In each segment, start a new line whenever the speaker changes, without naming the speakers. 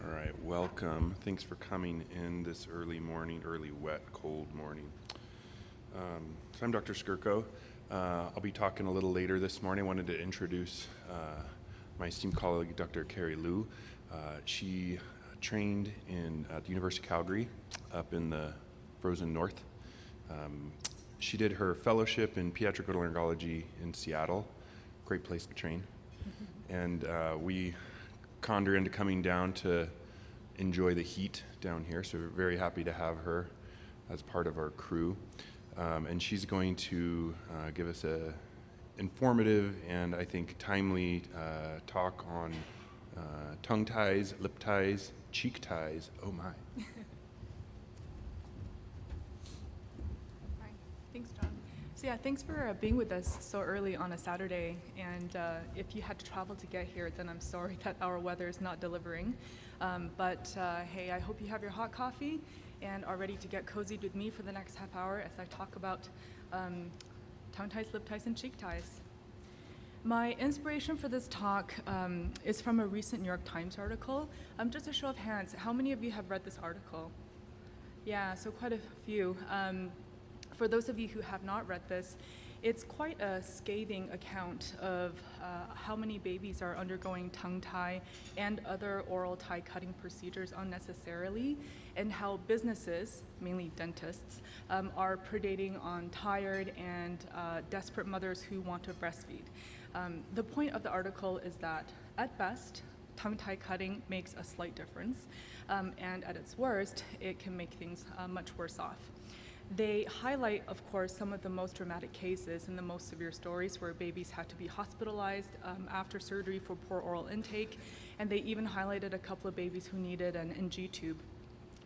All right, welcome. Thanks for coming in this early morning, early wet, cold morning. So I'm Dr. Skirko. I'll be talking a little later this morning. I wanted to introduce my esteemed colleague, Dr. Carrie Liu. She trained at the University of Calgary up in the frozen north. She did her fellowship in pediatric otolaryngology in Seattle. Great place to train. And we conned her into coming down to enjoy the heat down here, so we're very happy to have her as part of our crew. And she's going to give us a informative and I think timely talk on tongue ties, lip ties, cheek ties. Oh my.
Hi, thanks, John. So yeah, thanks for being with us so early on a Saturday. And if you had to travel to get here, then I'm sorry that our weather is not delivering. But hey, I hope you have your hot coffee and are ready to get cozied with me for the next half hour as I talk about tongue ties, lip ties, and cheek ties. My inspiration for this talk is from a recent New York Times article. Just a show of hands, how many of you have read this article? Yeah, so quite a few. For those of you who have not read this, it's quite a scathing account of how many babies are undergoing tongue tie and other oral tie cutting procedures unnecessarily, and how businesses, mainly dentists, are predating on tired and desperate mothers who want to breastfeed. The point of the article is that, at best, tongue tie cutting makes a slight difference, and at its worst, it can make things much worse off. They highlight, of course, some of the most dramatic cases and the most severe stories where babies had to be hospitalized after surgery for poor oral intake, and they even highlighted a couple of babies who needed an NG tube.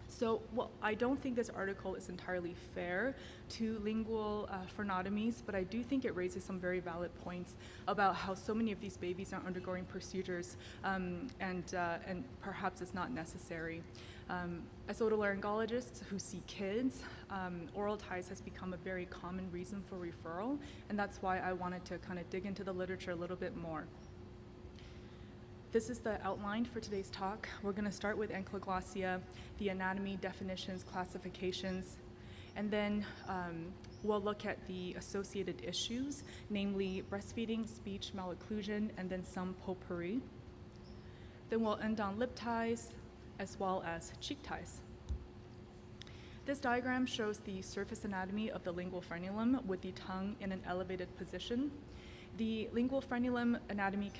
So, well, I don't think this article is entirely fair to lingual frenotomies, but I do think it raises some very valid points about how so many of these babies are undergoing procedures and perhaps it's not necessary. As otolaryngologists who see kids, oral ties has become a very common reason for referral, and that's why I wanted to kind of dig into the literature a little bit more. This is the outline for today's talk. We're going to start with ankyloglossia, the anatomy, definitions, classifications, and then we'll look at the associated issues, namely breastfeeding, speech malocclusion, and then some potpourri. Then we'll end on lip ties, as well as cheek ties. This diagram shows the surface anatomy of the lingual frenulum with the tongue in an elevated position. The lingual frenulum anatomy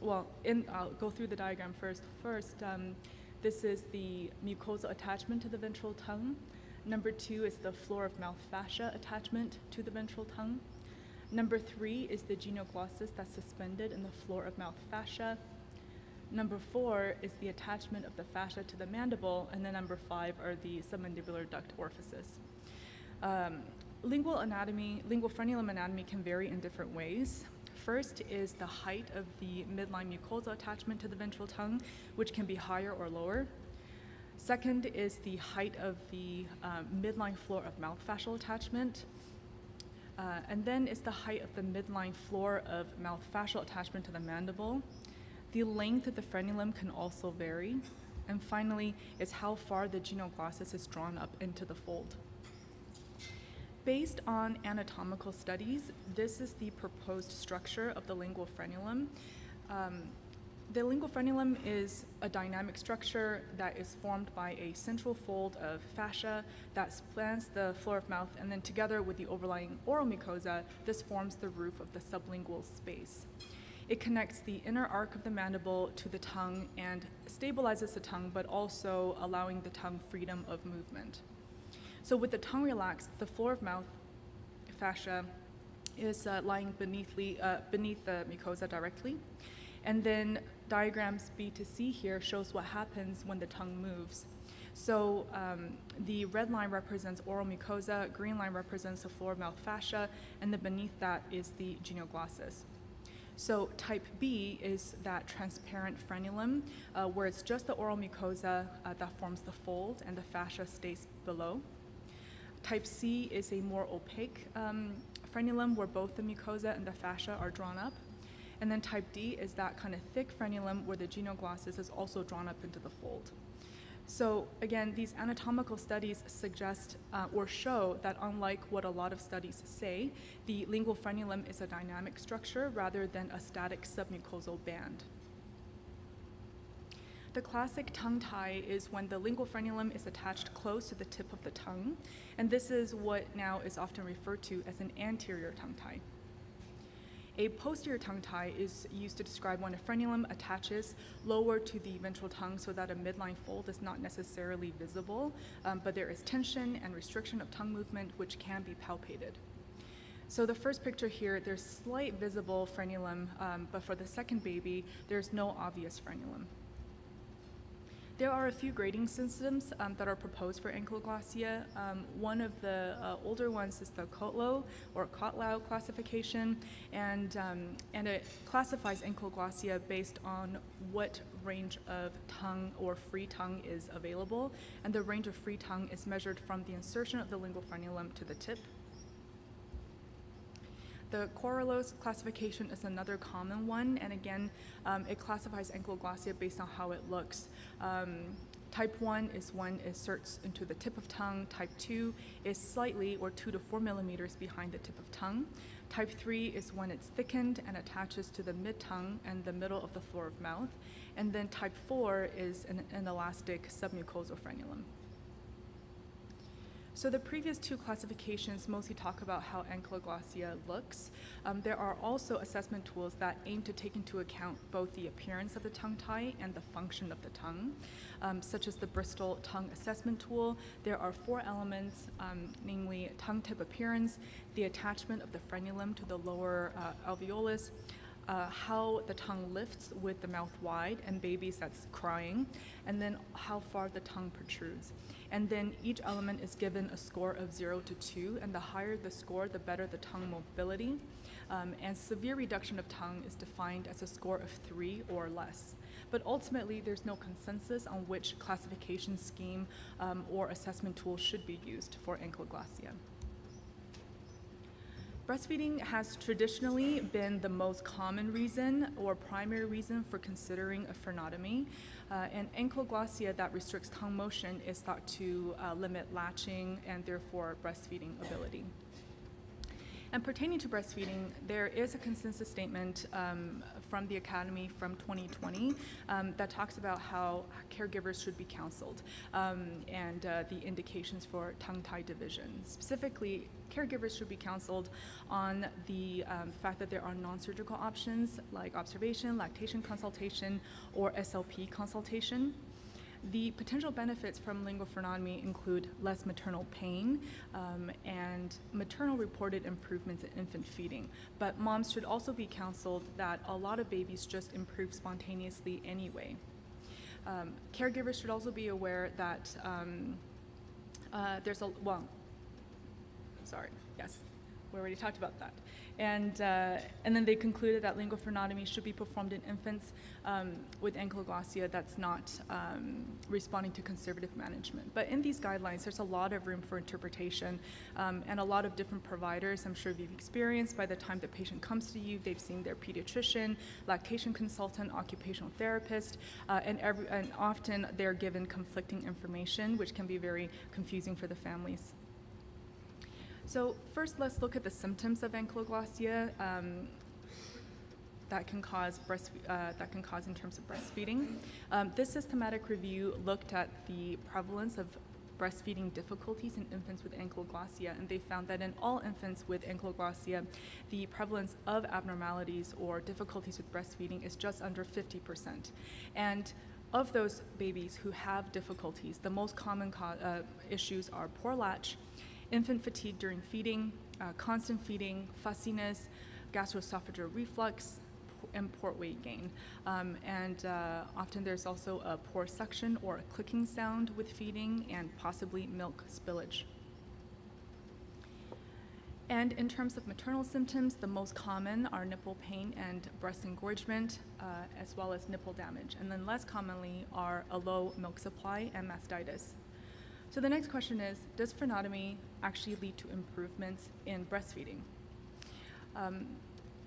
I'll go through the diagram first. This is the mucosal attachment to the ventral tongue. Number 2 is the floor of mouth fascia attachment to the ventral tongue. Number 3 is the genioglossus that's suspended in the floor of mouth fascia. Number 4 is the attachment of the fascia to the mandible, and then number 5 are the submandibular duct orifices. Lingual frenulum anatomy can vary in different ways. First is the height of the midline mucosal attachment to the ventral tongue, which can be higher or lower. Second is the height of the midline floor of mouth fascial attachment. And then is the height of the midline floor of mouth fascial attachment to the mandible. The length of the frenulum can also vary. And finally is how far the genioglossus is drawn up into the fold. Based on anatomical studies, this is the proposed structure of the lingual frenulum. The lingual frenulum is a dynamic structure that is formed by a central fold of fascia that spans the floor of mouth, and then together with the overlying oral mucosa, this forms the roof of the sublingual space. It connects the inner arc of the mandible to the tongue and stabilizes the tongue, but also allowing the tongue freedom of movement. So with the tongue relaxed, the floor of mouth fascia is lying beneath the mucosa directly. And then diagrams B to C here shows what happens when the tongue moves. So the red line represents oral mucosa, green line represents the floor of mouth fascia, and then beneath that is the genioglossus. So type B is that transparent frenulum, where it's just the oral mucosa that forms the fold and the fascia stays below. Type C is a more opaque frenulum where both the mucosa and the fascia are drawn up. And then type D is that kind of thick frenulum where the genoglossus is also drawn up into the fold. So again, these anatomical studies suggest or show that unlike what a lot of studies say, the lingual frenulum is a dynamic structure rather than a static submucosal band. The classic tongue tie is when the lingual frenulum is attached close to the tip of the tongue, and this is what now is often referred to as an anterior tongue tie. A posterior tongue tie is used to describe when a frenulum attaches lower to the ventral tongue so that a midline fold is not necessarily visible, but there is tension and restriction of tongue movement which can be palpated. So the first picture here, there's slight visible frenulum, but for the second baby, there's no obvious frenulum. There are a few grading systems that are proposed for ankyloglossia. One of the older ones is the Kotlow or Kotlau classification, and it classifies ankyloglossia based on what range of tongue or free tongue is available, and the range of free tongue is measured from the insertion of the lingual frenulum to the tip. The Correllos classification is another common one, and again, it classifies ankyloglossia based on how it looks. Type 1 is when it inserts into the tip of tongue. Type 2 is slightly or 2 to 4 millimeters behind the tip of tongue. Type 3 is when it's thickened and attaches to the mid-tongue and the middle of the floor of mouth. And then type 4 is an elastic submucosal frenulum. So the previous two classifications mostly talk about how ankyloglossia looks. There are also assessment tools that aim to take into account both the appearance of the tongue tie and the function of the tongue, such as the Bristol Tongue Assessment Tool. There are 4 elements, namely tongue tip appearance, the attachment of the frenulum to the lower alveolus, how the tongue lifts with the mouth wide and babies that's crying, and then how far the tongue protrudes. And then each element is given a score of 0 to 2, and the higher the score, the better the tongue mobility. And severe reduction of tongue is defined as a score of 3 or less. But ultimately, there's no consensus on which classification scheme or assessment tool should be used for ankyloglossia. Breastfeeding has traditionally been the most common reason or primary reason for considering a frenotomy. And ankyloglossia that restricts tongue motion is thought to limit latching and therefore breastfeeding ability. And pertaining to breastfeeding, there is a consensus statement from the Academy from 2020 that talks about how caregivers should be counseled and the indications for tongue tie division. Specifically, caregivers should be counseled on the fact that there are non-surgical options like observation, lactation consultation, or SLP consultation. The potential benefits from lingual frenotomy include less maternal pain and maternal reported improvements in infant feeding. But moms should also be counseled that a lot of babies just improve spontaneously anyway. Caregivers should also be aware that we already talked about that. And then they concluded that lingual frenotomy should be performed in infants with ankyloglossia that's not responding to conservative management. But in these guidelines, there's a lot of room for interpretation and a lot of different providers. I'm sure you've experienced by the time the patient comes to you, they've seen their pediatrician, lactation consultant, occupational therapist, and often they're given conflicting information, which can be very confusing for the families. So first, let's look at the symptoms of ankyloglossia that can cause in terms of breastfeeding. This systematic review looked at the prevalence of breastfeeding difficulties in infants with ankyloglossia, and they found that in all infants with ankyloglossia, the prevalence of abnormalities or difficulties with breastfeeding is just under 50%. And of those babies who have difficulties, the most common issues are poor latch, infant fatigue during feeding, constant feeding, fussiness, gastroesophageal reflux, and port weight gain. Often there's also a poor suction or a clicking sound with feeding and possibly milk spillage. And in terms of maternal symptoms, the most common are nipple pain and breast engorgement, as well as nipple damage. And then less commonly are a low milk supply and mastitis. So the next question is, does frenotomy actually lead to improvements in breastfeeding?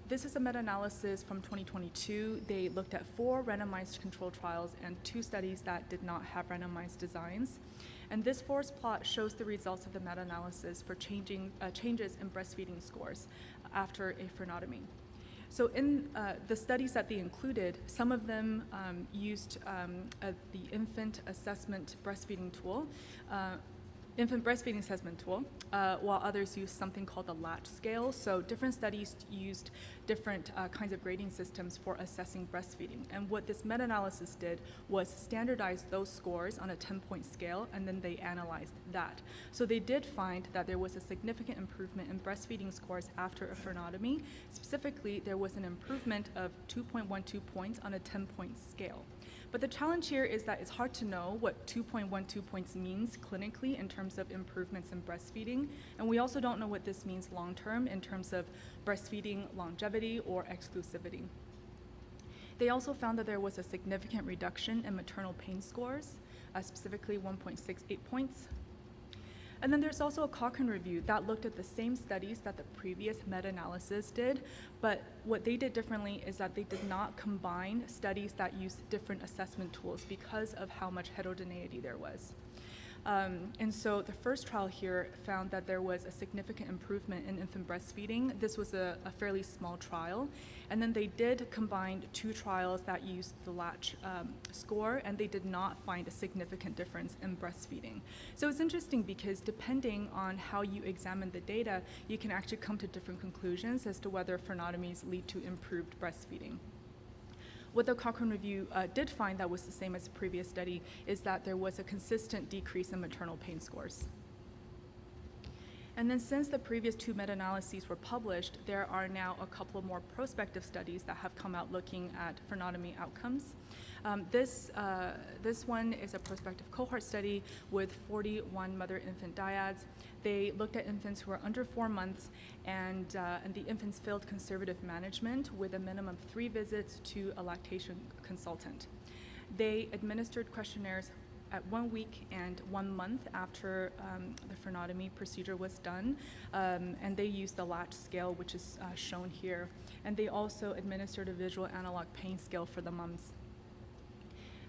This is a meta-analysis from 2022. They looked at 4 randomized control trials and 2 studies that did not have randomized designs. And this forest plot shows the results of the meta-analysis for changes in breastfeeding scores after a sternotomy. So in the studies that they included, some of them used the infant breastfeeding assessment tool, while others used something called the latch scale. So different studies used different kinds of grading systems for assessing breastfeeding. And what this meta-analysis did was standardize those scores on a 10-point scale, and then they analyzed that. So they did find that there was a significant improvement in breastfeeding scores after a sternotomy. Specifically, there was an improvement of 2.12 points on a 10-point scale. But the challenge here is that it's hard to know what 2.12 points means clinically in terms of improvements in breastfeeding, and we also don't know what this means long-term in terms of breastfeeding longevity or exclusivity. They also found that there was a significant reduction in maternal pain scores, specifically 1.68 points. And then there's also a Cochrane review that looked at the same studies that the previous meta-analysis did, but what they did differently is that they did not combine studies that used different assessment tools because of how much heterogeneity there was. And so the first trial here found that there was a significant improvement in infant breastfeeding. This was a fairly small trial. And then they did combine 2 trials that used the latch score, and they did not find a significant difference in breastfeeding. So it's interesting because depending on how you examine the data, you can actually come to different conclusions as to whether sternotomies lead to improved breastfeeding. What the Cochrane review did find that was the same as the previous study is that there was a consistent decrease in maternal pain scores. And then since the previous 2 meta-analyses were published, there are now a couple of more prospective studies that have come out looking at sternotomy outcomes. This one is a prospective cohort study with 41 mother-infant dyads. They looked at infants who were under 4 months, and the infants failed conservative management with a minimum of 3 visits to a lactation consultant. They administered questionnaires at 1 week and 1 month after the sternotomy procedure was done, and they used the latch scale, which is shown here. And they also administered a visual analog pain scale for the mums.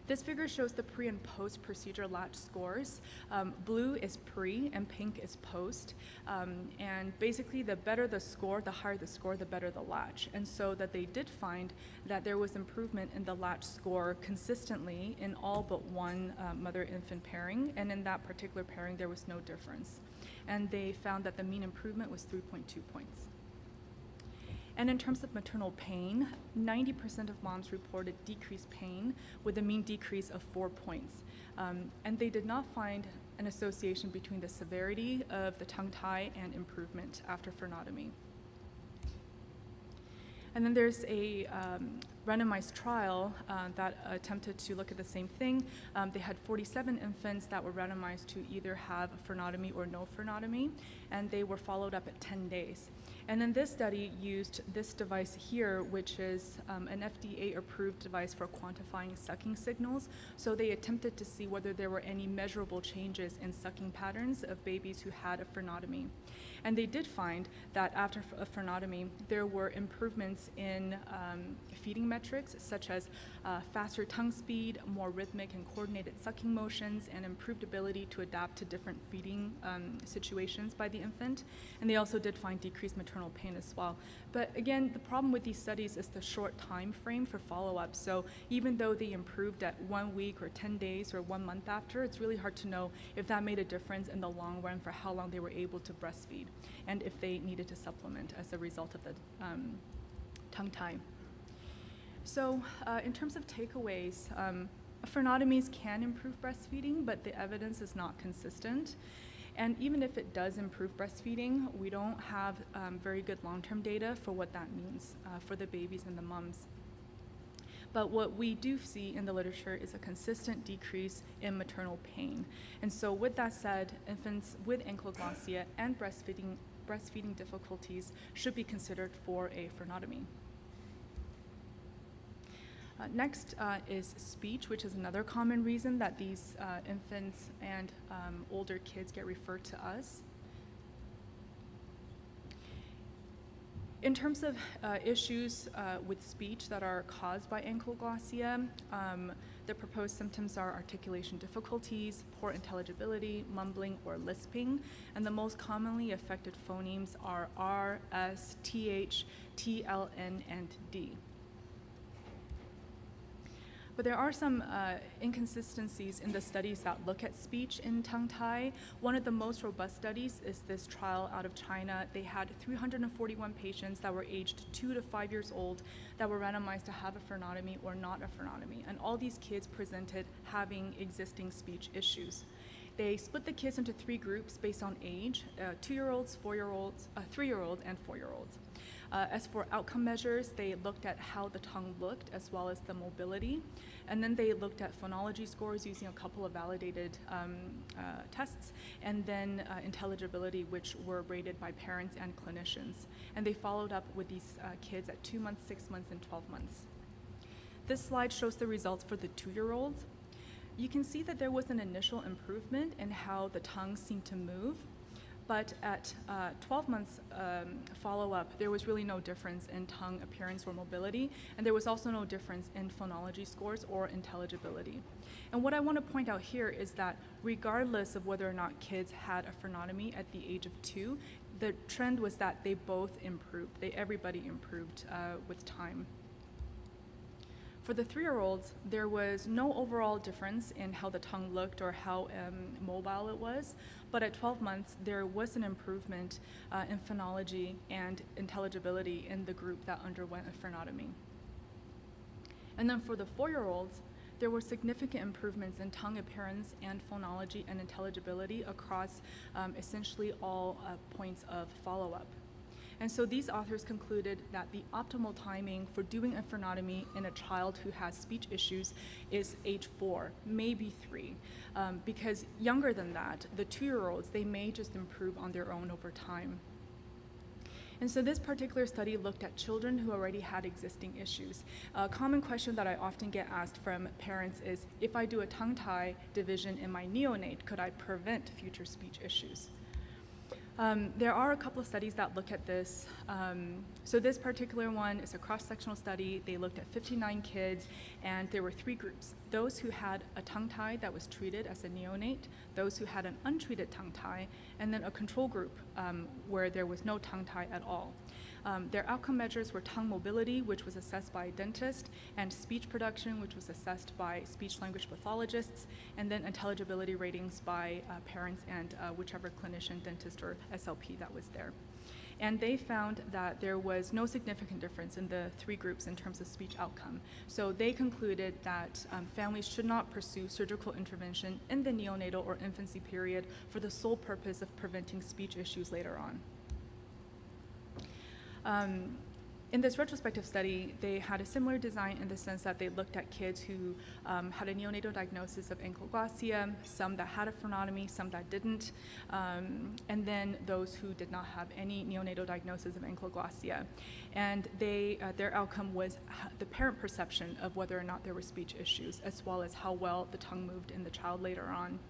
This figure shows the pre and post procedure latch scores. Blue is pre and pink is post. And basically the better the score, the higher the score, the better the latch. And so that they did find that there was improvement in the latch score consistently in all but 1 mother-infant pairing. And in that particular pairing, there was no difference. And they found that the mean improvement was 3.2 points. And in terms of maternal pain, 90% of moms reported decreased pain with a mean decrease of 4 points. And they did not find an association between the severity of the tongue tie and improvement after sternotomy. And then there's a randomized trial that attempted to look at the same thing. They had 47 infants that were randomized to either have a sternotomy or no sternotomy, and they were followed up at 10 days. And then this study used this device here, which is an FDA-approved device for quantifying sucking signals. So they attempted to see whether there were any measurable changes in sucking patterns of babies who had a sternotomy. And they did find that after a sternotomy, there were improvements in feeding metrics, such as faster tongue speed, more rhythmic and coordinated sucking motions, and improved ability to adapt to different feeding situations by the infant. And they also did find decreased maternal pain as well. But again, the problem with these studies is the short time frame for follow-up. So even though they improved at 1 week or 10 days or 1 month after, it's really hard to know if that made a difference in the long run for how long they were able to breastfeed and if they needed to supplement as a result of the tongue tie. So in terms of takeaways, sternotomies can improve breastfeeding, but the evidence is not consistent. And even if it does improve breastfeeding, we don't have very good long-term data for what that means for the babies and the mums. But what we do see in the literature is a consistent decrease in maternal pain. And so with that said, infants with ankyloglossia and breastfeeding difficulties should be considered for a sternotomy. Next is speech, which is another common reason that these infants and older kids get referred to us. In terms of issues with speech that are caused by ankylosing, the proposed symptoms are articulation difficulties, poor intelligibility, mumbling, or lisping, and the most commonly affected phonemes are R, S, TH, T, L, N, and D. But there are some inconsistencies in the studies that look at speech in tongue tie. One of the most robust studies is this trial out of China. They had 341 patients that were aged 2 to 5 years old that were randomized to have a sternotomy or not a sternotomy. And all these kids presented having existing speech issues. They split the kids into 3 groups based on age, 2-year-olds, 4-year-olds, 3-year-olds, and 4-year-olds. As for outcome measures, they looked at how the tongue looked as well as the mobility. And then they looked at phonology scores using a couple of validated tests, and then intelligibility, which were rated by parents and clinicians. And they followed up with these kids at 2 months, 6 months, and 12 months. This slide shows the results for the 2-year-olds. You can see that there was an initial improvement in how the tongue seemed to move. But at 12 months follow-up, there was really no difference in tongue appearance or mobility, and there was also no difference in phonology scores or intelligibility. And what I want to point out here is that regardless of whether or not kids had a sternotomy at the age of 2, the trend was that they both improved. Everybody improved with time. For the 3-year-olds, there was no overall difference in how the tongue looked or how mobile it was, but at 12 months, there was an improvement in phonology and intelligibility in the group that underwent a sternotomy. And then for the 4-year-olds, there were significant improvements in tongue appearance and phonology and intelligibility across essentially all points of follow-up. And so these authors concluded that the optimal timing for doing a sternotomy in a child who has speech issues is age 4, maybe 3, because younger than that, the 2-year-olds, they may just improve on their own over time. And so this particular study looked at children who already had existing issues. A common question that I often get asked from parents is, if I do a tongue tie division in my neonate, could I prevent future speech issues? There are a couple of studies that look at this. So this particular one is a cross-sectional study. They looked at 59 kids, and there were 3 groups. Those who had a tongue tie that was treated as a neonate, those who had an untreated tongue tie, and then a control group where there was no tongue tie at all. Their outcome measures were tongue mobility, which was assessed by a dentist, and speech production, which was assessed by speech-language pathologists, and then intelligibility ratings by parents and whichever clinician, dentist, or SLP that was there. And they found that there was no significant difference in the 3 groups in terms of speech outcome. So they concluded that families should not pursue surgical intervention in the neonatal or infancy period for the sole purpose of preventing speech issues later on. In this retrospective study, they had a similar design in the sense that they looked at kids who had a neonatal diagnosis of ankylosing, some that had a sternotomy, some that didn't, and then those who did not have any neonatal diagnosis of ankylosing. And their outcome was the parent perception of whether or not there were speech issues, as well as how well the tongue moved in the child later on.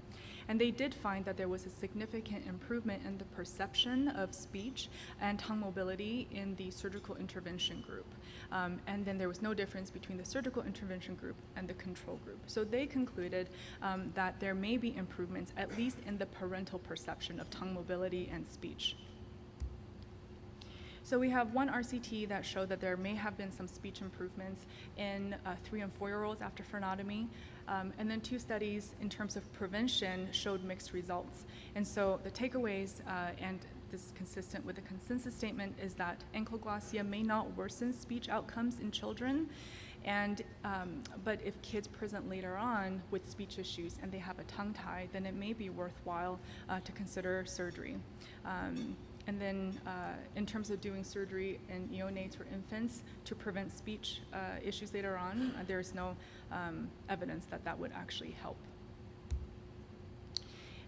And they did find that there was a significant improvement in the perception of speech and tongue mobility in the surgical intervention group. And then there was no difference between the surgical intervention group and the control group. So they concluded that there may be improvements, at least in the parental perception of tongue mobility and speech. So we have one RCT that showed that there may have been some speech improvements in 3- and 4-year-olds after sternotomy. And then 2 studies in terms of prevention showed mixed results. And so the takeaways, and this is consistent with the consensus statement, is that ankylosing may not worsen speech outcomes in children. And, but if kids present later on with speech issues and they have a tongue tie, then it may be worthwhile to consider surgery. And then in terms of doing surgery in neonates or infants to prevent speech issues later on, there's no evidence that that would actually help.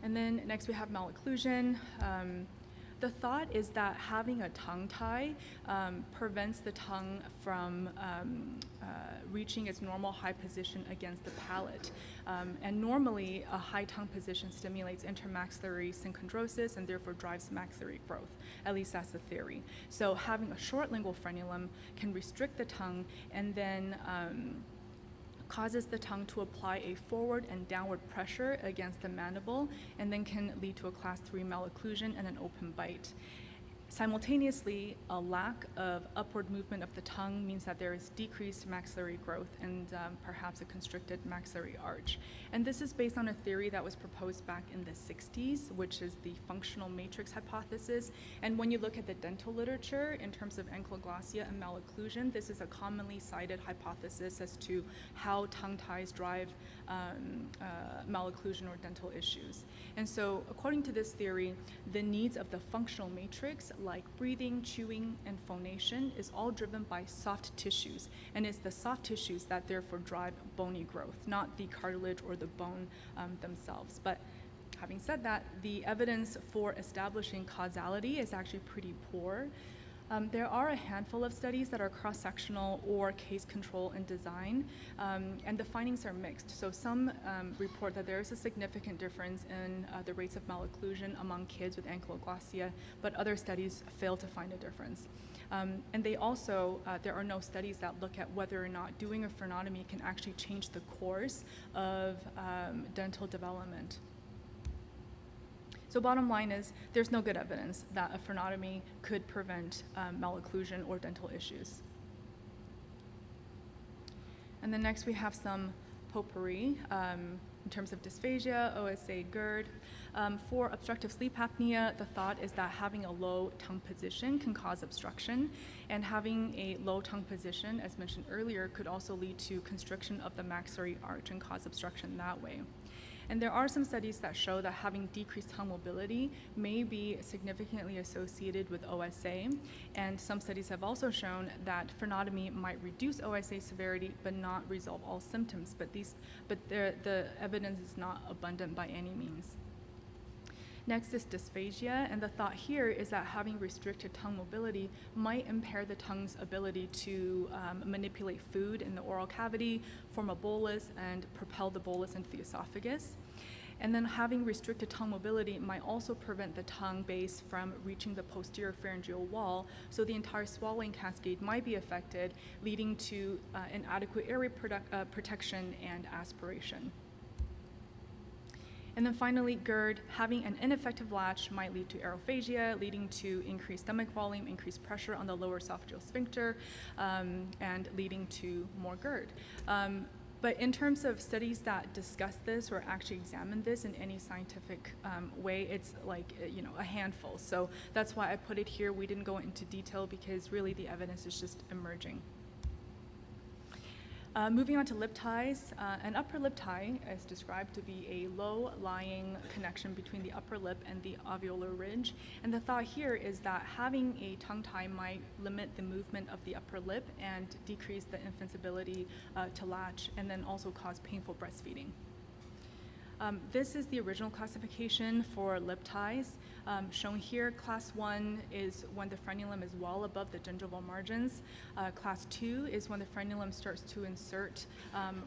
And then next we have malocclusion. The thought is that having a tongue tie prevents the tongue from reaching its normal high position against the palate. And normally, a high tongue position stimulates intermaxillary synchondrosis and therefore drives maxillary growth. At least that's the theory. So having a short lingual frenulum can restrict the tongue and then causes the tongue to apply a forward and downward pressure against the mandible, and then can lead to a class 3 malocclusion and an open bite. Simultaneously, a lack of upward movement of the tongue means that there is decreased maxillary growth and perhaps a constricted maxillary arch. And this is based on a theory that was proposed back in the 60s, which is the functional matrix hypothesis. And when you look at the dental literature in terms of ankyloglossia and malocclusion, this is a commonly cited hypothesis as to how tongue ties drive malocclusion or dental issues. And so, according to this theory, the needs of the functional matrix, like breathing, chewing, and phonation, is all driven by soft tissues. And it's the soft tissues that therefore drive bony growth, not the cartilage or the bone themselves. But having said that, the evidence for establishing causality is actually pretty poor. There are a handful of studies that are cross-sectional or case control in design, and the findings are mixed. So some report that there is a significant difference in the rates of malocclusion among kids with ankyloglossia, but other studies fail to find a difference. And they also, there are no studies that look at whether or not doing a frenotomy can actually change the course of dental development. So bottom line is, there's no good evidence that a frenotomy could prevent malocclusion or dental issues. And then next we have some potpourri in terms of dysphagia, OSA, GERD. For obstructive sleep apnea, the thought is that having a low tongue position can cause obstruction, and having a low tongue position, as mentioned earlier, could also lead to constriction of the maxillary arch and cause obstruction that way. And there are some studies that show that having decreased tongue mobility may be significantly associated with OSA, and some studies have also shown that frenotomy might reduce OSA severity but not resolve all symptoms, but the evidence is not abundant by any means. Next is dysphagia, and the thought here is that having restricted tongue mobility might impair the tongue's ability to manipulate food in the oral cavity, form a bolus, and propel the bolus into the esophagus. And then having restricted tongue mobility might also prevent the tongue base from reaching the posterior pharyngeal wall, so the entire swallowing cascade might be affected, leading to inadequate airway protection and aspiration. And then finally, GERD, having an ineffective latch might lead to aerophagia, leading to increased stomach volume, increased pressure on the lower esophageal sphincter, and leading to more GERD. But in terms of studies that discuss this or actually examine this in any scientific way, it's like, a handful. So that's why I put it here. We didn't go into detail because really the evidence is just emerging. Moving on to lip ties, an upper lip tie is described to be a low-lying connection between the upper lip and the alveolar ridge. And the thought here is that having a tongue tie might limit the movement of the upper lip and decrease the infant's ability to latch, and then also cause painful breastfeeding. This is the original classification for lip ties. Shown here, class 1 is when the frenulum is well above the gingival margins. Class 2 is when the frenulum starts to insert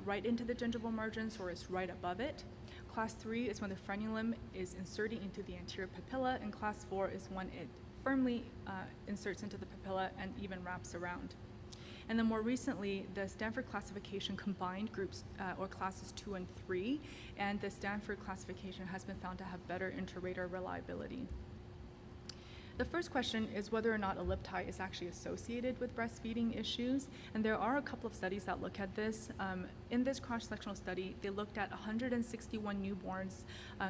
right into the gingival margins or is right above it. Class 3 is when the frenulum is inserting into the anterior papilla, and class 4 is when it firmly inserts into the papilla and even wraps around. And then more recently, the Stanford classification combined groups or classes 2 and 3, and the Stanford classification has been found to have better inter-rater reliability. The first question is whether or not a lip tie is actually associated with breastfeeding issues, and there are a couple of studies that look at this. In this cross-sectional study, they looked at 161 newborns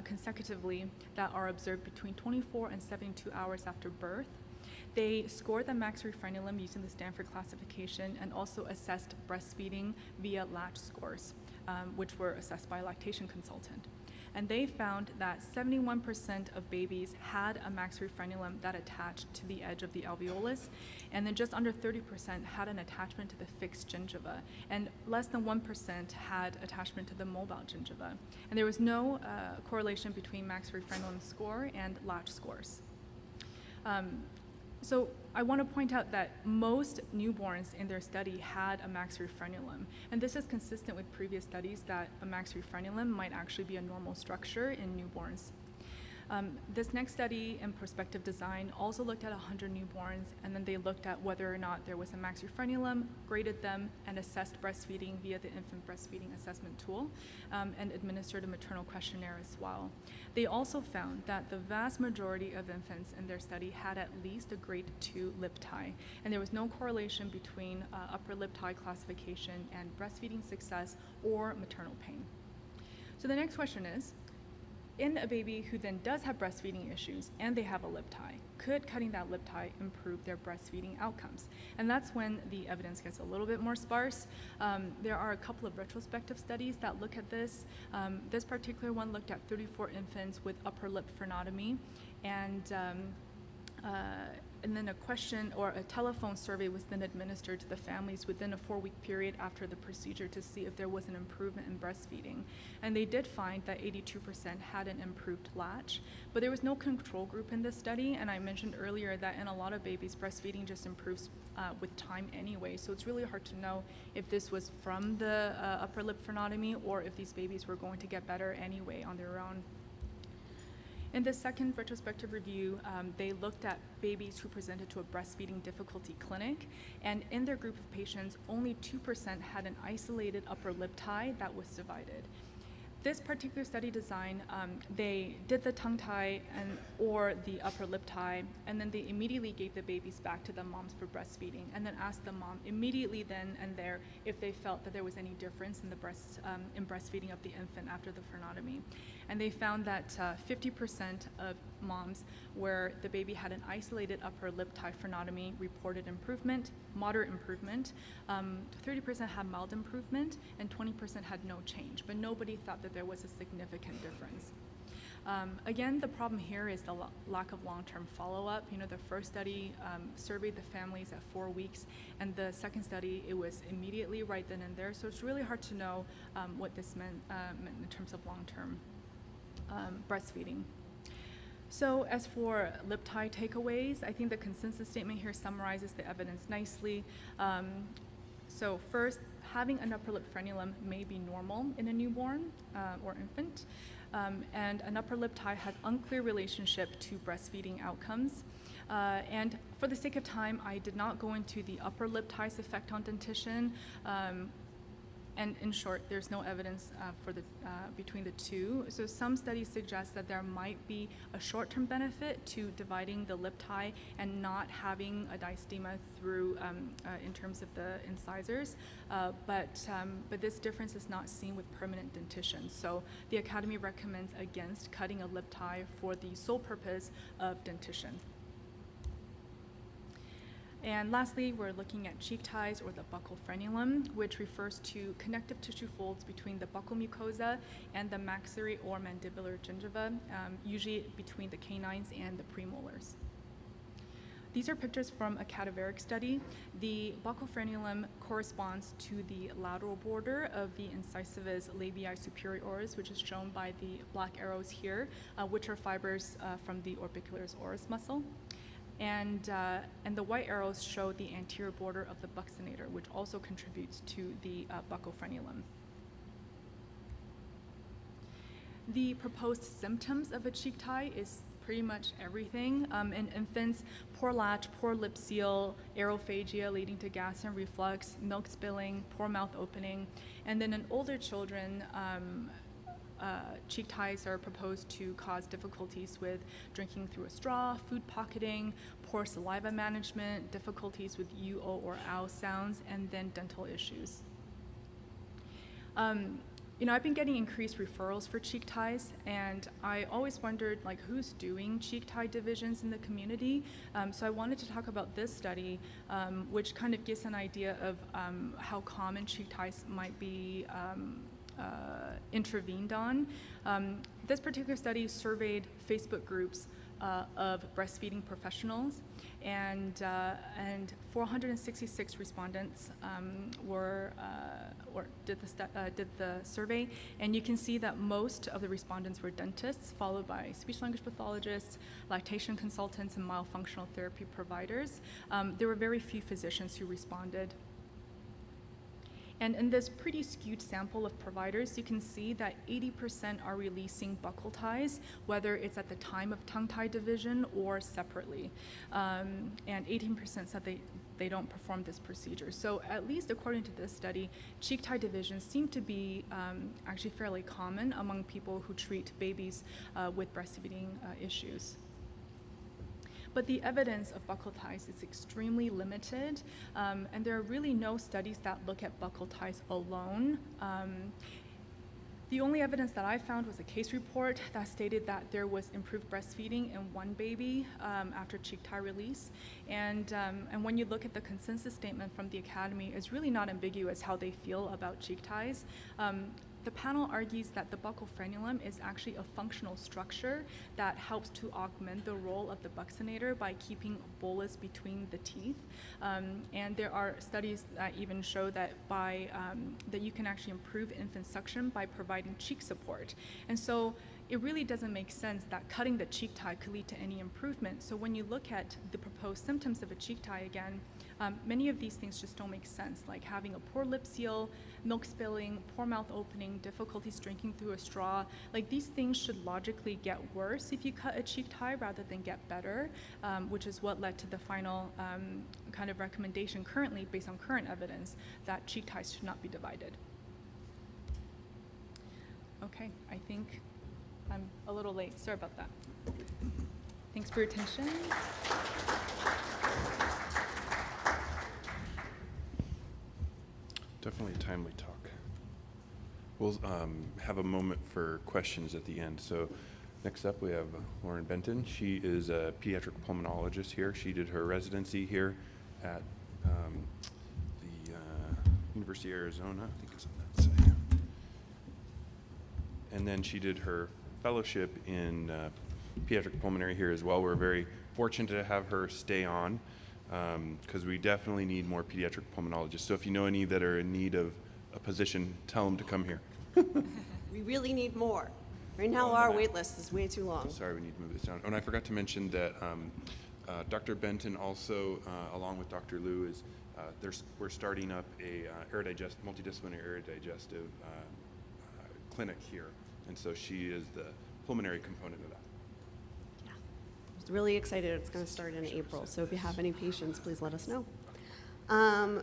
consecutively that are observed between 24 and 72 hours after birth. They scored the maxillary frenulum using the Stanford classification and also assessed breastfeeding via latch scores, which were assessed by a lactation consultant. And they found that 71% of babies had a maxillary frenulum that attached to the edge of the alveolus, and then just under 30% had an attachment to the fixed gingiva, and less than 1% had attachment to the mobile gingiva. And there was no correlation between maxillary frenulum score and latch scores. So I want to point out that most newborns in their study had a maxillary frenulum, and this is consistent with previous studies that a maxillary frenulum might actually be a normal structure in newborns. This next study in prospective design also looked at 100 newborns, and then they looked at whether or not there was a maxillary frenulum, graded them, and assessed breastfeeding via the infant breastfeeding assessment tool, and administered a maternal questionnaire as well. They also found that the vast majority of infants in their study had at least a grade 2 lip tie, and there was no correlation between upper lip tie classification and breastfeeding success or maternal pain. So the next question is, in a baby who then does have breastfeeding issues and they have a lip tie, could cutting that lip tie improve their breastfeeding outcomes? And that's when the evidence gets a little bit more sparse. There are a couple of retrospective studies that look at this. This particular one looked at 34 infants with upper lip frenotomy, and then a question or a telephone survey was then administered to the families within a 4-week period after the procedure to see if there was an improvement in breastfeeding. And they did find that 82% had an improved latch, but there was no control group in this study. And I mentioned earlier that in a lot of babies, breastfeeding just improves with time anyway. So it's really hard to know if this was from the upper lip frenotomy or if these babies were going to get better anyway on their own. In the second retrospective review, they looked at babies who presented to a breastfeeding difficulty clinic, and in their group of patients, only 2% had an isolated upper lip tie that was divided. This particular study design, they did the tongue tie or the upper lip tie, and then they immediately gave the babies back to the moms for breastfeeding, and then asked the mom immediately then and there if they felt that there was any difference in the breastfeeding of the infant after the frenotomy. And they found that 50% of moms where the baby had an isolated upper lip tie frenotomy reported improvement, moderate improvement, 30% had mild improvement, and 20% had no change, but nobody thought that there was a significant difference. Again, the problem here is the lack of long-term follow-up. You know, the first study surveyed the families at 4 weeks, and the second study, it was immediately right then and there. So it's really hard to know what this meant in terms of long-term breastfeeding. So as for lip tie takeaways, I think the consensus statement here summarizes the evidence nicely. So first, having an upper lip frenulum may be normal in a newborn or infant, and an upper lip tie has unclear relationship to breastfeeding outcomes. And for the sake of time, I did not go into the upper lip tie's effect on dentition. And in short, there's no evidence between the two. So some studies suggest that there might be a short-term benefit to dividing the lip tie and not having a diastema through in terms of the incisors, but this difference is not seen with permanent dentition. So the Academy recommends against cutting a lip tie for the sole purpose of dentition. And lastly, we're looking at cheek ties or the buccal frenulum, which refers to connective tissue folds between the buccal mucosa and the maxillary or mandibular gingiva, usually between the canines and the premolars. These are pictures from a cadaveric study. The buccal frenulum corresponds to the lateral border of the incisivus labii superioris, which is shown by the black arrows here, which are fibers from the orbicularis oris muscle. And the white arrows show the anterior border of the buccinator, which also contributes to the buccal frenulum. The proposed symptoms of a cheek tie is pretty much everything. In infants, poor latch, poor lip seal, aerophagia leading to gas and reflux, milk spilling, poor mouth opening. And then in older children, cheek ties are proposed to cause difficulties with drinking through a straw, food pocketing, poor saliva management, difficulties with U, O, or ow sounds, and then dental issues. You know, I've been getting increased referrals for cheek ties, and I always wondered, like, who's doing cheek tie divisions in the community? So I wanted to talk about this study, which kind of gives an idea of how common cheek ties might be intervened on. This particular study surveyed Facebook groups of breastfeeding professionals, and 466 respondents did the survey, and you can see that most of the respondents were dentists, followed by speech-language pathologists, lactation consultants, and mild functional therapy providers. There were very few physicians who responded. And in this pretty skewed sample of providers, you can see that 80% are releasing buccal ties, whether it's at the time of tongue tie division or separately. And 18% said they don't perform this procedure. So at least according to this study, cheek tie divisions seem to be actually fairly common among people who treat babies with breastfeeding issues. But the evidence of buccal ties is extremely limited, and there are really no studies that look at buccal ties alone. The only evidence that I found was a case report that stated that there was improved breastfeeding in one baby after cheek tie release. And when you look at the consensus statement from the Academy, it's really not ambiguous how they feel about cheek ties. The panel argues that the buccal frenulum is actually a functional structure that helps to augment the role of the buccinator by keeping a bolus between the teeth. And there are studies that even show that that you can actually improve infant suction by providing cheek support. And so it really doesn't make sense that cutting the cheek tie could lead to any improvement. So when you look at the proposed symptoms of a cheek tie again, many of these things just don't make sense, like having a poor lip seal, milk spilling, poor mouth opening, difficulties drinking through a straw. Like, these things should logically get worse if you cut a cheek tie rather than get better, which is what led to the final kind of recommendation currently, based on current evidence, that cheek ties should not be divided. Okay, I think I'm a little late. Sorry about that. Thanks for your attention.
Definitely a timely talk. We'll have a moment for questions at the end. So next up we have Lauren Benton. She is a pediatric pulmonologist here. She did her residency here at the University of Arizona. I think it's on that side. And then she did her fellowship in pediatric pulmonary here as well. We're very fortunate to have her stay on, because we definitely need more pediatric pulmonologists. So if you know any that are in need of a position, tell them to come here.
We really need more. Right now, our wait list is way too long.
Sorry, we need to move this down. Oh, and I forgot to mention that Dr. Benton also, along with Dr. Liu, is we're starting up a multidisciplinary aerodigestive clinic here, and so she is the pulmonary component of that.
Really excited. It's going to start in April, so if you have any patients, please let us know.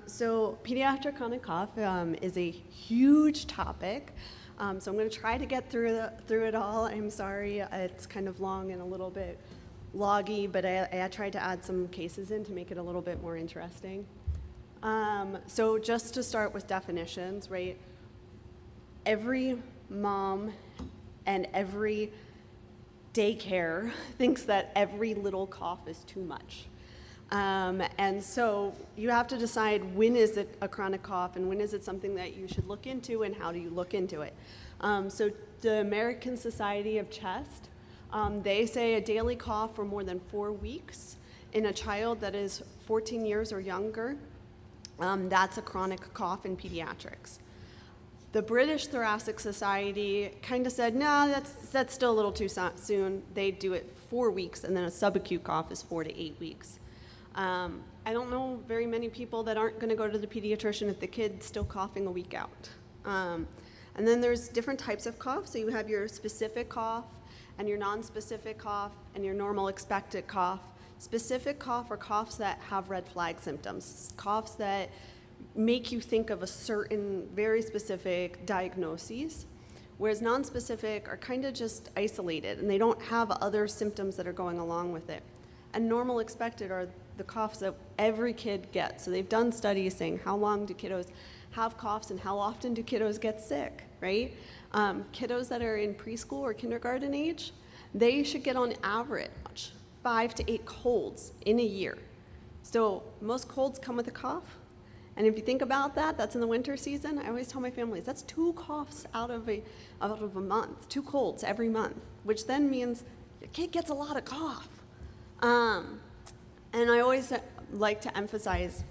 So pediatric chronic cough is a huge topic, so I'm going to try to get through it all. I'm sorry, it's kind of long and a little bit loggy, but I tried to add some cases in to make it a little bit more interesting. So just to start with definitions, right? Every mom and every daycare thinks that every little cough is too much. And so you have to decide, when is it a chronic cough and when is it something that you should look into, and how do you look into it? So the American Society of Chest, they say a daily cough for more than 4 weeks in a child that is 14 years or younger, that's a chronic cough in pediatrics. The British Thoracic Society kind of said, no, that's still a little too soon. They do it 4 weeks, and then a subacute cough is 4 to 8 weeks. I don't know very many people that aren't going to go to the pediatrician if the kid's still coughing a week out. And then there's different types of cough. So you have your specific cough, and your non-specific cough, and your normal expected cough. Specific cough are coughs that have red flag symptoms, coughs that make you think of a certain very specific diagnoses, whereas non-specific are kind of just isolated and they don't have other symptoms that are going along with it. And normal expected are the coughs that every kid gets. So they've done studies saying, how long do kiddos have coughs and how often do kiddos get sick, right? Kiddos that are in preschool or kindergarten age, they should get on average 5 to 8 colds in a year. So most colds come with a cough. And if you think about that, that's in the winter season. I always tell my families, that's 2 coughs out of a month, 2 colds every month, which then means your kid gets a lot of cough. And I always like to emphasize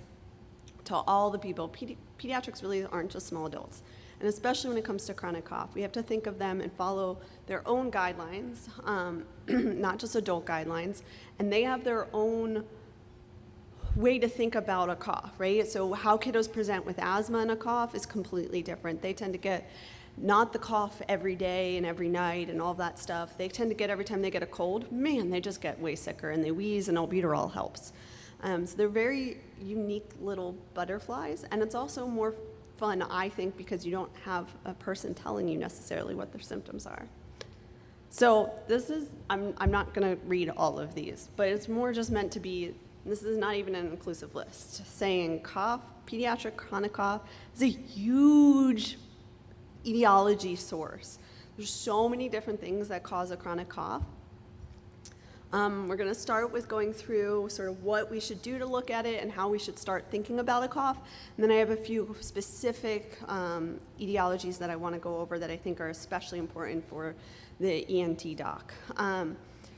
to all the people, pediatrics really aren't just small adults. And especially when it comes to chronic cough, we have to think of them and follow their own guidelines, not just adult guidelines. And they have their own way to think about a cough, right? So how kiddos present with asthma and a cough is completely different. They tend to get not the cough every day and every night and all that stuff. They tend to get every time they get a cold, man, they just get way sicker and they wheeze, and albuterol helps. So they're very unique little butterflies, and it's also more fun, I think, because you don't have a person telling you necessarily what their symptoms are. So this is, I'm not gonna read all of these, but it's more just meant to be, this is not even an inclusive list, saying cough, pediatric chronic cough is a huge etiology source. There's so many different things that cause a chronic cough. We're going to start with going through sort of what we should do to look at it and how we should start thinking about a cough. And then I have a few specific etiologies that I want to go over that I think are especially important for the ENT doc.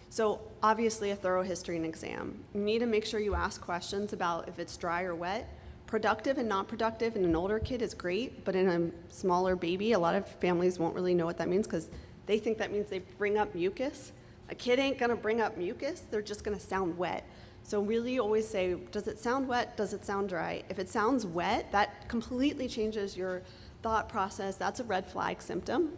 So obviously a thorough history and exam. You need to make sure you ask questions about if it's dry or wet. Productive and not productive in an older kid is great, but in a smaller baby, a lot of families won't really know what that means because they think that means they bring up mucus. A kid ain't gonna bring up mucus, they're just gonna sound wet. So really always say, does it sound wet, does it sound dry? If it sounds wet, that completely changes your thought process. That's a red flag symptom.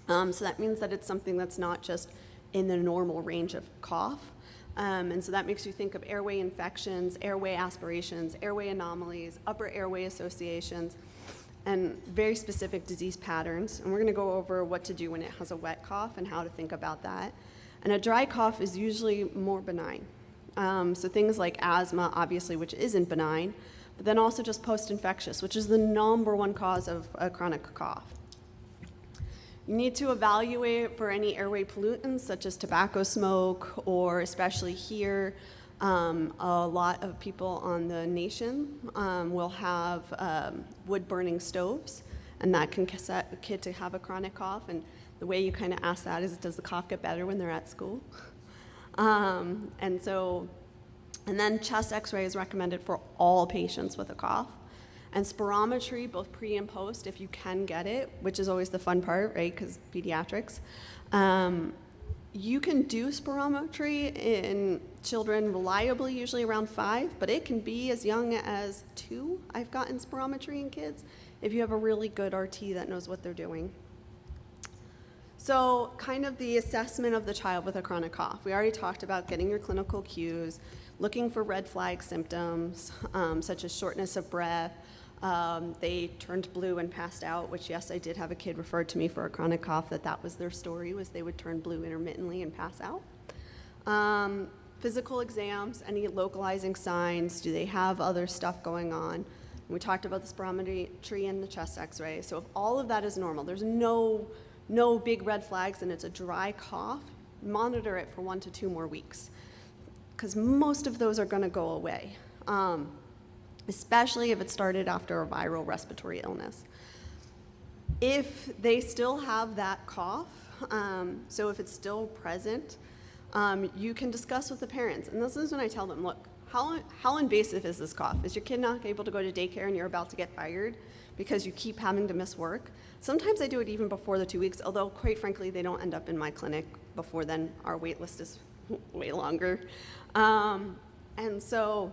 So that means that it's something that's not just in the normal range of cough. And so that makes you think of airway infections, airway aspirations, airway anomalies, upper airway associations, and very specific disease patterns. And we're gonna go over what to do when it has a wet cough and how to think about that. And a dry cough is usually more benign. So things like asthma, obviously, which isn't benign, but then also just post-infectious, which is the #1 cause of a chronic cough. You need to evaluate for any airway pollutants, such as tobacco smoke, or especially here, a lot of people on the nation will have wood-burning stoves, and that can set a kid to have a chronic cough. And the way you kind of ask that is, does the cough get better when they're at school? And then chest x-ray is recommended for all patients with a cough. And spirometry, both pre and post, if you can get it, which is always the fun part, right, because pediatrics. You can do spirometry in children reliably, usually around 5, but it can be as young as 2. I've gotten spirometry in kids if you have a really good RT that knows what they're doing. So kind of the assessment of the child with a chronic cough. We already talked about getting your clinical cues, looking for red flag symptoms, such as shortness of breath. They turned blue and passed out, which, yes, I did have a kid referred to me for a chronic cough that was their story, was they would turn blue intermittently and pass out. Physical exams, any localizing signs, do they have other stuff going on? We talked about the spirometry and the chest x-ray. So if all of that is normal, there's no big red flags and it's a dry cough, monitor it for 1 to 2 more weeks, because most of those are going to go away, especially if it started after a viral respiratory illness. If they still have that cough, so if it's still present, you can discuss with the parents. And this is when I tell them, look, how invasive is this cough? Is your kid not able to go to daycare and you're about to get fired because you keep having to miss work? Sometimes I do it even before the 2 weeks, although quite frankly, they don't end up in my clinic before then. Our wait list is way longer. And so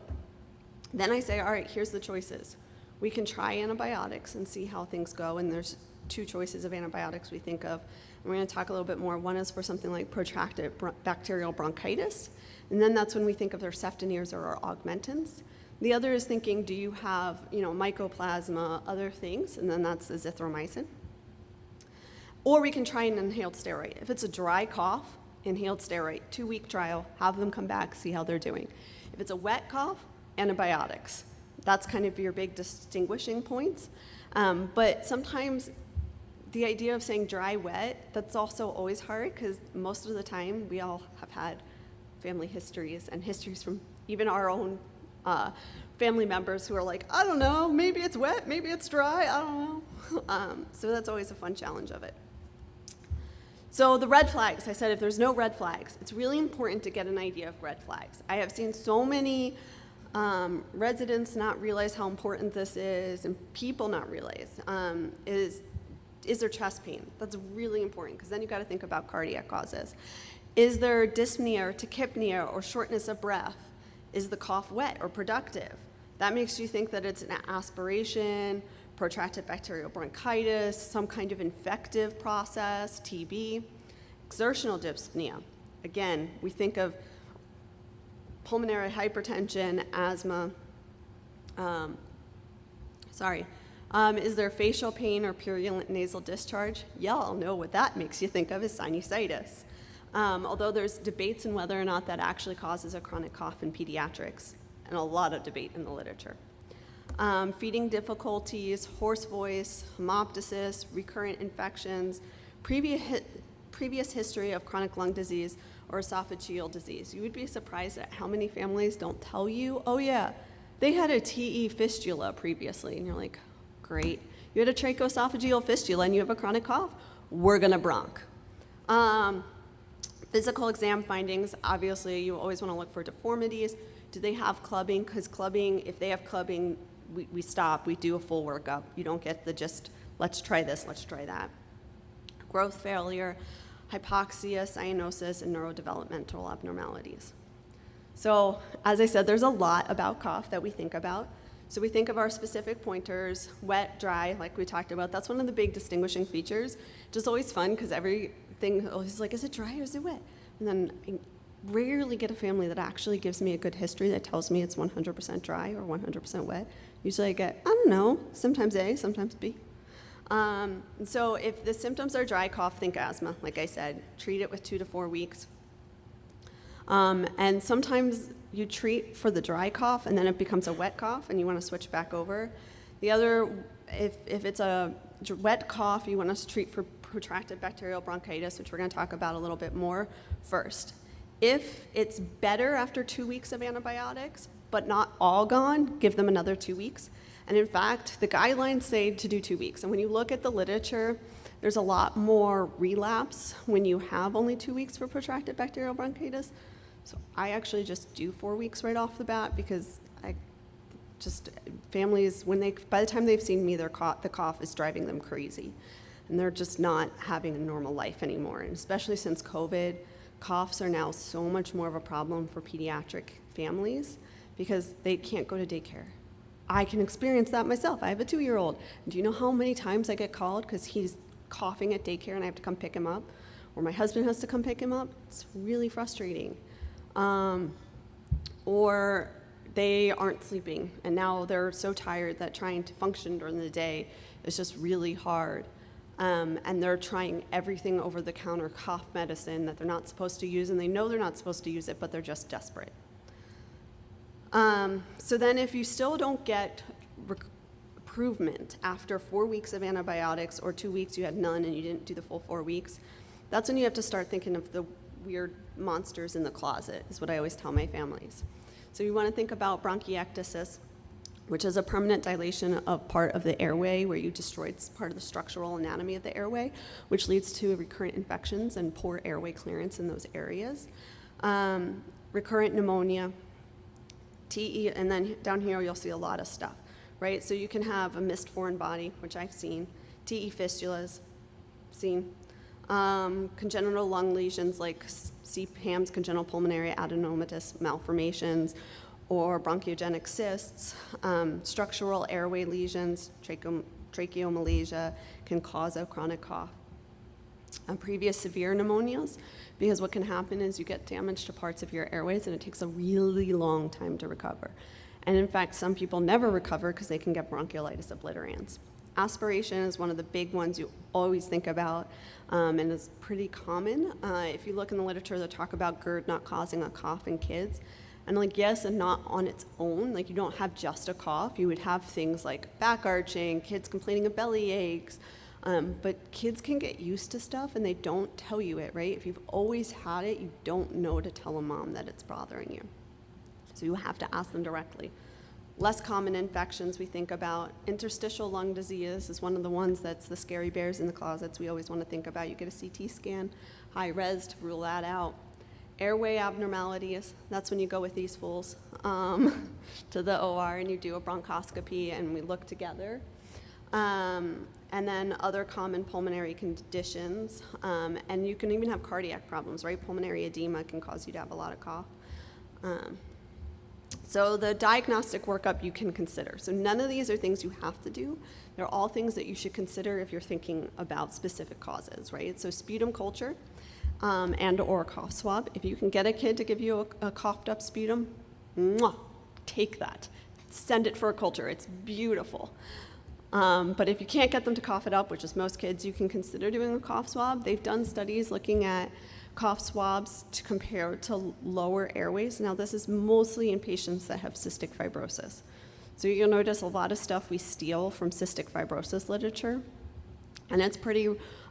then I say, all right, here's the choices. We can try antibiotics and see how things go, and there's 2 choices of antibiotics we think of. And we're gonna talk a little bit more. One is for something like protracted bacterial bronchitis, and then that's when we think of their ceftineers or our augmentins. The other is thinking, do you have, mycoplasma, other things, and then that's azithromycin. Or we can try an inhaled steroid. If it's a dry cough, inhaled steroid, 2-week trial, have them come back, see how they're doing. If it's a wet cough, antibiotics. That's kind of your big distinguishing points. But sometimes the idea of saying dry, wet, that's also always hard because most of the time we all have had family histories and histories from even our own family members who are like, I don't know, maybe it's wet, maybe it's dry, I don't know. So that's always a fun challenge of it. So the red flags, I said if there's no red flags, it's really important to get an idea of red flags. I have seen so many residents not realize how important this is, and people not realize, is there chest pain? That's really important, because then you've got to think about cardiac causes. Is there dyspnea or tachypnea or shortness of breath? Is the cough wet or productive? That makes you think that it's an aspiration, protracted bacterial bronchitis, some kind of infective process, TB. Exertional dyspnea. Again, we think of pulmonary hypertension, asthma. Is there facial pain or purulent nasal discharge? Y'all know what that makes you think of is sinusitis. Although there's debates on whether or not that actually causes a chronic cough in pediatrics, and a lot of debate in the literature. Feeding difficulties, hoarse voice, hemoptysis, recurrent infections, previous history of chronic lung disease or esophageal disease. You would be surprised at how many families don't tell you, oh yeah, they had a TE fistula previously, and you're like, great. You had a tracheoesophageal fistula and you have a chronic cough? We're gonna bronch. Physical exam findings, obviously you always wanna look for deformities. Do they have clubbing? Because clubbing, if they have clubbing, we stop, we do a full workup. You don't get the just, let's try this, let's try that. Growth failure, hypoxia, cyanosis, and neurodevelopmental abnormalities. So, as I said, there's a lot about cough that we think about. So we think of our specific pointers, wet, dry, like we talked about. That's one of the big distinguishing features. Just always fun, because everything is like, is it dry or is it wet? And then I rarely get a family that actually gives me a good history that tells me it's 100% dry or 100% wet. Usually I get, I don't know, sometimes A, sometimes B. And so if the symptoms are dry cough, think asthma, like I said. Treat it with 2 to 4 weeks. And sometimes you treat for the dry cough and then it becomes a wet cough and you want to switch back over. The other, if it's a wet cough, you want us to treat for protracted bacterial bronchitis, which we're going to talk about a little bit more first. If it's better after 2 weeks of antibiotics, but not all gone, give them another 2 weeks. And in fact, the guidelines say to do 2 weeks. And when you look at the literature, there's a lot more relapse when you have only 2 weeks for protracted bacterial bronchitis. So I actually just do 4 weeks right off the bat, because families, by the time they've seen me, the cough is driving them crazy. And they're just not having a normal life anymore. And especially since COVID, coughs are now so much more of a problem for pediatric families because they can't go to daycare. I can experience that myself. I have a 2-year-old. Do you know how many times I get called because he's coughing at daycare and I have to come pick him up? Or my husband has to come pick him up? It's really frustrating. Or they aren't sleeping and now they're so tired that trying to function during the day is just really hard. And they're trying everything over-the-counter cough medicine that they're not supposed to use, and they know they're not supposed to use it, but they're just desperate. So then if you still don't get improvement after 4 weeks of antibiotics, or 2 weeks you had none and you didn't do the full 4 weeks, that's when you have to start thinking of the weird monsters in the closet, is what I always tell my families. So you want to think about bronchiectasis, which is a permanent dilation of part of the airway where you destroyed part of the structural anatomy of the airway, which leads to recurrent infections and poor airway clearance in those areas. Recurrent pneumonia, TE, and then down here you'll see a lot of stuff, right? So you can have a missed foreign body, which I've seen, TE fistulas, seen, congenital lung lesions like CPAMs, congenital pulmonary adenomatous malformations, or bronchiogenic cysts, structural airway lesions, tracheomalacia can cause a chronic cough. Previous severe pneumonias, because what can happen is you get damage to parts of your airways and it takes a really long time to recover. And in fact, some people never recover because they can get bronchiolitis obliterans. Aspiration is one of the big ones you always think about, and is pretty common. If you look in the literature, they talk about GERD not causing a cough in kids. And like, yes, and not on its own. Like, you don't have just a cough. You would have things like back arching, kids complaining of belly aches. But kids can get used to stuff and they don't tell you it, right? If you've always had it, you don't know to tell a mom that it's bothering you. So you have to ask them directly. Less common infections we think about. Interstitial lung disease is one of the ones that's the scary bears in the closets we always want to think about. You get a CT scan, high res to rule that out. Airway abnormalities, that's when you go with these fools to the OR and you do a bronchoscopy and we look together. And then other common pulmonary conditions, and you can even have cardiac problems, right? Pulmonary edema can cause you to have a lot of cough. So the diagnostic workup you can consider. So none of these are things you have to do. They're all things that you should consider if you're thinking about specific causes, right? So sputum culture and or cough swab. If you can get a kid to give you a coughed up sputum, mwah, take that. Send it for a culture. It's beautiful. But if you can't get them to cough it up, which is most kids, you can consider doing a cough swab. They've done studies looking at cough swabs to compare to lower airways. Now, this is mostly in patients that have cystic fibrosis. So you'll notice a lot of stuff we steal from cystic fibrosis literature, and it's pretty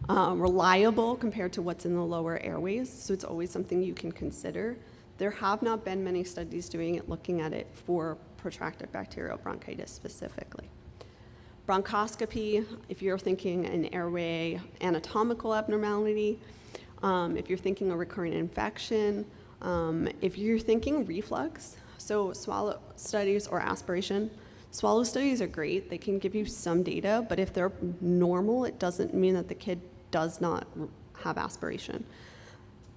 reliable compared to what's in the lower airways, so it's always something you can consider. There have not been many studies doing it, looking at it for protracted bacterial bronchitis specifically. Bronchoscopy, if you're thinking an airway anatomical abnormality, if you're thinking a recurrent infection, if you're thinking reflux, so swallow studies or aspiration. Swallow studies are great. They can give you some data, but if they're normal, it doesn't mean that the kid does not have aspiration.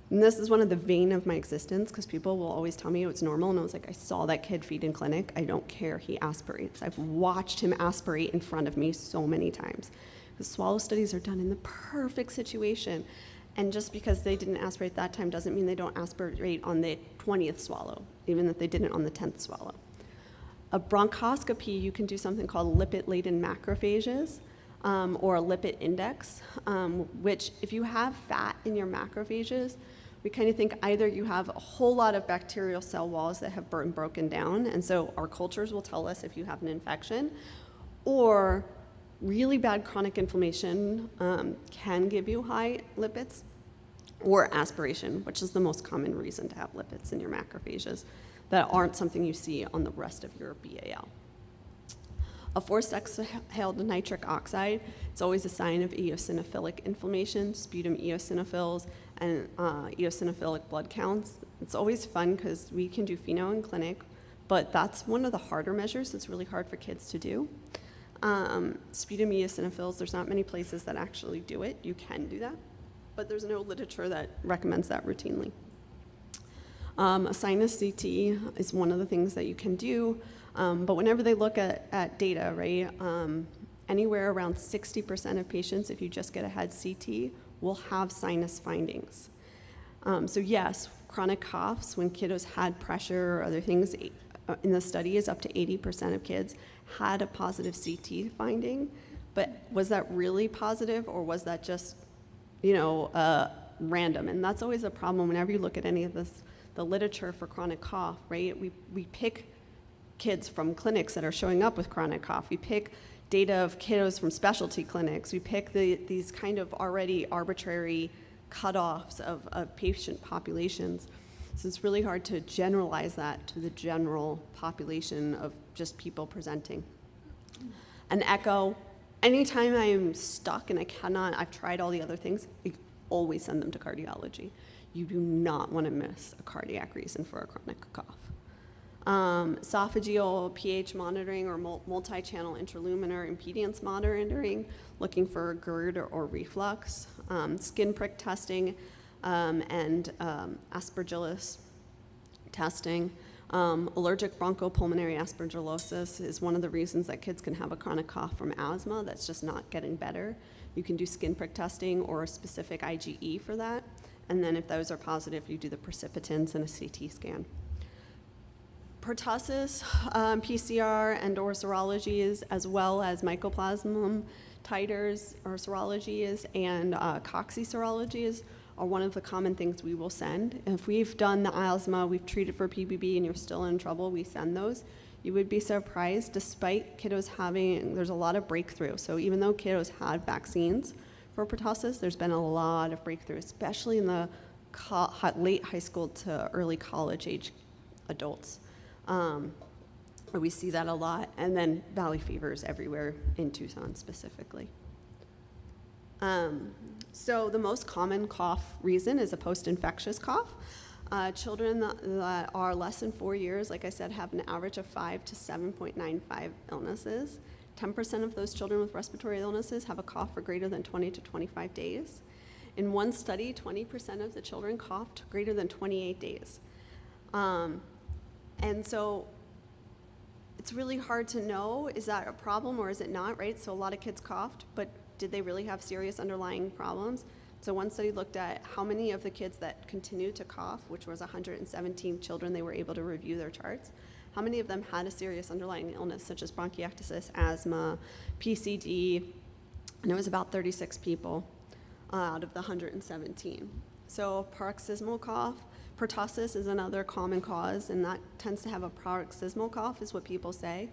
And this is one of the vein of my existence, because people will always tell me it's normal, and I was like, I saw that kid feed in clinic. I don't care, he aspirates. I've watched him aspirate in front of me so many times. The swallow studies are done in the perfect situation, and just because they didn't aspirate that time doesn't mean they don't aspirate on the 20th swallow, even if they didn't on the 10th swallow. A bronchoscopy, you can do something called lipid-laden macrophages, or a lipid index, which if you have fat in your macrophages, we kind of think either you have a whole lot of bacterial cell walls that have been broken down, and so our cultures will tell us if you have an infection, or really bad chronic inflammation can give you high lipids, or aspiration, which is the most common reason to have lipids in your macrophages that aren't something you see on the rest of your BAL. A forced exhaled nitric oxide, it's always a sign of eosinophilic inflammation, sputum eosinophils, and eosinophilic blood counts. It's always fun because we can do pheno in clinic, but that's one of the harder measures. It's really hard for kids to do. Sputum eosinophils, there's not many places that actually do it. You can do that, but there's no literature that recommends that routinely. A sinus CT is one of the things that you can do, but whenever they look at data, right, anywhere around 60% of patients, if you just get a head CT, will have sinus findings. So yes, chronic coughs, when kiddos had pressure or other things, in the study is up to 80% of kids had a positive CT finding, but was that really positive, or was that just, random? And that's always a problem whenever you look at any of this, the literature for chronic cough, right? We pick kids from clinics that are showing up with chronic cough. We pick data of kiddos from specialty clinics. We pick these kind of already arbitrary cutoffs of patient populations. So it's really hard to generalize that to the general population of just people presenting. An echo, anytime I am stuck and I've tried all the other things, I always send them to cardiology. You do not want to miss a cardiac reason for a chronic cough. Esophageal pH monitoring or multi-channel interluminal impedance monitoring, looking for GERD or reflux. Skin prick testing and aspergillus testing. Allergic bronchopulmonary aspergillosis is one of the reasons that kids can have a chronic cough from asthma that's just not getting better. You can do skin prick testing or a specific IgE for that. And then if those are positive, you do the precipitants and a CT scan. Pertussis, PCR and or serologies, as well as mycoplasma titers or serologies and cocci serologies are one of the common things we will send. If we've done the asthma, we've treated for PBB and you're still in trouble, we send those. You would be surprised, despite kiddos there's a lot of breakthrough. So even though kiddos had vaccines for pertussis, there's been a lot of breakthrough, especially in the late high school to early college age adults. We see that a lot. And then valley fevers everywhere in Tucson specifically. So the most common cough reason is a post-infectious cough. Children that are less than 4 years, like I said, have an average of 5 to 7.95 illnesses. 10% of those children with respiratory illnesses have a cough for greater than 20 to 25 days. In one study, 20% of the children coughed greater than 28 days. And so it's really hard to know, is that a problem or is it not, right? So a lot of kids coughed, but did they really have serious underlying problems? So one study looked at how many of the kids that continued to cough, which was 117 children, they were able to review their charts. How many of them had a serious underlying illness, such as bronchiectasis, asthma, PCD, and it was about 36 people out of the 117. So paroxysmal cough, pertussis is another common cause, and that tends to have a paroxysmal cough, is what people say.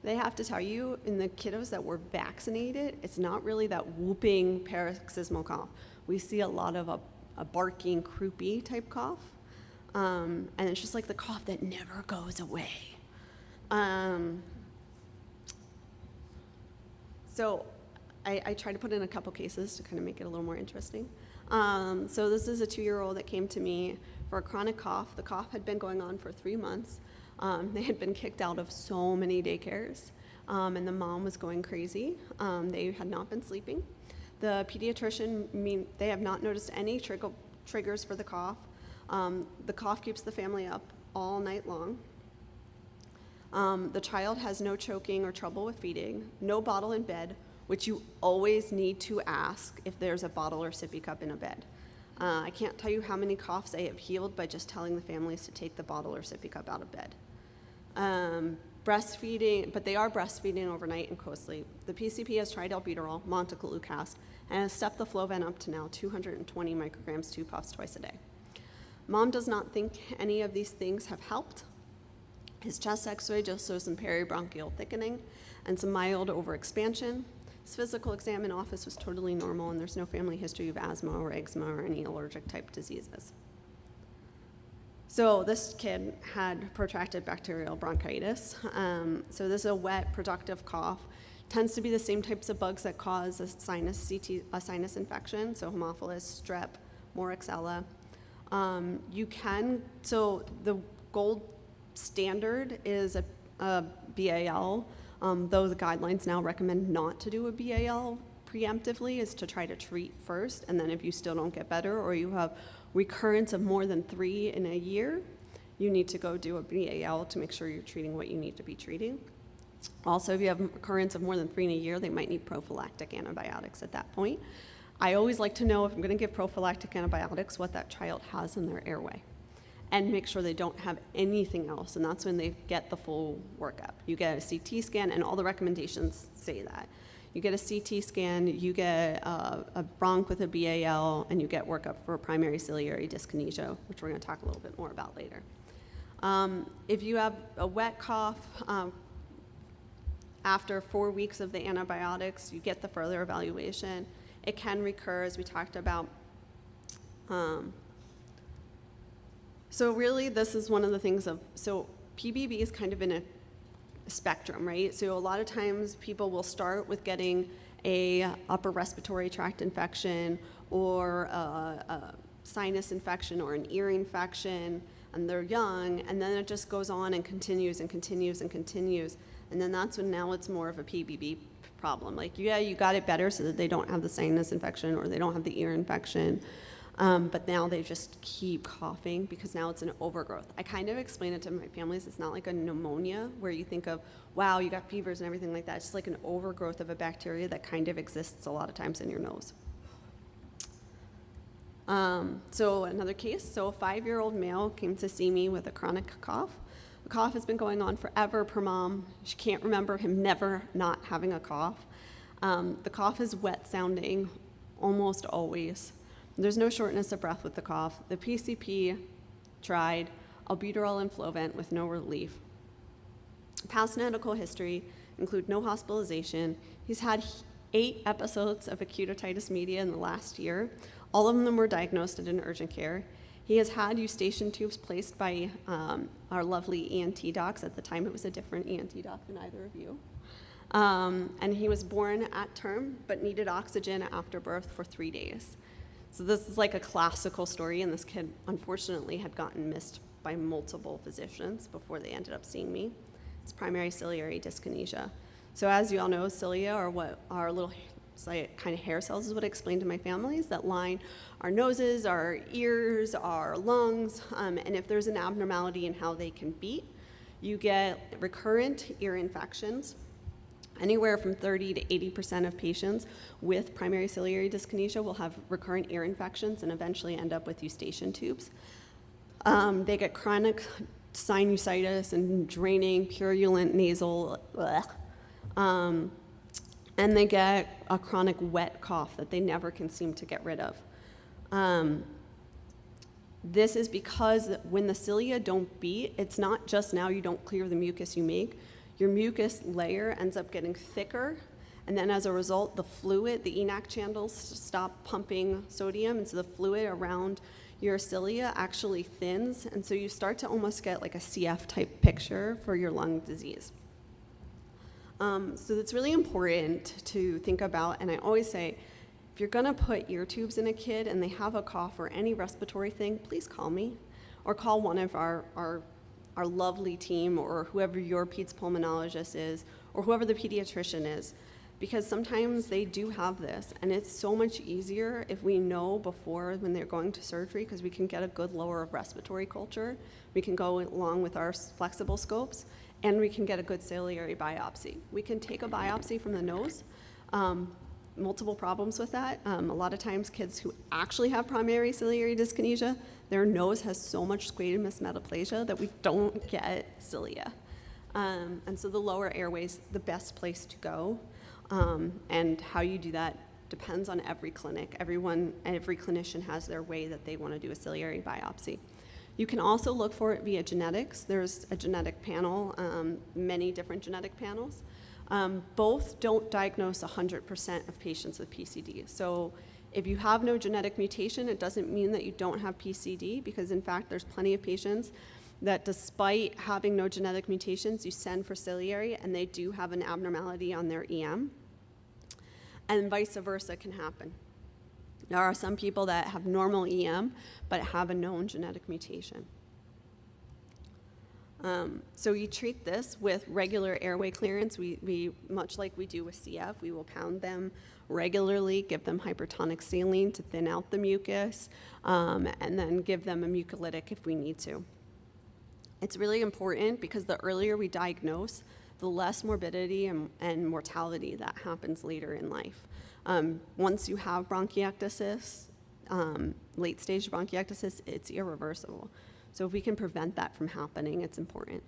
They have to tell you, in the kiddos that were vaccinated, it's not really that whooping paroxysmal cough. We see a lot of a barking, croupy type cough, and it's just like the cough that never goes away. So I try to put in a couple cases to kind of make it a little more interesting. So this is a 2-year-old that came to me for a chronic cough. The cough had been going on for 3 months. They had been kicked out of so many daycares, and the mom was going crazy. They had not been sleeping. The pediatrician, they have not noticed any triggers for the cough. The cough keeps the family up all night long. The child has no choking or trouble with feeding, no bottle in bed, which you always need to ask if there's a bottle or sippy cup in a bed. I can't tell you how many coughs I have healed by just telling the families to take the bottle or sippy cup out of bed. Breastfeeding, but they are breastfeeding overnight and co-sleep. The PCP has tried albuterol, montelukast, and has stepped the Flovent up to now 220 micrograms, 2 puffs twice a day. Mom does not think any of these things have helped. His chest x-ray just shows some peribronchial thickening and some mild overexpansion. His physical exam in office was totally normal, and there's no family history of asthma or eczema or any allergic type diseases. So this kid had protracted bacterial bronchitis. So this is a wet, productive cough. Tends to be the same types of bugs that cause a sinus infection, so Haemophilus, strep, Moraxella. So the gold standard is a BAL, though the guidelines now recommend not to do a BAL preemptively, is to try to treat first, and then if you still don't get better or you have recurrence of more than 3 in a year, you need to go do a BAL to make sure you're treating what you need to be treating. Also, if you have recurrence of more than 3 in a year, they might need prophylactic antibiotics at that point. I always like to know, if I'm going to give prophylactic antibiotics, what that child has in their airway, and make sure they don't have anything else, and that's when they get the full workup. You get a CT scan, and all the recommendations say that. You get a CT scan, you get a bronch with a BAL, and you get workup for primary ciliary dyskinesia, which we're going to talk a little bit more about later. If you have a wet cough, after 4 weeks of the antibiotics, you get the further evaluation. It can recur, as we talked about. So really, this is one of the things so PBB is kind of in a spectrum, right? So a lot of times people will start with getting a upper respiratory tract infection or a sinus infection or an ear infection, and they're young, and then it just goes on and continues and continues and continues, and then that's when now it's more of a PBB problem. Like, yeah, you got it better so that they don't have the sinus infection or they don't have the ear infection, but now they just keep coughing because now it's an overgrowth. I kind of explain it to my families. It's not like a pneumonia where you think of, wow, you got fevers and everything like that. It's just like an overgrowth of a bacteria that kind of exists a lot of times in your nose. So another case, so a 5-year-old male came to see me with a chronic cough. The cough has been going on forever per mom. She can't remember him never not having a cough. The cough is wet sounding almost always. There's no shortness of breath with the cough. The PCP tried albuterol and Flovent with no relief. Past medical history include no hospitalization. He's had 8 episodes of acute otitis media in the last year. All of them were diagnosed at an urgent care. He has had eustachian tubes placed by our lovely ENT docs. At the time, it was a different ENT doc than either of you. And he was born at term, but needed oxygen after birth for 3 days. So this is like a classical story, and this kid, unfortunately, had gotten missed by multiple physicians before they ended up seeing me. It's primary ciliary dyskinesia. So as you all know, cilia are what our little kind of hair cells is what I explained to my families that line our noses, our ears, our lungs, and if there's an abnormality in how they can beat, you get recurrent ear infections. Anywhere from 30 to 80% of patients with primary ciliary dyskinesia will have recurrent ear infections and eventually end up with eustachian tubes. They get chronic sinusitis and draining, purulent nasal, and they get a chronic wet cough that they never can seem to get rid of. This is because when the cilia don't beat, it's not just now you don't clear the mucus you make. Your mucus layer ends up getting thicker, and then as a result, the fluid, the ENaC channels stop pumping sodium, and so the fluid around your cilia actually thins, and so you start to almost get like a CF type picture for your lung disease. So it's really important to think about, and I always say, if you're gonna put ear tubes in a kid and they have a cough or any respiratory thing, please call me, or call one of our lovely team, or whoever your peds pulmonologist is, or whoever the pediatrician is, because sometimes they do have this, and it's so much easier if we know before when they're going to surgery, because we can get a good lower respiratory culture, we can go along with our flexible scopes, and we can get a good ciliary biopsy. We can take a biopsy from the nose. Multiple problems with that. A lot of times kids who actually have primary ciliary dyskinesia, their nose has so much squamous metaplasia that we don't get cilia. And so the lower airway's the best place to go. And how you do that depends on every clinic. Every clinician has their way that they want to do a ciliary biopsy. You can also look for it via genetics. There's a genetic panel, many different genetic panels. Both don't diagnose 100% of patients with PCD. So if you have no genetic mutation, it doesn't mean that you don't have PCD, because in fact, there's plenty of patients that despite having no genetic mutations, you send for ciliary and they do have an abnormality on their EM. And vice versa can happen. There are some people that have normal EM, but have a known genetic mutation. So you treat this with regular airway clearance. We much like we do with CF, we will pound them regularly, give them hypertonic saline to thin out the mucus, and then give them a mucolytic if we need to. It's really important because the earlier we diagnose, the less morbidity and mortality that happens later in life. Once you have bronchiectasis, late stage bronchiectasis, it's irreversible. So if we can prevent that from happening, it's important.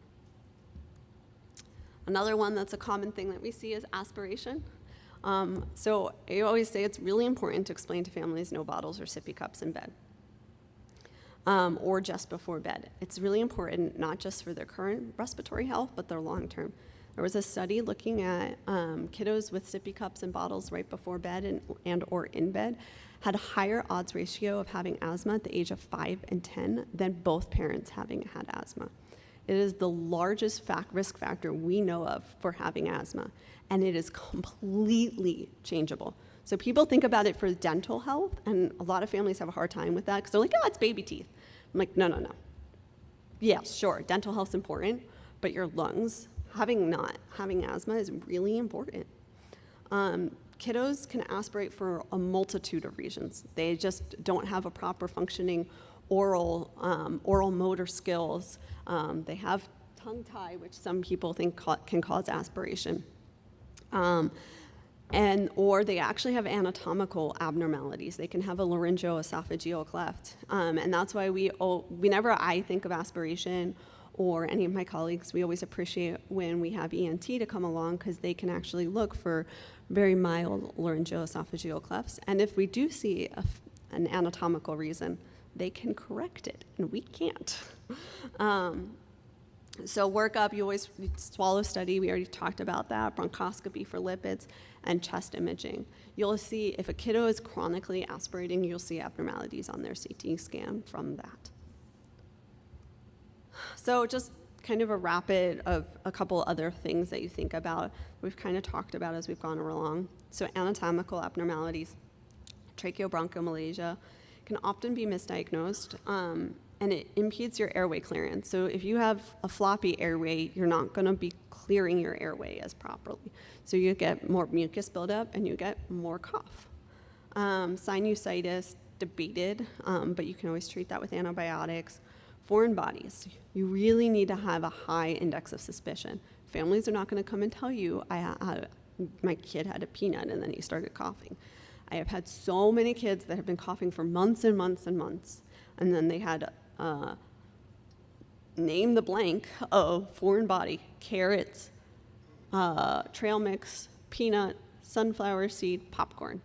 Another one that's a common thing that we see is aspiration. So I always say it's really important to explain to families no bottles or sippy cups in bed, or just before bed. It's really important not just for their current respiratory health, but their long-term. There was a study looking at kiddos with sippy cups and bottles right before bed and or in bed had a higher odds ratio of having asthma at the age of 5 and 10 than both parents having had asthma. It is the largest risk factor we know of for having asthma, and it is completely changeable. So people think about it for dental health, and a lot of families have a hard time with that because they're like, oh, it's baby teeth. I'm like, no. Yeah, sure, dental health's important, but your lungs, having asthma is really important. Kiddos can aspirate for a multitude of reasons. They just don't have a proper functioning oral motor skills. They have tongue tie, which some people think can cause aspiration. Or they actually have anatomical abnormalities. They can have a laryngoesophageal cleft. And that's why whenever I think of aspiration, or any of my colleagues, we always appreciate when we have ENT to come along because they can actually look for very mild laryngoesophageal clefts. And if we do see an anatomical reason, they can correct it, and we can't. So workup, you always swallow study, we already talked about that, bronchoscopy for lipids, and chest imaging. You'll see if a kiddo is chronically aspirating, you'll see abnormalities on their CT scan from that. So just kind of a rapid of a couple other things that you think about, we've kind of talked about as we've gone along. So anatomical abnormalities, tracheobronchomalacia can often be misdiagnosed, and it impedes your airway clearance. So if you have a floppy airway, you're not going to be clearing your airway as properly. So you get more mucus buildup and you get more cough. Sinusitis, debated, but you can always treat that with antibiotics. Foreign bodies, you really need to have a high index of suspicion. Families are not going to come and tell you, my kid had a peanut and then he started coughing. I have had so many kids that have been coughing for months and months and months, and then they had name the blank of foreign body, carrots, trail mix, peanut, sunflower seed, popcorn.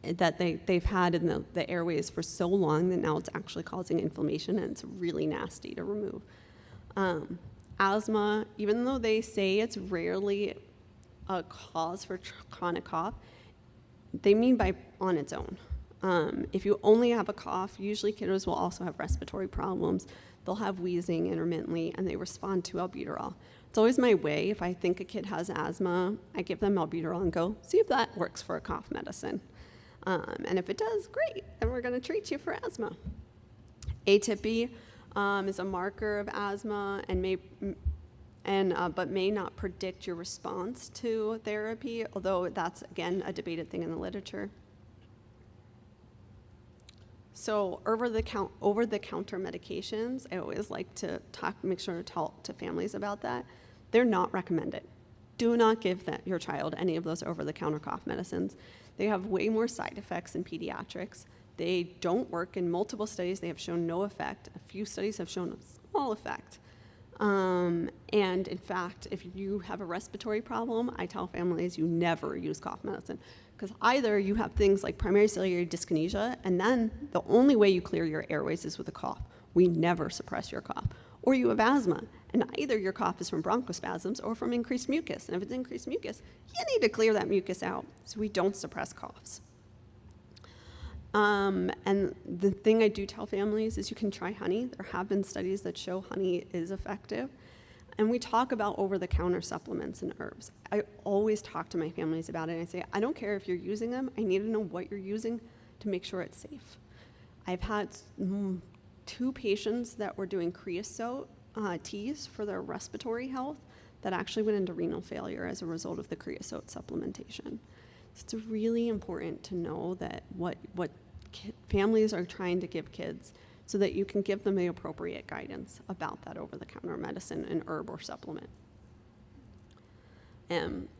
That they've had in the airways for so long that now it's actually causing inflammation, and it's really nasty to remove. Asthma, even though they say it's rarely a cause for chronic cough, they mean by on its own. If you only have a cough, usually kiddos will also have respiratory problems. They'll have wheezing intermittently, and they respond to albuterol. It's always my way, if I think a kid has asthma, I give them albuterol and go, see if that works for a cough medicine. And if it does, great, then we're gonna treat you for asthma. Atypy is a marker of asthma but may not predict your response to therapy, although that's, again, a debated thing in the literature. So over-the-counter medications, I always like to make sure to talk to families about that. They're not recommended. Do not give your child any of those over-the-counter cough medicines. They have way more side effects in pediatrics. They don't work. In multiple studies, they have shown no effect. A few studies have shown a small effect. And in fact, if you have a respiratory problem, I tell families you never use cough medicine, because either you have things like primary ciliary dyskinesia, and then the only way you clear your airways is with a cough. We never suppress your cough. Or you have asthma, and either your cough is from bronchospasms or from increased mucus. And if it's increased mucus, you need to clear that mucus out. So we don't suppress coughs. And the thing I do tell families is you can try honey. There have been studies that show honey is effective. And we talk about over-the-counter supplements and herbs. I always talk to my families about it, and I say, I don't care if you're using them. I need to know what you're using to make sure it's safe. I've had 2 patients that were doing creosote teas for their respiratory health that actually went into renal failure as a result of the creosote supplementation. So it's really important to know that what families are trying to give kids, so that you can give them the appropriate guidance about that over-the-counter medicine and herb or supplement.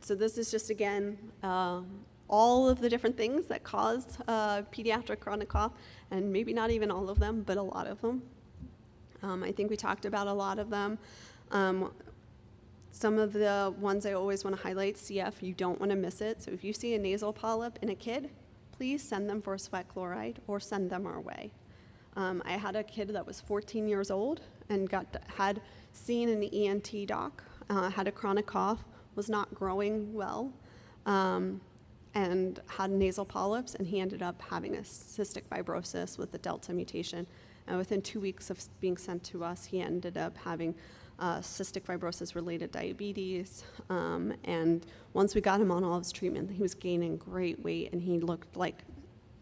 So this is just, again, all of the different things that cause pediatric chronic cough, and maybe not even all of them, but a lot of them. I think we talked about a lot of them. Some of the ones I always want to highlight, CF, you don't want to miss it. So if you see a nasal polyp in a kid, please send them for a sweat chloride or send them our way. I had a kid that was 14 years old and had seen an ENT doc, had a chronic cough, was not growing well, and had nasal polyps, and he ended up having a cystic fibrosis with the delta mutation. And within 2 weeks of being sent to us, he ended up having cystic fibrosis-related diabetes. And once we got him on all of his treatment, he was gaining great weight, and he looked like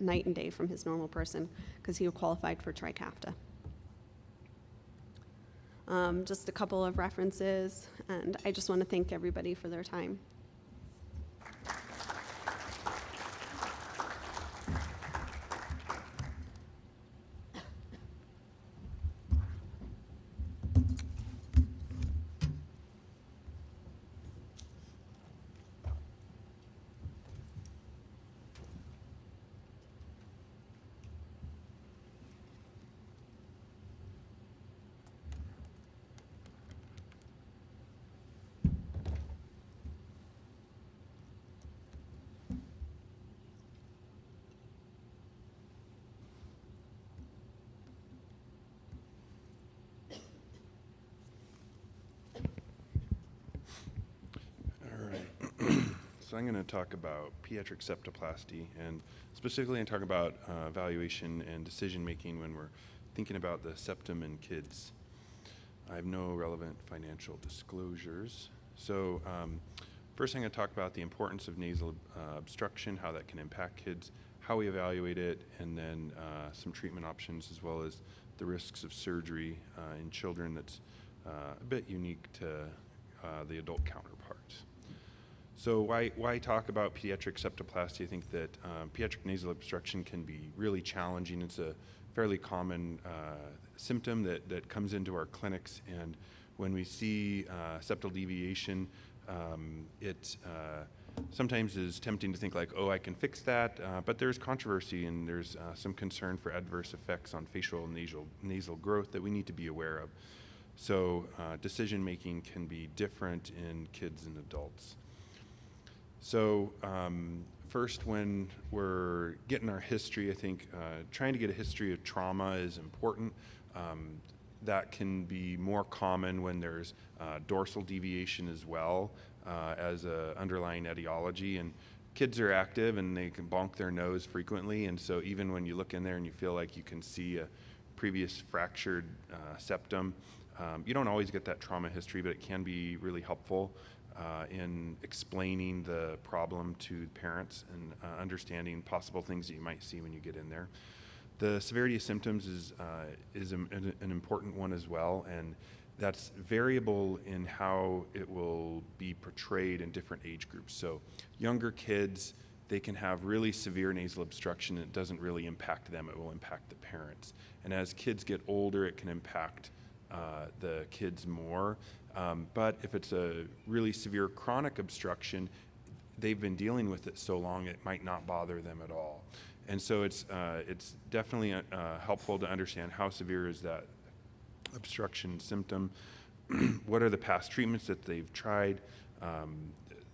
night and day from his normal person because he qualified for Trikafta. Just a couple of references, and I just want to thank everybody for their time.
So I'm going to talk about pediatric septoplasty, and specifically I'm talking about evaluation and decision making when we're thinking about the septum in kids. I have no relevant financial disclosures. So first I'm going to talk about the importance of nasal obstruction, how that can impact kids, how we evaluate it, and then some treatment options, as well as the risks of surgery in children that's a bit unique to the adult counterparts. So why talk about pediatric septoplasty? I think that pediatric nasal obstruction can be really challenging. It's a fairly common symptom that comes into our clinics, and when we see septal deviation, it sometimes is tempting to think like, oh, I can fix that, but there's controversy and there's some concern for adverse effects on facial and nasal growth that we need to be aware of. So decision making can be different in kids and adults. So first, when we're getting our history, I think trying to get a history of trauma is important. That can be more common when there's dorsal deviation as well as an underlying etiology. And kids are active and they can bonk their nose frequently. And so even when you look in there and you feel like you can see a previous fractured septum, you don't always get that trauma history, but it can be really helpful in explaining the problem to parents and understanding possible things that you might see when you get in there. The severity of symptoms is an important one as well, and that's variable in how it will be portrayed in different age groups. So younger kids, they can have really severe nasal obstruction and it doesn't really impact them, it will impact the parents. And as kids get older, it can impact the kids more. But if it's a really severe chronic obstruction, they've been dealing with it so long it might not bother them at all. And so it's definitely helpful to understand how severe is that obstruction symptom. What are the past treatments that they've tried?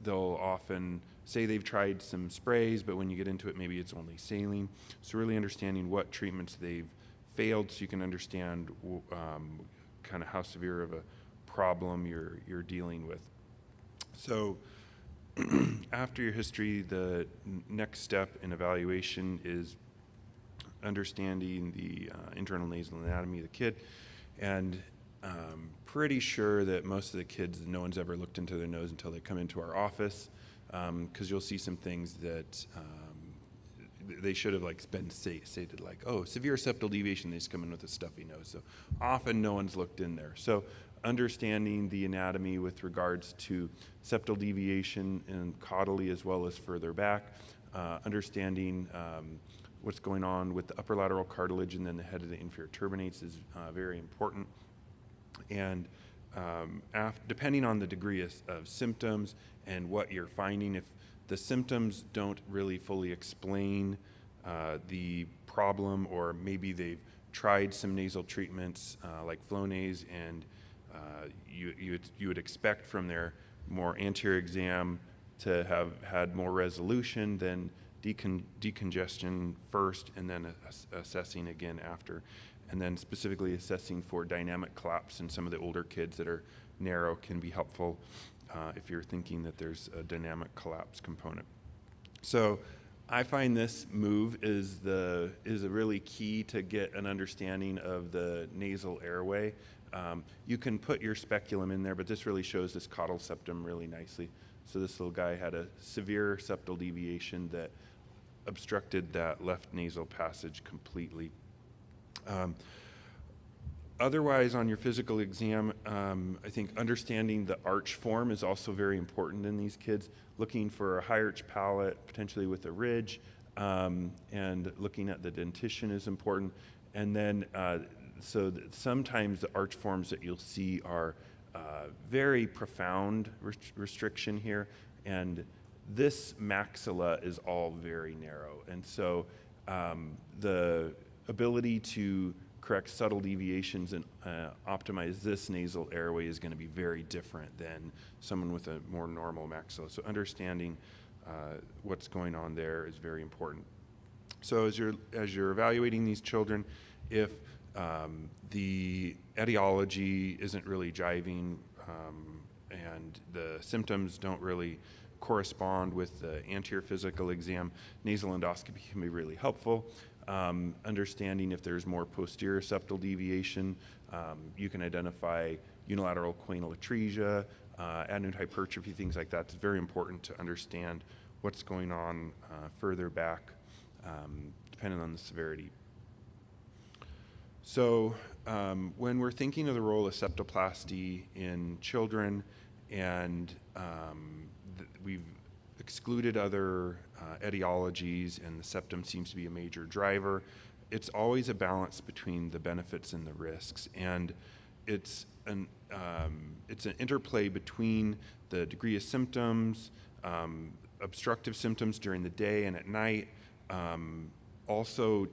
They'll often say they've tried some sprays, but when you get into it, maybe it's only saline. So really understanding what treatments they've failed so you can understand kind of how severe of a problem you're dealing with. So after your history, the next step in evaluation is understanding the internal nasal anatomy of the kid. And pretty sure that most of the kids, no one's ever looked into their nose until they come into our office, because you'll see some things that they should have been stated, like, oh, severe septal deviation, they just come in with a stuffy nose. So often no one's looked in there. So understanding the anatomy with regards to septal deviation and caudally as well as further back, understanding what's going on with the upper lateral cartilage and then the head of the inferior turbinates is very important. And depending on the degree of symptoms and what you're finding, if the symptoms don't really fully explain the problem, or maybe they've tried some nasal treatments like Flonase, and you would expect from their more anterior exam to have had more resolution, then decongestion first and then assessing again after, and then specifically assessing for dynamic collapse in some of the older kids that are narrow can be helpful if you're thinking that there's a dynamic collapse component. So I find this move is a really key to get an understanding of the nasal airway. You can put your speculum in there, but this really shows this caudal septum really nicely. So this little guy had a severe septal deviation that obstructed that left nasal passage completely. Otherwise, on your physical exam, I think understanding the arch form is also very important in these kids. Looking for a high arch palate, potentially with a ridge, and looking at the dentition is important. And then, sometimes the arch forms that you'll see are very profound restriction here, and this maxilla is all very narrow. And so the ability to correct subtle deviations and optimize this nasal airway is going to be very different than someone with a more normal maxilla. So understanding what's going on there is very important. So as you're evaluating these children, if the etiology isn't really jiving and the symptoms don't really correspond with the anterior physical exam. Nasal endoscopy can be really helpful. Understanding if there's more posterior septal deviation, you can identify unilateral choanal atresia, adenoid hypertrophy, things like that. It's very important to understand what's going on further back, depending on the severity. So when we're thinking of the role of septoplasty in children, and we've excluded other etiologies, and the septum seems to be a major driver, it's always a balance between the benefits and the risks. And it's an interplay between the degree of symptoms, obstructive symptoms during the day and at night. Also,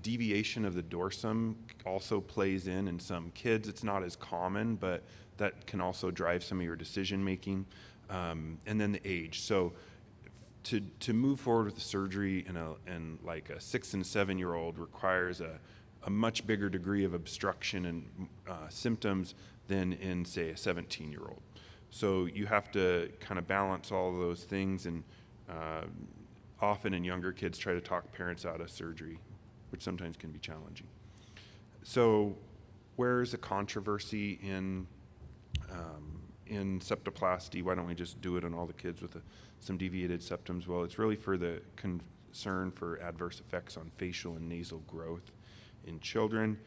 deviation of the dorsum also plays in some kids. It's not as common, but that can also drive some of your decision making. And then the age. So to move forward with the surgery in like a 6 and 7 year old requires a much bigger degree of obstruction and symptoms than in, say, a 17-year-old. So you have to kind of balance all of those things, and often in younger kids try to talk parents out of surgery, which sometimes can be challenging. So where's the controversy in septoplasty? Why don't we just do it on all the kids with some deviated septums? Well, it's really for the concern for adverse effects on facial and nasal growth in children.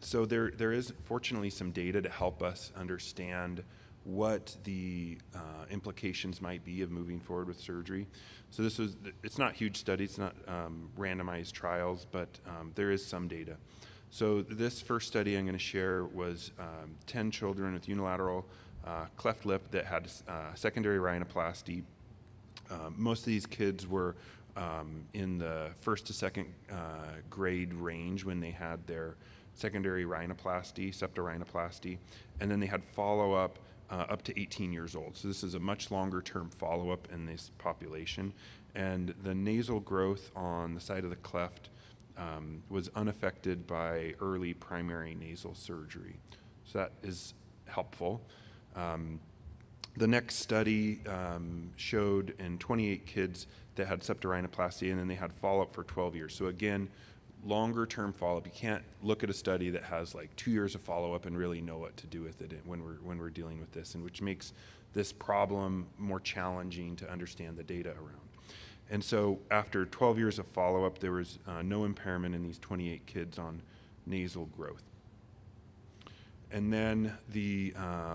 So there is fortunately some data to help us understand what the implications might be of moving forward with surgery. So it's not huge studies, it's not randomized trials, but there is some data. So this first study I'm going to share was 10 children with unilateral cleft lip that had secondary rhinoplasty. Most of these kids were in the first to second grade range when they had their secondary rhinoplasty, septorhinoplasty, and then they had follow-up up to 18 years old. So this is a much longer term follow-up in this population. And the nasal growth on the side of the cleft was unaffected by early primary nasal surgery. So that is helpful. The next study showed in 28 kids that had septorhinoplasty, and then they had follow-up for 12 years. So again, longer term follow-up. You can't look at a study that has like 2 years of follow-up and really know what to do with it when we're dealing with this, and which makes this problem more challenging to understand the data around. And so after 12 years of follow-up, there was no impairment in these 28 kids on nasal growth. And then the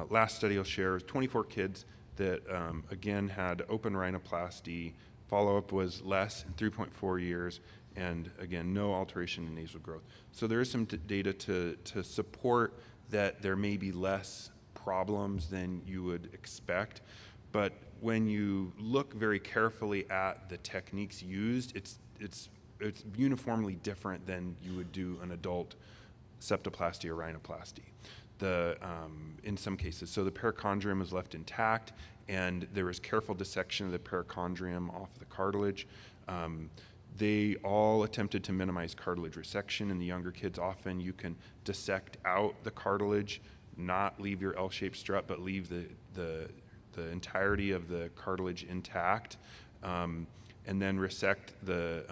last study I'll share is 24 kids that again had open rhinoplasty. Follow-up was less, 3.4 years, and again, no alteration in nasal growth. So there is some data to support that there may be less problems than you would expect. But when you look very carefully at the techniques used, it's uniformly different than you would do an adult septoplasty or rhinoplasty. In some cases, so the perichondrium is left intact, and there was careful dissection of the perichondrium off the cartilage. They all attempted to minimize cartilage resection. In the younger kids, often you can dissect out the cartilage, not leave your L-shaped strut, but leave the entirety of the cartilage intact, and then resect the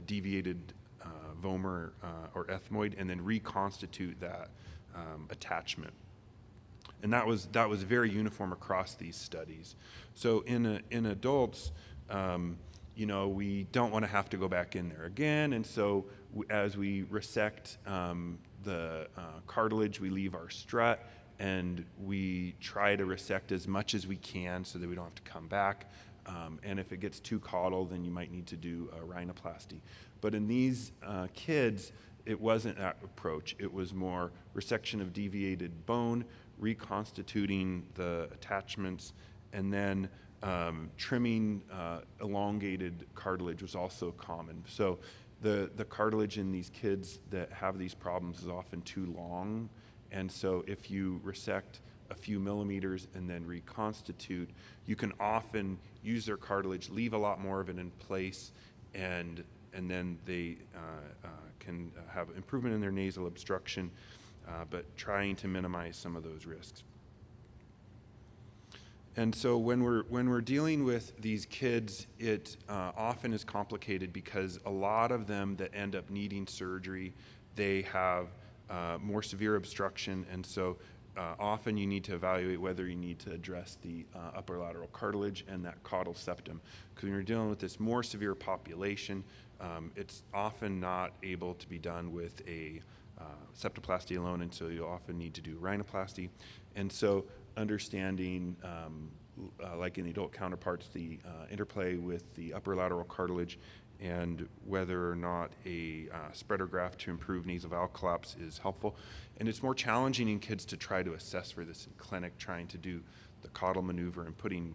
deviated vomer or ethmoid, and then reconstitute that attachment. And that was very uniform across these studies. So in adults, we don't want to have to go back in there again, and so as we resect the cartilage, we leave our strut, and we try to resect as much as we can so that we don't have to come back. And if it gets too caudal, then you might need to do a rhinoplasty. But in these kids, it wasn't that approach. It was more resection of deviated bone, reconstituting the attachments, and then trimming elongated cartilage was also common. So the cartilage in these kids that have these problems is often too long, and so if you resect a few millimeters and then reconstitute, you can often use their cartilage, leave a lot more of it in place, and then they can have improvement in their nasal obstruction, but trying to minimize some of those risks. And so when we're dealing with these kids, it often is complicated because a lot of them that end up needing surgery, they have more severe obstruction, and so often you need to evaluate whether you need to address the upper lateral cartilage and that caudal septum. Because when you're dealing with this more severe population, it's often not able to be done with a septoplasty alone, and so you'll often need to do rhinoplasty. And so understanding, like in the adult counterparts, the interplay with the upper lateral cartilage and whether or not a spreader graft to improve nasal valve collapse is helpful. And it's more challenging in kids to try to assess for this in clinic, trying to do the caudal maneuver and putting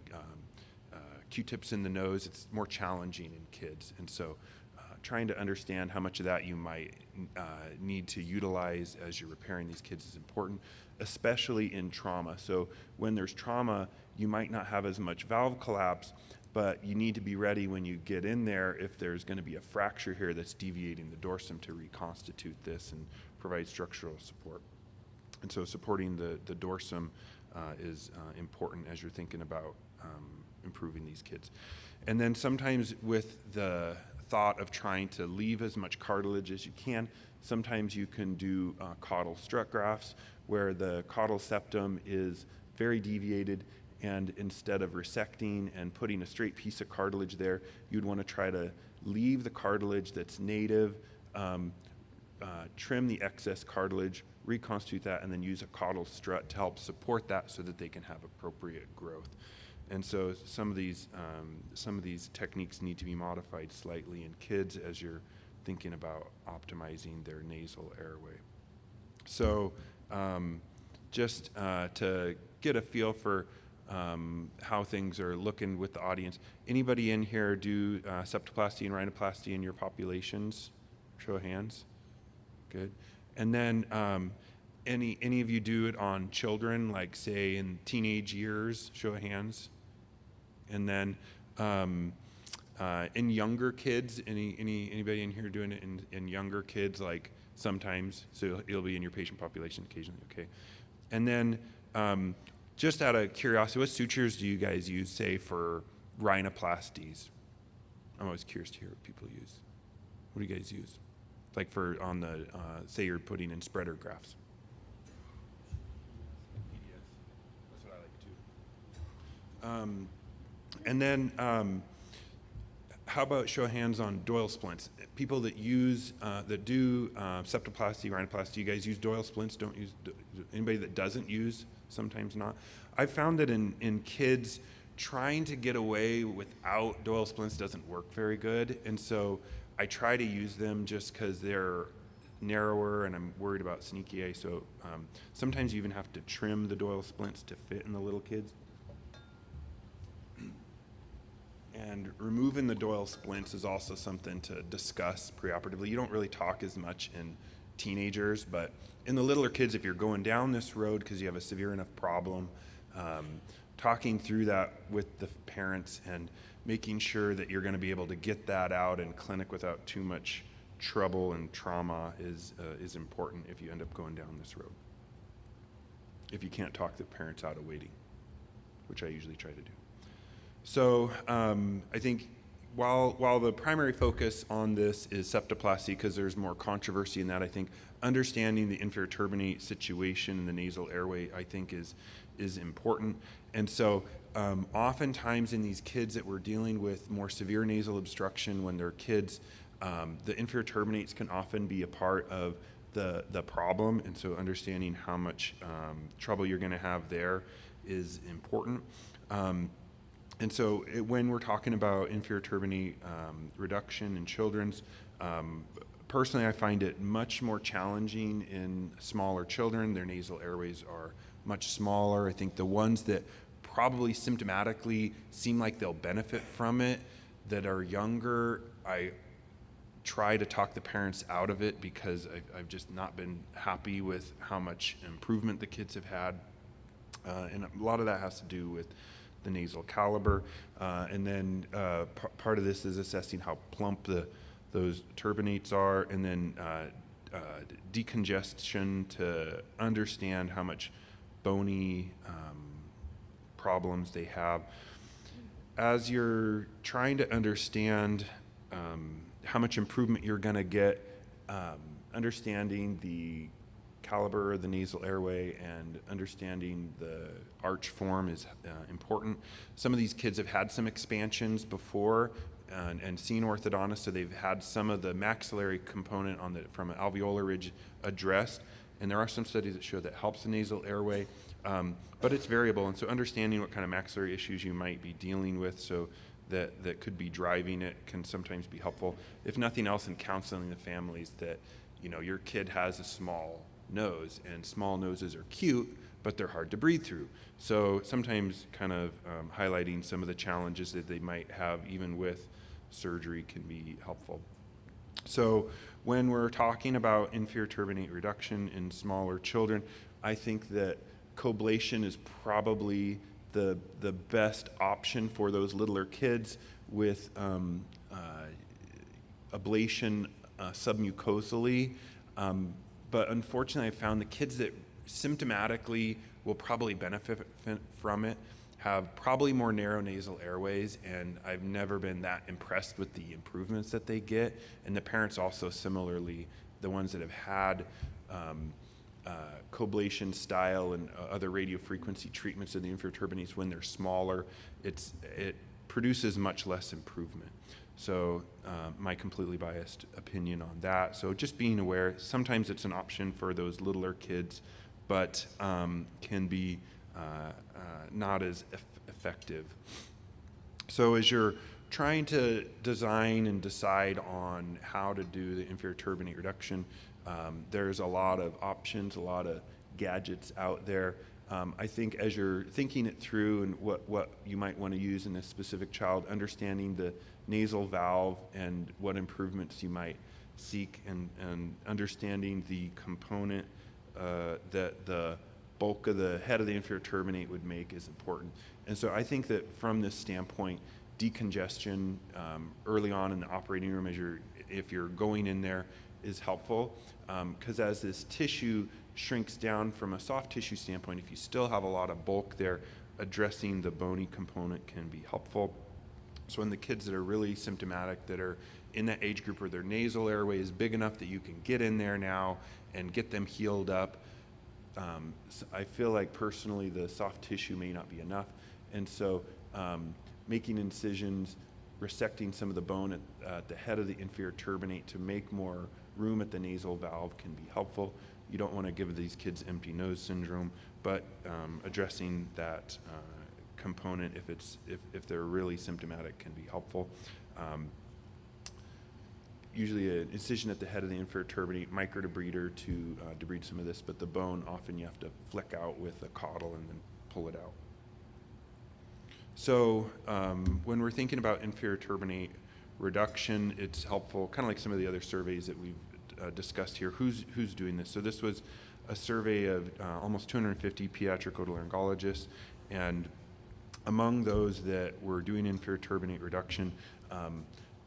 Q-tips in the nose. It's more challenging in kids. And so trying to understand how much of that you might need to utilize as you're repairing these kids is important, especially in trauma. So when there's trauma, you might not have as much valve collapse, but you need to be ready when you get in there if there's going to be a fracture here that's deviating the dorsum to reconstitute this and provide structural support. And so supporting the dorsum is important as you're thinking about improving these kids. And then sometimes with the thought of trying to leave as much cartilage as you can, sometimes you can do caudal strut grafts where the caudal septum is very deviated, and instead of resecting and putting a straight piece of cartilage there, you'd want to try to leave the cartilage that's native, trim the excess cartilage, reconstitute that, and then use a caudal strut to help support that so that they can have appropriate growth. And so some of these techniques need to be modified slightly in kids as you're thinking about optimizing their nasal airway. So just to get a feel for how things are looking with the audience, anybody in here do septoplasty and rhinoplasty in your populations? Show of hands. Good. And then any of you do it on children, like say in teenage years? Show of hands. And then in younger kids, anybody in here doing it in younger kids, like sometimes? So it'll be in your patient population occasionally, okay? And then just out of curiosity, what sutures do you guys use, say, for rhinoplasties? I'm always curious to hear what people use. What do you guys use? Like for on the, say you're putting in spreader grafts. That's what I like too. And then how about show of hands on Doyle splints? People that use, that do septoplasty, rhinoplasty, you guys use Doyle splints? Don't use, anybody that doesn't use? Sometimes not. I've found that in kids, trying to get away without Doyle splints doesn't work very good. And so I try to use them just because they're narrower and I'm worried about sneaky A. So sometimes you even have to trim the Doyle splints to fit in the little kids. And removing the Doyle splints is also something to discuss preoperatively. You don't really talk as much in teenagers, but in the littler kids, if you're going down this road because you have a severe enough problem, talking through that with the parents and making sure that you're going to be able to get that out in clinic without too much trouble and trauma is important if you end up going down this road. If you can't talk the parents out of waiting, which I usually try to do. So I think while the primary focus on this is septoplasty, because there's more controversy in that, I think understanding the inferior turbinate situation in the nasal airway, I think is important. And so oftentimes in these kids that we're dealing with more severe nasal obstruction when they're kids, the inferior turbinates can often be a part of the problem. And so understanding how much trouble you're going to have there is important. And so when we're talking about inferior turbinate reduction in children's, personally I find it much more challenging in smaller children. Their nasal airways are much smaller. I think the ones that probably symptomatically seem like they'll benefit from it that are younger, I try to talk the parents out of it because I've just not been happy with how much improvement the kids have had. And a lot of that has to do with the nasal caliber, and then part of this is assessing how plump those turbinates are, and then decongestion to understand how much bony problems they have. As you're trying to understand how much improvement you're going to get, understanding the caliber of the nasal airway and understanding the arch form is important. Some of these kids have had some expansions before and seen orthodontists, so they've had some of the maxillary component from an alveolar ridge addressed, and there are some studies that show that helps the nasal airway, but it's variable, and so understanding what kind of maxillary issues you might be dealing with so that could be driving it can sometimes be helpful. If nothing else, in counseling the families that, your kid has a small nose, and small noses are cute, but they're hard to breathe through. So sometimes kind of highlighting some of the challenges that they might have even with surgery can be helpful. So when we're talking about inferior turbinate reduction in smaller children, I think that coblation is probably the best option for those littler kids with ablation submucosally. But unfortunately, I found the kids that symptomatically will probably benefit from it have probably more narrow nasal airways, and I've never been that impressed with the improvements that they get. And the parents also similarly, the ones that have had coblation style and other radiofrequency treatments of the inferior turbinates when they're smaller, it produces much less improvement. So my completely biased opinion on that. So just being aware, sometimes it's an option for those littler kids, but can be not as effective. So as you're trying to design and decide on how to do the inferior turbinate reduction, there's a lot of options, a lot of gadgets out there. I think as you're thinking it through and what you might want to use in a specific child, understanding the nasal valve and what improvements you might seek, and understanding the component that the bulk of the head of the inferior turbinate would make is important. And so I think that from this standpoint, decongestion early on in the operating room, if you're going in there, is helpful, because as this tissue shrinks down from a soft tissue standpoint, if you still have a lot of bulk there, addressing the bony component can be helpful. So in the kids that are really symptomatic, that are in that age group where their nasal airway is big enough that you can get in there now and get them healed up, so I feel like personally the soft tissue may not be enough. And so making incisions, resecting some of the bone at the head of the inferior turbinate to make more room at the nasal valve can be helpful. You don't want to give these kids empty nose syndrome, but addressing that component if they're really symptomatic can be helpful. Usually an incision at the head of the inferior turbinate, microdebrider to debride some of this, but the bone often you have to flick out with a caudal and then pull it out. So when we're thinking about inferior turbinate reduction, it's helpful, kind of like some of the other surveys that we've discussed here. Who's doing this? So this was a survey of almost 250 pediatric otolaryngologists, and among those that were doing inferior turbinate reduction,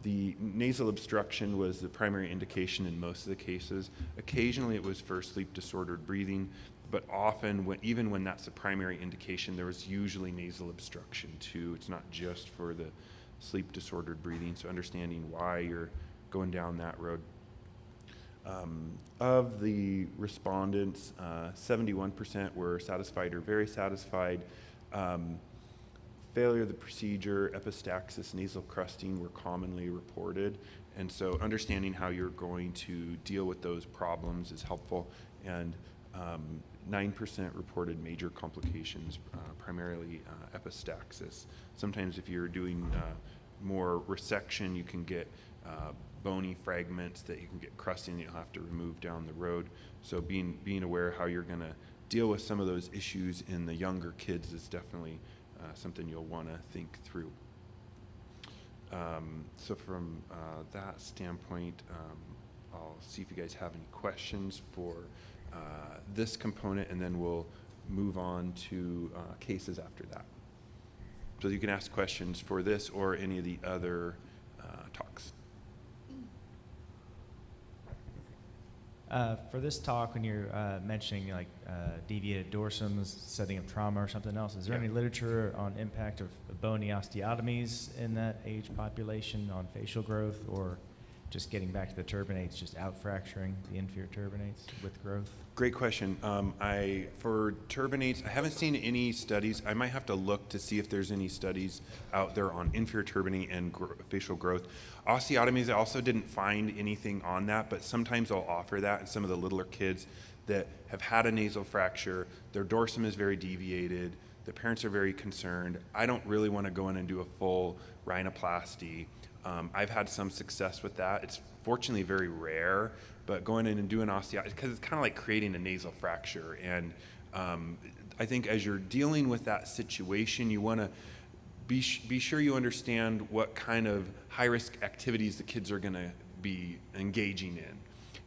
the nasal obstruction was the primary indication in most of the cases. Occasionally it was for sleep disordered breathing, but often, even when that's the primary indication, there was usually nasal obstruction too. It's not just for the sleep disordered breathing, so understanding why you're going down that road. Of the respondents, 71% were satisfied or very satisfied. Failure of the procedure, epistaxis, nasal crusting were commonly reported, and so understanding how you're going to deal with those problems is helpful. And 9% reported major complications, primarily epistaxis. Sometimes if you're doing more resection, you can get bony fragments that you can get crusting that you'll have to remove down the road. So being aware how you're going to deal with some of those issues in the younger kids is definitely something you'll want to think through. So from that standpoint, I'll see if you guys have any questions for this component, and then we'll move on to cases after that. So you can ask questions for this or any of the other talks.
For this talk, when you're mentioning like deviated dorsums, setting up trauma or something else, is there any literature on impact of bony osteotomies in that age population on facial growth, or just getting back to the turbinates, just out fracturing the inferior turbinates with growth?
Great question. For turbinates, I haven't seen any studies. I might have to look to see if there's any studies out there on inferior turbinate and facial growth. Osteotomies, I also didn't find anything on that, but sometimes I'll offer that in some of the littler kids that have had a nasal fracture, their dorsum is very deviated, the parents are very concerned. I don't really want to go in and do a full rhinoplasty. I've had some success with that. It's fortunately very rare, but going in and doing osteotomy, because it's kind of like creating a nasal fracture. And I think as you're dealing with that situation, you want to be sure you understand what kind of high-risk activities the kids are going to be engaging in.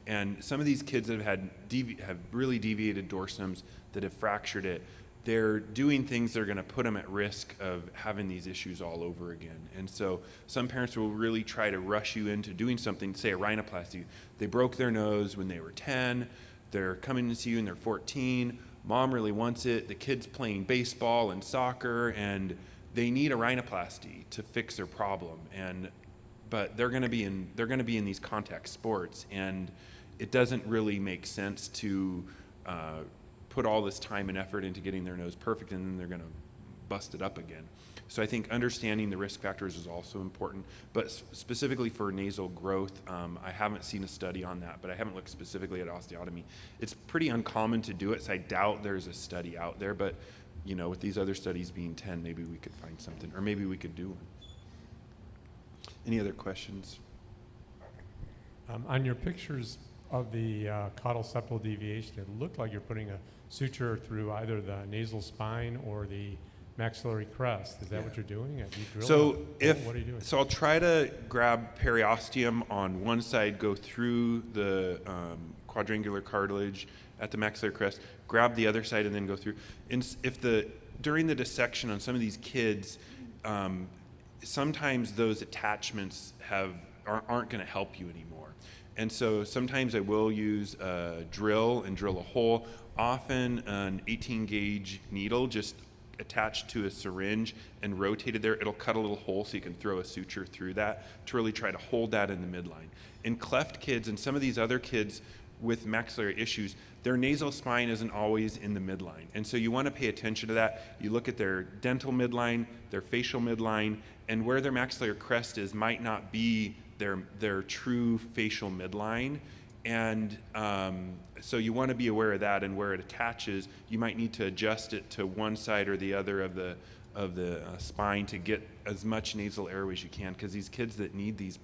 And some of these kids that have really deviated dorsums that have fractured it, they're doing things that are going to put them at risk of having these issues all over again. And so some parents will really try to rush you into doing something, say a rhinoplasty. They broke their nose when they were 10, they're coming to see you and they're 14, mom really wants it, the kid's playing baseball and soccer, and they need a rhinoplasty to fix their problem. But they're going to be in these contact sports, and it doesn't really make sense to put all this time and effort into getting their nose perfect, and then they're going to bust it up again. So I think understanding the risk factors is also important, but specifically for nasal growth, I haven't seen a study on that, but I haven't looked specifically at osteotomy. It's pretty uncommon to do it, so I doubt there's a study out there, but with these other studies being 10, maybe we could find something, or maybe we could do one. Any other questions?
On your pictures of the caudal septal deviation, it looked like you're putting a suture through either the nasal spine or the maxillary crest. Is that what you're doing? Have you drilled what are you doing?
So I'll try to grab periosteum on one side, go through the quadrangular cartilage at the maxillary crest, grab the other side, and then go through. And during the dissection on some of these kids, sometimes those attachments aren't going to help you anymore. And so sometimes I will use a drill and drill a hole, often an 18 gauge needle just attached to a syringe and rotated there. It'll cut a little hole so you can throw a suture through that to really try to hold that in the midline. In cleft kids and some of these other kids with maxillary issues, their nasal spine isn't always in the midline. And so you want to pay attention to that. You look at their dental midline, their facial midline, and where their maxillary crest is might not be their true facial midline. And so you want to be aware of that, and where it attaches, you might need to adjust it to one side or the other of the spine to get as much nasal airway as you can, because these kids that need these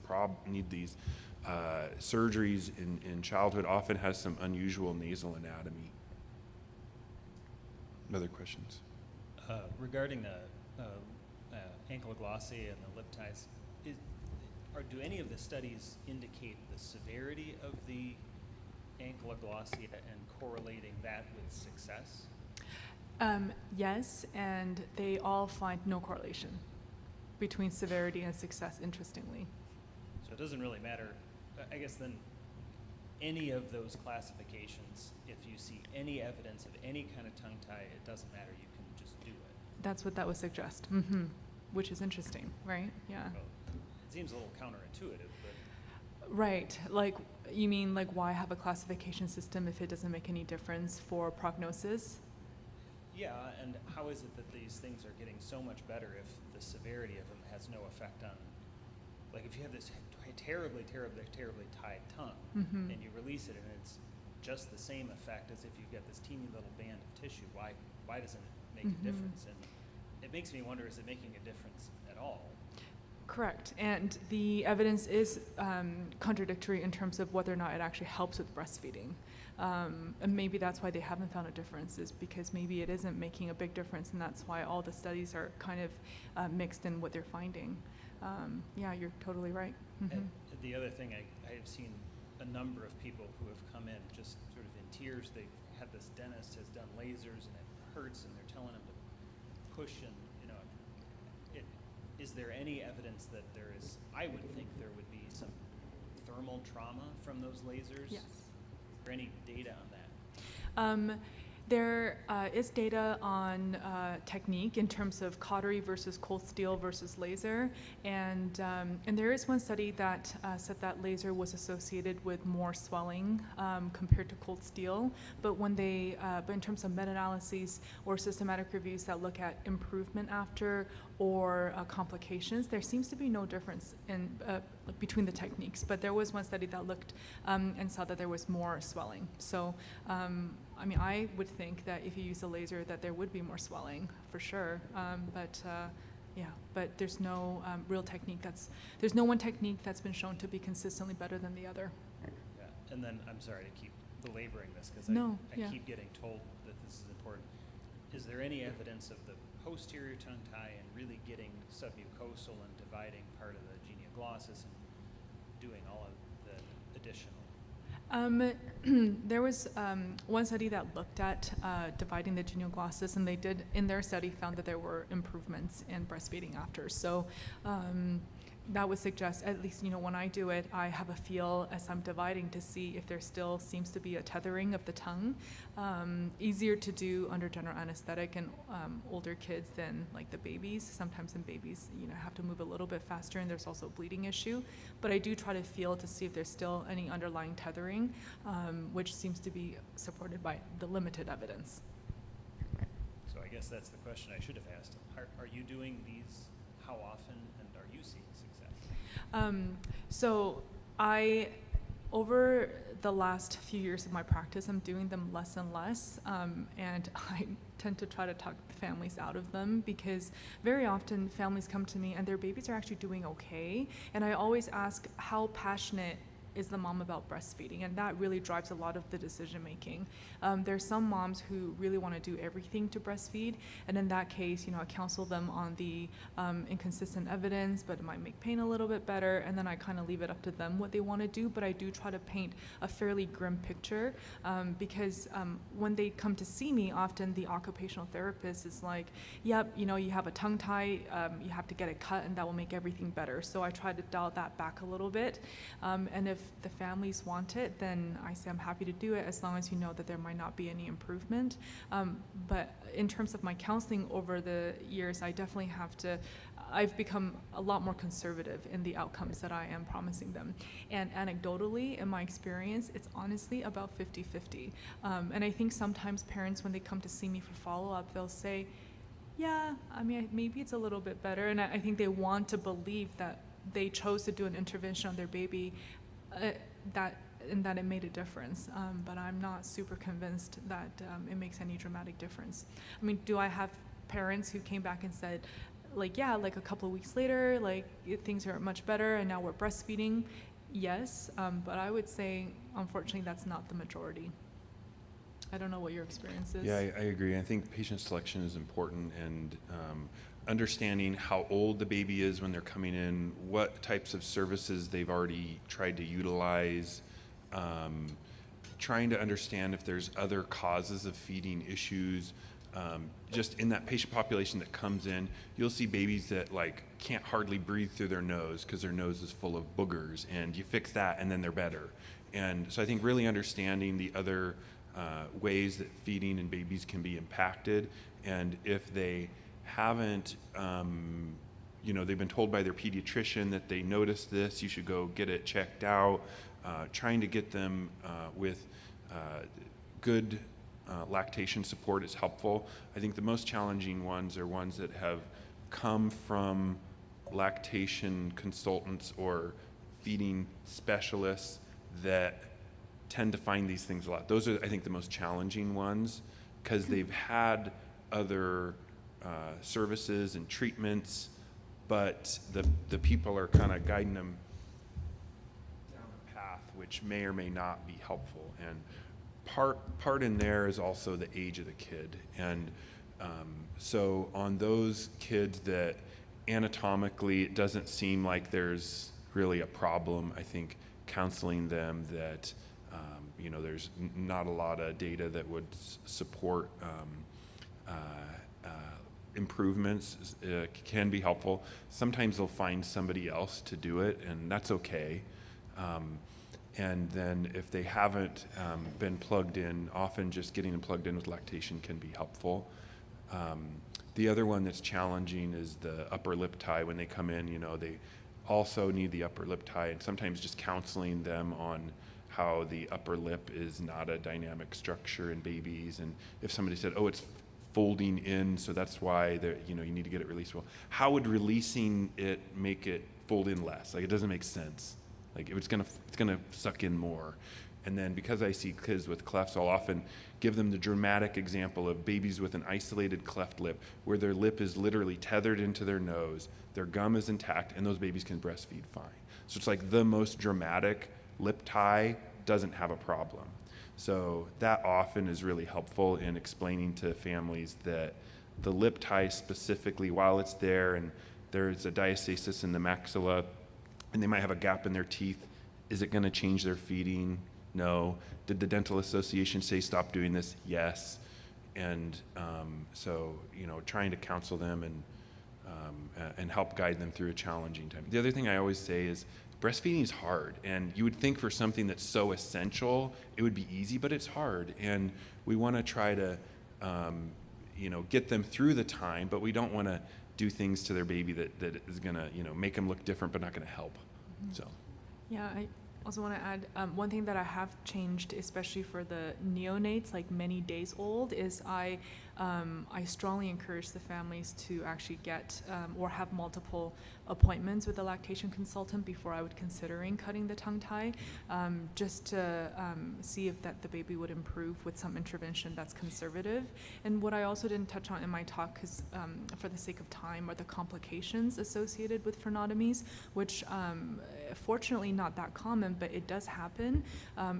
surgeries in childhood often has some unusual nasal anatomy. Other questions?
Regarding the ankyloglossy and the lip ties, do any of the studies indicate the severity of the ankyloglossy and correlating that with success?
Yes, and they all find no correlation between severity and success, interestingly.
So it doesn't really matter, I guess then, any of those classifications, if you see any evidence of any kind of tongue tie, it doesn't matter, you can just do it.
That's what that would suggest, which is interesting, right? Yeah.
Well, it seems a little counterintuitive, but...
Right, you mean why have a classification system if it doesn't make any difference for prognosis?
Yeah, and how is it that these things are getting so much better if the severity of them has no effect on, if you have this terribly, terribly, terribly tied tongue, and you release it and it's just the same effect as if you've got this teeny little band of tissue, why doesn't it make a difference? And it makes me wonder, is it making a difference at all?
Correct, and the evidence is contradictory in terms of whether or not it actually helps with breastfeeding. And maybe that's why they haven't found a difference, is because maybe it isn't making a big difference, and that's why all the studies are kind of mixed in what they're finding. Yeah, you're totally right.
And the other thing, I have seen a number of people who have come in just sort of in tears. They've had this dentist has done lasers and it hurts, and they're telling them to push, and is there any evidence that there is? I would think there would be some thermal trauma from those lasers.
Yes.
there any data on that?
There is data on technique in terms of cautery versus cold steel versus laser, and there is one study that said that laser was associated with more swelling compared to cold steel. But when they, but in terms of meta-analyses or systematic reviews that look at improvement after or complications, there seems to be no difference in between the techniques. But there was one study that looked and saw that there was more swelling. So. I mean, I would think that if you use a laser that there would be more swelling, for sure. Yeah, but there's no real technique there's no one technique that's been shown to be consistently better than the other.
Yeah, and then I'm sorry to keep belaboring this because I keep getting told that this is important. Is there any evidence of the posterior tongue tie and really getting submucosal and dividing part of the genioglossus and doing all of the additional?
There was one study that looked at dividing the genioglossus, and they did, in their study, found that there were improvements in breastfeeding after. So that would suggest, at least, when I do it, I have a feel as I'm dividing to see if there still seems to be a tethering of the tongue. Easier to do under general anesthetic in older kids than like the babies. Sometimes in babies, have to move a little bit faster, and there's also a bleeding issue. But I do try to feel to see if there's still any underlying tethering, which seems to be supported by the limited evidence.
So I guess that's the question I should have asked. Are you doing these? How often, and are you seeing success?
So over the last few years of my practice, I'm doing them less and less, and I tend to try to talk families out of them because very often families come to me and their babies are actually doing okay, and I always ask, how passionate is the mom about breastfeeding? And that really drives a lot of the decision making. There's some moms who really want to do everything to breastfeed, and in that case, I counsel them on the inconsistent evidence, but it might make pain a little bit better, and then I kind of leave it up to them what they want to do. But I do try to paint a fairly grim picture because when they come to see me, often the occupational therapist is like, yep, you have a tongue tie, you have to get it cut, and that will make everything better. So I try to dial that back a little bit, and if the families want it, then I say I'm happy to do it as long as you know that there might not be any improvement. But in terms of my counseling over the years, I definitely I've become a lot more conservative in the outcomes that I am promising them. And anecdotally, in my experience, it's honestly about 50-50. And I think sometimes parents, when they come to see me for follow-up, they'll say, yeah, I mean, maybe it's a little bit better. And I think they want to believe that they chose to do an intervention on their baby that it made a difference, but I'm not super convinced that it makes any dramatic difference. I mean, do I have parents who came back and said, like, yeah, like a couple of weeks later, like things are much better and now we're breastfeeding? Yes, but I would say, unfortunately, that's not the majority. I don't know what your experience is.
Yeah, I agree. I think patient selection is important, and understanding how old the baby is when they're coming in, what types of services they've already tried to utilize, trying to understand if there's other causes of feeding issues. Just in that patient population that comes in, you'll see babies that can't hardly breathe through their nose because their nose is full of boogers, and you fix that and then they're better. And so I think really understanding the other ways that feeding in babies can be impacted, and if they haven't, they've been told by their pediatrician that they noticed this, you should go get it checked out. Trying to get them with good lactation support is helpful. I think the most challenging ones are ones that have come from lactation consultants or feeding specialists that tend to find these things a lot. Those are, I think, the most challenging ones because they've had other services and treatments, but the people are kind of guiding them down a path which may or may not be helpful. And part in there is also the age of the kid. And so on those kids that anatomically it doesn't seem like there's really a problem, I think counseling them that there's not a lot of data that would support improvements can be helpful. Sometimes they'll find somebody else to do it, and that's okay. And then if they haven't been plugged in, often just getting them plugged in with lactation can be helpful. The other one that's challenging is the upper lip tie. When they come in, they also need the upper lip tie, and sometimes just counseling them on how the upper lip is not a dynamic structure in babies. And if somebody said, oh, it's folding in, so that's why you need to get it released. Well, how would releasing it make it fold in less? Like, it doesn't make sense. Like, it's gonna suck in more. And then because I see kids with clefts, I'll often give them the dramatic example of babies with an isolated cleft lip, where their lip is literally tethered into their nose, their gum is intact, and those babies can breastfeed fine. So it's like the most dramatic lip tie doesn't have a problem. So that often is really helpful in explaining to families that the lip tie specifically, while it's there and there's a diastasis in the maxilla, and they might have a gap in their teeth, is it going to change their feeding? No. Did the dental association say stop doing this? Yes. And so, trying to counsel them and help guide them through a challenging time. The other thing I always say is breastfeeding is hard, and you would think for something that's so essential, it would be easy, but it's hard. And we want to try to, get them through the time, but we don't want to do things to their baby that is going to, make them look different, but not going to help. So.
Yeah, I also want to add one thing that I have changed, especially for the neonates, like many days old, is I strongly encourage the families to actually get or have multiple appointments with a lactation consultant before I would considering cutting the tongue tie, just to see if the baby would improve with some intervention that's conservative. And what I also didn't touch on in my talk, because for the sake of time, are the complications associated with frenotomies, which fortunately not that common, but it does happen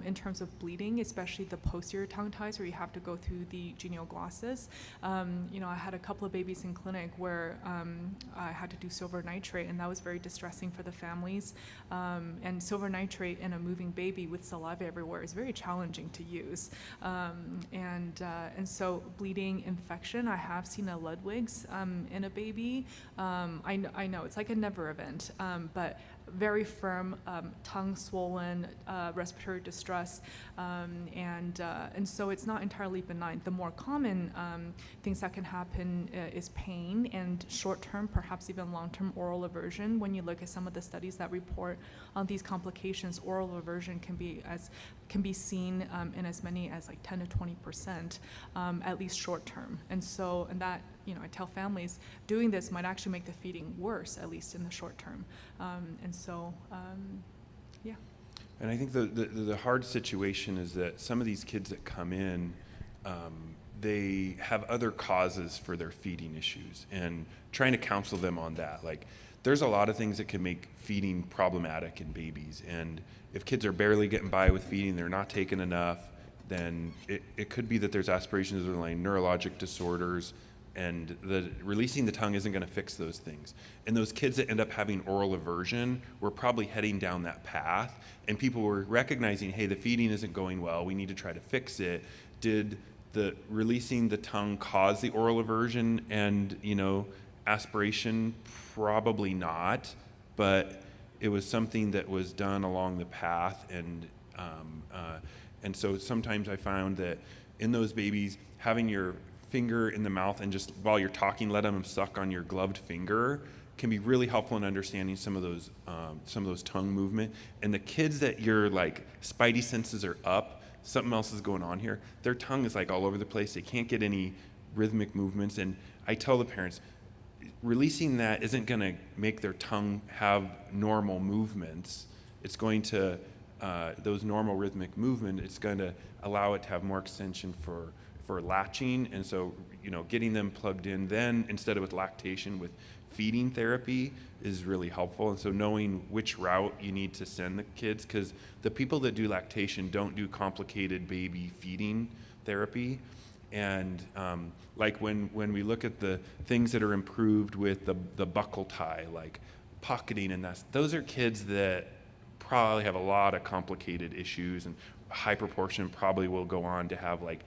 in terms of bleeding, especially the posterior tongue ties where you have to go through the genioglossus. I had a couple of babies in clinic where I had to do silver nitrate, and that was very distressing for the families. And silver nitrate in a moving baby with saliva everywhere is very challenging to use. And so bleeding, infection, I have seen a Ludwig's in a baby. I know it's like a never event, but very firm, tongue swollen, respiratory distress, and so it's not entirely benign. The more common things that can happen is pain and short-term, perhaps even long-term oral aversion. When you look at some of the studies that report on these complications, oral aversion can be seen in as many as like 10 to 20%, at least short-term. And that, I tell families doing this might actually make the feeding worse, at least in the short term. Yeah.
And I think the hard situation is that some of these kids that come in, they have other causes for their feeding issues, and trying to counsel them on that. Like, there's a lot of things that can make feeding problematic in babies, and if kids are barely getting by with feeding, they're not taking enough, then it could be that there's aspirations underlying neurologic disorders, and releasing the tongue isn't going to fix those things. And those kids that end up having oral aversion were probably heading down that path, and people were recognizing, hey, the feeding isn't going well, we need to try to fix it. Did the releasing the tongue cause the oral aversion and aspiration? Probably not, but it was something that was done along the path, and so sometimes I found that in those babies, having your finger in the mouth and just while you're talking, let them suck on your gloved finger can be really helpful in understanding some of those tongue movement. And the kids that your like spidey senses are up, something else is going on here. Their tongue is like all over the place. They can't get any rhythmic movements. And I tell the parents, releasing that isn't going to make their tongue have normal movements. It's going to those normal rhythmic movement. It's going to allow it to have more extension for latching, and so getting them plugged in then instead of with lactation with feeding therapy is really helpful. And so knowing which route you need to send the kids, because the people that do lactation don't do complicated baby feeding therapy. And like when we look at the things that are improved with the buccal tie, like pocketing, and those are kids that probably have a lot of complicated issues, and a high proportion probably will go on to have like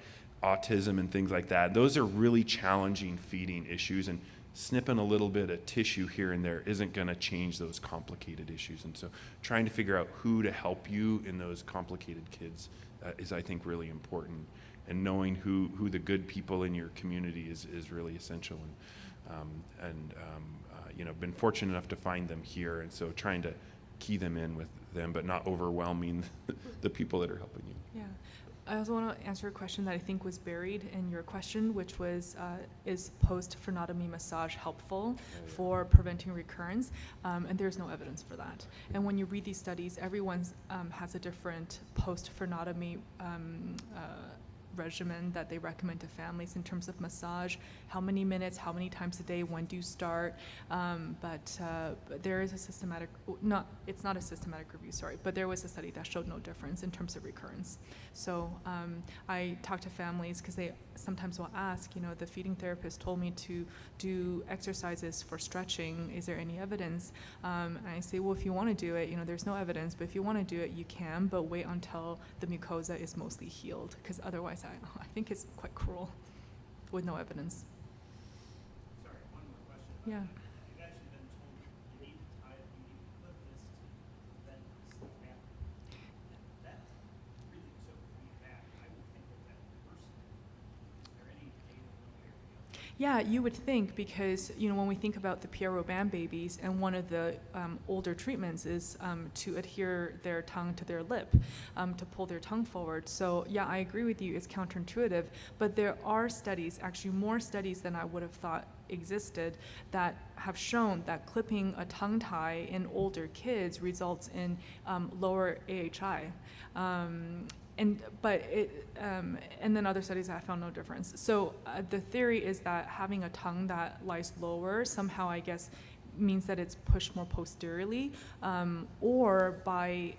autism and things like that. Those are really challenging feeding issues, and snipping a little bit of tissue here and there isn't going to change those complicated issues. And so trying to figure out who to help you in those complicated kids is, I think, really important. And knowing who the good people in your community is really essential. And been fortunate enough to find them here. And so trying to key them in with them, but not overwhelming the people that are helping you.
Yeah. I also want to answer a question that I think was buried in your question, which was, is post-frenotomy massage helpful for preventing recurrence? And there's no evidence for that. And when you read these studies, everyone has a different post-frenotomy regimen that they recommend to families in terms of massage, how many minutes, how many times a day, when do you start, but there is a systematic, it's not a systematic review, sorry, but there was a study that showed no difference in terms of recurrence. So I talk to families because they sometimes will ask, the feeding therapist told me to do exercises for stretching, is there any evidence? And I say, well, if you want to do it, there's no evidence, but if you want to do it, you can, but wait until the mucosa is mostly healed, because otherwise I think it's quite cruel with no evidence.
Sorry, one more question.
Yeah.
You've actually been told you need to tie it, you need to clip this to prevent this from happening. That really took me back. I would think that worsened. Is there any data one way or the other?
Yeah, you would think, because when we think about the Pierre Robin babies, and one of the older treatments is to adhere their tongue to their lip, to pull their tongue forward. So yeah, I agree with you, it's counterintuitive, but there are studies, actually more studies than I would have thought existed, that have shown that clipping a tongue tie in older kids results in lower AHI. And then other studies have found no difference. So the theory is that having a tongue that lies lower somehow, I guess, means that it's pushed more posteriorly, or by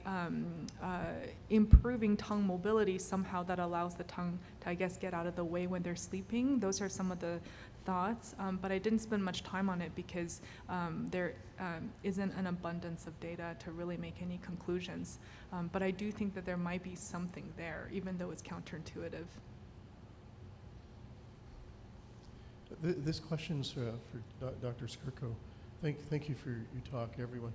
improving tongue mobility somehow that allows the tongue to, I guess, get out of the way when they're sleeping. Those are some of the thoughts, but I didn't spend much time on it because there isn't an abundance of data to really make any conclusions. But I do think that there might be something there, even though it's counterintuitive.
This question's for Dr. Skirko. Thank you for your talk, everyone.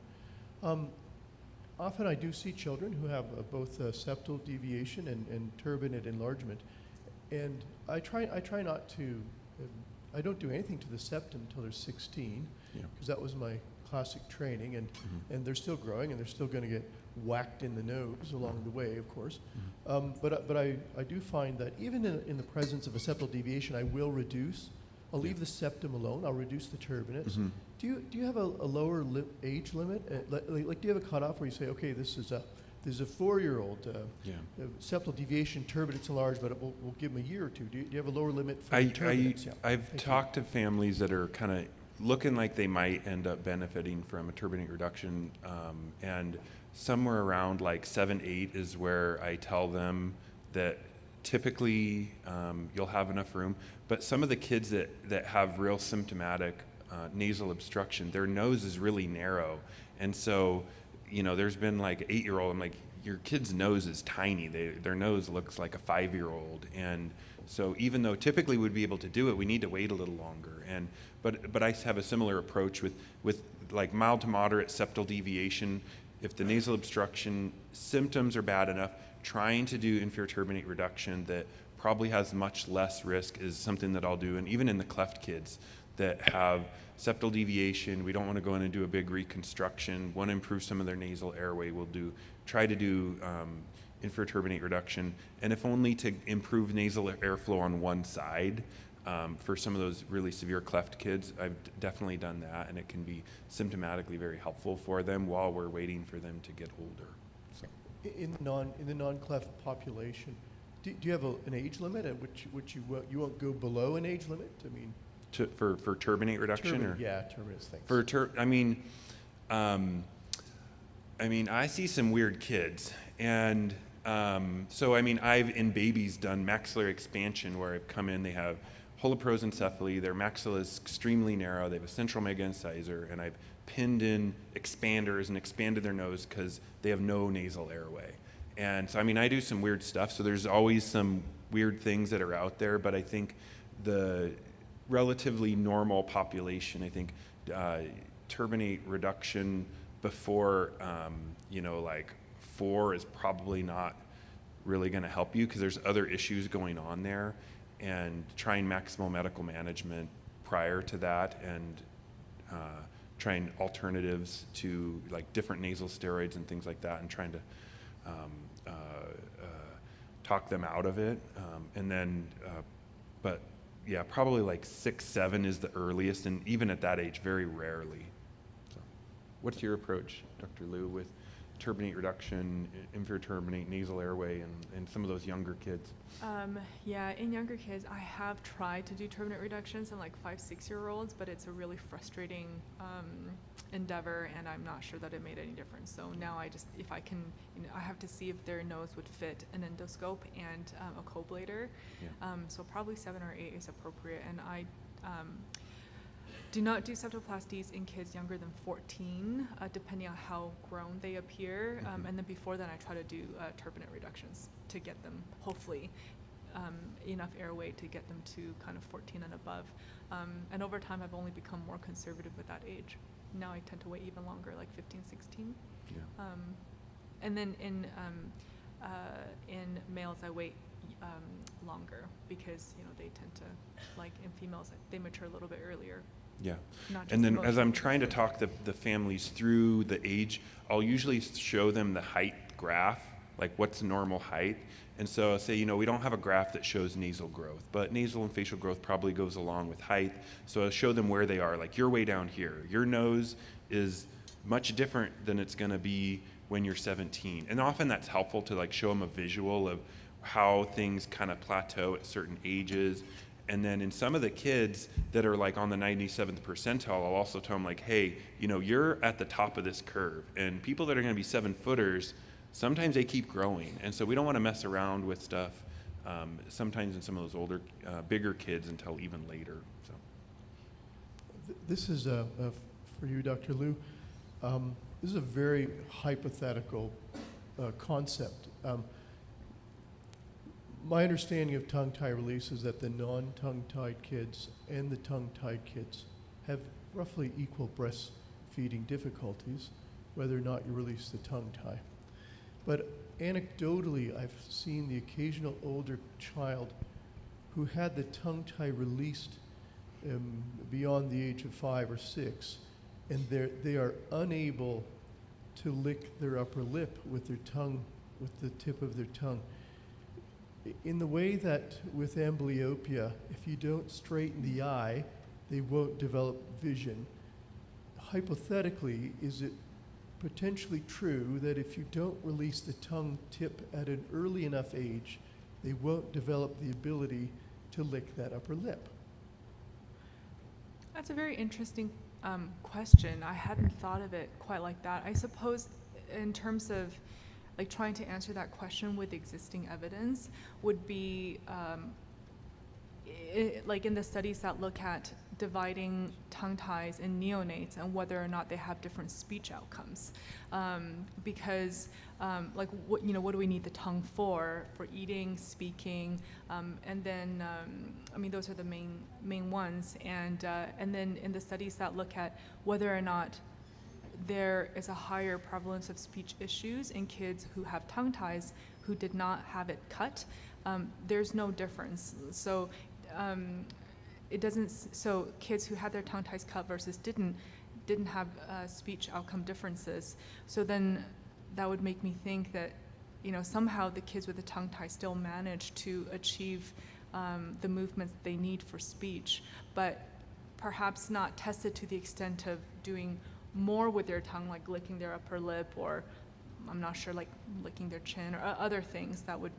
Often I do see children who have both septal deviation and turbinate enlargement, and I try not to. I don't do anything to the septum until they're 16, because that was my classic training, and they're still growing, and they're still going to get whacked in the nose along the way, of course. But I do find that even in the presence of a septal deviation, I will reduce. I'll leave the septum alone. I'll reduce the turbinates. Do you have a lower age limit? Like, do you have a cutoff where you say, okay, this is a 4-year-old septal deviation, turbinates enlarged, but we'll give them a year or two. Do you have a lower limit for turbinates?
I've talked to families that are kind of looking like they might end up benefiting from a turbinate reduction, and somewhere around like 7, 8 is where I tell them that typically you'll have enough room. But some of the kids that have real symptomatic nasal obstruction, their nose is really narrow, and so there's been like an 8-year-old. I'm like, your kid's nose is tiny. Their nose looks like a 5-year-old, and so even though typically we'd be able to do it, we need to wait a little longer. But I have a similar approach with like mild to moderate septal deviation. If the nasal obstruction symptoms are bad enough, trying to do inferior turbinate reduction that probably has much less risk is something that I'll do. And even in the cleft kids that have septal deviation, we don't want to go in and do a big reconstruction, want to improve some of their nasal airway, we'll try to do inferior turbinate reduction, and if only to improve nasal airflow on one side. For some of those really severe cleft kids, I've definitely done that, and it can be symptomatically very helpful for them while we're waiting for them to get older. So.
In the non-cleft population, do you have an age limit at which you won't go below an age limit? I mean,
for turbinate reduction, or
turbinates. Thanks.
For I mean, I see some weird kids, and so I mean, I've in babies done maxillary expansion where I've come in, they have holoprosencephaly, their maxilla is extremely narrow, they have a central mega incisor, and I've pinned in expanders and expanded their nose because they have no nasal airway. And so I mean, I do some weird stuff, so there's always some weird things that are out there, but I think relatively normal population. I think turbinate reduction before, like 4 is probably not really going to help you because there's other issues going on there, and trying maximal medical management prior to that, and trying alternatives to like different nasal steroids and things like that, and trying to talk them out of it. But yeah, probably like 6, 7 is the earliest, and even at that age, very rarely. So, what's your approach, Dr. Liu, with turbinate reduction, inferior turbinate, nasal airway, and some of those younger kids?
Yeah, in younger kids, I have tried to do turbinate reductions in like 5, 6-year-olds, but it's a really frustrating endeavor, and I'm not sure that it made any difference. So now I just, if I can, I have to see if their nose would fit an endoscope and a coblator.
Yeah.
So probably 7 or 8 is appropriate, and I do not do septoplasties in kids younger than 14, depending on how grown they appear. And then before that, I try to do turbinate reductions to get them, hopefully, enough airway to get them to kind of 14 and above. And over time, I've only become more conservative with that age. Now I tend to wait even longer, like 15, 16.
Yeah.
And then in males, I wait longer because they tend to, like in females, they mature a little bit earlier.
Yeah.
Not just
And then as I'm
emotionally.
trying to talk the families through the age, I'll usually show them the height graph, like what's normal height. And so I'll say, we don't have a graph that shows nasal growth, but nasal and facial growth probably goes along with height. So I'll show them where they are, like you're way down here. Your nose is much different than it's going to be when you're 17. And often that's helpful to like show them a visual of how things kind of plateau at certain ages. And then in some of the kids that are like on the 97th percentile, I'll also tell them like, hey, you're at the top of this curve. And people that are going to be 7-footers, sometimes they keep growing. And so we don't want to mess around with stuff sometimes in some of those older, bigger kids until even later. So.
This is for you, Dr. Liu. This is a very hypothetical concept. My understanding of tongue-tie release is that the non-tongue-tied kids and the tongue-tied kids have roughly equal breastfeeding difficulties, whether or not you release the tongue-tie. But anecdotally, I've seen the occasional older child who had the tongue-tie released beyond the age of 5 or 6, and they are unable to lick their upper lip with their tongue, with the tip of their tongue. In the way that with amblyopia, if you don't straighten the eye, they won't develop vision. Hypothetically, is it potentially true that if you don't release the tongue tip at an early enough age, they won't develop the ability to lick that upper lip?
That's a very interesting question. I hadn't thought of it quite like that. I suppose in terms of like trying to answer that question with existing evidence would be like in the studies that look at dividing tongue ties in neonates and whether or not they have different speech outcomes. Because like what do we need the tongue for eating, speaking, and then I mean those are the main ones. And then in the studies that look at whether or not there is a higher prevalence of speech issues in kids who have tongue ties who did not have it cut, there's no difference. So it doesn't. So kids who had their tongue ties cut versus didn't have speech outcome differences. So then that would make me think that somehow the kids with the tongue tie still manage to achieve the movements they need for speech, but perhaps not tested to the extent of doing more with their tongue, like licking their upper lip, or I'm not sure, like licking their chin, or other things that would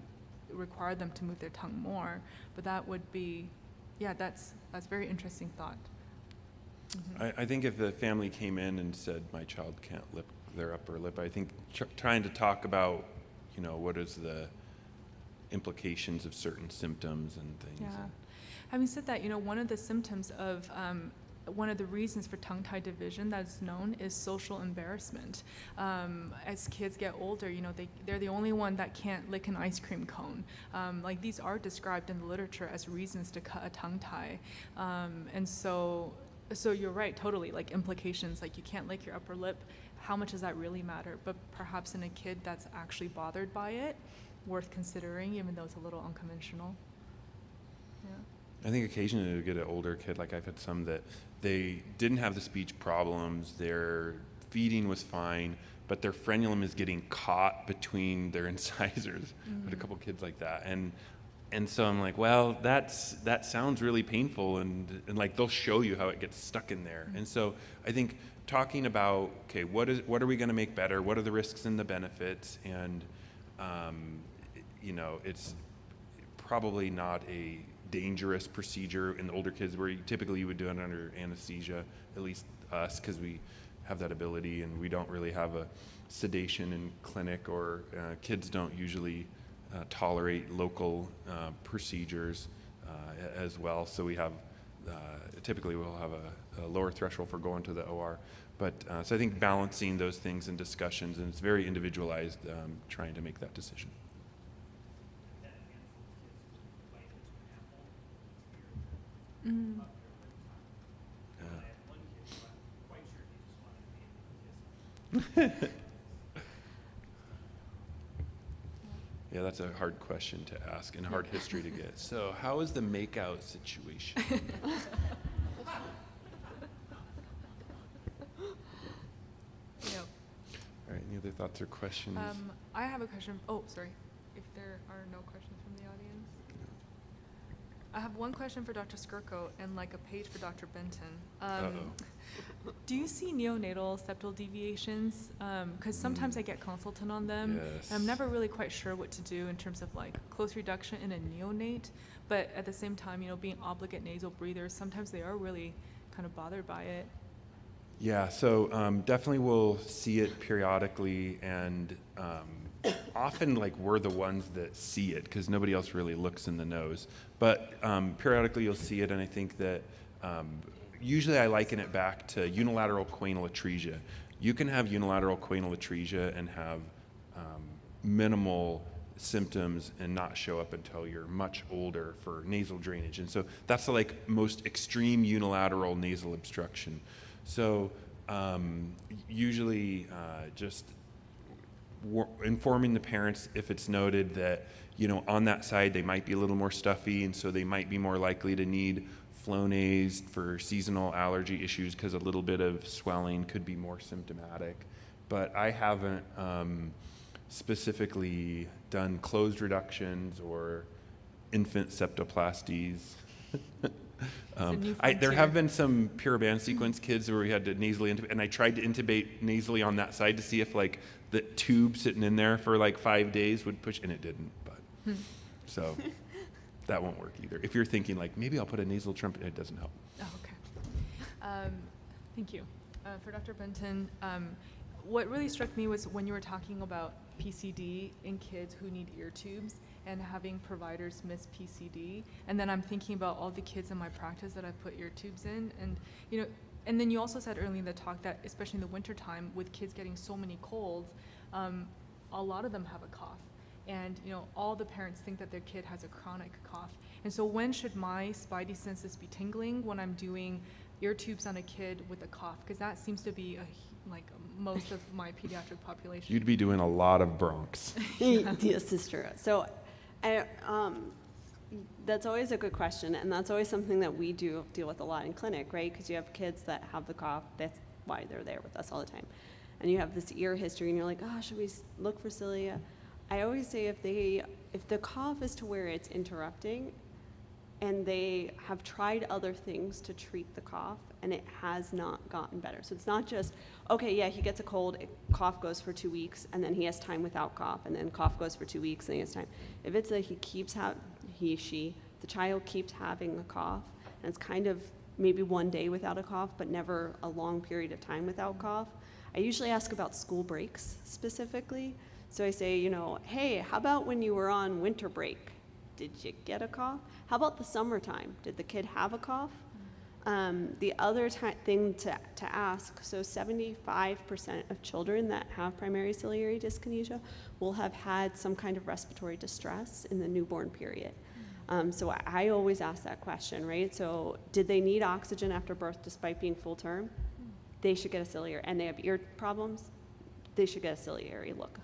require them to move their tongue more. But that would be, yeah, that's a very interesting thought. Mm-hmm.
I think if the family came in and said, my child can't lip their upper lip, I think trying to talk about, what is the implications of certain symptoms and things.
Yeah. Having said that, one of the symptoms of one of the reasons for tongue-tie division that's known is social embarrassment. As kids get older, they're the only one that can't lick an ice cream cone. Like these are described in the literature as reasons to cut a tongue tie. And so you're right, totally, like implications, like you can't lick your upper lip. How much does that really matter? But perhaps in a kid that's actually bothered by it, worth considering, even though it's a little unconventional. Yeah.
I think occasionally you get an older kid, like I've had some that they didn't have the speech problems, their feeding was fine, but their frenulum is getting caught between their incisors. I had a couple kids like that. And so I'm like, well, that sounds really painful, and like they'll show you how it gets stuck in there. And so I think talking about, okay, what are we going to make better? What are the risks and the benefits? And it's probably not a dangerous procedure in the older kids where typically you would do it under anesthesia, at least us, because we have that ability, and we don't really have a sedation in clinic, or kids don't usually tolerate local procedures as well. So we have, typically we'll have a lower threshold for going to the OR. But so I think balancing those things in discussions, and it's very individualized, trying to make that decision.
Mm.
Yeah, that's a hard question to ask and hard history to get. So how is the makeout situation?
Yep.
All right, any other thoughts or questions?
I have a question. Oh, sorry. If there are no questions from the audience. I have one question for Dr. Skirko and like a page for Dr. Benton. Do you see neonatal septal deviations? Because sometimes I get consultant on them.
Yes.
And I'm never really quite sure what to do in terms of like close reduction in a neonate, but at the same time, being obligate nasal breathers, sometimes they are really kind of bothered by it.
Yeah, so definitely we'll see it periodically, and often like we're the ones that see it because nobody else really looks in the nose. But periodically you'll see it, and I think that usually I liken it back to unilateral choanal atresia. You can have unilateral choanal atresia and have minimal symptoms and not show up until you're much older for nasal drainage. And so that's the like most extreme unilateral nasal obstruction. So usually just informing the parents if it's noted that, on that side they might be a little more stuffy, and so they might be more likely to need Flonase for seasonal allergy issues because a little bit of swelling could be more symptomatic. But I haven't specifically done closed reductions or infant septoplasties. There have been some pure band sequence kids where we had to nasally intubate, and I tried to intubate nasally on that side to see if like the tube sitting in there for like 5 days would push, and it didn't. But so that won't work either. If you're thinking like maybe I'll put a nasal trumpet, it doesn't help.
Oh, okay. Thank you. For Dr. Benton, what really struck me was when you were talking about PCD in kids who need ear tubes and having providers miss PCD. And then I'm thinking about all the kids in my practice that I put ear tubes in. And, and then you also said earlier in the talk that, especially in the wintertime, with kids getting so many colds, a lot of them have a cough. And, all the parents think that their kid has a chronic cough. And so when should my spidey senses be tingling? When I'm doing ear tubes on a kid with a cough? Because that seems to be most of my pediatric population.
You'd be doing a lot of bronchs.
Yes, it's true. So that's always a good question, and that's always something that we do deal with a lot in clinic, right? Because you have kids that have the cough. That's why they're there with us all the time. And you have this ear history, and you're like, should we look for cilia? I always say if the cough is to where it's interrupting, and they have tried other things to treat the cough, and it has not gotten better. So it's not just, okay, yeah, he gets a cold, cough goes for 2 weeks, and then he has time without cough, and then cough goes for 2 weeks, and he has time. If it's that the child keeps having a cough, and it's kind of maybe 1 day without a cough, but never a long period of time without cough, I usually ask about school breaks specifically. So I say, hey, how about when you were on winter break? Did you get a cough? How about the summertime? Did the kid have a cough? The other thing to ask, so 75% of children that have primary ciliary dyskinesia will have had some kind of respiratory distress in the newborn period. So I always ask that question, right? So did they need oxygen after birth despite being full term? They should get a ciliary. And they have ear problems? They should get a ciliary look.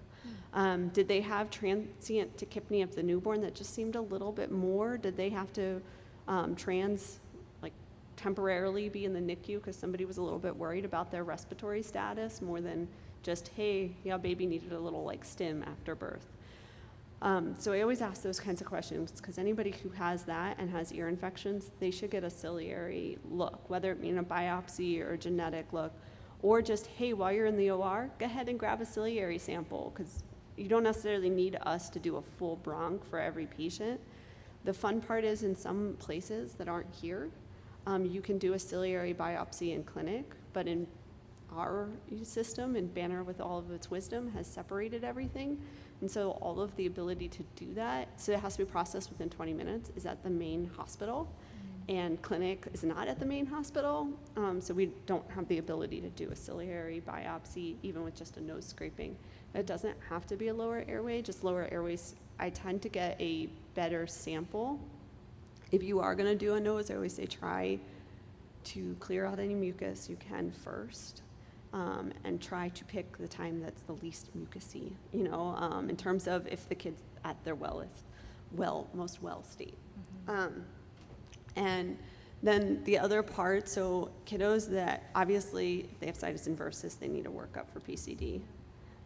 Did they have transient tachypnea of the newborn that just seemed a little bit more? Did they have to temporarily be in the NICU because somebody was a little bit worried about their respiratory status more than just, hey, yeah, baby needed a little stim after birth? So I always ask those kinds of questions because anybody who has that and has ear infections, they should get a ciliary look, whether it mean a biopsy or a genetic look, or just, hey, while you're in the OR, go ahead and grab a ciliary sample because you don't necessarily need us to do a full bronch for every patient. The fun part is in some places that aren't here, you can do a ciliary biopsy in clinic, but in our system, and Banner with all of its wisdom has separated everything. And so all of the ability to do that, so it has to be processed within 20 minutes, is at the main hospital. And clinic is not at the main hospital, so we don't have the ability to do a ciliary biopsy, even with just a nose scraping. It doesn't have to be a lower airway, just lower airways. I tend to get a better sample. If you are gonna do a nose, I always say try to clear out any mucus you can first, and try to pick the time that's the least mucusy, in terms of if the kid's at their most well state. And then the other part, so kiddos that obviously if they have situs inversus, they need a workup for PCD.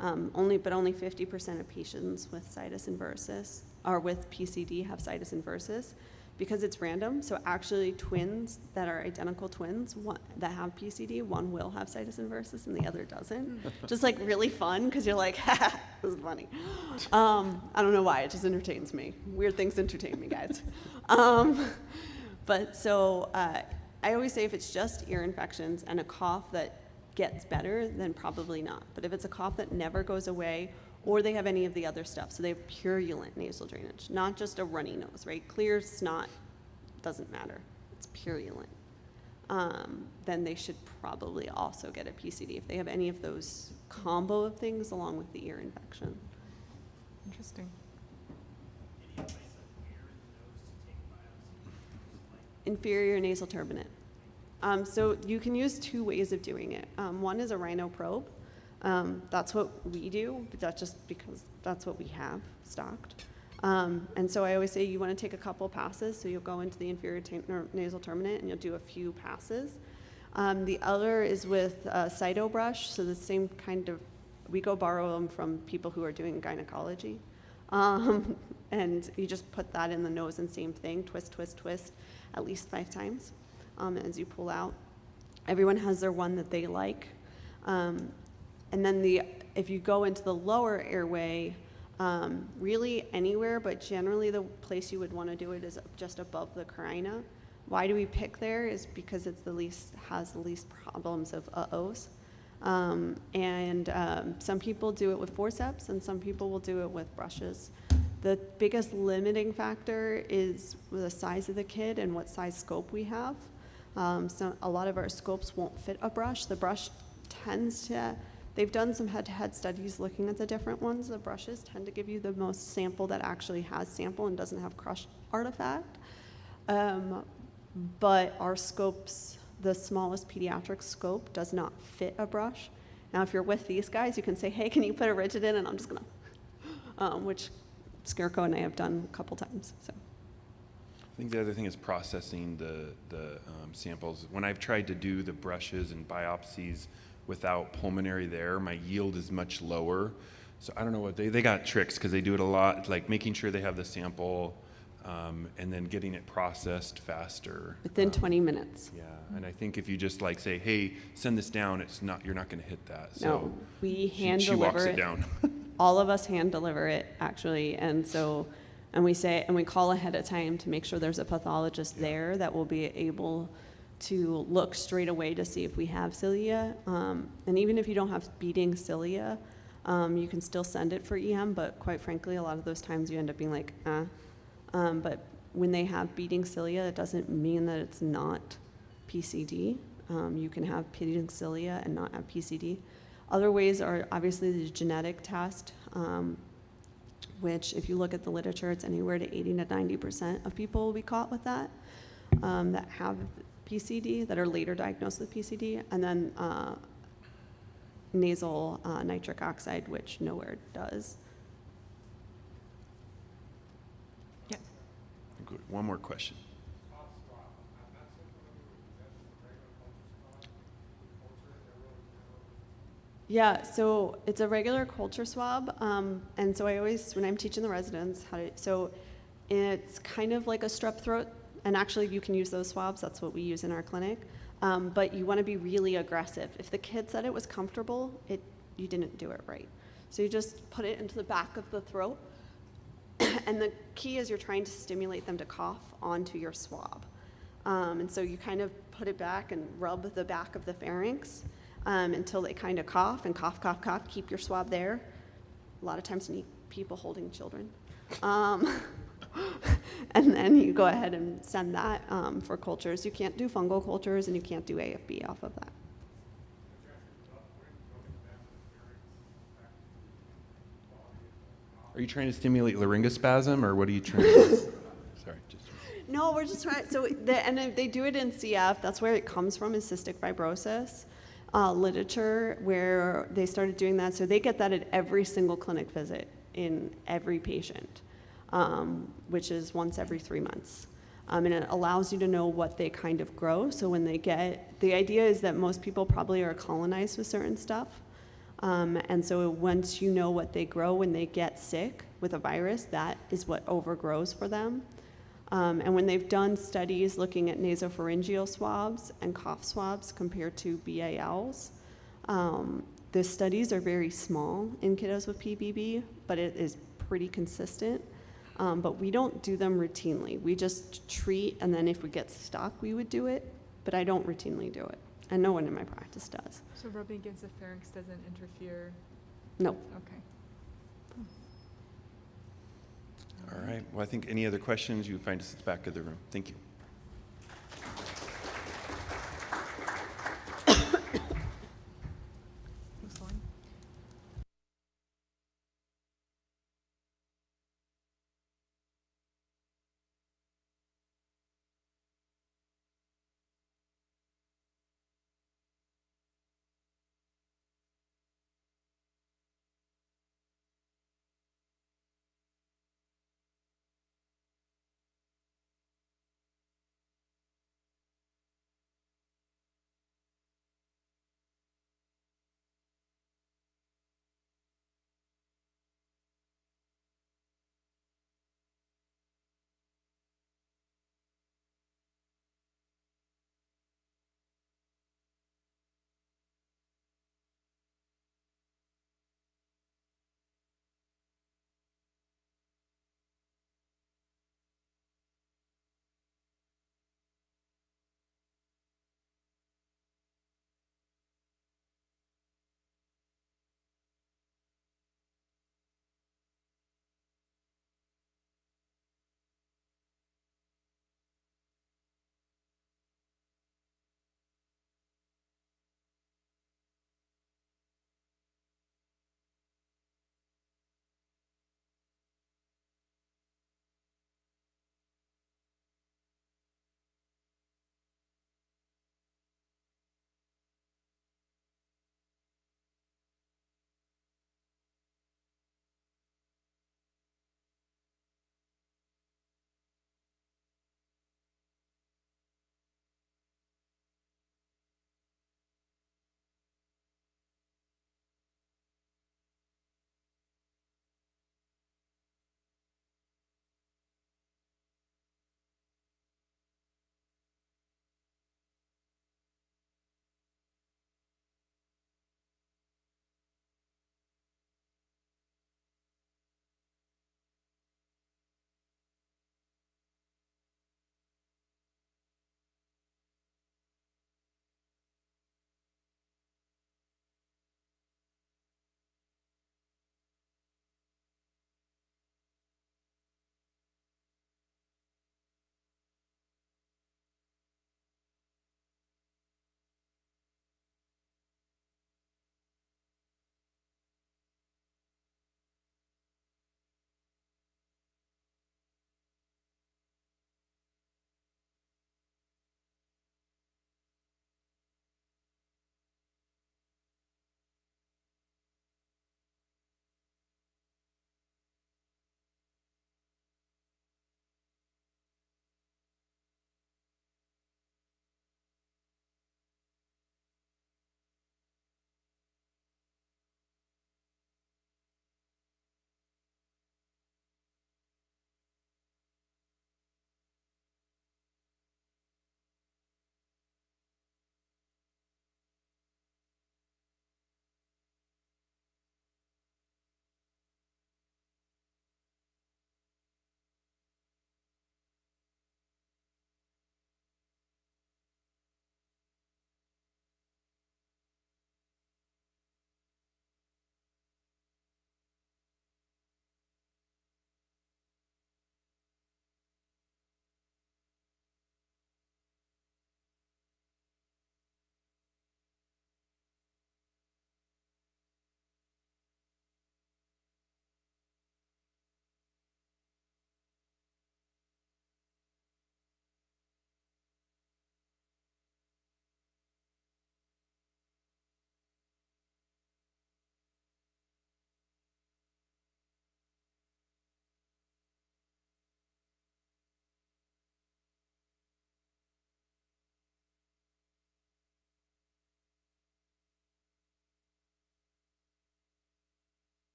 Only 50% of patients with situs inversus or with PCD have situs inversus because it's random. So actually twins that are identical twins that have PCD, one will have situs inversus and the other doesn't. Just really fun because you're like, ha, this is funny. I don't know why, it just entertains me. Weird things entertain me, guys. But so I always say if it's just ear infections and a cough that gets better, then probably not. But if it's a cough that never goes away, or they have any of the other stuff, so they have purulent nasal drainage, not just a runny nose, right? Clear snot doesn't matter, it's purulent. Then they should probably also get a PCD if they have any of those combo of things along with the ear infection.
Interesting.
Inferior nasal turbinate. So you can use two ways of doing it. One is a rhino probe. That's what we do, but that's just because that's what we have stocked. And so I always say you want to take a couple passes, so you'll go into the inferior nasal turbinate and you'll do a few passes. The other is with a cyto brush, so the same kind of, we go borrow them from people who are doing gynecology. And you just put that in the nose and same thing, twist, twist, twist, at least 5 times as you pull out. Everyone has their one that they like. And then if you go into the lower airway, really anywhere, but generally the place you would want to do it is just above the carina. Why do we pick there? Is because it's has the least problems of uh-ohs. Some people do it with forceps and some people will do it with brushes. The biggest limiting factor is the size of the kid and what size scope we have. So a lot of our scopes won't fit a brush. The brush tends to, they've done some head-to-head studies looking at the different ones. The brushes tend to give you the most sample that actually has sample and doesn't have crush artifact. But our scopes, the smallest pediatric scope does not fit a brush. Now, if you're with these guys, you can say, hey, can you put a rigid in? And I'm just gonna, which Skirko and I have done a couple times, so.
I think the other thing is processing the samples. When I've tried to do the brushes and biopsies without pulmonary there, my yield is much lower. So I don't know what, they got tricks because they do it a lot, like making sure they have the sample and then getting it processed faster.
Within 20 minutes.
Yeah, and I think if you just say, hey, send this down, you're not gonna hit that. So
no, we hand
she
deliver
walks it down.
All of us hand deliver it, actually, and we call ahead of time to make sure there's a pathologist there that will be able to look straight away to see if we have cilia. And even if you don't have beating cilia, you can still send it for EM, but quite frankly, a lot of those times you end up being like, But when they have beating cilia, it doesn't mean that it's not PCD. You can have pitting cilia and not have PCD. Other ways are obviously the genetic test, which if you look at the literature, it's anywhere to 80 to 90% of people will be caught with that, that have PCD, that are later diagnosed with PCD, and then nasal nitric oxide, which nowhere does.
Yeah.
Good. One more question.
Yeah, so it's a regular culture swab, and so I always, when I'm teaching the residents how to, so it's kind of like a strep throat, and actually you can use those swabs, that's what we use in our clinic, but you want to be really aggressive. If the kid said it was comfortable, you didn't do it right. So you just put it into the back of the throat, and the key is you're trying to stimulate them to cough onto your swab. And so you kind of put it back and rub the back of the pharynx, until they kind of cough and cough, cough, cough. Keep your swab there. A lot of times you need people holding children. And then you go ahead and send that for cultures. You can't do fungal cultures and you can't do AFB off of that.
Are you trying to stimulate laryngospasm, or what are you trying to do? Sorry.
No, we're just trying, and they do it in CF. That's where it comes from, is cystic fibrosis. Literature where they started doing that. So they get that at every single clinic visit in every patient, which is once every 3 months. And it allows you to know what they kind of grow. So when they get, the idea is that most people probably are colonized with certain stuff. And so once you know what they grow when they get sick with a virus, that is what overgrows for them. And when they've done studies looking at nasopharyngeal swabs and cough swabs compared to BALs, the studies are very small in kiddos with PBB, but it is pretty consistent. But we don't do them routinely. We just treat, and then if we get stuck, we would do it, but I don't routinely do it. And no one in my practice does.
So rubbing against the pharynx doesn't interfere?
No.
Okay.
All right. Well, I think any other questions, you find us at the back of the room. Thank you.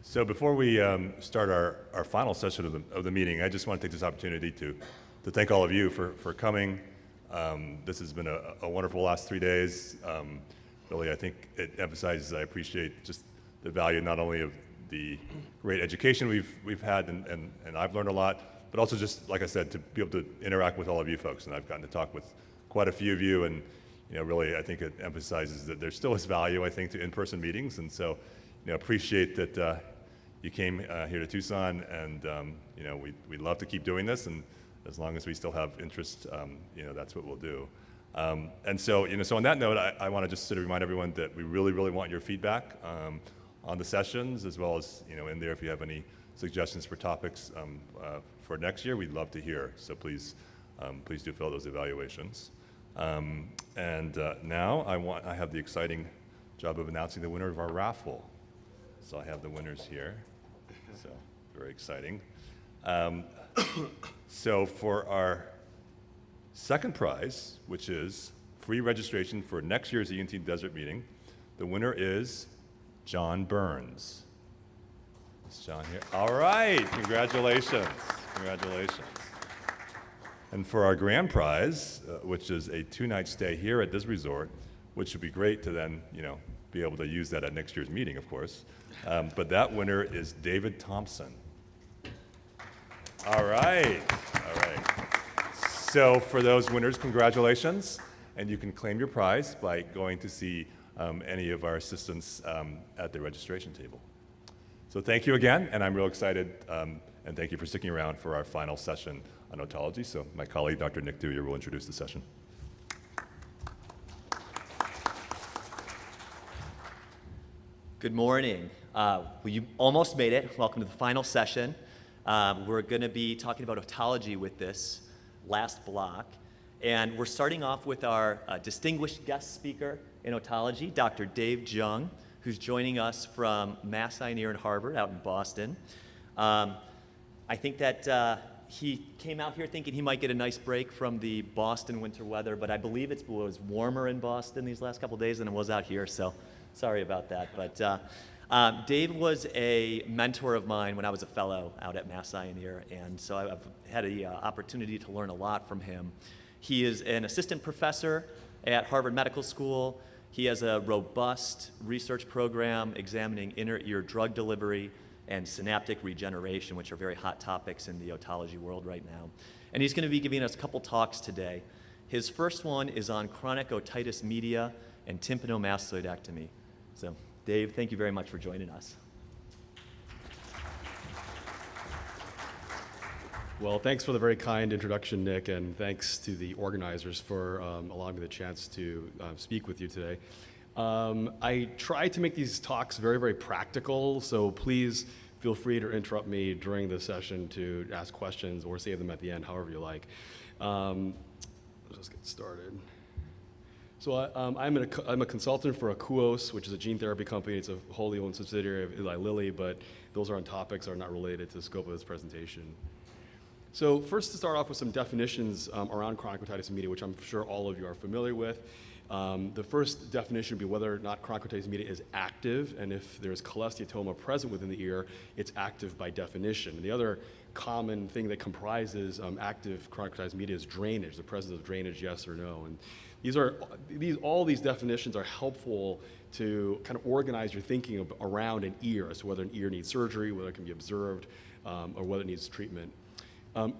So before we start our final session of the meeting, I just want to take this opportunity to thank all of you for coming. This has been a wonderful last 3 days. Really, I think it emphasizes, I appreciate just the value not only of the great education we've had, and I've learned a lot, but also just, like I said, to be able to interact with all of you folks. And I've gotten to talk with quite a few of you, and really, I think it emphasizes that there still is value, I think, to in-person meetings. And so, appreciate that you came here to Tucson, and we'd love to keep doing this, and as long as we still have interest, that's what we'll do. And so, so on that note, I want to just sort of remind everyone that we really, really want your feedback on the sessions, as well as, in there, if you have any suggestions for topics for next year, we'd love to hear. So please do fill out those evaluations. And now I have the exciting job of announcing the winner of our raffle. So I have the winners here. So very exciting. So for our second prize, which is free registration for next year's ENT Desert meeting, the winner is John Burns. Is John here? All right, congratulations. Congratulations. And for our grand prize, which is a 2-night stay here at this resort, which would be great to then, be able to use that at next year's meeting, of course. But that winner is David Thompson. All right. All right. So for those winners, congratulations. And you can claim your prize by going to see any of our assistants at the registration table. So thank you again, and I'm real excited, and thank you for sticking around for our final session on otology. So my colleague, Dr. Nick Dewey, will introduce the session.
Good morning. Well, you almost made it. Welcome to the final session. We're going to be talking about otology with this last block. And we're starting off with our distinguished guest speaker in otology, Dr. Dave Jung, who's joining us from Mass Eye and Ear and Harvard out in Boston. I think that he came out here thinking he might get a nice break from the Boston winter weather, but I believe it was warmer in Boston these last couple days than it was out here, so sorry about that. But Dave was a mentor of mine when I was a fellow out at Mass Eye and Ear, and so I've had the opportunity to learn a lot from him. He is an assistant professor at Harvard Medical School. He has a robust research program examining inner ear drug delivery and synaptic regeneration, which are very hot topics in the otology world right now. And he's going to be giving us a couple talks today. His first one is on chronic otitis media and tympanomastoidectomy. So, Dave, thank you very much for joining us.
Well, thanks for the very kind introduction, Nick, and thanks to the organizers for allowing me the chance to speak with you today. I try to make these talks very, very practical, so please feel free to interrupt me during the session to ask questions or save them at the end, however you like. Let's just get started. So I'm a consultant for Akuos, which is a gene therapy company. It's a wholly owned subsidiary of Eli Lilly, but those are on topics that are not related to the scope of this presentation. So first, to start off with some definitions around chronic otitis media, which I'm sure all of you are familiar with. The first definition would be whether or not chronic otitis media is active, and if there's cholesteatoma present within the ear, it's active by definition. And the other common thing that comprises active chronic otitis media is drainage, the presence of drainage, yes or no. And all these definitions are helpful to kind of organize your thinking around an ear, as to whether an ear needs surgery, whether it can be observed, or whether it needs treatment.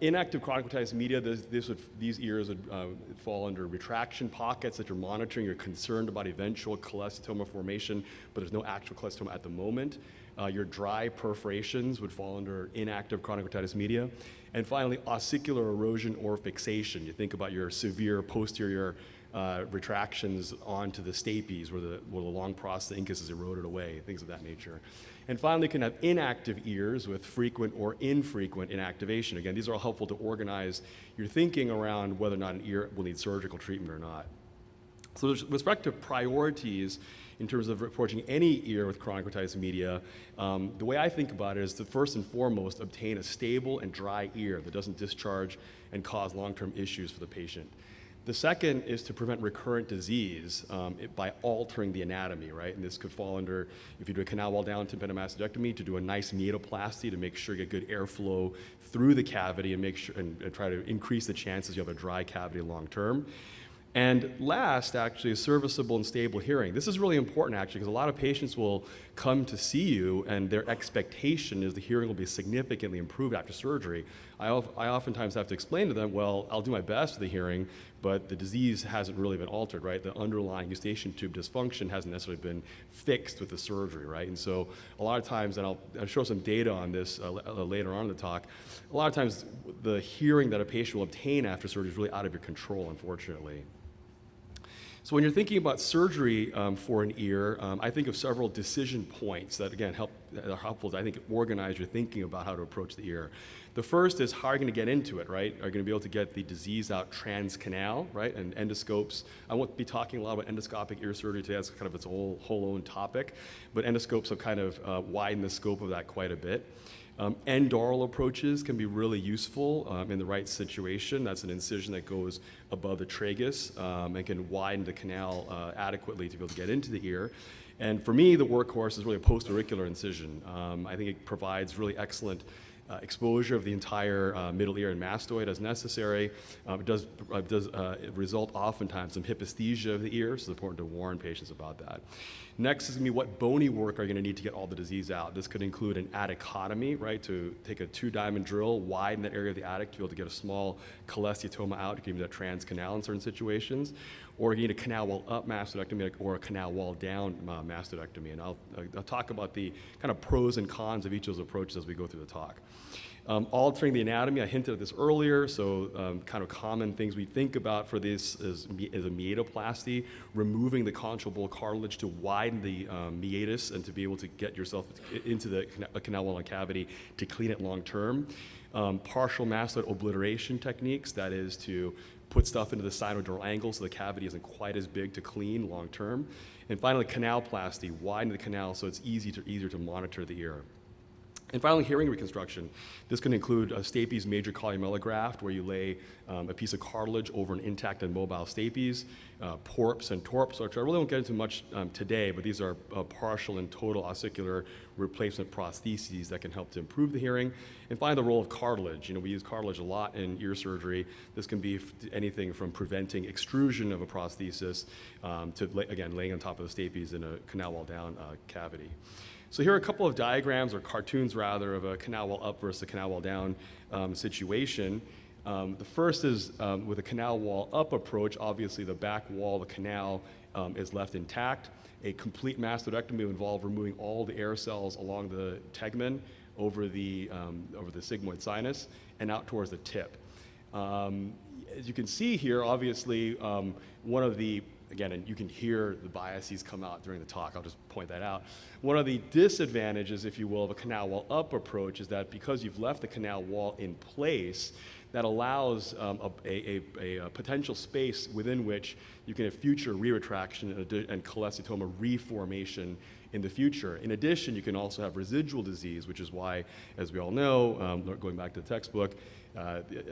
Inactive chronic otitis media, these ears would fall under retraction pockets that you're monitoring. You're concerned about eventual cholesteatoma formation, but there's no actual cholesteatoma at the moment. Your dry perforations would fall under inactive chronic otitis media. And finally, ossicular erosion or fixation. You think about your severe posterior retractions onto the stapes where the long process of the incus is eroded away, things of that nature. And finally, you can have inactive ears with frequent or infrequent inactivation. Again, these are all helpful to organize your thinking around whether or not an ear will need surgical treatment or not. So with respect to priorities in terms of approaching any ear with chronic otitis media, the way I think about it is to first and foremost obtain a stable and dry ear that doesn't discharge and cause long-term issues for the patient. The second is to prevent recurrent disease by altering the anatomy, right? And this could fall under, if you do a canal wall down tympanomasticectomy, to do a nice meatoplasty to make sure you get good airflow through the cavity and make sure and try to increase the chances you have a dry cavity long term. And last, actually, is serviceable and stable hearing. This is really important, actually, because a lot of patients will come to see you, and their expectation is the hearing will be significantly improved after surgery. I oftentimes have to explain to them, well, I'll do my best with the hearing, but the disease hasn't really been altered, right? The underlying eustachian tube dysfunction hasn't necessarily been fixed with the surgery, right? And so a lot of times, and I'll show some data on this later on in the talk, a lot of times the hearing that a patient will obtain after surgery is really out of your control, unfortunately. So when you're thinking about surgery for an ear, I think of several decision points that, again, are helpful to, I think, organize your thinking about how to approach the ear. The first is how are you going to get into it, right? Are you going to be able to get the disease out transcanal, right? And endoscopes. I won't be talking a lot about endoscopic ear surgery today. That's kind of its whole own topic. But endoscopes have kind of widened the scope of that quite a bit. Endural approaches can be really useful in the right situation. That's an incision that goes above the tragus and can widen the canal adequately to be able to get into the ear. And for me, the workhorse is really a post-auricular incision. I think it provides really excellent exposure of the entire middle ear and mastoid as necessary. It does result oftentimes in hypesthesia of the ear, so it's important to warn patients about that. Next is going to be what bony work are you going to need to get all the disease out. This could include an adicotomy, right, to take a 2-diamond drill, widen that area of the attic to be able to get a small cholesteatoma out. You can use that transcanal in certain situations. Or you need a canal wall up mastodectomy or a canal wall down mastodectomy. And I'll talk about the kind of pros and cons of each of those approaches as we go through the talk. Altering the anatomy, I hinted at this earlier, so kind of common things we think about for this is a meatoplasty, removing the conchoidal cartilage to widen the meatus and to be able to get yourself into the canal wall and cavity to clean it long term. Partial mastoid obliteration techniques, that is to put stuff into the sinodural angle so the cavity isn't quite as big to clean long term. And finally, canalplasty, widen the canal so it's easier to monitor the ear. And finally, hearing reconstruction. This can include a stapes major columellograft, where you lay a piece of cartilage over an intact and mobile stapes, porps and torps, which I really won't get into much today, but these are partial and total ossicular replacement prostheses that can help to improve the hearing. And finally, the role of cartilage. We use cartilage a lot in ear surgery. This can be anything from preventing extrusion of a prosthesis to, again, laying on top of the stapes in a canal wall down cavity. So here are a couple of diagrams, or cartoons rather, of a canal wall up versus a canal wall down situation. The first is with a canal wall up approach. Obviously, the back wall of the canal is left intact. A complete mastodectomy would involve removing all the air cells along the tegmen over the sigmoid sinus and out towards the tip. As you can see here, obviously, one of the again, and you can hear the biases come out during the talk. I'll just point that out. One of the disadvantages, if you will, of a canal wall up approach is that because you've left the canal wall in place, that allows a potential space within which you can have future re-retraction and cholesteatoma reformation in the future. In addition, you can also have residual disease, which is why, as we all know, going back to the textbook,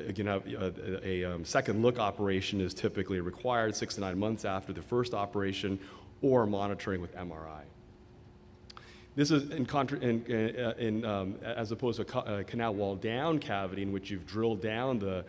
again, a second look operation is typically required 6 to 9 months after the first operation, or monitoring with MRI. This is as opposed to a canal wall down cavity, in which you've drilled down the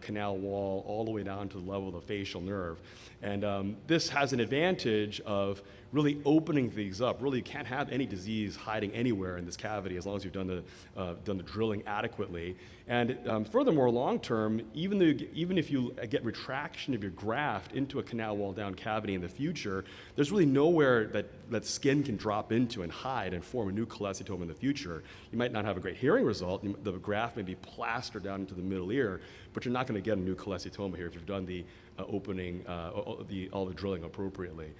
canal wall all the way down to the level of the facial nerve. And this has an advantage of really opening things up. Really, you can't have any disease hiding anywhere in this cavity as long as you've done the drilling adequately. And furthermore, long term, even if you get retraction of your graft into a canal wall down cavity in the future, there's really nowhere that skin can drop into and hide and form a new cholesteatoma in the future. You might not have a great hearing result. The graft may be plastered down into the middle ear, but you're not going to get a new cholesteatoma here if you've done the opening, all the drilling appropriately.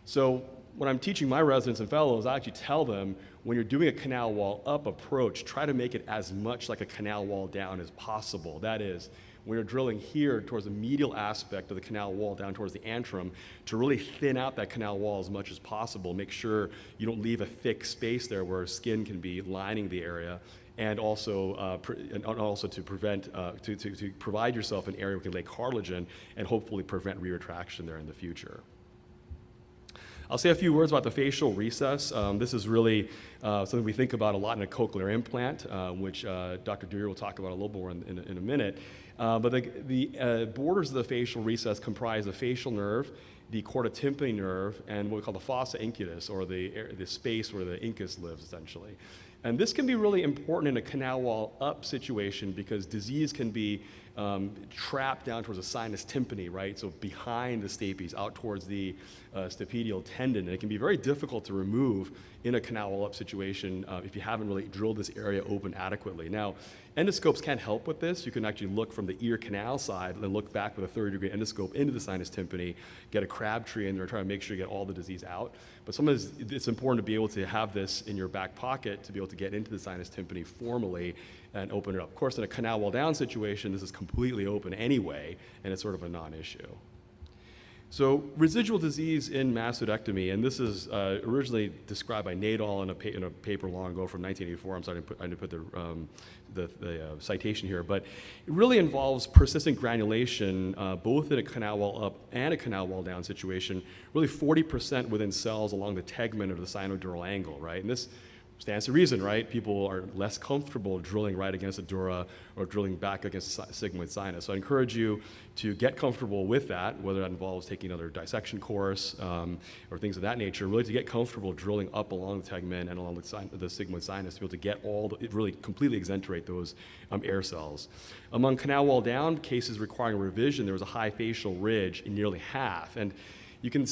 So when I'm teaching my residents and fellows, I actually tell them, when you're doing a canal wall up approach, try to make it as much like a canal wall down as possible. That is, when you're drilling here towards the medial aspect of the canal wall down towards the antrum, to really thin out that canal wall as much as possible. Make sure you don't leave a thick space there where skin can be lining the area. and also to prevent, to provide yourself an area where you can lay cartilage in and hopefully prevent re-retraction there in the future. I'll say a few words about the facial recess. This is really something we think about a lot in a cochlear implant, which Dr. Dury will talk about a little more in a minute. But the borders of the facial recess comprise the facial nerve, the chordotympany nerve, and what we call the fossa incudus, or the space where the incus lives, essentially. And this can be really important in a canal wall up situation because disease can be trapped down towards the sinus tympani, right? So behind the stapes, out towards the stapedial tendon. And it can be very difficult to remove in a canal wall up situation if you haven't really drilled this area open adequately. Now, endoscopes can help with this. You can actually look from the ear canal side and then look back with a 30-degree endoscope into the sinus tympani, get a Crabtree in there, try to make sure you get all the disease out. But sometimes it's important to be able to have this in your back pocket to be able to get into the sinus tympani formally and open it up. Of course, in a canal wall down situation, this is completely open anyway, and it's sort of a non-issue. So residual disease in mastoidectomy, and this is originally described by Nadal in a paper long ago from 1984. I'm sorry, I didn't put the citation here, but it really involves persistent granulation, both in a canal wall up and a canal wall down situation, really 40% within cells along the tegment of the sinodural angle, right? And this stands to reason, right? People are less comfortable drilling right against the dura or drilling back against the sigmoid sinus. So I encourage you to get comfortable with that, whether that involves taking another dissection course or things of that nature, really to get comfortable drilling up along the tegment and along the sigmoid sinus to be able to get really completely exenterate those air cells. Among canal wall down cases requiring revision, there was a high facial ridge in nearly half. And you can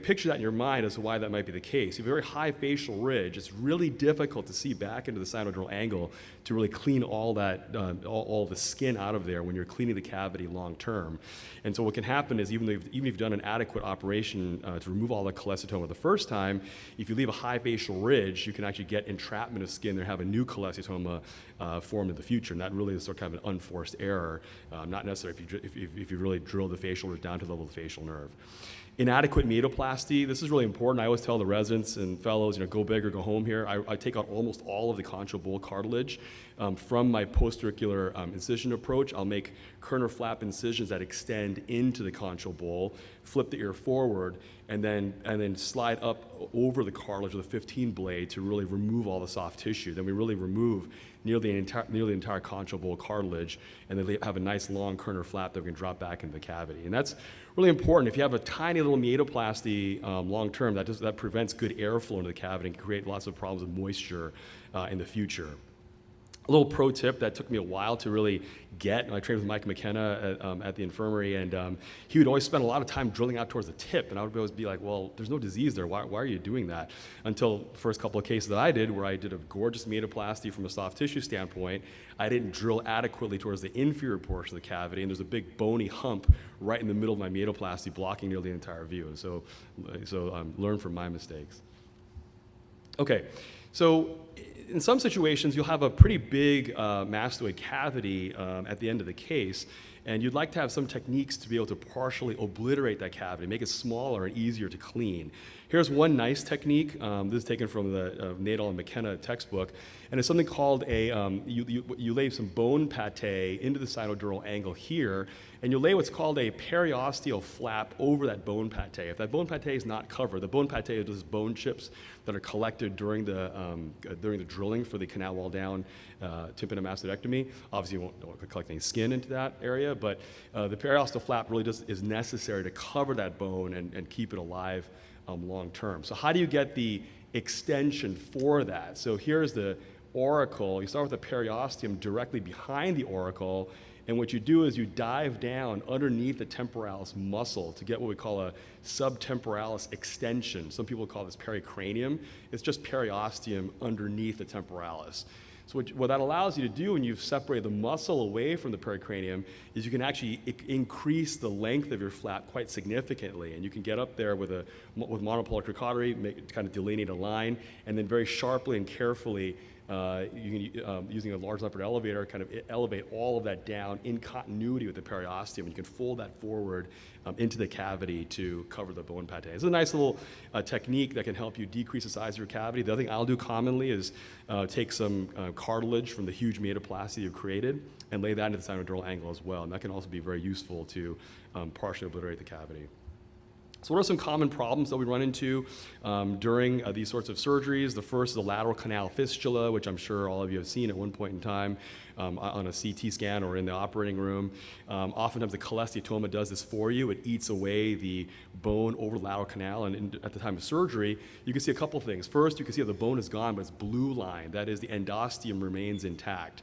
picture that in your mind as to why that might be the case. You have a very high facial ridge. It's really difficult to see back into the sinodural angle to really clean all that, all the skin out of there when you're cleaning the cavity long term. And so what can happen is even if you've done an adequate operation to remove all the cholesteatoma the first time, if you leave a high facial ridge, you can actually get entrapment of skin there, have a new cholesteatoma formed in the future. And that really is sort of kind of an unforced error, not necessary if you really drill the facial ridge down to the level of the facial nerve. Inadequate meatoplasty, this is really important. I always tell the residents and fellows, go big or go home here. I take out almost all of the concho bowl cartilage. From my post-auricular incision approach, I'll make Kerner flap incisions that extend into the concho bowl, flip the ear forward, and then slide up over the cartilage with a 15 blade to really remove all the soft tissue. Then we really remove nearly the entire concho bowl cartilage, and then have a nice long Kerner flap that we can drop back into the cavity. And that's really important. If you have a tiny little meatoplasty long term, that prevents good airflow into the cavity and can create lots of problems with moisture in the future. A little pro tip that took me a while to really get, I trained with Mike McKenna at the infirmary, and he would always spend a lot of time drilling out towards the tip, and I would always be like, well, there's no disease there, why are you doing that? Until the first couple of cases that I did, where I did a gorgeous meatoplasty from a soft tissue standpoint, I didn't drill adequately towards the inferior portion of the cavity, and there's a big bony hump right in the middle of my meatoplasty blocking nearly the entire view, and so learn from my mistakes. Okay, so in some situations, you'll have a pretty big mastoid cavity at the end of the case, and you'd like to have some techniques to be able to partially obliterate that cavity, make it smaller and easier to clean. Here's one nice technique. This is taken from the Nadal and McKenna textbook, and it's something called you lay some bone pate into the sinodural angle here, and you lay what's called a periosteal flap over that bone pate. If that bone pate is not covered, the bone pate is those bone chips that are collected during the drilling for the canal wall down tympanomastoidectomy. Obviously, you don't collect any skin into that area, but the periosteal flap really is necessary to cover that bone and keep it alive long term. So how do you get the extension for that? So here's the auricle. You start with the periosteum directly behind the auricle, and what you do is you dive down underneath the temporalis muscle to get what we call a subtemporalis extension. Some people call this pericranium. It's just periosteum underneath the temporalis. So what that allows you to do when you've separated the muscle away from the pericranium is you can actually increase the length of your flap quite significantly. And you can get up there with monopolar cricotomy, kind of delineate a line, and then very sharply and carefully you can, using a large leopard elevator, kind of elevate all of that down in continuity with the periosteum, and you can fold that forward into the cavity to cover the bone pate. It's a nice little technique that can help you decrease the size of your cavity. The other thing I'll do commonly is take some cartilage from the huge metaplasty you've created and lay that into the sinodural angle as well, and that can also be very useful to partially obliterate the cavity. So what are some common problems that we run into during these sorts of surgeries? The first is the lateral canal fistula, which I'm sure all of you have seen at one point in time on a CT scan or in the operating room. Oftentimes the cholesteatoma does this for you. It eats away the bone over the lateral canal, and at the time of surgery, you can see a couple things. First, you can see that the bone is gone, but it's blue line. That is, the endosteum remains intact.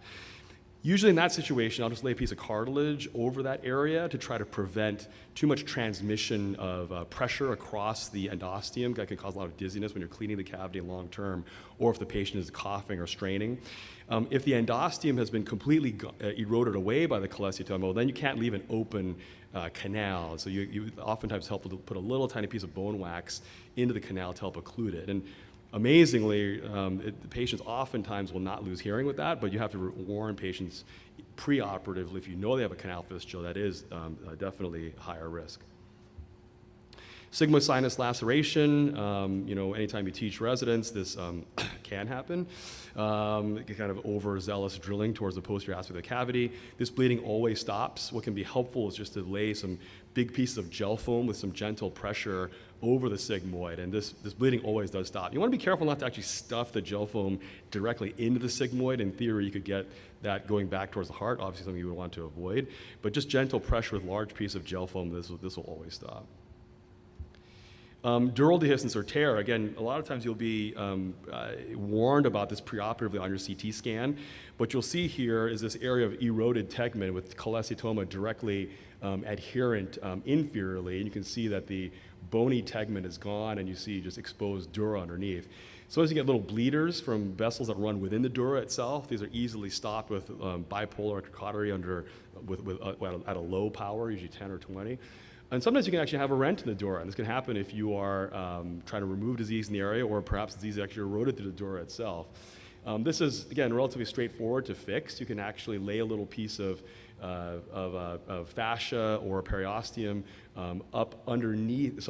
Usually in that situation, I'll just lay a piece of cartilage over that area to try to prevent too much transmission of pressure across the endosteum. That can cause a lot of dizziness when you're cleaning the cavity long term, or if the patient is coughing or straining. If the endosteum has been completely eroded away by the cholesteatoma, well, then you can't leave an open canal. So you oftentimes help to put a little tiny piece of bone wax into the canal to help occlude it. And amazingly, the patients oftentimes will not lose hearing with that, but you have to warn patients preoperatively if you know they have a canal fistula. That is definitely higher risk. Sigmoid sinus laceration, anytime you teach residents, this can happen. Kind of overzealous drilling towards the posterior aspect of the cavity. This bleeding always stops. What can be helpful is just to lay some big pieces of gel foam with some gentle pressure over the sigmoid, and this bleeding always does stop. You want to be careful not to actually stuff the gel foam directly into the sigmoid. In theory, you could get that going back towards the heart, obviously something you would want to avoid, but just gentle pressure with large piece of gel foam, this will always stop. Dural dehiscence or tear, again, a lot of times you'll be warned about this preoperatively on your CT scan. What you'll see here is this area of eroded tegment with cholesteatoma directly adherent inferiorly, and you can see that the bony tegment is gone, and you see just exposed dura underneath. So as you get little bleeders from vessels that run within the dura itself, these are easily stopped with bipolar cautery at a low power, usually 10 or 20. And sometimes you can actually have a rent in the dura, and this can happen if you are trying to remove disease in the area, or perhaps disease actually eroded through the dura itself. This is, again, relatively straightforward to fix. You can actually lay a little piece of fascia or periosteum up underneath,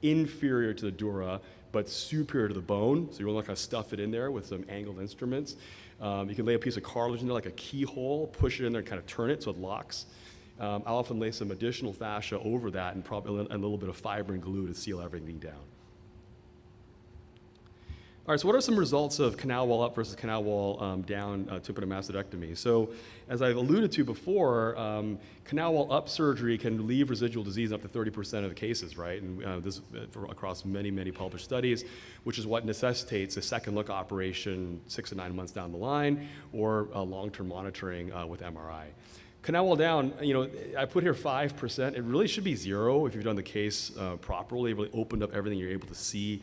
inferior to the dura, but superior to the bone. So you're not going to stuff it in there with some angled instruments. You can lay a piece of cartilage in there like a keyhole, push it in there and kind of turn it so it locks. I'll often lay some additional fascia over that and probably a little bit of fiber and glue to seal everything down. All right, so what are some results of canal wall up versus canal wall down tympanoid mastectomy? So as I've alluded to before, canal wall up surgery can leave residual disease in up to 30% of the cases, right? And this across many, many published studies, which is what necessitates a second look operation 6 to 9 months down the line, or long-term monitoring with MRI. Canal wall down, I put here 5%. It really should be 0 if you've done the case properly, really opened up everything you're able to see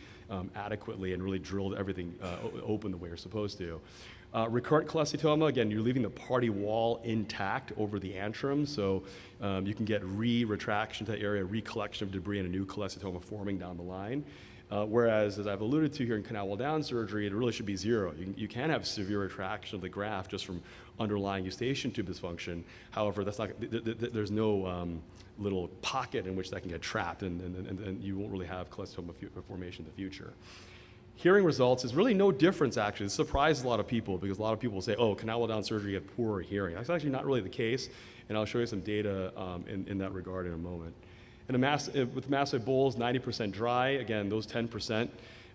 adequately and really drilled everything open the way you're supposed to. Recurrent cholesteatoma, again, you're leaving the party wall intact over the antrum, so you can get retraction to that area, recollection of debris, and a new cholesteatoma forming down the line. Whereas, as I've alluded to here in canal wall down surgery, it really should be 0. You can have severe retraction of the graft just from underlying eustachian tube dysfunction. However, that's not, there's no little pocket in which that can get trapped, and you won't really have cholesteatoma formation in the future. Hearing results is really no difference, actually. This surprises a lot of people because a lot of people will say, oh, canal wall down surgery, you get poorer hearing. That's actually not really the case, and I'll show you some data in that regard in a moment. And with mastoid bowls, 90% dry. Again, those 10%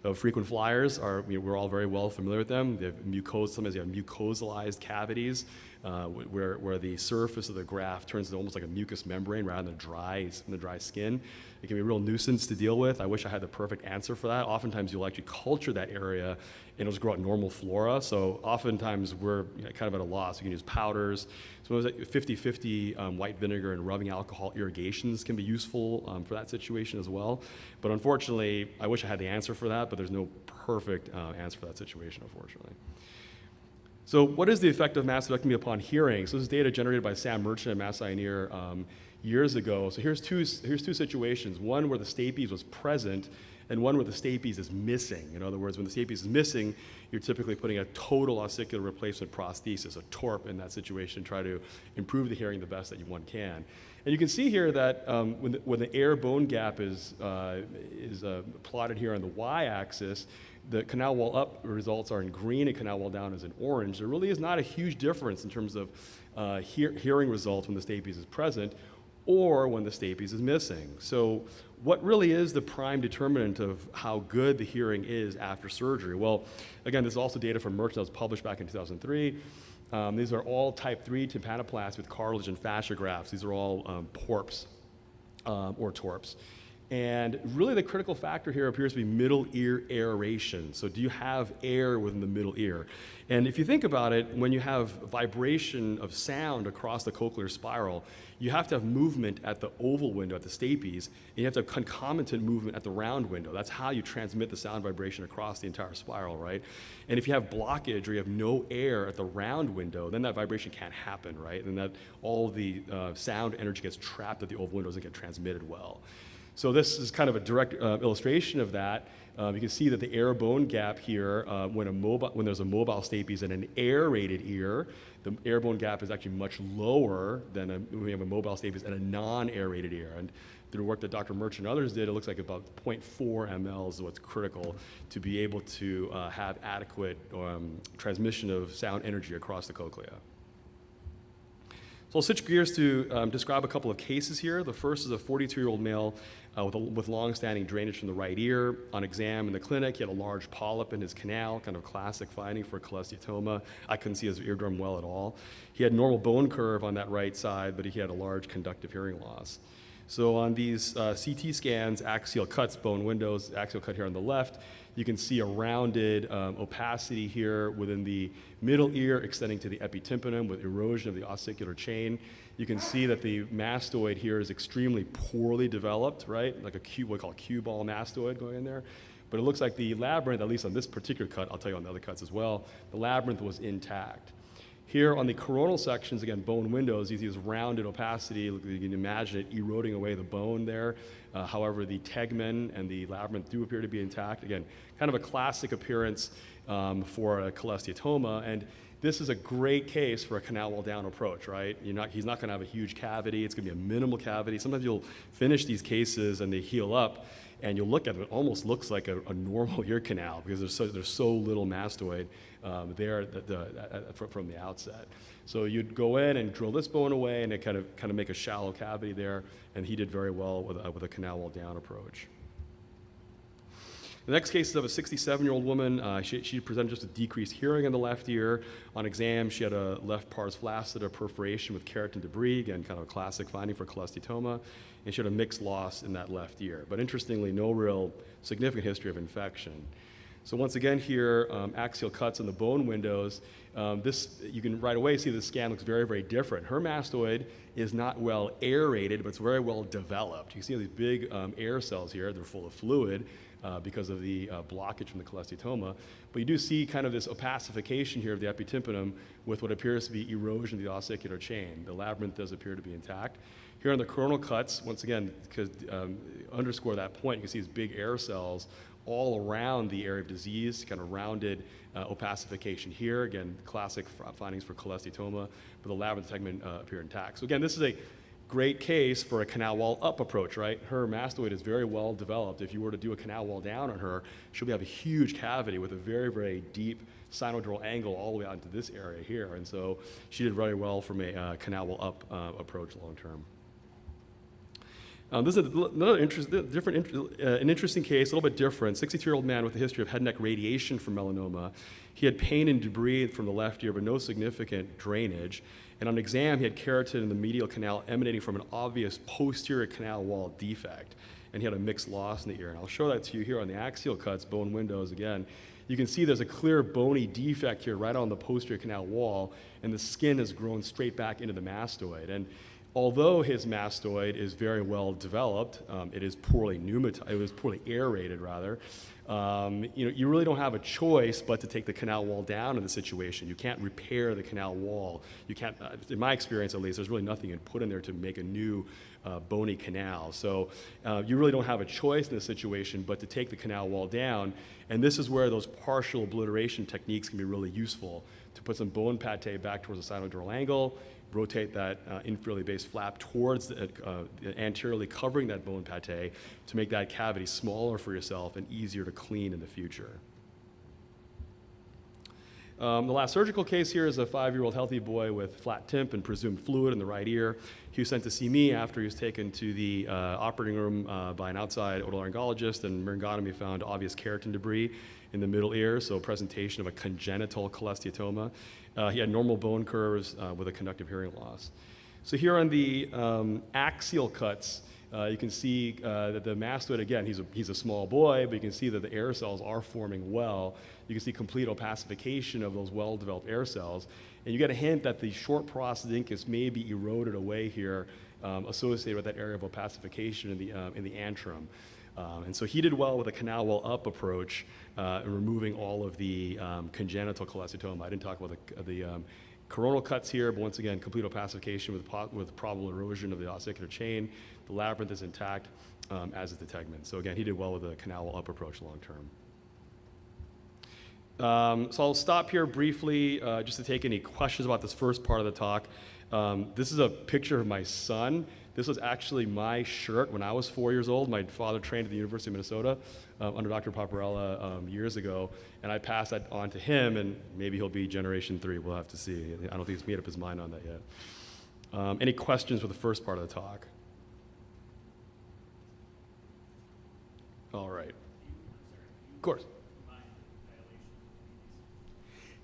of frequent flyers are, we're all very well familiar with them. They have sometimes they have mucosalized cavities where the surface of the graft turns into almost like a mucous membrane rather than the dry skin. It can be a real nuisance to deal with. I wish I had the perfect answer for that. Oftentimes you'll actually culture that area and it'll just grow out normal flora. So oftentimes we're kind of at a loss. You can use powders. So 50-50 white vinegar and rubbing alcohol irrigations can be useful for that situation as well. But unfortunately, I wish I had the answer for that, but there's no perfect answer for that situation, unfortunately. So what is the effect of mastectomy upon hearing? So this is data generated by Sam Merchant at Mass Eye years ago. So here's two situations. One where the stapes was present and one where the stapes is missing. In other words, when the stapes is missing, you're typically putting a total ossicular replacement prosthesis, a TORP in that situation, try to improve the hearing the best that one can. And you can see here that when the air bone gap is plotted here on the y-axis, the canal wall up results are in green and canal wall down is in orange. There really is not a huge difference in terms of hearing results when the stapes is present or when the stapes is missing. So what really is the prime determinant of how good the hearing is after surgery? Well, again, this is also data from Merchant that was published back in 2003. These are all type 3 tympanoplasty with cartilage and fascia grafts. These are all PORPs or TORPs. And really the critical factor here appears to be middle ear aeration. So do you have air within the middle ear? And if you think about it, when you have vibration of sound across the cochlear spiral, you have to have movement at the oval window, at the stapes, and you have to have concomitant movement at the round window. That's how you transmit the sound vibration across the entire spiral, right? And if you have blockage or you have no air at the round window, then that vibration can't happen, right? And that all the sound energy gets trapped at the oval window, doesn't get transmitted well. So this is kind of a direct illustration of that. You can see that the air bone gap here, when there's a mobile stapes and an aerated ear, the air bone gap is actually much lower than when we have a mobile stapes and a non-aerated ear. And through work that Dr. Merchant and others did, it looks like about 0.4 mL is what's critical to be able to have adequate transmission of sound energy across the cochlea. So I'll switch gears to describe a couple of cases here. The first is a 42-year-old male with long-standing drainage from the right ear. On exam in the clinic, he had a large polyp in his canal, kind of classic finding for cholesteatoma. I couldn't see his eardrum well at all. He had normal bone curve on that right side, but he had a large conductive hearing loss. So on these CT scans, axial cuts, bone windows, axial cut here on the left, you can see a rounded opacity here within the middle ear extending to the epitympanum with erosion of the ossicular chain. You can see that the mastoid here is extremely poorly developed, right? Like what we call a cue ball mastoid going in there. But it looks like the labyrinth, at least on this particular cut, I'll tell you on the other cuts as well, the labyrinth was intact. Here on the coronal sections, again, bone windows, you see this rounded opacity. You can imagine it eroding away the bone there. However, the tegmen and the labyrinth do appear to be intact. Again, kind of a classic appearance for a cholesteatoma. And this is a great case for a canal wall down approach, right? He's not going to have a huge cavity. It's going to be a minimal cavity. Sometimes you'll finish these cases and they heal up, and you'll look at them, it almost looks like a normal ear canal because there's so little mastoid there from the outset. So you'd go in and drill this bone away, and it kind of make a shallow cavity there, and he did very well with a canal wall down approach. The next case is of a 67-year-old woman. She presented just with decreased hearing in the left ear. On exam, she had a left pars flaccida perforation with keratin debris, again, kind of a classic finding for cholesteatoma, and she had a mixed loss in that left ear. But interestingly, no real significant history of infection. So once again here, axial cuts in the bone windows. You can right away see the scan looks very, very different. Her mastoid is not well aerated, but it's very well developed. You see these big air cells here. They're full of fluid because of the blockage from the cholesteatoma. But you do see kind of this opacification here of the epitympanum with what appears to be erosion of the ossicular chain. The labyrinth does appear to be intact. Here on the coronal cuts, once again, because underscore that point, you can see these big air cells all around the area of disease, kind of rounded opacification here. Again, classic findings for cholesteatoma, but the labyrinth segment appear intact. So again, this is a great case for a canal wall up approach, right? Her mastoid is very well developed. If you were to do a canal wall down on her, she'll have a huge cavity with a very, very deep sinodural angle all the way out into this area here. And so she did very well from a canal wall up approach long term. This is another an interesting case, a little bit different. 62-year-old man with a history of head and neck radiation from melanoma. He had pain and debris from the left ear, but no significant drainage. And on exam, he had keratin in the medial canal emanating from an obvious posterior canal wall defect. And he had a mixed loss in the ear. And I'll show that to you here on the axial cuts, bone windows again. You can see there's a clear bony defect here right on the posterior canal wall, and the skin has grown straight back into the mastoid. And although his mastoid is very well developed, it is poorly aerated rather. You really don't have a choice but to take the canal wall down in the situation. You can't repair the canal wall. You can't, in my experience at least, there's really nothing you can put in there to make a new bony canal. So you really don't have a choice in this situation but to take the canal wall down. And this is where those partial obliteration techniques can be really useful, to put some bone pate back towards the sinodural angle, rotate that inferiorly based flap towards anteriorly covering that bone pate to make that cavity smaller for yourself and easier to clean in the future. The last surgical case here is a 5-year-old healthy boy with flat tymp and presumed fluid in the right ear. He was sent to see me after he was taken to the operating room by an outside otolaryngologist, and myringotomy found obvious keratin debris in the middle ear, so presentation of a congenital cholesteatoma. He had normal bone curves with a conductive hearing loss. So here on the axial cuts, you can see that the mastoid, again, he's a small boy, but you can see that the air cells are forming well. You can see complete opacification of those well-developed air cells. And you get a hint that the short process may be eroded away here, associated with that area of opacification in the antrum. And so he did well with a canal wall up approach, removing all of the congenital cholesteatoma. I didn't talk about the coronal cuts here, but once again, complete opacification with probable erosion of the ossicular chain. The labyrinth is intact, as is the tegment. So again, he did well with the canal wall up approach long term. So I'll stop here briefly just to take any questions about this first part of the talk. This is a picture of my son. This was actually my shirt when I was 4 years old. My father trained at the University of Minnesota under Dr. Paparella years ago, and I passed that on to him, and maybe he'll be generation 3. We'll have to see. I don't think he's made up his mind on that yet. Any questions for the first part of the talk? All right. Of course.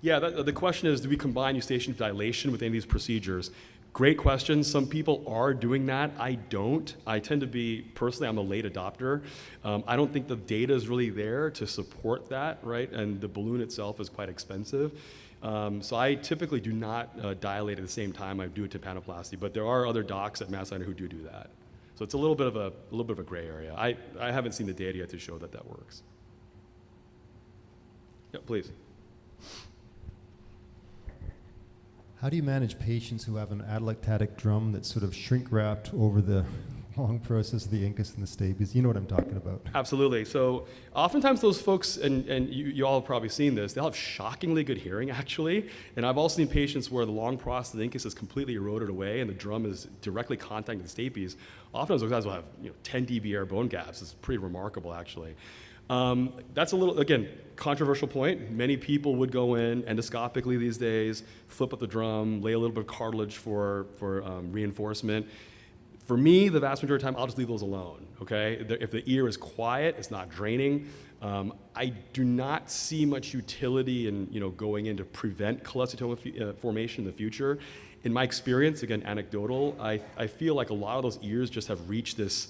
Yeah, the question is, do we combine eustachian dilation with any of these procedures? Great question. Some people are doing that. I don't. I tend to be, personally, I'm a late adopter. I don't think the data is really there to support that, right? And the balloon itself is quite expensive. So I typically do not dilate at the same time I do a tympanoplasty, but there are other docs at Mass Sinai who do that. So it's a little bit of a gray area. I haven't seen the data yet to show that that works. Yeah, please.
How do you manage patients who have an atelectatic drum that's sort of shrink-wrapped over the long process of the incus and the stapes? You know what I'm talking about.
Absolutely. So oftentimes those folks, and you all have probably seen this, they'll have shockingly good hearing, actually. And I've also seen patients where the long process of the incus is completely eroded away and the drum is directly contacting the stapes. Oftentimes those guys will have 10 dB air bone gaps. It's pretty remarkable, actually. That's a little, again, controversial point. Many people would go in endoscopically these days, flip up the drum, lay a little bit of cartilage for reinforcement. For me, the vast majority of the time, I'll just leave those alone, okay? If the ear is quiet, it's not draining. I do not see much utility in going in to prevent cholesteatoma formation in the future. In my experience, again, anecdotal, I feel like a lot of those ears just have reached this.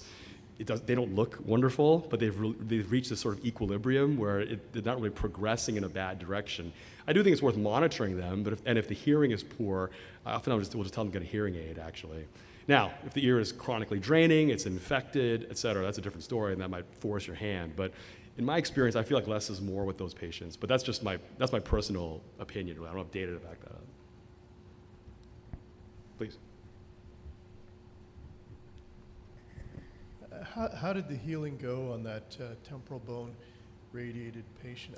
They don't look wonderful, but they've reached this sort of equilibrium where they're not really progressing in a bad direction. I do think it's worth monitoring them, but if the hearing is poor, often we'll just tell them to get a hearing aid, actually. Now, if the ear is chronically draining, it's infected, et cetera, that's a different story, and that might force your hand. But in my experience, I feel like less is more with those patients. But that's just my personal opinion. I don't have data to back that up. Please.
How did the healing go on that temporal bone radiated patient?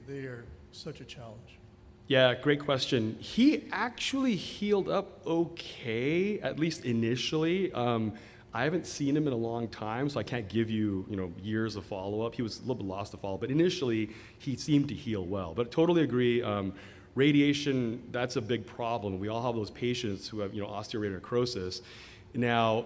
They are such a challenge.
Yeah, great question. He actually healed up okay, at least initially. I haven't seen him in a long time, so I can't give you, years of follow-up. He was a little bit lost to follow-up, but initially he seemed to heal well. But totally agree. Radiation, that's a big problem. We all have those patients who have, osteoarterial necrosis. Now,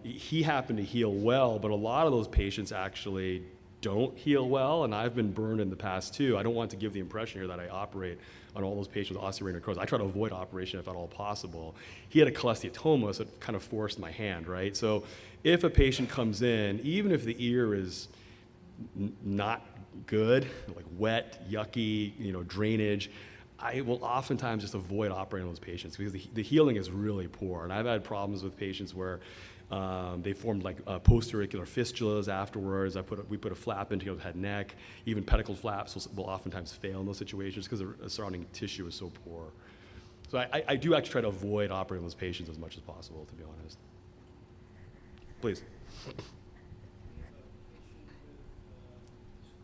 he happened to heal well, but a lot of those patients actually don't heal well, and I've been burned in the past too. I don't want to give the impression here that I operate on all those patients with osteoarterial necrosis. I try to avoid operation if at all possible. He had a cholesteatoma, so it kind of forced my hand, right? So if a patient comes in, even if the ear is not good, like wet, yucky, drainage, I will oftentimes just avoid operating on those patients because the healing is really poor. And I've had problems with patients where they formed like post-auricular fistulas afterwards. We put a flap into the head and neck. Even pedicle flaps will oftentimes fail in those situations because the surrounding tissue is so poor. So I do actually try to avoid operating on those patients as much as possible, to be honest. Please.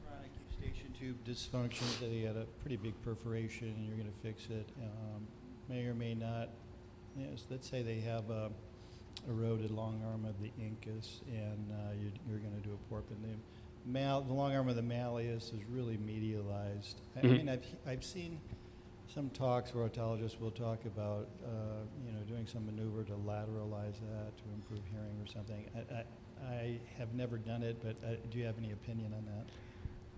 Chronic eustachian tube dysfunction, that he had a pretty big perforation and you're going to fix it. May or may not. Yes, let's say they have a eroded long arm of the incus and you're going to do a PORP. And the long arm of the malleus is really medialized. I mean, I've seen some talks where otologists will talk about doing some maneuver to lateralize that to improve hearing or something. I have never done it, but do you have any opinion on that?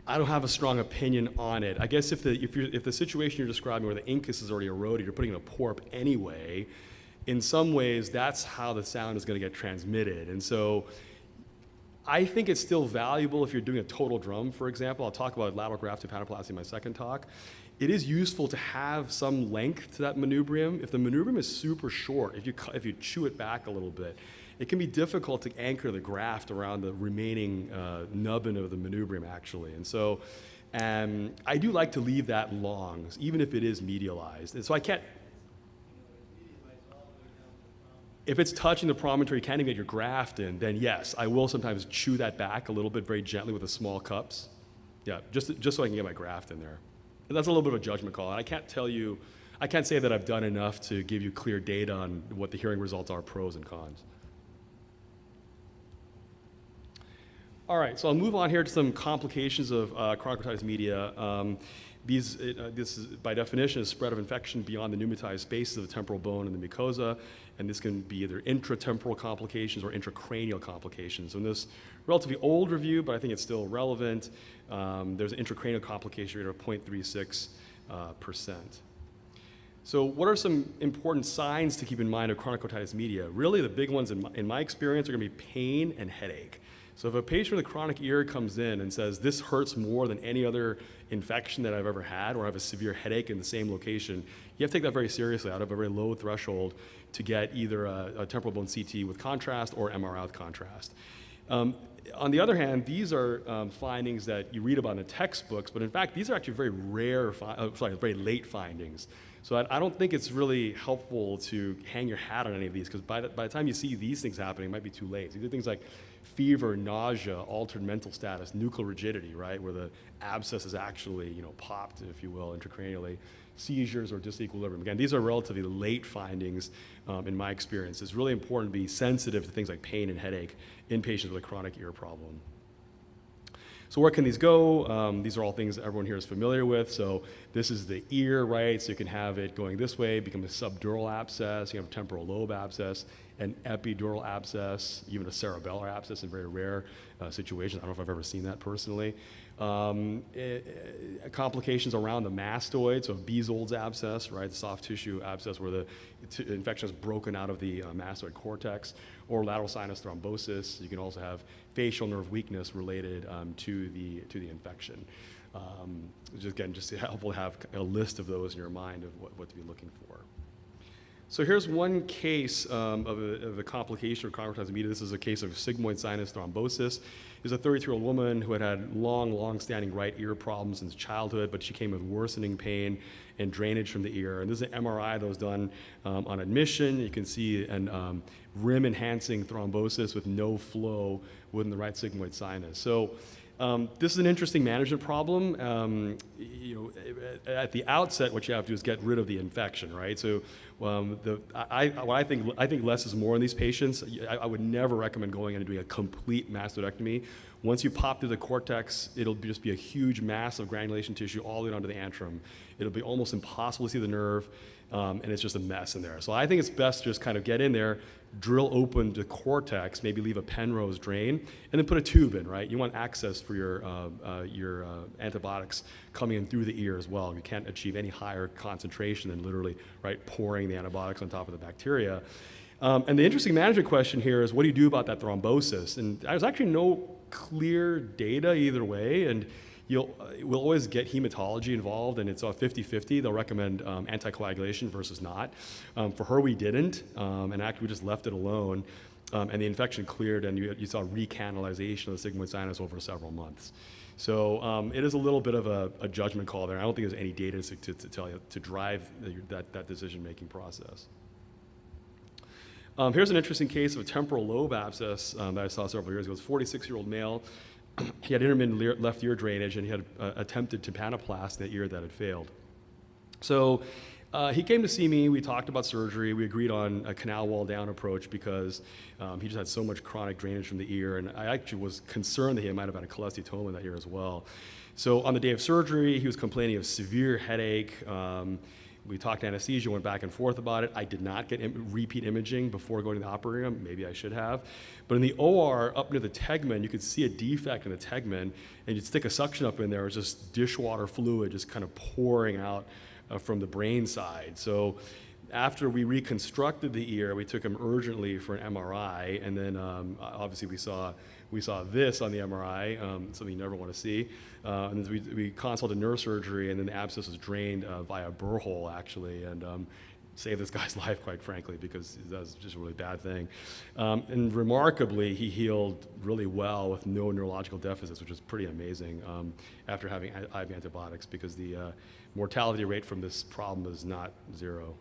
I don't have a strong opinion on it. I guess if the situation you're describing where the incus is already eroded, you're putting in a PORP anyway, in some ways that's how the sound is going to get transmitted. And so I think it's still valuable if you're doing a total drum, for example. I'll talk about lateral graft tympanoplasty in my second talk. It is useful to have some length to that manubrium. If the manubrium is super short, if you chew it back a little bit, it can be difficult to anchor the graft around the remaining nubbin of the manubrium, actually. And so I do like to leave that long, even if it is medialized. And so I can't, if it's touching the promontory, you can't even get your graft in, then yes, I will sometimes chew that back a little bit very gently with the small cups. Yeah, just so I can get my graft in there. And that's a little bit of a judgment call. And I can't say that I've done enough to give you clear data on what the hearing results are, pros and cons. All right, so I'll move on here to some complications of chronic otitis media. This is, by definition, a spread of infection beyond the pneumatized spaces of the temporal bone and the mucosa, and this can be either intratemporal complications or intracranial complications. So in this relatively old review, but I think it's still relevant, there's an intracranial complication rate of 0.36%. So what are some important signs to keep in mind of chronic otitis media? Really, the big ones in my experience are going to be pain and headache. So if a patient with a chronic ear comes in and says, this hurts more than any other infection that I've ever had, or I have a severe headache in the same location, you have to take that very seriously. I have a very low threshold to get either a temporal bone CT with contrast or MRI with contrast. On the other hand, these are findings that you read about in the textbooks, but in fact, these are actually very very late findings. So I don't think it's really helpful to hang your hat on any of these, because by the time you see these things happening, it might be too late. These are things like fever, nausea, altered mental status, nuchal rigidity, right, where the abscess is actually, popped, if you will, intracranially, seizures or disequilibrium. Again, these are relatively late findings in my experience. It's really important to be sensitive to things like pain and headache in patients with a chronic ear problem. So where can these go? These are all things everyone here is familiar with. So this is the ear, right? So you can have it going this way, become a subdural abscess. You have a temporal lobe abscess, an epidural abscess, even a cerebellar abscess in very rare situations. I don't know if I've ever seen that personally. Complications around the mastoid, so Bezold's abscess, right? The soft tissue abscess where the infection is broken out of the mastoid cortex, or lateral sinus thrombosis. You can also have facial nerve weakness related to the infection. Just helpful to have a list of those in your mind of what to be looking for. So here's one case of a complication of chronic otitis media. This is a case of sigmoid sinus thrombosis. There's a 33-year-old woman who had long-standing right ear problems since childhood, but she came with worsening pain and drainage from the ear. And this is an MRI that was done on admission. You can see an rim-enhancing thrombosis with no flow within the right sigmoid sinus. So this is an interesting management problem. At the outset, what you have to do is get rid of the infection, right? So I think less is more in these patients. I would never recommend going in and doing a complete mastoidectomy. Once you pop through the cortex, it'll just be a huge mass of granulation tissue all the way onto the antrum. It'll be almost impossible to see the nerve, and it's just a mess in there. So I think it's best to just kind of get in there, drill open the cortex, maybe leave a Penrose drain, and then put a tube in, right? You want access for your antibiotics coming in through the ear as well. You can't achieve any higher concentration than literally, right, pouring the antibiotics on top of the bacteria. And the interesting management question here is, what do you do about that thrombosis? And there's actually no clear data either way. And we'll always get hematology involved, and it's 50-50. They'll recommend anticoagulation versus not. For her, we didn't, and actually we just left it alone, and the infection cleared, and you saw recanalization of the sigmoid sinus over several months. So it is a little bit of a judgment call there. I don't think there's any data to tell you to drive that decision-making process. Here's an interesting case of a temporal lobe abscess that I saw several years ago. It was a 46-year-old male. He had intermittent left ear drainage, and he had attempted tympanoplasty in that ear that had failed. So he came to see me. We talked about surgery. We agreed on a canal wall down approach because he just had so much chronic drainage from the ear, and I actually was concerned that he might have had a cholesteatoma in that ear as well. So on the day of surgery, he was complaining of severe headache. We talked anesthesia, went back and forth about it. I did not get repeat imaging before going to the operating room. Maybe I should have. But in the OR, up near the tegmen, you could see a defect in the tegmen, and you'd stick a suction up in there. It was just dishwater fluid just kind of pouring out from the brain side. So after we reconstructed the ear, we took him urgently for an MRI, and then obviously we saw this on the MRI, something you never want to see. And then we consulted neurosurgery, and then the abscess was drained via a burr hole, actually, and saved this guy's life, quite frankly, because that was just a really bad thing. And remarkably, he healed really well with no neurological deficits, which is pretty amazing after having IV antibiotics, because the mortality rate from this problem is not zero.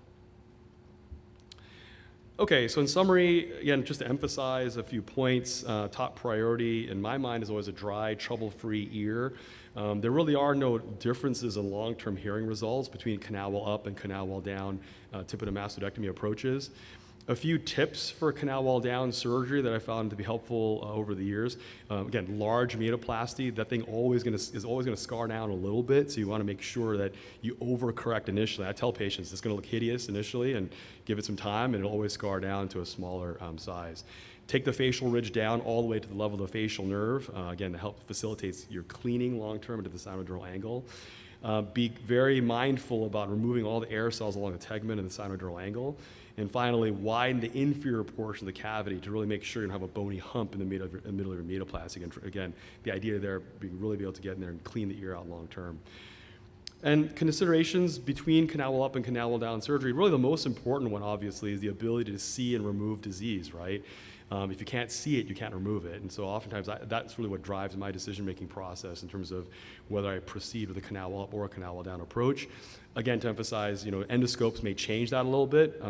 Okay, so in summary, again, just to emphasize a few points, top priority in my mind is always a dry, trouble-free ear. There really are no differences in long-term hearing results between canal wall up and canal wall down tympanomastoidectomy approaches. A few tips for canal wall down surgery that I found to be helpful over the years. Again, large metaplasty, that thing is always gonna scar down a little bit, so you wanna make sure that you overcorrect initially. I tell patients it's gonna look hideous initially, and give it some time, and it'll always scar down to a smaller size. Take the facial ridge down all the way to the level of the facial nerve, again, to help facilitate your cleaning long-term into the sinodural angle. Be very mindful about removing all the air cells along the tegmen and the sinodural angle. And finally, widen the inferior portion of the cavity to really make sure you don't have a bony hump in the middle of your metaplasty. And again, the idea there being really be able to get in there and clean the ear out long term. And considerations between canal wall up and canal wall down surgery, really the most important one, obviously, is the ability to see and remove disease, right? If you can't see it, you can't remove it. And so oftentimes that's really what drives my decision-making process in terms of whether I proceed with a canal wall up or a canal wall down approach. Again, to emphasize, endoscopes may change that a little bit.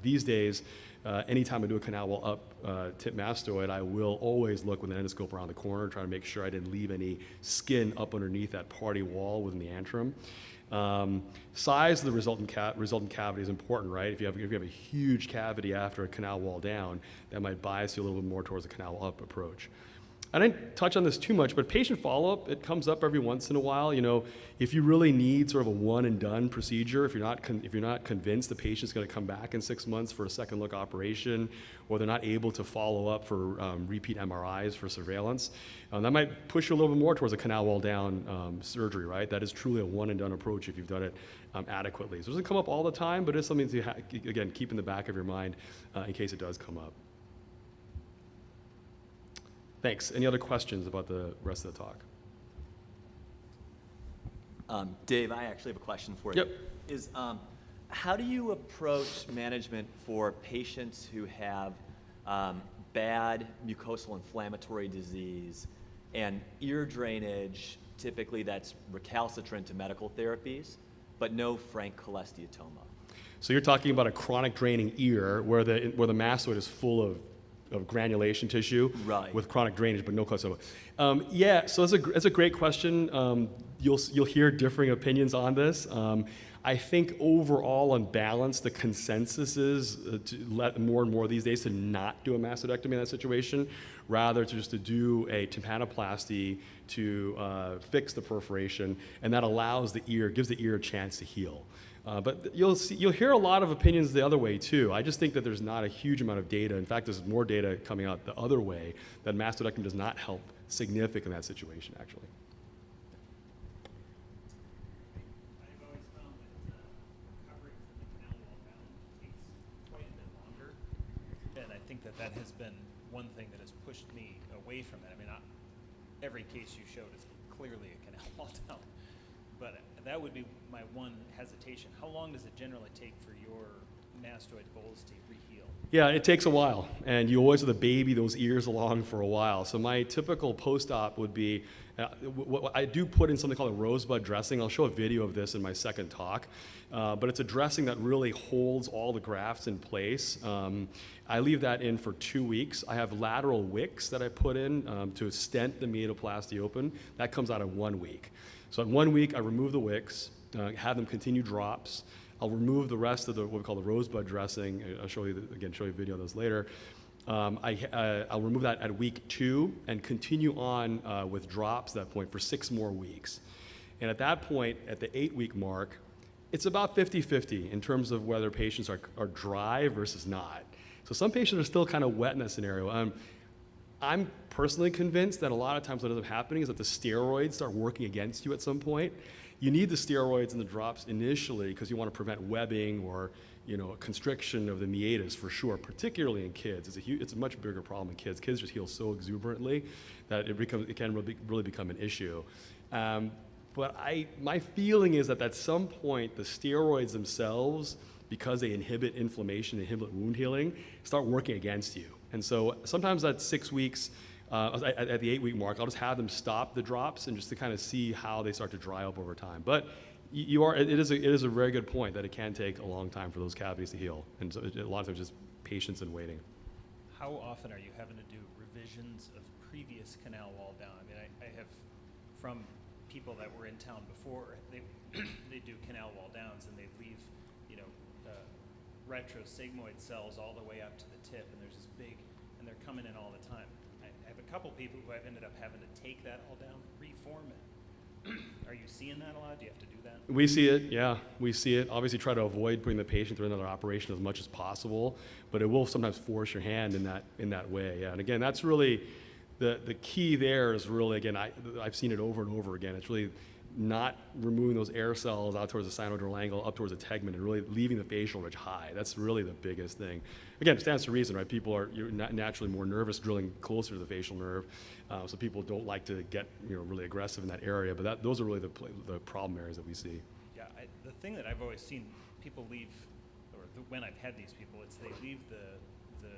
These days, anytime I do a canal wall up tip mastoid, I will always look with an endoscope around the corner, try to make sure I didn't leave any skin up underneath that party wall within the antrum. Size of the resultant cavity is important, right? If you have a huge cavity after a canal wall down, that might bias you a little bit more towards a canal wall up approach. I didn't touch on this too much, but patient follow-up, it comes up every once in a while. If you really need sort of a one-and-done procedure, if you're not convinced the patient's going to come back in 6 months for a second look operation, or they're not able to follow up for repeat MRIs for surveillance, that might push you a little bit more towards a canal wall down surgery, right? That is truly a one-and-done approach if you've done it adequately. So it doesn't come up all the time, but it's something to, again, keep in the back of your mind in case it does come up. Thanks. Any other questions about the rest of the talk?
Dave, I actually have a question for you.
Yep.
How do you approach management for patients who have bad mucosal inflammatory disease and ear drainage, typically that's recalcitrant to medical therapies, but no frank cholesteatoma?
So you're talking about a chronic draining ear where the mastoid is full of granulation tissue,
right,
with chronic drainage, but no cholesteatoma. Yeah, so that's a great question. You'll hear differing opinions on this. I think overall, on balance, the consensus is to let more and more these days to not do a mastodectomy in that situation, rather to do a tympanoplasty to fix the perforation, and that gives the ear a chance to heal. But you'll hear a lot of opinions the other way too. I just think that there's not a huge amount of data. In fact, there's more data coming out the other way that mastodectomy does not help significantly in that situation, actually.
I've always found that recovering from the canal wall down takes quite a bit longer, and I think that has been one thing that has pushed me away from that. I mean, every case you showed is clearly a canal wall down. But that would be my one hesitation. How long does it generally take for your mastoid bolus to reheal?
Yeah, it takes a while, and you always have to baby those ears along for a while. So my typical post-op would be, I do put in something called a rosebud dressing. I'll show a video of this in my second talk, but it's a dressing that really holds all the grafts in place. I leave that in for 2 weeks. I have lateral wicks that I put in to stent the meatoplasty open. That comes out in 1 week. So in 1 week, I remove the wicks, have them continue drops. I'll remove the rest of the what we call the rosebud dressing. I'll show you show you a video of this later. I'll remove that at week 2 and continue on with drops at that point for 6 more weeks. And at that point, at the 8-week mark, it's about 50-50 in terms of whether patients are dry versus not. So some patients are still kind of wet in that scenario. I'm personally convinced that a lot of times what ends up happening is that the steroids start working against you at some point. You need the steroids and the drops initially because you want to prevent webbing or constriction of the meatus for sure, particularly in kids. It's a much bigger problem in kids. Kids just heal so exuberantly that it can really become an issue. But my feeling is that at some point the steroids themselves, because they inhibit inflammation, inhibit wound healing, start working against you. And so sometimes at 6 weeks, at the 8-week mark, I'll just have them stop the drops and just to kind of see how they start to dry up over time. But it is a very good point that it can take a long time for those cavities to heal, and so a lot of times just patience and waiting.
How often are you having to do revisions of previous canal wall down? I mean, I have from people that were in town before, they do canal wall downs and they leave, retrosigmoid cells all the way up to the tip, and there's this big, and they're coming in all the time. I have a couple people who I've ended up having to take that all down, reform it. Are you seeing that a lot? Do you have to do that?
We see it, yeah, we see it. Obviously try to avoid putting the patient through another operation as much as possible, but it will sometimes force your hand in that way. Yeah. And again, that's really, the key there is really, again, I've seen it over and over again. It's really not removing those air cells out towards the sinodural angle, up towards the tegment, and really leaving the facial ridge high. That's really the biggest thing. Again, it stands to reason, right? You're naturally more nervous drilling closer to the facial nerve, so people don't like to get really aggressive in that area. But those are really the problem areas that we see.
Yeah, the thing that I've always seen people leave, or when I've had these people, it's they leave the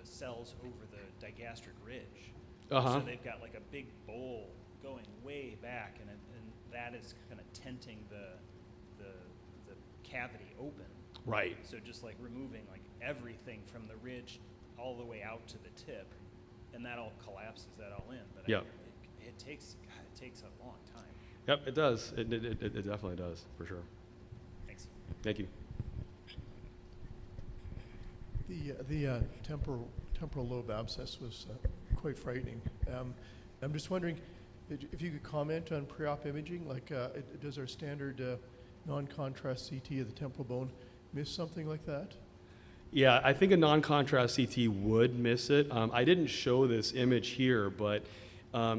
cells over the digastric ridge. So they've got like a big bowl going way back, and that is kind of tenting the cavity open.
Right.
So just like removing like everything from the ridge all the way out to the tip, and that all collapses that all in. But
yep.
It takes a long time.
Yep, it does. It definitely does, for sure.
Thanks.
Thank you.
The temporal lobe abscess was quite frightening. I'm just wondering if you could comment on pre-op imaging, like does our standard non-contrast CT of the temporal bone miss something like that?
Yeah, I think a non-contrast CT would miss it. I didn't show this image here, but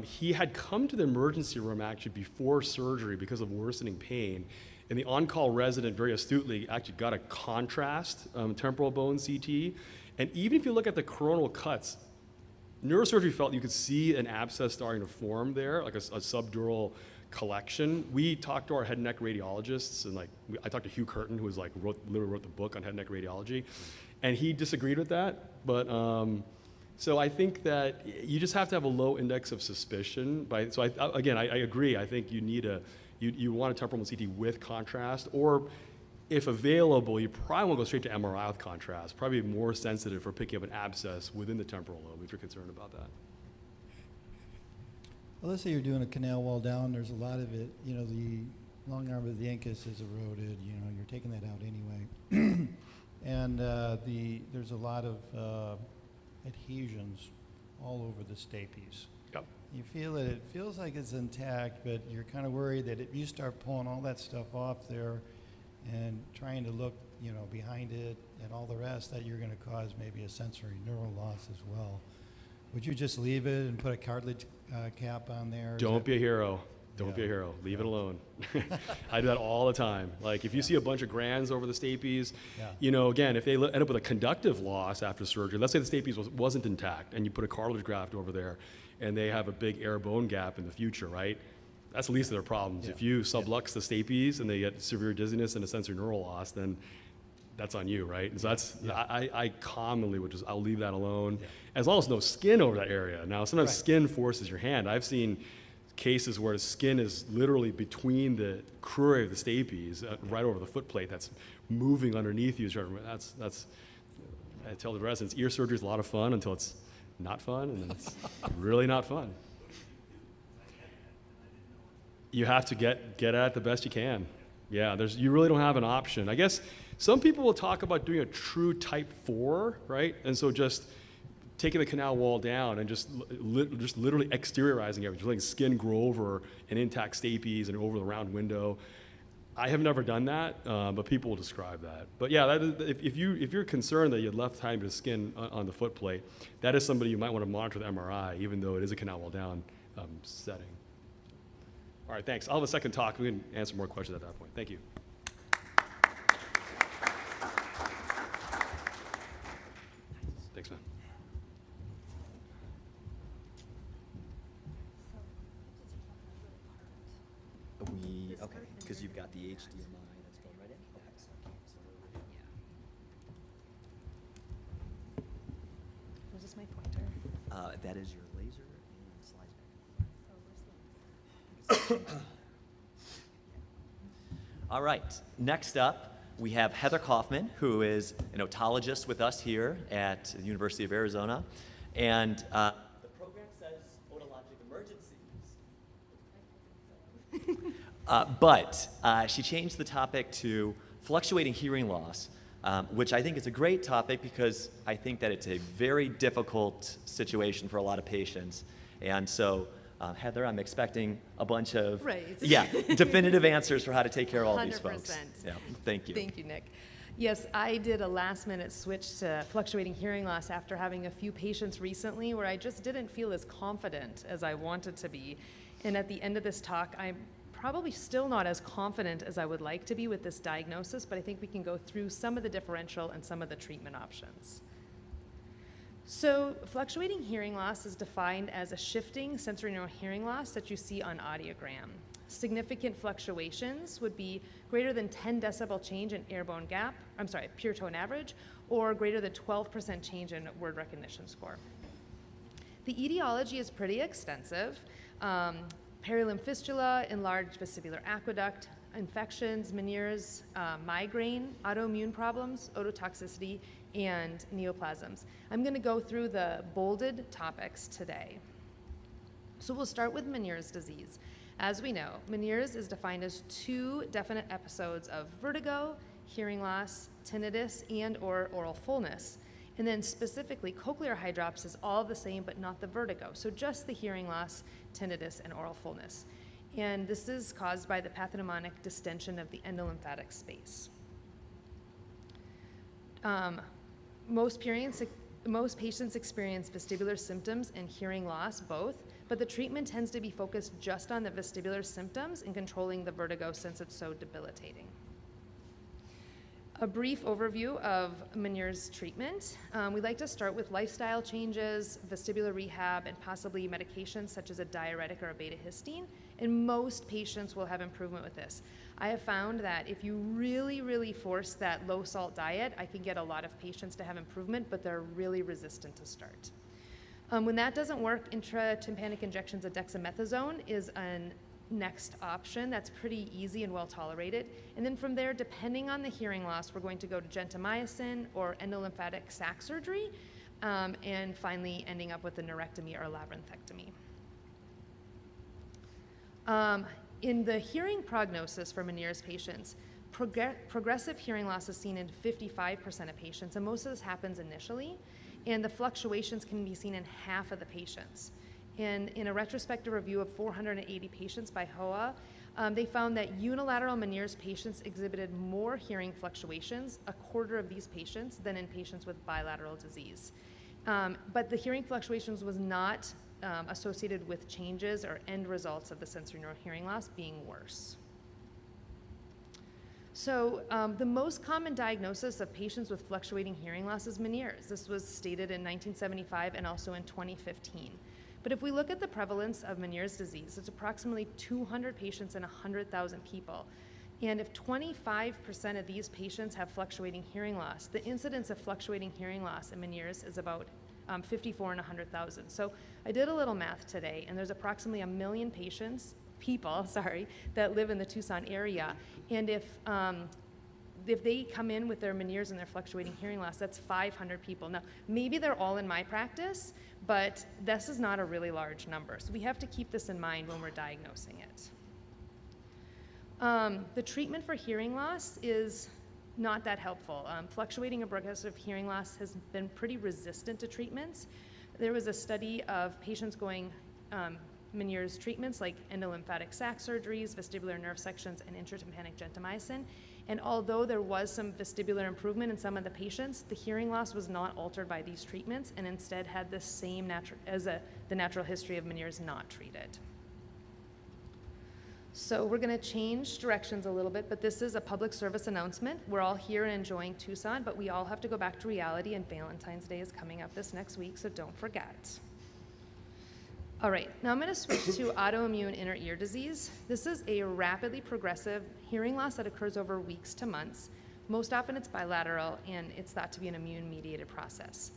he had come to the emergency room actually before surgery because of worsening pain. And the on-call resident very astutely actually got a contrast temporal bone CT. And even if you look at the coronal cuts, neurosurgery felt you could see an abscess starting to form there, like a subdural collection. We talked to our head and neck radiologists, and I talked to Hugh Curtin, who was literally wrote the book on head and neck radiology, and he disagreed with that. But so I think that you just have to have a low index of suspicion. I agree. I think you want a temporal CT with contrast, or if available, you probably want to go straight to MRI with contrast. Probably more sensitive for picking up an abscess within the temporal lobe if you're concerned about that.
Well, let's say you're doing a canal wall down. There's a lot of it. The long arm of the incus is eroded. You're taking that out anyway. And there's a lot of adhesions all over the stapes.
Yep.
You feel it. It feels like it's intact, but you're kind of worried that if you start pulling all that stuff off there and trying to look, behind it and all the rest, that you're going to cause maybe a sensory neural loss as well. Would you just leave it and put a cartilage cap on there?
Don't be a hero. Don't be a hero. Leave it alone. I do that all the time. Like if you see a bunch of grands over the stapes, again, if they end up with a conductive loss after surgery, let's say the stapes wasn't intact and you put a cartilage graft over there and they have a big air bone gap in the future, right? that's the least of their problems.
Yeah.
If you sublux the stapes and they get severe dizziness and a sensory neural loss, then that's on you, right? And so that's, I commonly would just, I'll leave that alone, as long as no skin over that area. Now, sometimes skin forces your hand. I've seen cases where the skin is literally between the crura of the stapes, right over the foot plate, that's moving underneath you. That's, I tell the residents, ear surgery is a lot of fun until it's not fun, and then it's really not fun. You have to get at it the best you can. Yeah, you really don't have an option. I guess some people will talk about doing a true type 4, right? And so just taking the canal wall down and just literally exteriorizing everything, just letting skin grow over an intact stapes and over the round window. I have never done that, but people will describe that. But yeah, if you're concerned that you left time to skin on the foot plate, that is somebody you might want to monitor with MRI, even though it is a canal wall down setting. All right, thanks. I'll have a second talk. We can answer more questions at that point. Thank you. Thanks, man.
Okay, because you've got the HDMI that's going right in? Okay.
Was this my pointer?
That is your laser and slides back. All right, next up, we have Heather Kaufman, who is an otologist with us here at the University of Arizona. And the program says otologic emergencies. But she changed the topic to fluctuating hearing loss, which I think is a great topic because I think that it's a very difficult situation for a lot of patients. And so, Heather, I'm expecting a bunch of definitive answers for how to take care of all these folks.
100%.
Yeah, thank you.
Thank you, Nick. Yes, I did a last-minute switch to fluctuating hearing loss after having a few patients recently where I just didn't feel as confident as I wanted to be. And at the end of this talk, I'm probably still not as confident as I would like to be with this diagnosis, but I think we can go through some of the differential and some of the treatment options. So fluctuating hearing loss is defined as a shifting sensorineural hearing loss that you see on audiogram. Significant fluctuations would be greater than 10 decibel change in air-bone gap, pure tone average, or greater than 12% change in word recognition score. The etiology is pretty extensive. Perilimb fistula, enlarged vestibular aqueduct, infections, Meniere's, migraine, autoimmune problems, ototoxicity, and neoplasms. I'm going to go through the bolded topics today. So we'll start with Meniere's disease. As we know, Meniere's is defined as 2 definite episodes of vertigo, hearing loss, tinnitus, and/or oral fullness. And then specifically, cochlear hydrops is all the same, but not the vertigo. So just the hearing loss, tinnitus, and oral fullness. And this is caused by the pathognomonic distension of the endolymphatic space. Most patients experience vestibular symptoms and hearing loss, both, but the treatment tends to be focused just on the vestibular symptoms and controlling the vertigo since it's so debilitating. A brief overview of Meniere's treatment. We like to start with lifestyle changes, vestibular rehab, and possibly medications such as a diuretic or a beta-histine, and most patients will have improvement with this. I have found that if you really, really force that low-salt diet, I can get a lot of patients to have improvement, but they're really resistant to start. When that doesn't work, intratympanic injections of dexamethasone is an next option that's pretty easy and well tolerated. And then from there, depending on the hearing loss, we're going to go to gentamicin or endolymphatic sac surgery, and finally ending up with a neurectomy or labyrinthectomy. In the hearing prognosis for Meniere's patients, progressive hearing loss is seen in 55% of patients, and most of this happens initially, and the fluctuations can be seen in half of the patients. And in a retrospective review of 480 patients by HOA, they found that unilateral Meniere's patients exhibited more hearing fluctuations, a quarter of these patients, than in patients with bilateral disease. But the hearing fluctuations was not associated with changes or end results of the sensorineural hearing loss being worse. So the most common diagnosis of patients with fluctuating hearing loss is Meniere's. This was stated in 1975 and also in 2015. But if we look at the prevalence of Meniere's disease, it's approximately 200 patients in 100,000 people. And if 25% of these patients have fluctuating hearing loss, the incidence of fluctuating hearing loss in Meniere's is about 54 in 100,000. So I did a little math today, and there's approximately 1 million people, that live in the Tucson area. And if they come in with their Meniere's and their fluctuating hearing loss, that's 500 people. Now, maybe they're all in my practice, but this is not a really large number. So we have to keep this in mind when we're diagnosing it. The treatment for hearing loss is not that helpful. Fluctuating or progressive hearing loss has been pretty resistant to treatments. There was a study of patients going Meniere's treatments like endolymphatic sac surgeries, vestibular nerve sections, and intratympanic gentamicin. And although there was some vestibular improvement in some of the patients, the hearing loss was not altered by these treatments and instead had the same the natural history of Meniere's not treated. So we're going to change directions a little bit, but this is a public service announcement. We're all here and enjoying Tucson, but we all have to go back to reality, and Valentine's Day is coming up this next week, so don't forget. All right, now I'm going to switch to autoimmune inner ear disease. This is a rapidly progressive hearing loss that occurs over weeks to months. Most often it's bilateral, and it's thought to be an immune-mediated process.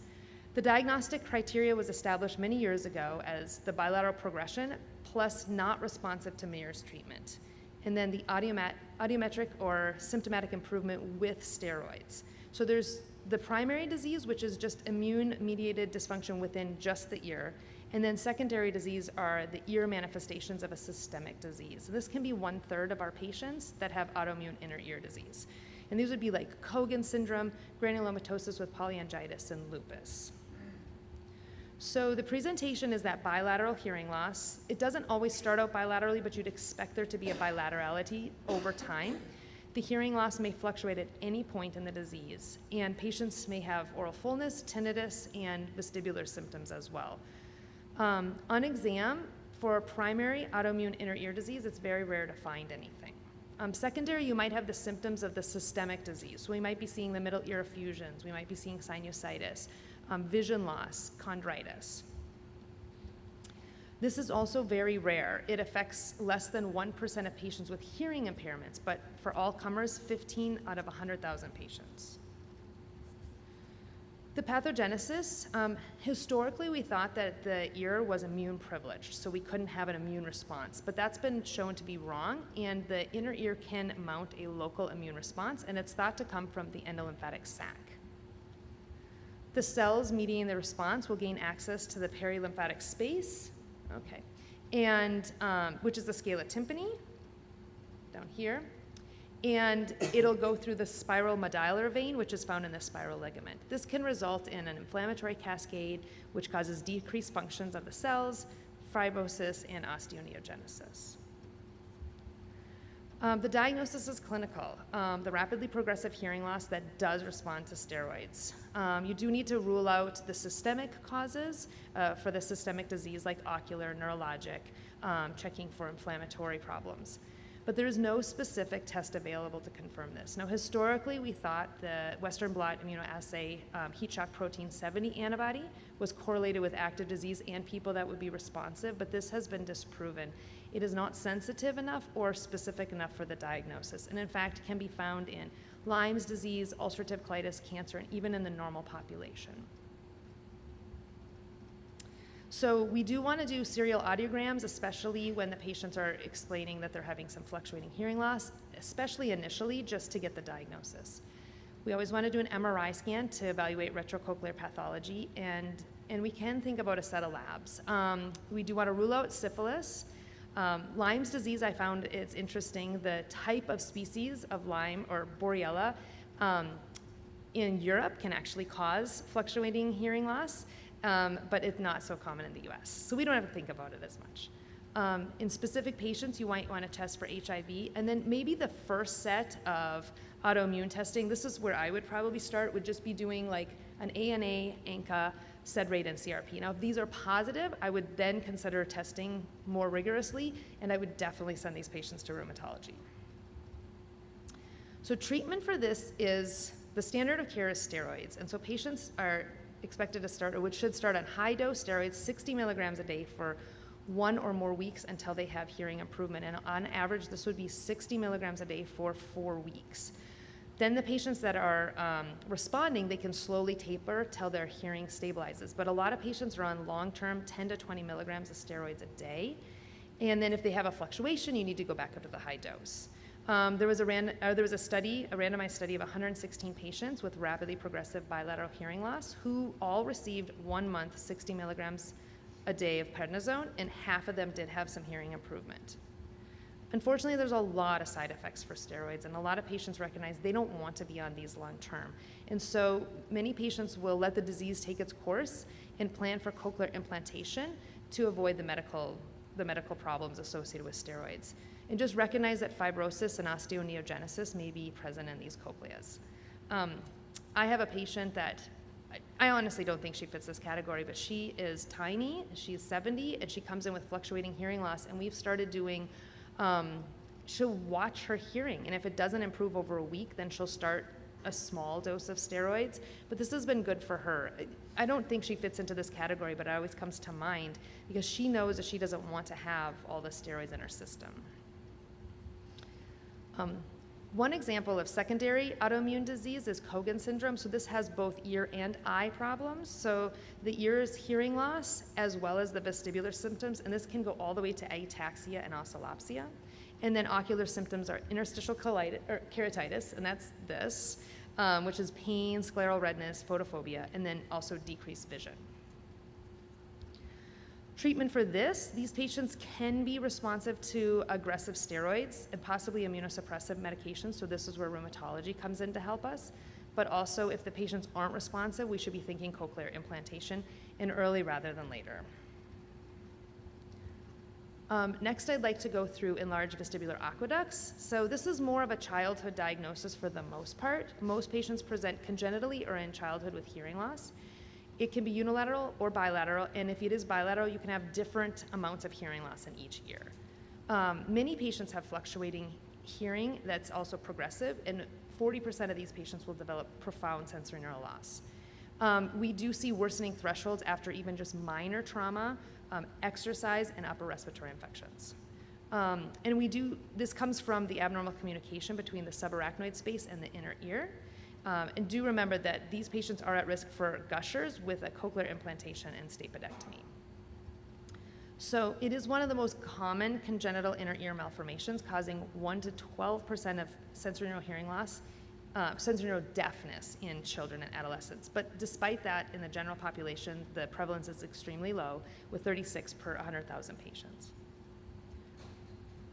The diagnostic criteria was established many years ago as the bilateral progression plus not responsive to Meniere's treatment, and then the audiometric or symptomatic improvement with steroids. So there's the primary disease, which is just immune-mediated dysfunction within just the ear, and then secondary disease are the ear manifestations of a systemic disease. This can be 1/3 of our patients that have autoimmune inner ear disease. And these would be like Cogan syndrome, granulomatosis with polyangiitis, and lupus. So the presentation is that bilateral hearing loss. It doesn't always start out bilaterally, but you'd expect there to be a bilaterality over time. The hearing loss may fluctuate at any point in the disease, and patients may have oral fullness, tinnitus, and vestibular symptoms as well. On exam, for primary autoimmune inner ear disease, it's very rare to find anything. Secondary, you might have the symptoms of the systemic disease. So we might be seeing the middle ear effusions, we might be seeing sinusitis, vision loss, chondritis. This is also very rare. It affects less than 1% of patients with hearing impairments, but for all comers, 15 out of 100,000 patients. The pathogenesis, historically we thought that the ear was immune privileged, so we couldn't have an immune response, but that's been shown to be wrong, and the inner ear can mount a local immune response, and it's thought to come from the endolymphatic sac. The cells mediating the response will gain access to the perilymphatic space, and which is the scala tympani, down here. And it'll go through the spiral medullary vein, which is found in the spiral ligament. This can result in an inflammatory cascade, which causes decreased functions of the cells, fibrosis, and osteoneogenesis. The diagnosis is clinical. The rapidly progressive hearing loss that does respond to steroids. You do need to rule out the systemic causes for the systemic disease like ocular, neurologic, checking for inflammatory problems. But there is no specific test available to confirm this. Now, historically, we thought the Western blot immunoassay heat shock protein 70 antibody was correlated with active disease and people that would be responsive, but this has been disproven. It is not sensitive enough or specific enough for the diagnosis, and in fact can be found in Lyme's disease, ulcerative colitis, cancer, and even in the normal population. So we do want to do serial audiograms, especially when the patients are explaining that they're having some fluctuating hearing loss, especially initially, just to get the diagnosis. We always want to do an MRI scan to evaluate retrocochlear pathology, and we can think about a set of labs. We do want to rule out syphilis. Lyme's disease, I found it's interesting. The type of species of Lyme or Borrelia in Europe can actually cause fluctuating hearing loss. But it's not so common in the US. So we don't have to think about it as much. In specific patients, you might want to test for HIV, and then maybe the first set of autoimmune testing, this is where I would probably start, would just be doing like an ANA, ANCA, SED rate, and CRP. Now, if these are positive, I would then consider testing more rigorously, and I would definitely send these patients to rheumatology. So treatment for this is, the standard of care is steroids, and so patients are expected to start, or which should start on high-dose steroids, 60 milligrams a day for 1 or more weeks until they have hearing improvement. And on average, this would be 60 milligrams a day for 4 weeks. Then the patients that are responding, they can slowly taper till their hearing stabilizes. But a lot of patients are on long-term 10 to 20 milligrams of steroids a day. And then if they have a fluctuation, you need to go back up to the high dose. There was a randomized study of 116 patients with rapidly progressive bilateral hearing loss who all received 1 month, 60 milligrams a day of prednisone, and half of them did have some hearing improvement. Unfortunately, there's a lot of side effects for steroids, and a lot of patients recognize they don't want to be on these long term. And so many patients will let the disease take its course and plan for cochlear implantation to avoid the medical problems associated with steroids. And just recognize that fibrosis and osteoneogenesis may be present in these cochleas. I have a patient that I honestly don't think she fits this category, but she is tiny, she's 70, and she comes in with fluctuating hearing loss, and we've started doing, she'll watch her hearing, and if it doesn't improve over a week, then she'll start a small dose of steroids, but this has been good for her. I don't think she fits into this category, but it always comes to mind because she knows that she doesn't want to have all the steroids in her system. One example of secondary autoimmune disease is Cogan syndrome. So this has both ear and eye problems. So the ear is hearing loss as well as the vestibular symptoms, and this can go all the way to ataxia and oscillopsia. And then ocular symptoms are interstitial keratitis, and that's this, which is pain, scleral redness, photophobia, and then also decreased vision. Treatment for this, these patients can be responsive to aggressive steroids and possibly immunosuppressive medications, so this is where rheumatology comes in to help us. But also, if the patients aren't responsive, we should be thinking cochlear implantation, and early rather than later. Next, I'd like to go through enlarged vestibular aqueducts. So this is more of a childhood diagnosis for the most part. Most patients present congenitally or in childhood with hearing loss. It can be unilateral or bilateral, and if it is bilateral, you can have different amounts of hearing loss in each ear. Many patients have fluctuating hearing that's also progressive, and 40% of these patients will develop profound sensorineural loss. We do see worsening thresholds after even just minor trauma, exercise, and upper respiratory infections. And this comes from the abnormal communication between the subarachnoid space and the inner ear. And do remember that these patients are at risk for gushers with a cochlear implantation and stapedectomy. So it is one of the most common congenital inner ear malformations, causing 1 to 12% of sensorineural hearing loss, sensorineural deafness in children and adolescents. But despite that, in the general population, the prevalence is extremely low, with 36 per 100,000 patients.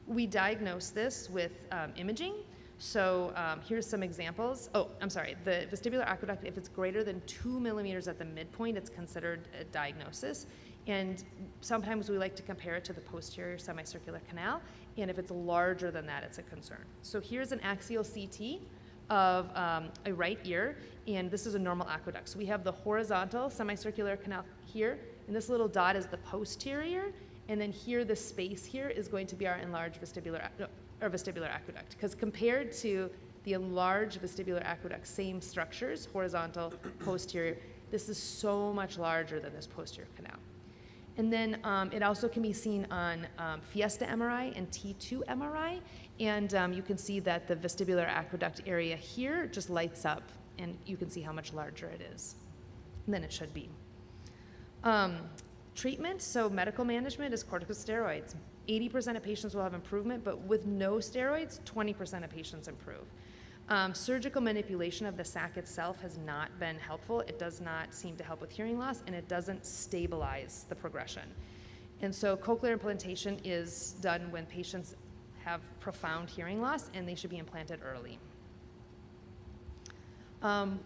We diagnose this with imaging. So here's some examples. Oh, I'm sorry. The vestibular aqueduct, if it's greater than 2 millimeters at the midpoint, it's considered a diagnosis. And sometimes we like to compare it to the posterior semicircular canal. And if it's larger than that, it's a concern. So here's an axial CT of a right ear, and this is a normal aqueduct. So we have the horizontal semicircular canal here, and this little dot is the posterior, and then here, the space here is going to be our enlarged vestibular aqueduct, because compared to the enlarged vestibular aqueduct, same structures, horizontal, posterior, this is so much larger than this posterior canal. And then it also can be seen on Fiesta MRI and T2 MRI, and you can see that the vestibular aqueduct area here just lights up, and you can see how much larger it is than it should be. Treatment, so medical management is corticosteroids. 80% of patients will have improvement, but with no steroids, 20% of patients improve. Surgical manipulation of the sac itself has not been helpful. It does not seem to help with hearing loss, and it doesn't stabilize the progression. And so cochlear implantation is done when patients have profound hearing loss, and they should be implanted early.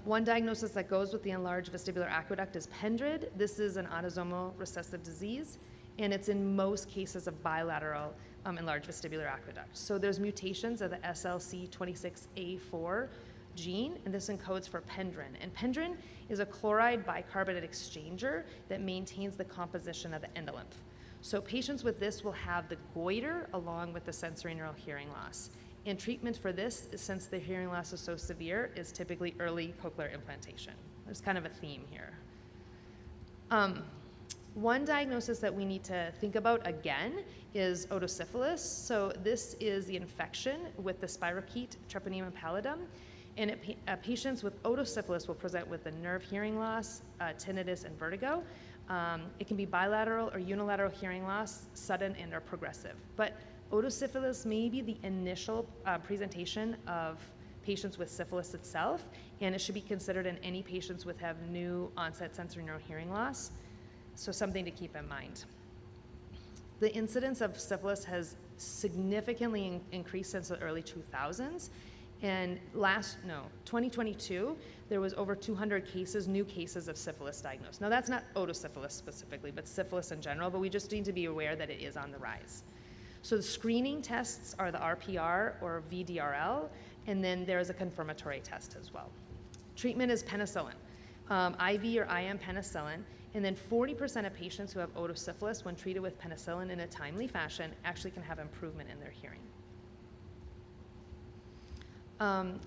One diagnosis that goes with the enlarged vestibular aqueduct is pendrid. This is an autosomal recessive disease, and it's in most cases of bilateral enlarged vestibular aqueduct. So there's mutations of the SLC26A4 gene, and this encodes for pendrin. And pendrin is a chloride bicarbonate exchanger that maintains the composition of the endolymph. So patients with this will have the goiter along with the sensorineural hearing loss. And treatment for this, since the hearing loss is so severe, is typically early cochlear implantation. There's kind of a theme here. One diagnosis that we need to think about again is otosyphilis. So this is the infection with the spirochete treponema pallidum. And patients with otosyphilis will present with a nerve hearing loss, tinnitus, and vertigo. It can be bilateral or unilateral hearing loss, sudden and or progressive. But otosyphilis may be the initial presentation of patients with syphilis itself, and it should be considered in any patients with have new onset sensory neural hearing loss. So something to keep in mind. The incidence of syphilis has significantly increased since the early 2000s. And 2022, there was over 200 cases, new cases of syphilis diagnosed. Now that's not otosyphilis specifically, but syphilis in general, but we just need to be aware that it is on the rise. So the screening tests are the RPR or VDRL, and then there is a confirmatory test as well. Treatment is penicillin, IV or IM penicillin, and then 40% of patients who have otosyphilis, when treated with penicillin in a timely fashion, actually can have improvement in their hearing.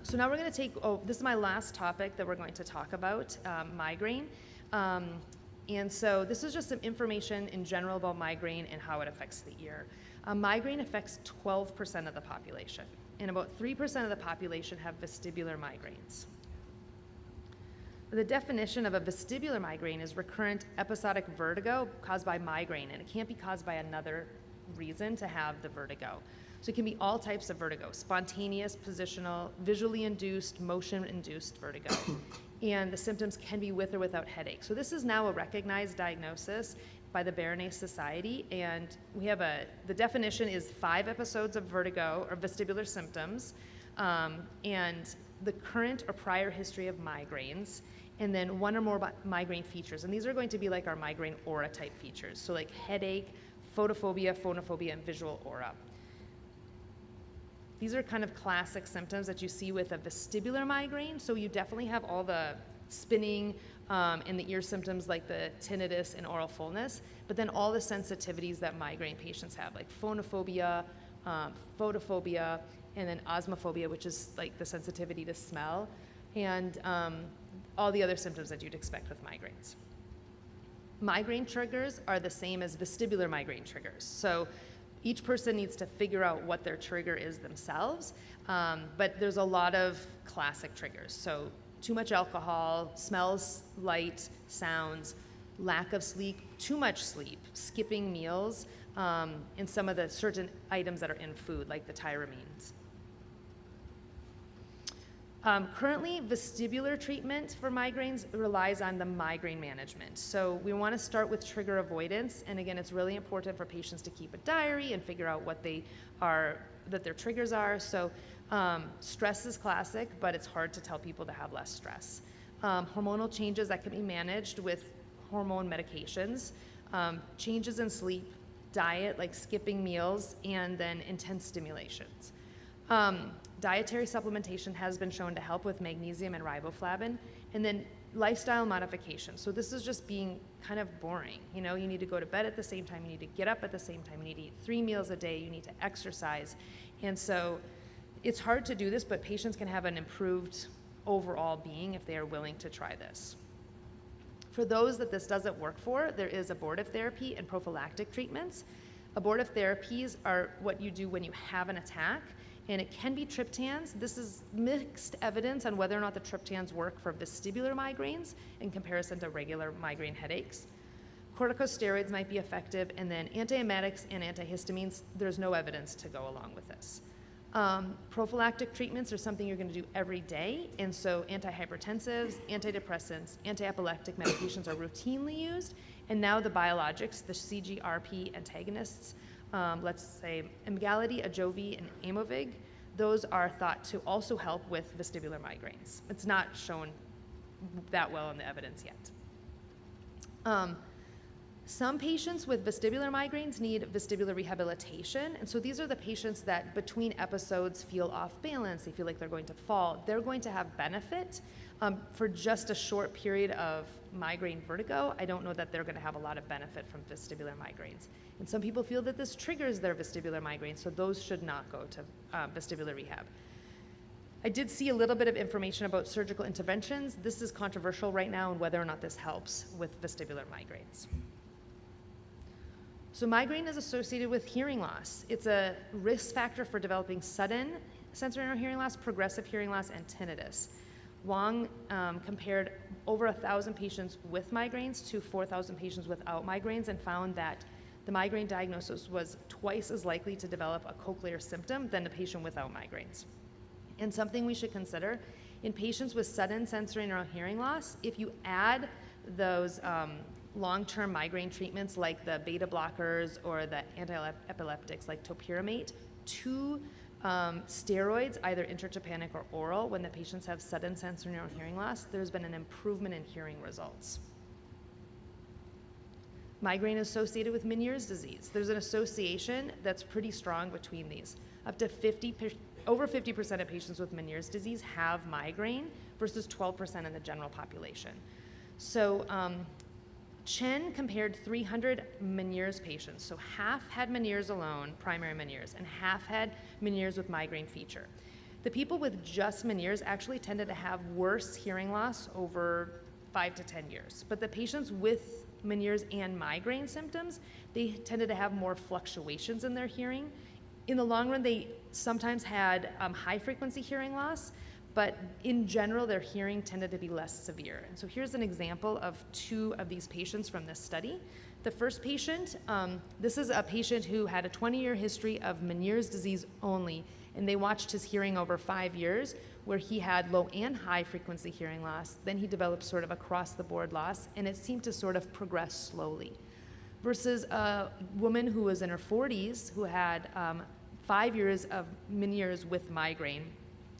So now we're going to take, this is my last topic that we're going to talk about, migraine. And so this is just some information in general about migraine and how it affects the ear. Migraine affects 12% of the population, and about 3% of the population have vestibular migraines. The definition of a vestibular migraine is recurrent episodic vertigo caused by migraine, and it can't be caused by another reason to have the vertigo. So it can be all types of vertigo: spontaneous, positional, visually induced, motion-induced vertigo. And the symptoms can be with or without headache. So this is now a recognized diagnosis by the Baronese Society, and we have the definition is 5 episodes of vertigo or vestibular symptoms, and the current or prior history of migraines, and then 1 or more migraine features. And these are going to be like our migraine aura type features. So like headache, photophobia, phonophobia, and visual aura. These are kind of classic symptoms that you see with a vestibular migraine. So you definitely have all the spinning and the ear symptoms like the tinnitus and oral fullness, but then all the sensitivities that migraine patients have, like phonophobia, photophobia, and then osmophobia, which is like the sensitivity to smell, and all the other symptoms that you'd expect with migraines. Migraine triggers are the same as vestibular migraine triggers. So each person needs to figure out what their trigger is themselves, but there's a lot of classic triggers. So too much alcohol, smells, light, sounds, lack of sleep, too much sleep, skipping meals, and some of the certain items that are in food, like the tyramines. Currently, vestibular treatment for migraines relies on the migraine management. So we want to start with trigger avoidance, and again, it's really important for patients to keep a diary and figure out what that their triggers are. So stress is classic, but it's hard to tell people to have less stress. Hormonal changes that can be managed with hormone medications, changes in sleep, diet, like skipping meals, and then intense stimulations. Dietary supplementation has been shown to help with magnesium and riboflavin, and then lifestyle modification. So this is just being kind of boring. You know, you need to go to bed at the same time, you need to get up at the same time, you need to eat 3 meals a day, you need to exercise. And so it's hard to do this, but patients can have an improved overall being if they are willing to try this. For those that this doesn't work for, there is abortive therapy and prophylactic treatments. Abortive therapies are what you do when you have an attack, and it can be triptans. This is mixed evidence on whether or not the triptans work for vestibular migraines in comparison to regular migraine headaches. Corticosteroids might be effective, and then antiemetics and antihistamines, there's no evidence to go along with this. Prophylactic treatments are something you're going to do every day, and so antihypertensives, antidepressants, antiepileptic medications are routinely used, and now the biologics, the CGRP antagonists, let's say Emgality, Ajovy, and Aimovig, those are thought to also help with vestibular migraines. It's not shown that well in the evidence yet. Some patients with vestibular migraines need vestibular rehabilitation, and so these are the patients that between episodes feel off balance, they feel like they're going to fall. They're going to have benefit for just a short period of migraine vertigo. I don't know that they're going to have a lot of benefit from vestibular migraines. And some people feel that this triggers their vestibular migraines, so those should not go to vestibular rehab. I did see a little bit of information about surgical interventions. This is controversial right now and whether or not this helps with vestibular migraines. So migraine is associated with hearing loss. It's a risk factor for developing sudden sensory neural hearing loss, progressive hearing loss, and tinnitus. Wong compared over 1,000 patients with migraines to 4,000 patients without migraines and found that the migraine diagnosis was twice as likely to develop a cochlear symptom than the patient without migraines. And something we should consider, in patients with sudden sensory neural hearing loss, if you add those long-term migraine treatments like the beta blockers or the anti-epileptics like topiramate to steroids, either intratympanic or oral, when the patients have sudden sensory neural hearing loss, there's been an improvement in hearing results. Migraine associated with Meniere's disease. There's an association that's pretty strong between these. Up to over 50% of patients with Meniere's disease have migraine versus 12% in the general population. So Chen compared 300 Meniere's patients. So half had Meniere's alone, primary Meniere's, and half had Meniere's with migraine feature. The people with just Meniere's actually tended to have worse hearing loss over 5 to 10 years. But the patients with Meniere's and migraine symptoms, they tended to have more fluctuations in their hearing. In the long run, they sometimes had high frequency hearing loss, but in general, their hearing tended to be less severe. And so here's an example of 2 of these patients from this study. The first patient, this is a patient who had a 20-year history of Meniere's disease only, and they watched his hearing over 5 years, where he had low and high frequency hearing loss. Then he developed sort of across the board loss, and it seemed to sort of progress slowly. Versus a woman who was in her 40s who had 5 years of Meniere's with migraine,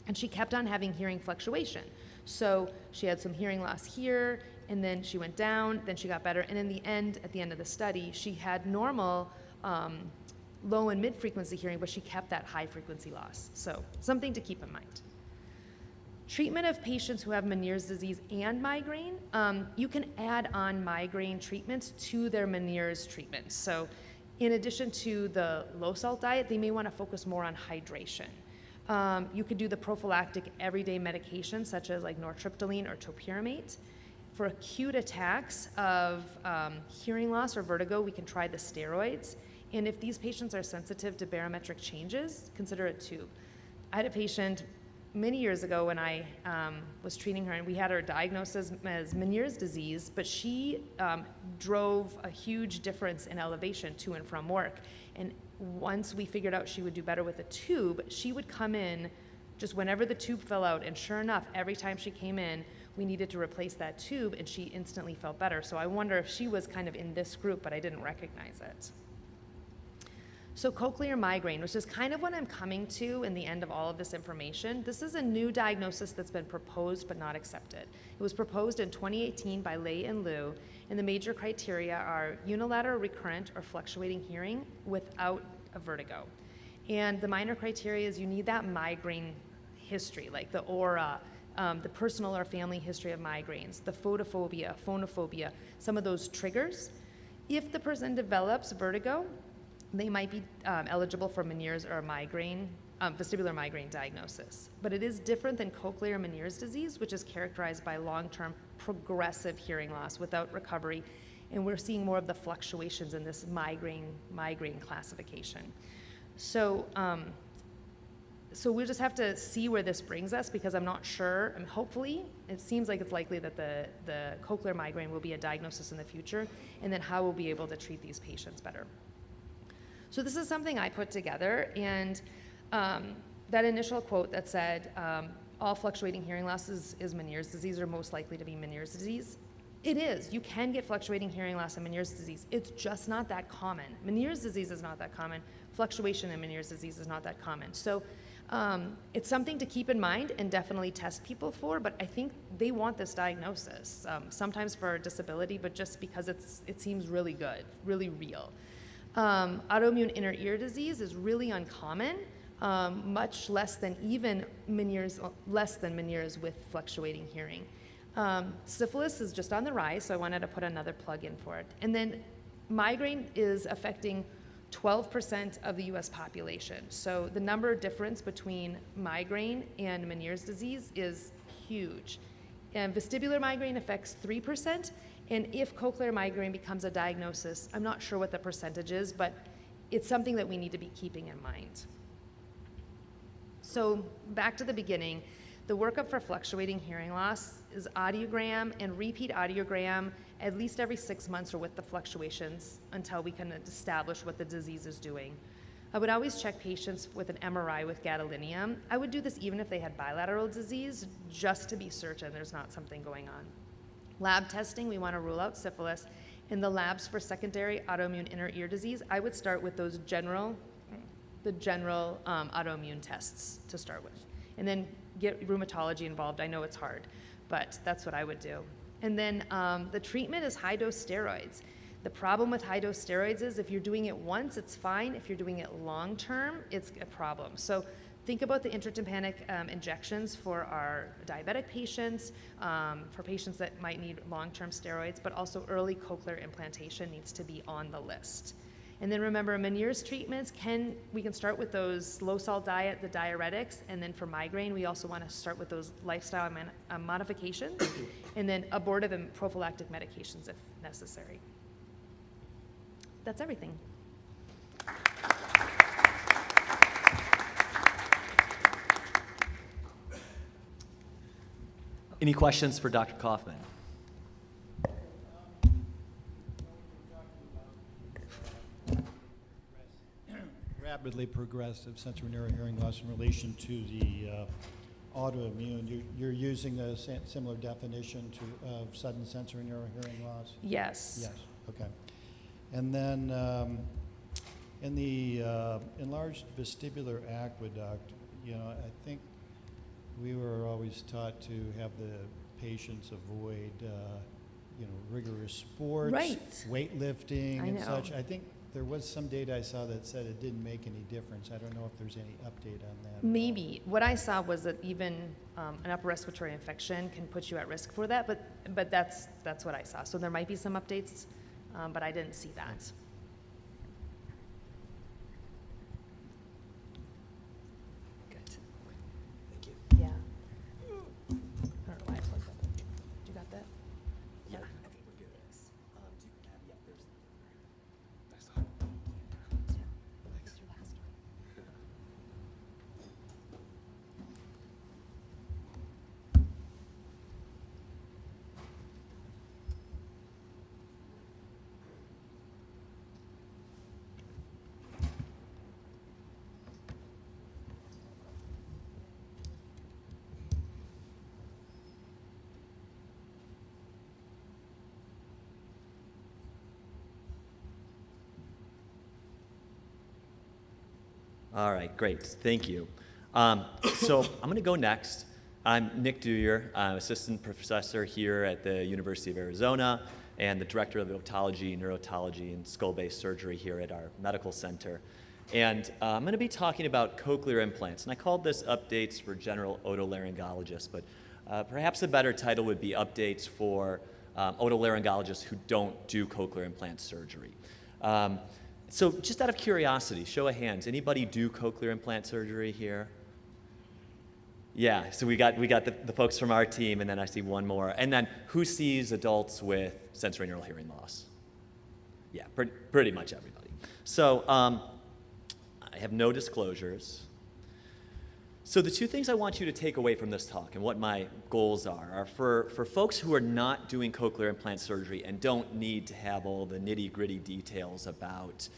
and she kept on having hearing fluctuation. So she had some hearing loss here, and then she went down, then she got better, and in the end, at the end of the study, she had normal low and mid-frequency hearing, but she kept that high-frequency loss. So something to keep in mind. Treatment of patients who have Meniere's disease and migraine, you can add on migraine treatments to their Meniere's treatments. So in addition to the low-salt diet, they may want to focus more on hydration. You could do the prophylactic everyday medications such as like nortriptyline or topiramate. For acute attacks of hearing loss or vertigo, we can try the steroids. And if these patients are sensitive to barometric changes, consider a tube. I had a patient many years ago when I was treating her, and we had her diagnosed as Meniere's disease, but she drove a huge difference in elevation to and from work. And once we figured out she would do better with a tube, she would come in just whenever the tube fell out, and sure enough, every time she came in, we needed to replace that tube, and she instantly felt better. So I wonder if she was kind of in this group, but I didn't recognize it. So cochlear migraine, which is kind of what I'm coming to in the end of all of this information. This is a new diagnosis that's been proposed but not accepted. It was proposed in 2018 by Lei and Liu, and the major criteria are unilateral, recurrent, or fluctuating hearing without a vertigo. And the minor criteria is you need that migraine history, like the aura, the personal or family history of migraines, the photophobia, phonophobia, some of those triggers. If the person develops vertigo, they might be eligible for Meniere's or migraine, vestibular migraine diagnosis. But it is different than cochlear Meniere's disease, which is characterized by long-term progressive hearing loss without recovery. And we're seeing more of the fluctuations in this migraine classification. So, so we'll just have to see where this brings us, because I'm not sure. I mean, hopefully, it seems like it's likely that the cochlear migraine will be a diagnosis in the future, and then how we'll be able to treat these patients better. So this is something I put together, and that initial quote that said, all fluctuating hearing loss is Meniere's disease, or most likely to be Meniere's disease. It is. You can get fluctuating hearing loss in Meniere's disease. It's just not that common. Meniere's disease is not that common. Fluctuation in Meniere's disease is not that common. So it's something to keep in mind and definitely test people for, but I think they want this diagnosis, sometimes for disability, but just because it seems really good, really real. Autoimmune inner ear disease is really uncommon, much less than even Meniere's, less than Meniere's with fluctuating hearing. Syphilis is just on the rise, so I wanted to put another plug in for it. And then migraine is affecting 12% of the US population. So the number difference between migraine and Meniere's disease is huge. And vestibular migraine affects 3%, and if cochlear migraine becomes a diagnosis, I'm not sure what the percentage is, but it's something that we need to be keeping in mind. So back to the beginning, the workup for fluctuating hearing loss is audiogram and repeat audiogram at least every 6 months or with the fluctuations until we can establish what the disease is doing. I would always check patients with an MRI with gadolinium. I would do this even if they had bilateral disease, just to be certain there's not something going on. Lab testing, we want to rule out syphilis. In the labs for secondary autoimmune inner ear disease, I would start with those general autoimmune tests to start with. And then get rheumatology involved. I know it's hard, but that's what I would do. And then the treatment is high-dose steroids. The problem with high-dose steroids is if you're doing it once, it's fine. If you're doing it long-term, it's a problem. So think about the intratympanic injections for our diabetic patients, for patients that might need long-term steroids, but also early cochlear implantation needs to be on the list. And then remember, Meniere's treatments we can start with those low-salt diet, the diuretics, and then for migraine, we also want to start with those lifestyle modifications, and then abortive and prophylactic medications if necessary. That's everything.
Any questions for Dr. Kaufman?
Rapidly progressive sensorineural hearing loss in relation to the autoimmune. You're using a similar definition of sudden sensorineural hearing loss?
Yes.
Yes, okay. And then in the enlarged vestibular aqueduct, I think we were always taught to have the patients avoid, rigorous sports,
right,
weightlifting, and
know.
such. I think there was some data I saw that said it didn't make any difference. I don't know if there's any update on that.
Maybe. What I saw was that even an upper respiratory infection can put you at risk for that, but that's what I saw. So there might be some updates, but I didn't see that. Good. Thank you. Yeah. I don't know why I plugged that. You got that?
Yeah, I think we're good. Do you have, yeah, there's. All right, great, thank you. So I'm gonna go next. I'm Nick Dewyer. I'm assistant professor here at the University of Arizona and the director of otology, neurotology, and skull-based surgery here at our medical center. And I'm gonna be talking about cochlear implants. And I called this Updates for General Otolaryngologists, but perhaps a better title would be Updates for Otolaryngologists who don't do cochlear implant surgery. So just out of curiosity, show of hands, anybody do cochlear implant surgery here? Yeah, so we got the folks from our team, and then I see one more. And then who sees adults with sensorineural hearing loss? Yeah, pretty much everybody. So I have no disclosures. So the two things I want you to take away from this talk and what my goals are for folks who are not doing cochlear implant surgery and don't need to have all the nitty-gritty details about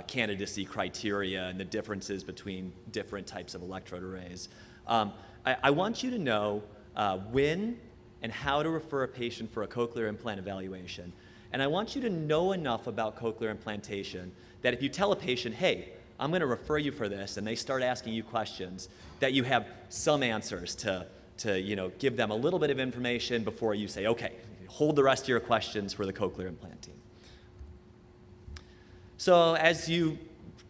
candidacy criteria and the differences between different types of electrode arrays. I want you to know when and how to refer a patient for a cochlear implant evaluation. And I want you to know enough about cochlear implantation that if you tell a patient, hey, I'm going to refer you for this, and they start asking you questions, that you have some answers to give them a little bit of information before you say, okay, hold the rest of your questions for the cochlear implant team. So as you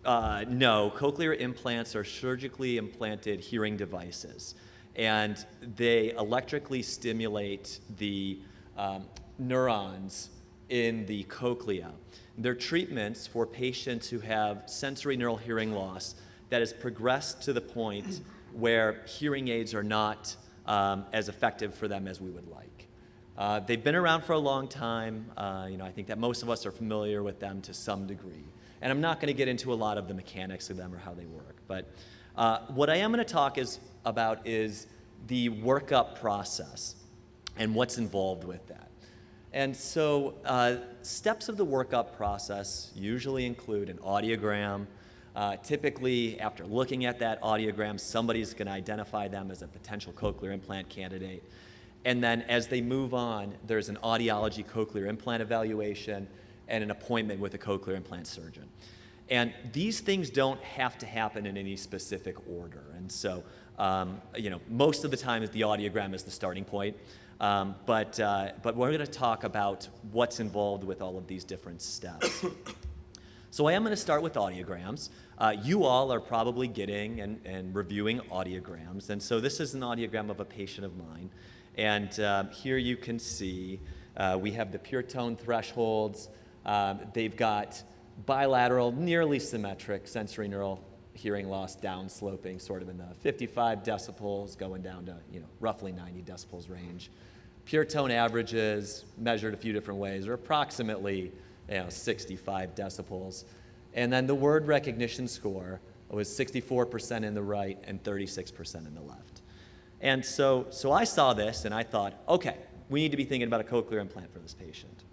know, cochlear implants are surgically implanted hearing devices, and they electrically stimulate the neurons in the cochlea. They're treatments for patients who have sensory neural hearing loss that has progressed to the point where hearing aids are not as effective for them as we would like. They've been around for a long time. I think that most of us are familiar with them to some degree. And I'm not going to get into a lot of the mechanics of them or how they work. But what I am going to talk about is the workup process and what's involved with that. And so steps of the workup process usually include an audiogram. Typically, after looking at that audiogram, somebody's going to identify them as a potential cochlear implant candidate. And then as they move on, there's an audiology cochlear implant evaluation and an appointment with a cochlear implant surgeon. And these things don't have to happen in any specific order. And so, most of the time the audiogram is the starting point. But we're going to talk about what's involved with all of these different steps. So I am going to start with audiograms. You all are probably getting and reviewing audiograms. And so this is an audiogram of a patient of mine. And here you can see we have the pure tone thresholds. They've got bilateral, nearly symmetric sensory neural hearing loss downsloping, sort of in the 55 decibels going down to roughly 90 decibels range. Pure tone averages, measured a few different ways, are approximately 65 decibels. And then the word recognition score was 64% in the right and 36% in the left. And so I saw this and I thought, okay, we need to be thinking about a cochlear implant for this patient.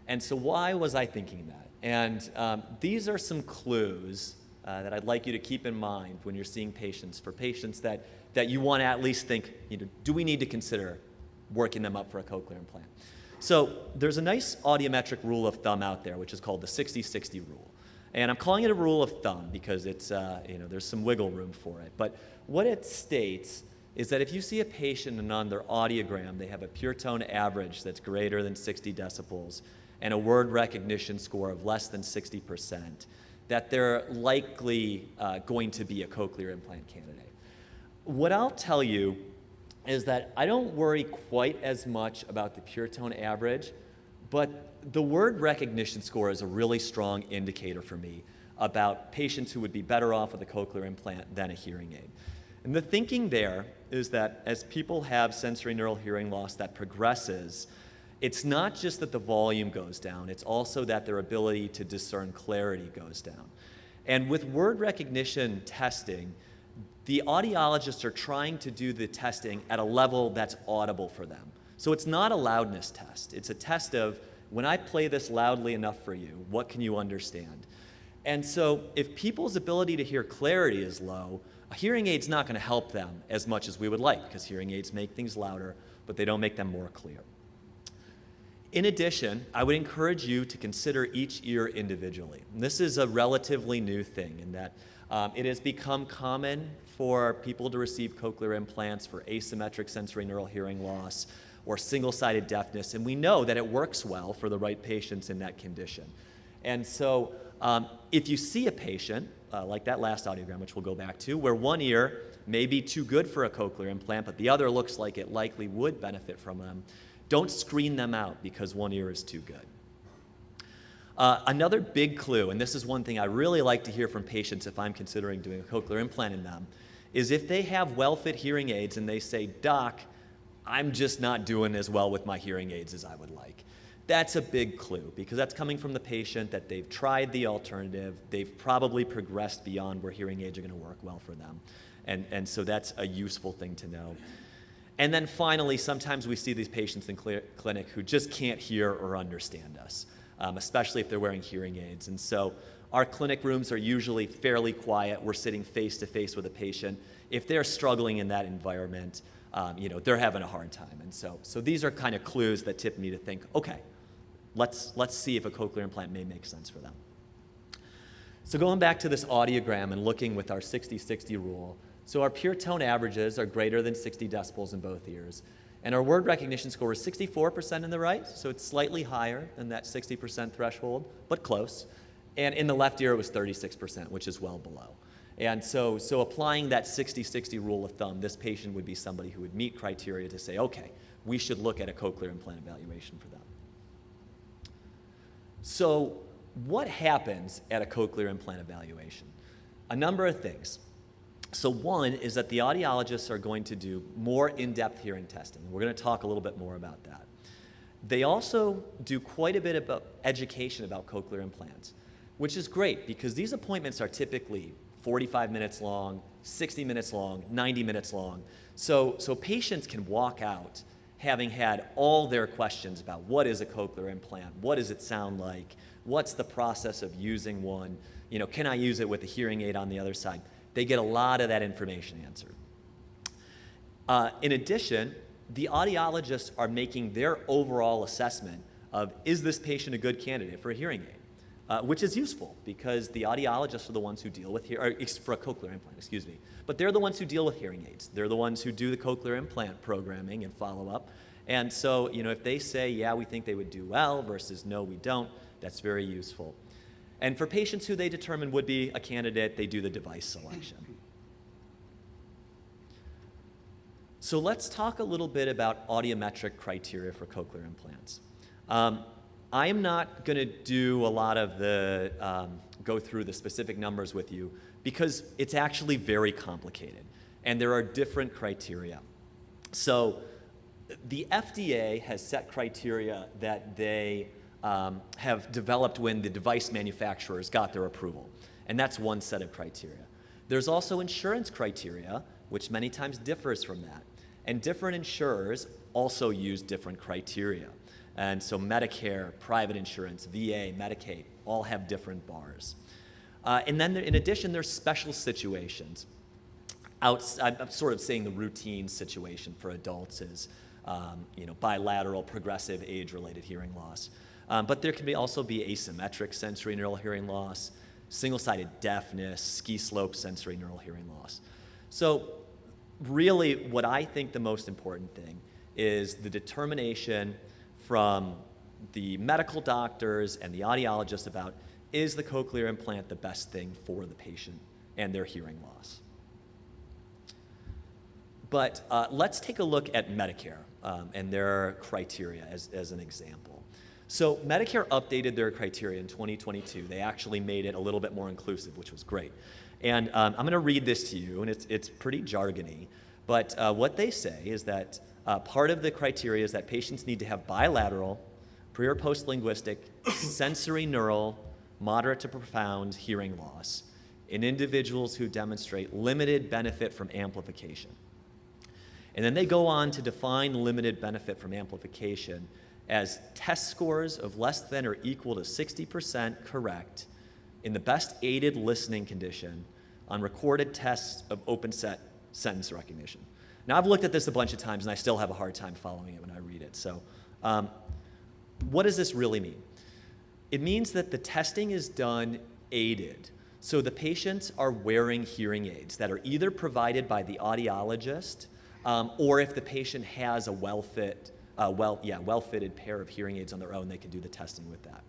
And so why was I thinking that? And these are some clues that I'd like you to keep in mind when you're seeing patients, for patients that you want to at least think, do we need to consider working them up for a cochlear implant? So there's a nice audiometric rule of thumb out there, which is called the 60-60 rule. And I'm calling it a rule of thumb because it's, there's some wiggle room for it. But what it states is that if you see a patient and on their audiogram they have a pure tone average that's greater than 60 decibels and a word recognition score of less than 60%, that they're likely going to be a cochlear implant candidate. What I'll tell you is that I don't worry quite as much about the pure tone average, but the word recognition score is a really strong indicator for me about patients who would be better off with a cochlear implant than a hearing aid. And the thinking there is that as people have sensory neural hearing loss that progresses, it's not just that the volume goes down, it's also that their ability to discern clarity goes down. And with word recognition testing, the audiologists are trying to do the testing at a level that's audible for them. So it's not a loudness test. It's a test of, when I play this loudly enough for you, what can you understand? And so if people's ability to hear clarity is low, a hearing aid's not going to help them as much as we would like, because hearing aids make things louder, but they don't make them more clear. In addition, I would encourage you to consider each ear individually. And this is a relatively new thing in that it has become common for people to receive cochlear implants for asymmetric sensory neural hearing loss or single-sided deafness, and we know that it works well for the right patients in that condition. And so if you see a patient, like that last audiogram, which we'll go back to, where one ear may be too good for a cochlear implant, but the other looks like it likely would benefit from them, don't screen them out because one ear is too good. Another big clue, and this is one thing I really like to hear from patients if I'm considering doing a cochlear implant in them, is if they have well-fit hearing aids and they say, "Doc, I'm just not doing as well with my hearing aids as I would like." That's a big clue, because that's coming from the patient that they've tried the alternative, they've probably progressed beyond where hearing aids are going to work well for them. And so that's a useful thing to know. And then finally, sometimes we see these patients in clinic who just can't hear or understand us, especially if they're wearing hearing aids. And so our clinic rooms are usually fairly quiet. We're sitting face-to-face with a patient. If they're struggling in that environment, they're having a hard time. And so these are kind of clues that tip me to think, okay, let's see if a cochlear implant may make sense for them. So going back to this audiogram and looking with our 60-60 rule, so our pure tone averages are greater than 60 decibels in both ears. And our word recognition score is 64% in the right, so it's slightly higher than that 60% threshold, but close. And in the left ear, it was 36%, which is well below. And so applying that 60-60 rule of thumb, this patient would be somebody who would meet criteria to say, okay, we should look at a cochlear implant evaluation for them. So what happens at a cochlear implant evaluation? A number of things. So one is that the audiologists are going to do more in-depth hearing testing. We're going to talk a little bit more about that. They also do quite a bit about education about cochlear implants, which is great because these appointments are typically 45 minutes long, 60 minutes long, 90 minutes long. So patients can walk out having had all their questions about what is a cochlear implant, what does it sound like, what's the process of using one, can I use it with a hearing aid on the other side? They get a lot of that information answered. In addition, the audiologists are making their overall assessment of, is this patient a good candidate for a hearing aid? Which is useful because the audiologists are the ones who deal with, for a cochlear implant, excuse me. But they're the ones who deal with hearing aids. They're the ones who do the cochlear implant programming and follow-up. And so, if they say, yeah, we think they would do well versus no, we don't, that's very useful. And for patients who they determine would be a candidate, they do the device selection. So let's talk a little bit about audiometric criteria for cochlear implants. I am not going to do a lot of the, go through the specific numbers with you because it's actually very complicated and there are different criteria. So the FDA has set criteria that they have developed when the device manufacturers got their approval, and that's one set of criteria. There's also insurance criteria, which many times differs from that, and different insurers also use different criteria. And so Medicare, private insurance, VA, Medicaid, all have different bars. And then in addition, there's special situations. I'm sort of saying the routine situation for adults is bilateral, progressive, age-related hearing loss. But there can also be asymmetric sensory neural hearing loss, single-sided deafness, ski slope sensory neural hearing loss. So really, what I think the most important thing is the determination from the medical doctors and the audiologists about, is the cochlear implant the best thing for the patient and their hearing loss? But let's take a look at Medicare and their criteria as an example. So Medicare updated their criteria in 2022. They actually made it a little bit more inclusive, which was great. And I'm going to read this to you, and it's pretty jargony. But what they say is that part of the criteria is that patients need to have bilateral, pre- or post-linguistic, sensory neural, moderate to profound hearing loss in individuals who demonstrate limited benefit from amplification. And then they go on to define limited benefit from amplification as test scores of less than or equal to 60% correct in the best aided listening condition on recorded tests of open set sentence recognition. Now, I've looked at this a bunch of times, and I still have a hard time following it when I read it. So what does this really mean? It means that the testing is done aided. So the patients are wearing hearing aids that are either provided by the audiologist, or if the patient has a well-fitted pair of hearing aids on their own, they can do the testing with that.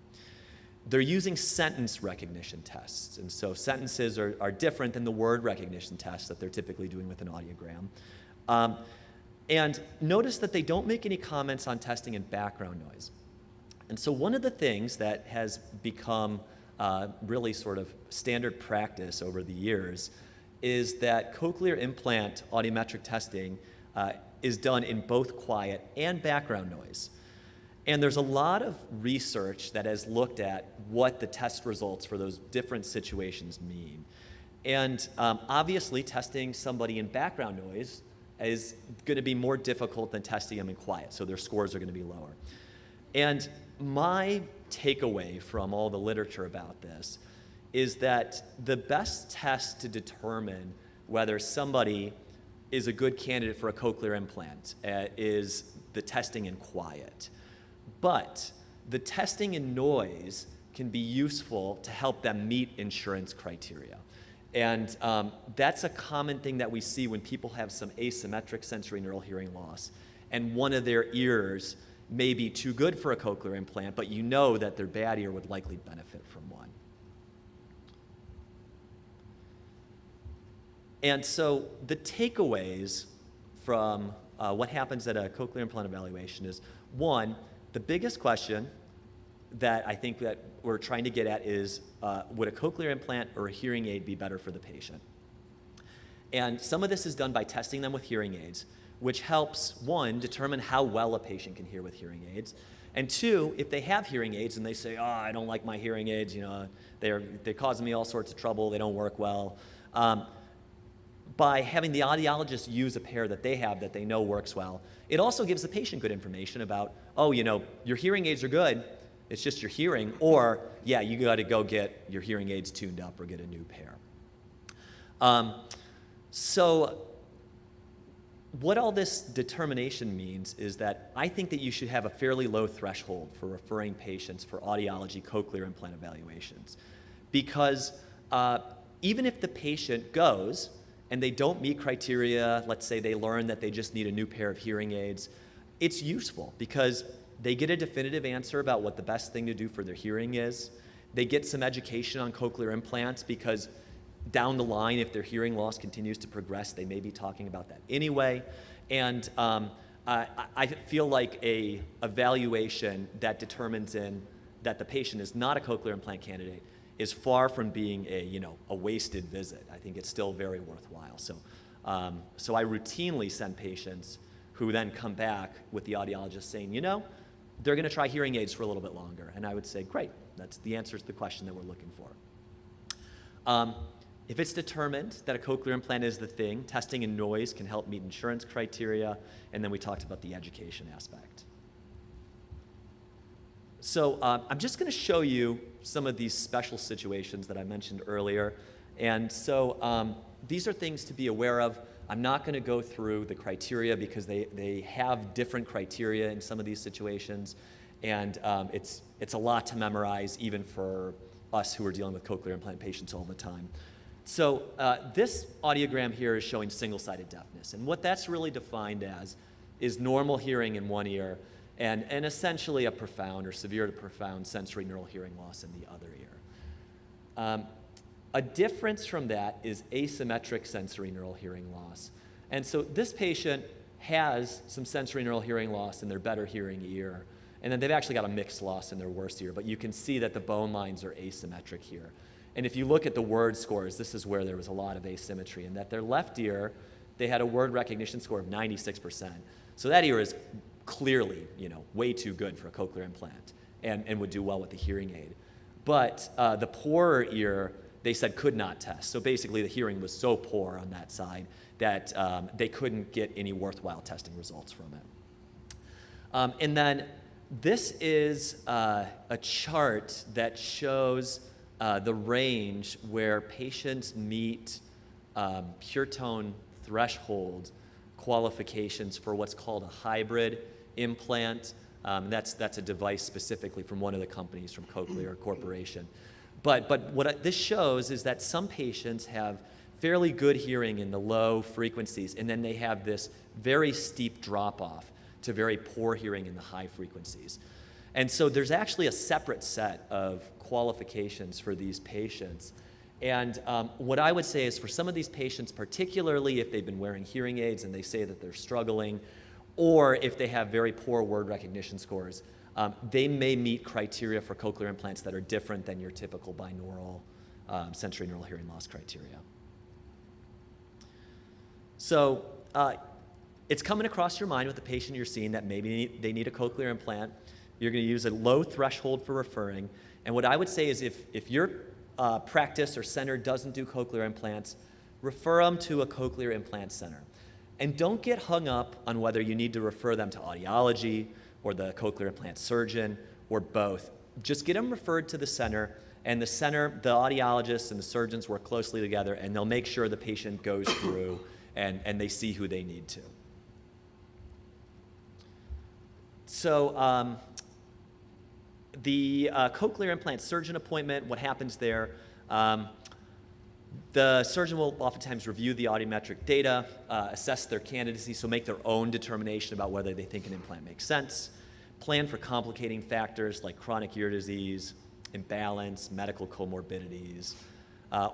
They're using sentence recognition tests, and so sentences are different than the word recognition tests that they're typically doing with an audiogram. And notice that they don't make any comments on testing in background noise. And so one of the things that has become really sort of standard practice over the years is that cochlear implant audiometric testing is done in both quiet and background noise. And there's a lot of research that has looked at what the test results for those different situations mean. And obviously, testing somebody in background noise is going to be more difficult than testing them in quiet, so their scores are going to be lower. And my takeaway from all the literature about this is that the best test to determine whether somebody is a good candidate for a cochlear implant is the testing in quiet. But the testing in noise can be useful to help them meet insurance criteria. And that's a common thing that we see when people have some asymmetric sensory neural hearing loss, and one of their ears may be too good for a cochlear implant, but you know that their bad ear would likely benefit from one. And so the takeaways from what happens at a cochlear implant evaluation is, one, the biggest question that I think that we're trying to get at is, would a cochlear implant or a hearing aid be better for the patient? And some of this is done by testing them with hearing aids, which helps, one, determine how well a patient can hear with hearing aids, and two, if they have hearing aids and they say, oh, I don't like my hearing aids, you know, they're causing me all sorts of trouble, they don't work well, by having the audiologist use a pair that they have that they know works well, it also gives the patient good information about, oh, you know, your hearing aids are good, it's just your hearing, or, yeah, you got to go get your hearing aids tuned up or get a new pair. So what all this determination means is that I think that you should have a fairly low threshold for referring patients for audiology cochlear implant evaluations. Because even if the patient goes and they don't meet criteria, let's say they learn that they just need a new pair of hearing aids, it's useful because they get a definitive answer about what the best thing to do for their hearing is. They get some education on cochlear implants because down the line, if their hearing loss continues to progress, they may be talking about that anyway. And I feel like a evaluation that determines that the patient is not a cochlear implant candidate is far from being a wasted visit. I think it's still very worthwhile. So I routinely send patients who then come back with the audiologist saying, you know, they're going to try hearing aids for a little bit longer. And I would say, great, that's the answer to the question that we're looking for. If it's determined that a cochlear implant is the thing, testing and noise can help meet insurance criteria, and then we talked about the education aspect. So I'm just going to show you some of these special situations that I mentioned earlier. And so these are things to be aware of. I'm not going to go through the criteria because they have different criteria in some of these situations, and it's a lot to memorize even for us who are dealing with cochlear implant patients all the time. So this audiogram here is showing single-sided deafness, and what that's really defined as is normal hearing in one ear and essentially a profound or severe to profound sensory neural hearing loss in the other ear. A difference from that is asymmetric sensory neural hearing loss. And so this patient has some sensory neural hearing loss in their better hearing ear, and then they've actually got a mixed loss in their worst ear, but you can see that the bone lines are asymmetric here. And if you look at the word scores, this is where there was a lot of asymmetry, and that their left ear, they had a word recognition score of 96%. So that ear is clearly, you know, way too good for a cochlear implant and would do well with the hearing aid. But the poorer ear, they said could not test. So basically the hearing was so poor on that side that they couldn't get any worthwhile testing results from it. And then this is a chart that shows the range where patients meet pure tone threshold qualifications for what's called a hybrid implant. That's a device specifically from one of the companies from Cochlear Corporation. But what this shows is that some patients have fairly good hearing in the low frequencies, and then they have this very steep drop-off to very poor hearing in the high frequencies. And so there's actually a separate set of qualifications for these patients. And what I would say is for some of these patients, particularly if they've been wearing hearing aids and they say that they're struggling, or if they have very poor word recognition scores, they may meet criteria for cochlear implants that are different than your typical binaural sensory neural hearing loss criteria. So it's coming across your mind with the patient you're seeing that maybe they need a cochlear implant. You're going to use a low threshold for referring. And what I would say is if your practice or center doesn't do cochlear implants, refer them to a cochlear implant center. And don't get hung up on whether you need to refer them to audiology or the cochlear implant surgeon or both. Just get them referred to the center, and the center, the audiologists and the surgeons work closely together, and they'll make sure the patient goes through and they see who they need to. So the cochlear implant surgeon appointment, what happens there, the surgeon will oftentimes review the audiometric data, assess their candidacy, so make their own determination about whether they think an implant makes sense, plan for complicating factors like chronic ear disease, imbalance, medical comorbidities,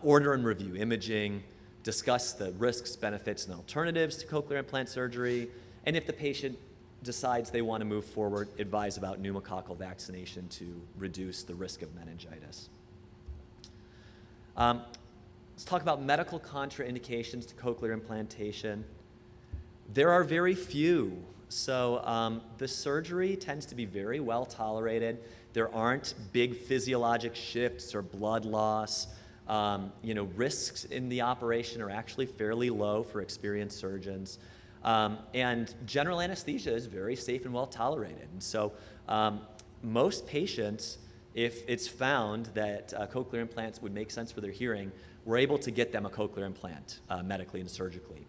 order and review imaging, discuss the risks, benefits, and alternatives to cochlear implant surgery, and if the patient decides they want to move forward, advise about pneumococcal vaccination to reduce the risk of meningitis. Let's talk about medical contraindications to cochlear implantation. There are very few. So the surgery tends to be very well tolerated. There aren't big physiologic shifts or blood loss. Risks in the operation are actually fairly low for experienced surgeons. And general anesthesia is very safe and well tolerated. And so most patients, if it's found that cochlear implants would make sense for their hearing, we're able to get them a cochlear implant medically and surgically.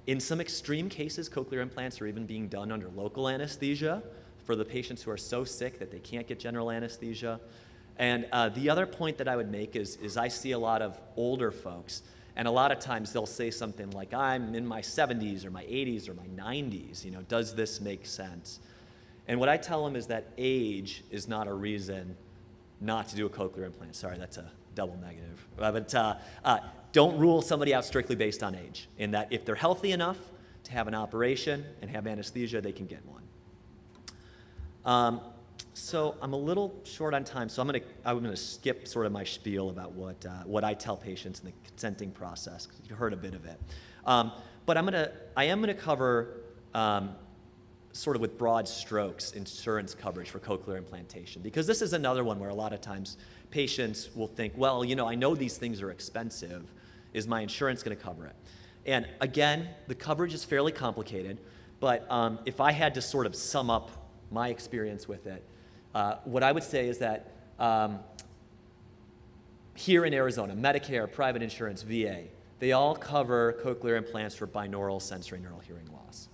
In some extreme cases, cochlear implants are even being done under local anesthesia for the patients who are so sick that they can't get general anesthesia. And the other point that I would make is I see a lot of older folks, and a lot of times they'll say something like, I'm in my 70s or my 80s or my 90s, does this make sense? And what I tell them is that age is not a reason not to do a cochlear implant. Sorry, that's a double negative. But don't rule somebody out strictly based on age, in that if they're healthy enough to have an operation and have anesthesia, they can get one. So I'm a little short on time, so I'm gonna skip sort of my spiel about what I tell patients in the consenting process, because you've heard a bit of it. But I am gonna cover sort of with broad strokes insurance coverage for cochlear implantation, because this is another one where a lot of times patients will think, well, I know these things are expensive. Is my insurance going to cover it? And again, the coverage is fairly complicated, but if I had to sort of sum up my experience with it, what I would say is that here in Arizona, Medicare, private insurance, VA, they all cover cochlear implants for binaural sensory neural hearing loss.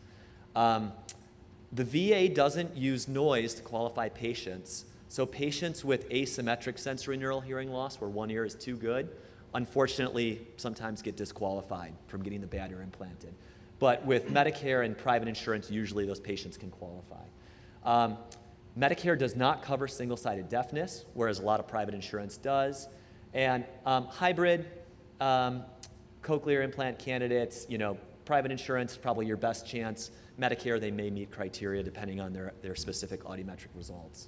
The VA doesn't use noise to qualify patients, so patients with asymmetric sensory neural hearing loss, where one ear is too good, unfortunately sometimes get disqualified from getting the bad ear implanted. But with Medicare and private insurance, usually those patients can qualify. Medicare does not cover single-sided deafness, whereas a lot of private insurance does. And hybrid cochlear implant candidates, private insurance is probably your best chance. Medicare, they may meet criteria depending on their specific audiometric results.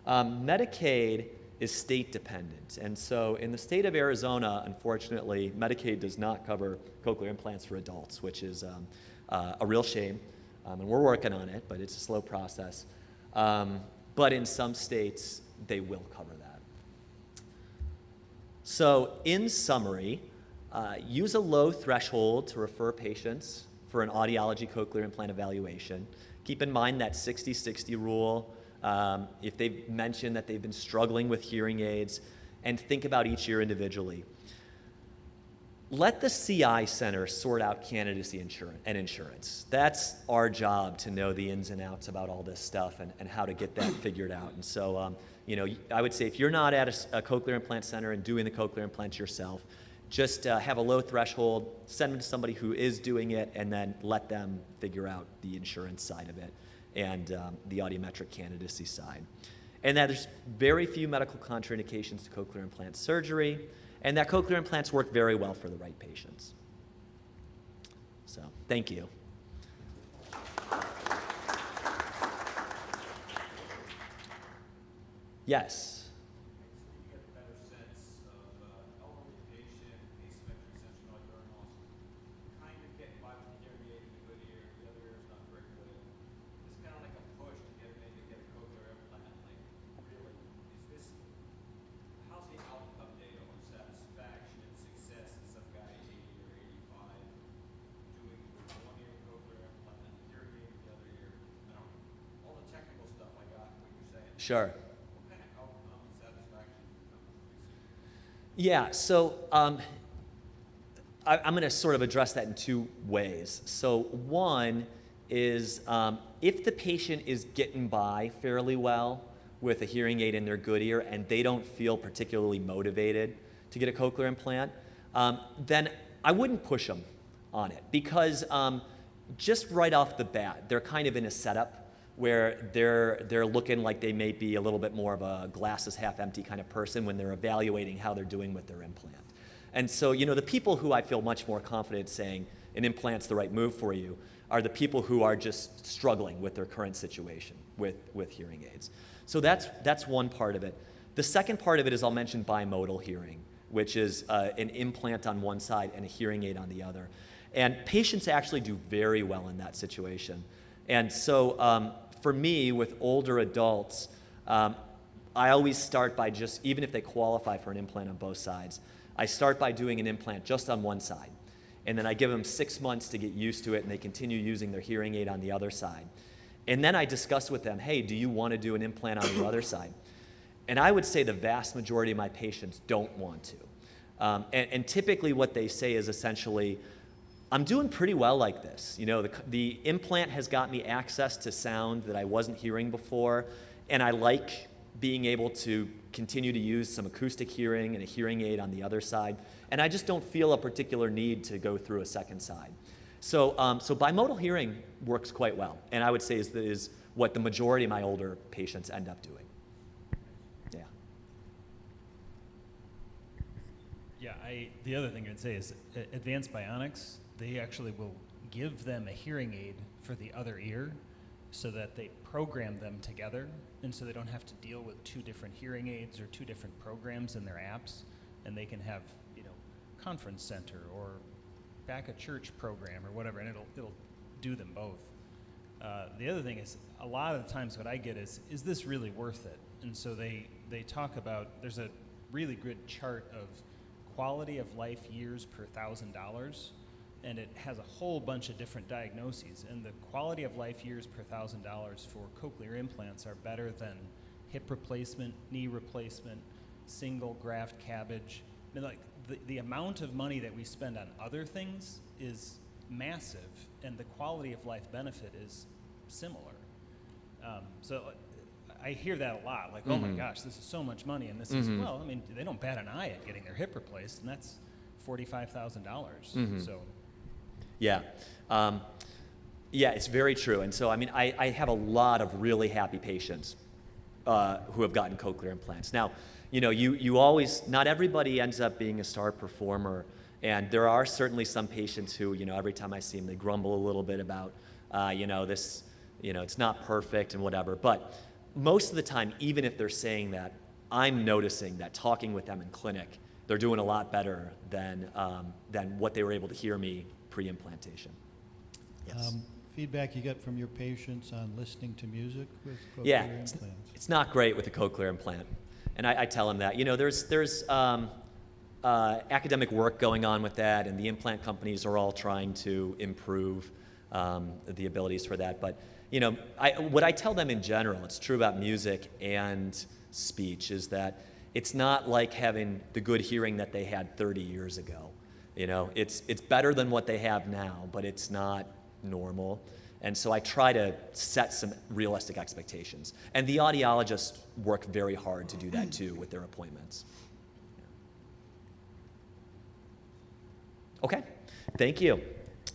Medicaid is state dependent. And so in the state of Arizona, unfortunately, Medicaid does not cover cochlear implants for adults, which is a real shame. And we're working on it, but it's a slow process. But in some states, they will cover that. So in summary, use a low threshold to refer patients for an audiology cochlear implant evaluation. Keep in mind that 60-60 rule. If they've mentioned that they've been struggling with hearing aids, and think about each ear individually. Let the CI Center sort out candidacy and insurance. That's our job, to know the ins and outs about all this stuff and how to get that figured out. And so, I would say if you're not at a cochlear implant center and doing the cochlear implants yourself, just have a low threshold, send them to somebody who is doing it, and then let them figure out the insurance side of it and the audiometric candidacy side. And that there's very few medical contraindications to cochlear implant surgery, and that cochlear implants work very well for the right patients. So, thank you. Yes? Sure. Yeah, so I'm going to sort of address that in two ways. So one is if the patient is getting by fairly well with a hearing aid in their good ear and they don't feel particularly motivated to get a cochlear implant, then I wouldn't push them on it, because just right off the bat, they're kind of in a setup where they're looking like they may be a little bit more of a glasses half empty kind of person when they're evaluating how they're doing with their implant. And so, the people who I feel much more confident saying an implant's the right move for you are the people who are just struggling with their current situation with hearing aids. So that's one part of it. The second part of it is I'll mention bimodal hearing, which is an implant on one side and a hearing aid on the other. And patients actually do very well in that situation. And so for me, with older adults, I always start by just, even if they qualify for an implant on both sides, I start by doing an implant just on one side. And then I give them 6 months to get used to it, and they continue using their hearing aid on the other side. And then I discuss with them, hey, do you want to do an implant on the other side? And I would say the vast majority of my patients don't want to. And typically what they say is essentially, I'm doing pretty well like this. You know, the implant has got me access to sound that I wasn't hearing before, and I like being able to continue to use some acoustic hearing and a hearing aid on the other side, and I just don't feel a particular need to go through a second side. So, so bimodal hearing works quite well, and I would say is what the majority of my older patients end up doing. Yeah.
Yeah, the other thing I'd say is Advanced Bionics, they actually will give them a hearing aid for the other ear so that they program them together, and so they don't have to deal with 2 different hearing aids or 2 different programs in their apps, and they can have, you know, conference center or back a church program or whatever, and it'll do them both. The other thing is, a lot of the times what I get is this really worth it? And so they talk about, there's a really good chart of quality of life years per $1,000, and it has a whole bunch of different diagnoses, and the quality of life years per $1,000 for cochlear implants are better than hip replacement, knee replacement, single graft cabbage. I mean, like the amount of money that we spend on other things is massive, and the quality of life benefit is similar. So I hear that a lot, like, oh my gosh, this is so much money, and this is, well, I mean, they don't bat an eye at getting their hip replaced, and that's $45,000. So.
Yeah. Yeah, it's very true. And so, I mean, I have a lot of really happy patients who have gotten cochlear implants. Now, you know, you always, not everybody ends up being a star performer, and there are certainly some patients who, you know, every time I see them, they grumble a little bit about, you know, this, you know, it's not perfect and whatever. But most of the time, even if they're saying that, I'm noticing that talking with them in clinic, they're doing a lot better than what they were able to hear me pre-implantation. Yes.
Feedback you get from your patients on listening to music with cochlear implants?
It's not great with a cochlear implant. And I tell them that. You know, there's academic work going on with that, and the implant companies are all trying to improve the abilities for that. But, you know, what I tell them in general, it's true about music and speech, is that it's not like having the good hearing that they had 30 years ago. You know, it's better than what they have now, but it's not normal. And so I try to set some realistic expectations. And the audiologists work very hard to do that too with their appointments. Okay, thank you.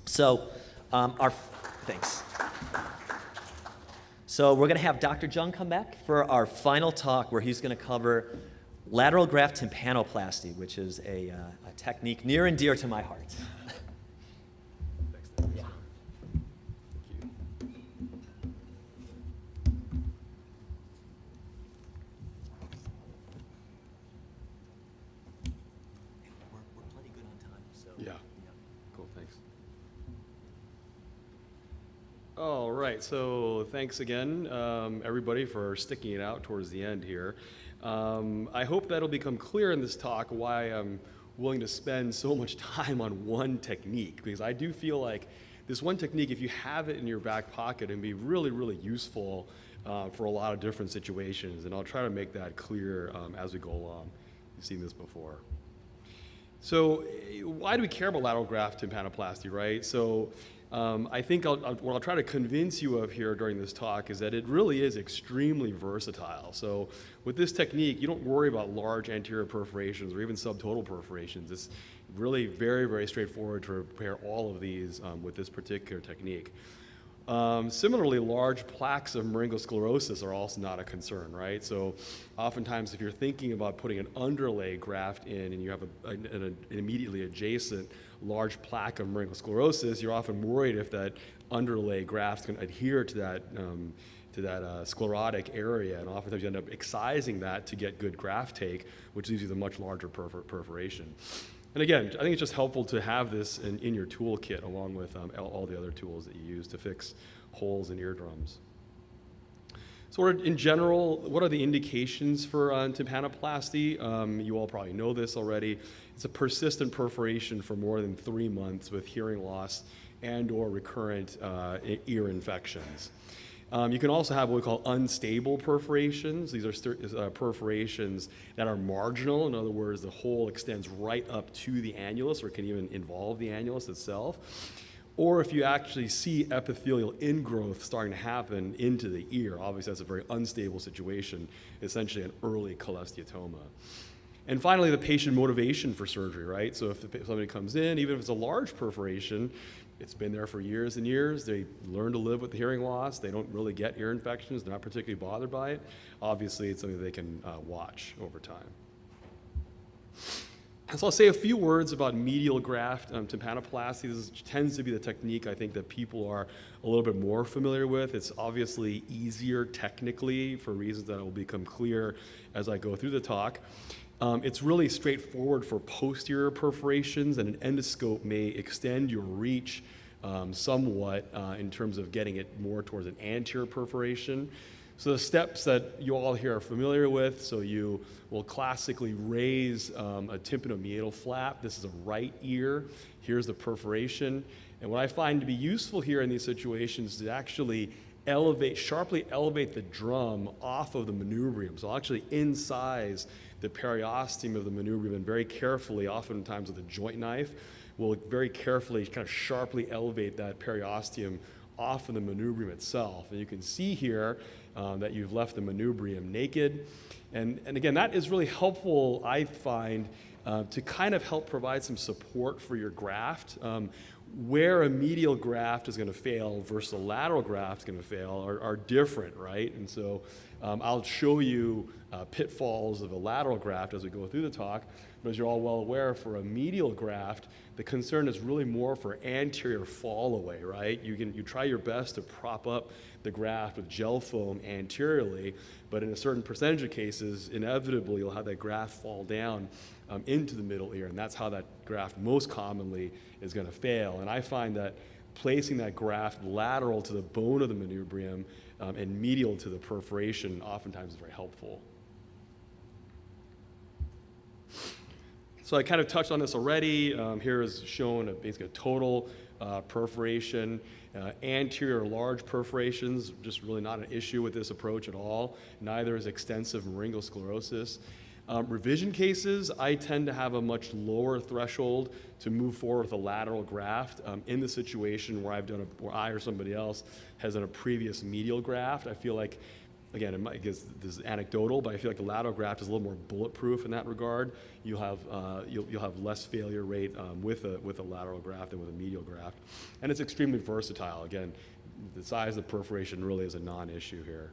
So thanks. So we're gonna have Dr. Jung come back for our final talk, where he's gonna cover lateral graft tympanoplasty, which is a technique near and dear to my heart. Yeah. We're plenty good on time, so.
Yeah. Cool, thanks. All right, so thanks again, everybody, for sticking it out towards the end here. I hope that'll become clear in this talk why I'm willing to spend so much time on one technique, because I do feel like this one technique, if you have it in your back pocket, can be really, really useful for a lot of different situations, and I'll try to make that clear as we go along. You've seen this before. So why do we care about lateral graft tympanoplasty, right? So I think what I'll try to convince you of here during this talk is that it really is extremely versatile. So with this technique, you don't worry about large anterior perforations or even subtotal perforations. It's really very, very straightforward to repair all of these with this particular technique. Similarly, large plaques of meringosclerosis are also not a concern, right? So oftentimes if you're thinking about putting an underlay graft in and you have an immediately adjacent large plaque of meringosclerosis, you're often worried if that underlay graft's going to adhere to that sclerotic area, and oftentimes you end up excising that to get good graft take, which leaves you the much larger perforation. And again, I think it's just helpful to have this in your toolkit along with all the other tools that you use to fix holes in eardrums. So in general, what are the indications for tympanoplasty? You all probably know this already. It's a persistent perforation for more than 3 months with hearing loss and or recurrent ear infections. You can also have what we call unstable perforations. These are perforations that are marginal. In other words, the hole extends right up to the annulus or can even involve the annulus itself. Or if you actually see epithelial ingrowth starting to happen into the ear, obviously that's a very unstable situation, essentially an early cholesteatoma. And finally, the patient motivation for surgery, right? So if somebody comes in, even if it's a large perforation, it's been there for years and years. They learn to live with the hearing loss. They don't really get ear infections. They're not particularly bothered by it. Obviously, it's something they can watch over time. So I'll say a few words about medial graft tympanoplasty. This tends to be the technique I think that people are a little bit more familiar with. It's obviously easier technically for reasons that will become clear as I go through the talk. It's really straightforward for posterior perforations, and an endoscope may extend your reach somewhat in terms of getting it more towards an anterior perforation. So the steps that you all here are familiar with, so you will classically raise a tympanomeatal flap. This is a right ear. Here's the perforation. And what I find to be useful here in these situations is to actually sharply elevate the drum off of the manubrium. So I'll actually incise the periosteum of the manubrium and very carefully, oftentimes with a joint knife, we'll very carefully kind of sharply elevate that periosteum off of the manubrium itself. And you can see here that you've left the manubrium naked. And again, that is really helpful, I find, to kind of help provide some support for your graft. Where a medial graft is going to fail versus a lateral graft is going to fail are different, right? And so I'll show you pitfalls of a lateral graft as we go through the talk. But as you're all well aware, for a medial graft, the concern is really more for anterior fall away, right? You try your best to prop up the graft with gel foam anteriorly, but in a certain percentage of cases, inevitably you'll have that graft fall down into the middle ear, and that's how that graft most commonly is going to fail. And I find that placing that graft lateral to the bone of the manubrium and medial to the perforation oftentimes is very helpful. So I kind of touched on this already. Here is shown basically a total perforation. Anterior large perforations, just really not an issue with this approach at all. Neither is extensive laryngosclerosis. Revision cases, I tend to have a much lower threshold to move forward with a lateral graft in the situation where where I or somebody else has done a previous medial graft. I feel like, again, I guess this is anecdotal, but I feel like the lateral graft is a little more bulletproof in that regard. You'll have less failure rate with a lateral graft than with a medial graft, and it's extremely versatile. Again, the size of the perforation really is a non-issue here.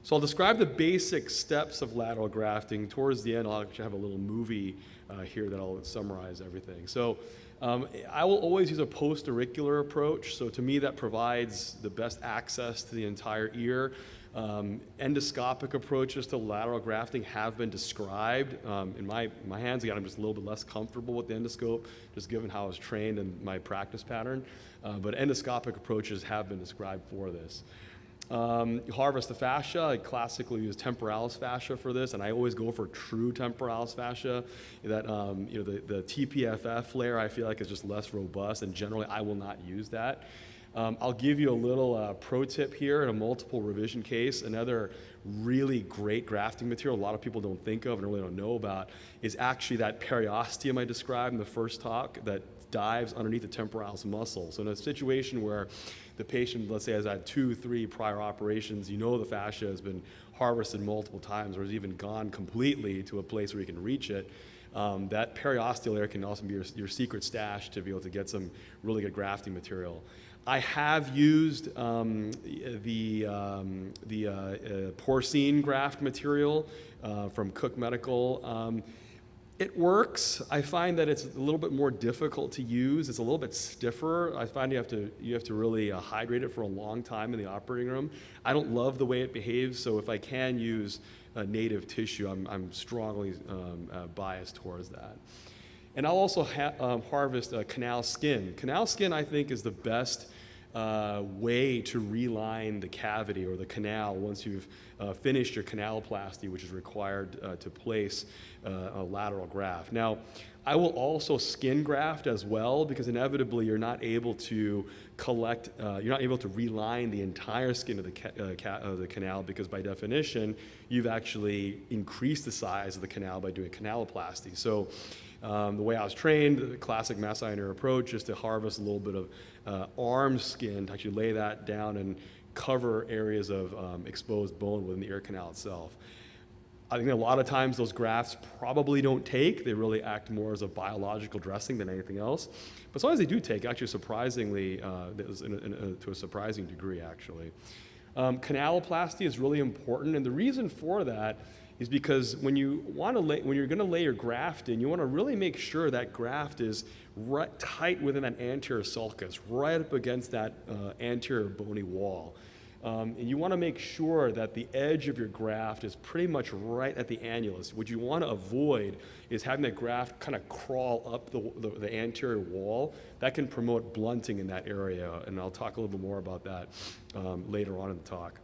So I'll describe the basic steps of lateral grafting. Towards the end, I'll actually have a little movie here that I'll summarize everything. So I will always use a post-auricular approach. So to me, that provides the best access to the entire ear. Endoscopic approaches to lateral grafting have been described. In my hands, again, I'm just a little bit less comfortable with the endoscope, just given how I was trained in my practice pattern. But endoscopic approaches have been described for this. You harvest the fascia. I classically use temporalis fascia for this, and I always go for true temporalis fascia. That the TPFF layer I feel like is just less robust, and generally I will not use that. I'll give you a little pro tip here in a multiple revision case. Another really great grafting material a lot of people don't think of and really don't know about is actually that periosteum I described in the first talk that dives underneath the temporalis muscle. So in a situation where the patient, let's say, has had 2-3 prior operations, you know the fascia has been harvested multiple times or has even gone completely to a place where you can reach it, that periosteal layer can also be your secret stash to be able to get some really good grafting material. I have used the porcine graft material from Cook Medical. It works. I find that it's a little bit more difficult to use. It's a little bit stiffer. I find you have to really hydrate it for a long time in the operating room. I don't love the way it behaves, so if I can use native tissue, I'm strongly biased towards that. And I'll also harvest canal skin. Canal skin, I think, is the best way to reline the cavity or the canal once you've finished your canaloplasty, which is required to place a lateral graft. Now, I will also skin graft as well, because inevitably you're not able to you're not able to reline the entire skin of the canal, because by definition, you've actually increased the size of the canal by doing canaloplasty. So the way I was trained, the classic Mass Eye approach, is to harvest a little bit of arm skin, to actually lay that down and cover areas of exposed bone within the ear canal itself. I think a lot of times those grafts probably don't take. They really act more as a biological dressing than anything else. But sometimes they do take, actually surprisingly, to a surprising degree, actually. Canaloplasty is really important, and the reason for that is because when you're going to lay your graft in, you want to really make sure that graft is right tight within that anterior sulcus, right up against that anterior bony wall. And you want to make sure that the edge of your graft is pretty much right at the annulus. What you want to avoid is having that graft kind of crawl up the anterior wall. That can promote blunting in that area, and I'll talk a little bit more about that later on in the talk.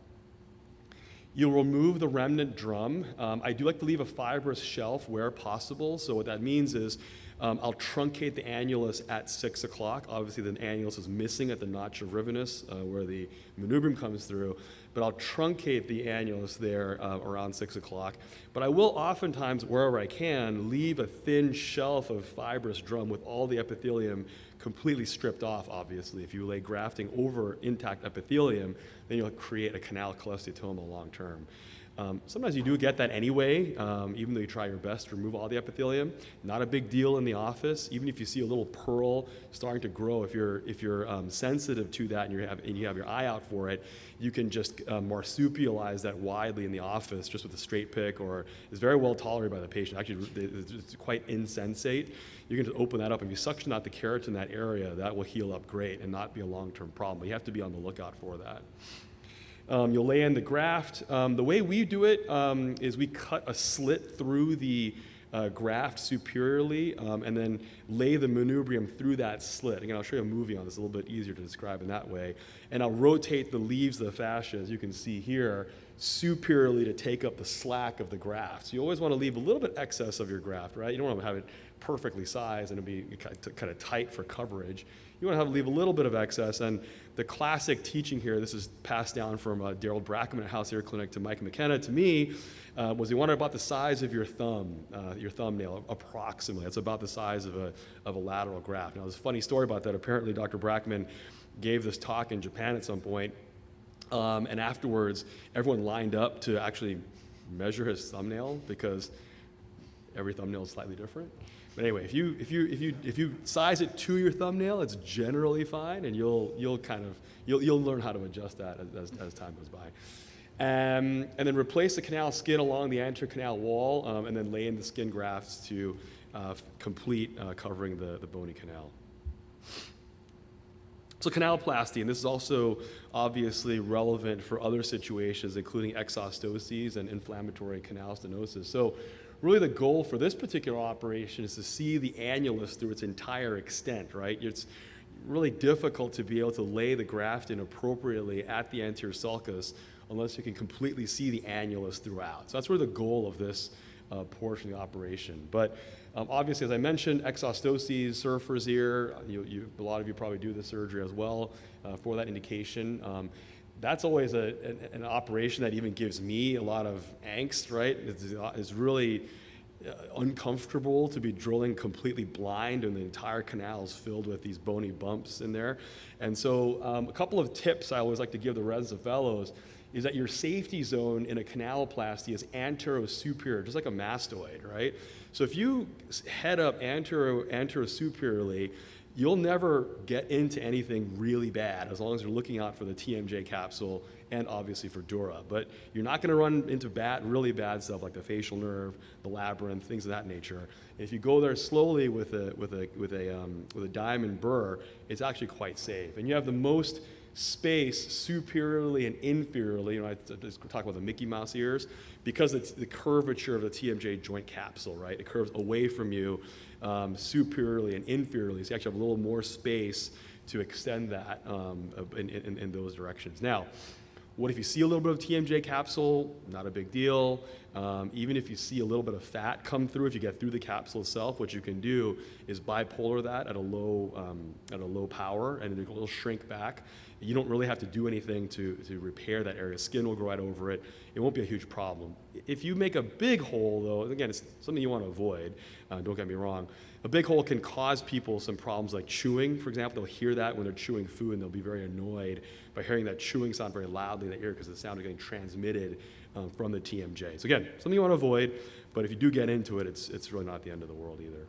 You'll remove the remnant drum. I do like to leave a fibrous shelf where possible. So what that means is I'll truncate the annulus at 6 o'clock. Obviously, the annulus is missing at the notch of rivenus where the manubrium comes through. But I'll truncate the annulus there around 6 o'clock. But I will oftentimes, wherever I can, leave a thin shelf of fibrous drum with all the epithelium completely stripped off, obviously. If you lay grafting over intact epithelium, then you'll create a canal cholesteatoma long term. Sometimes you do get that anyway, even though you try your best to remove all the epithelium. Not a big deal in the office. Even if you see a little pearl starting to grow, if you're sensitive to that and you have your eye out for it, you can just marsupialize that widely in the office just with a straight pick, or it's very well tolerated by the patient. Actually, it's quite insensate. You can just open that up. If you suction out the keratin in that area, that will heal up great and not be a long-term problem. But you have to be on the lookout for that. You'll lay in the graft. The way we do it is we cut a slit through the graft superiorly and then lay the manubrium through that slit. Again, I'll show you a movie on this, a little bit easier to describe in that way. And I'll rotate the leaves of the fascia, as you can see here, superiorly to take up the slack of the graft. So you always want to leave a little bit excess of your graft, right? You don't want to have it perfectly sized and it'll be kind of tight for coverage. You want to leave a little bit of excess. And the classic teaching here, this is passed down from Daryl Brackman at House Ear Clinic to Mike McKenna to me, was he wanted about the size of your thumbnail, approximately. It's about the size of a lateral graft. Now, there's a funny story about that. Apparently, Dr. Brackman gave this talk in Japan at some point, and afterwards, everyone lined up to actually measure his thumbnail because every thumbnail is slightly different. But anyway, if you size it to your thumbnail, it's generally fine, and you'll learn how to adjust that as time goes by. And then replace the canal skin along the anterior canal wall, and then lay in the skin grafts to complete covering the bony canal. So canaloplasty, and this is also obviously relevant for other situations, including exostoses and inflammatory canal stenosis. So really the goal for this particular operation is to see the annulus through its entire extent, right? It's really difficult to be able to lay the graft in appropriately at the anterior sulcus unless you can completely see the annulus throughout. So that's really the goal of this portion of the operation. But obviously, as I mentioned, exostoses, surfer's ear, a lot of you probably do the surgery as well for that indication. That's always an operation that even gives me a lot of angst, right? It's really uncomfortable to be drilling completely blind and the entire canal is filled with these bony bumps in there. And so a couple of tips I always like to give the residents and fellows is that your safety zone in a canaloplasty is anterosuperior, just like a mastoid, right? So if you head up anterosuperiorly, you'll never get into anything really bad as long as you're looking out for the TMJ capsule and obviously for dura. But you're not going to run into really bad stuff like the facial nerve, the labyrinth, things of that nature. If you go there slowly with a diamond burr, it's actually quite safe. And you have the most space superiorly and inferiorly. I just talk about the Mickey Mouse ears, because it's the curvature of the TMJ joint capsule, right? It curves away from you superiorly and inferiorly. So you actually have a little more space to extend that in those directions. Now, what if you see a little bit of TMJ capsule? Not a big deal. Even if you see a little bit of fat come through, if you get through the capsule itself, what you can do is bipolar that at a low power, and it'll shrink back. You don't really have to do anything to repair that area. Skin will grow right over it. It won't be a huge problem. If you make a big hole, though, again, it's something you want to avoid. Don't get me wrong. A big hole can cause people some problems like chewing. For example, they'll hear that when they're chewing food, and they'll be very annoyed by hearing that chewing sound very loudly in the ear because the sound is getting transmitted from the TMJ. So again, something you want to avoid, but if you do get into it, it's really not the end of the world either.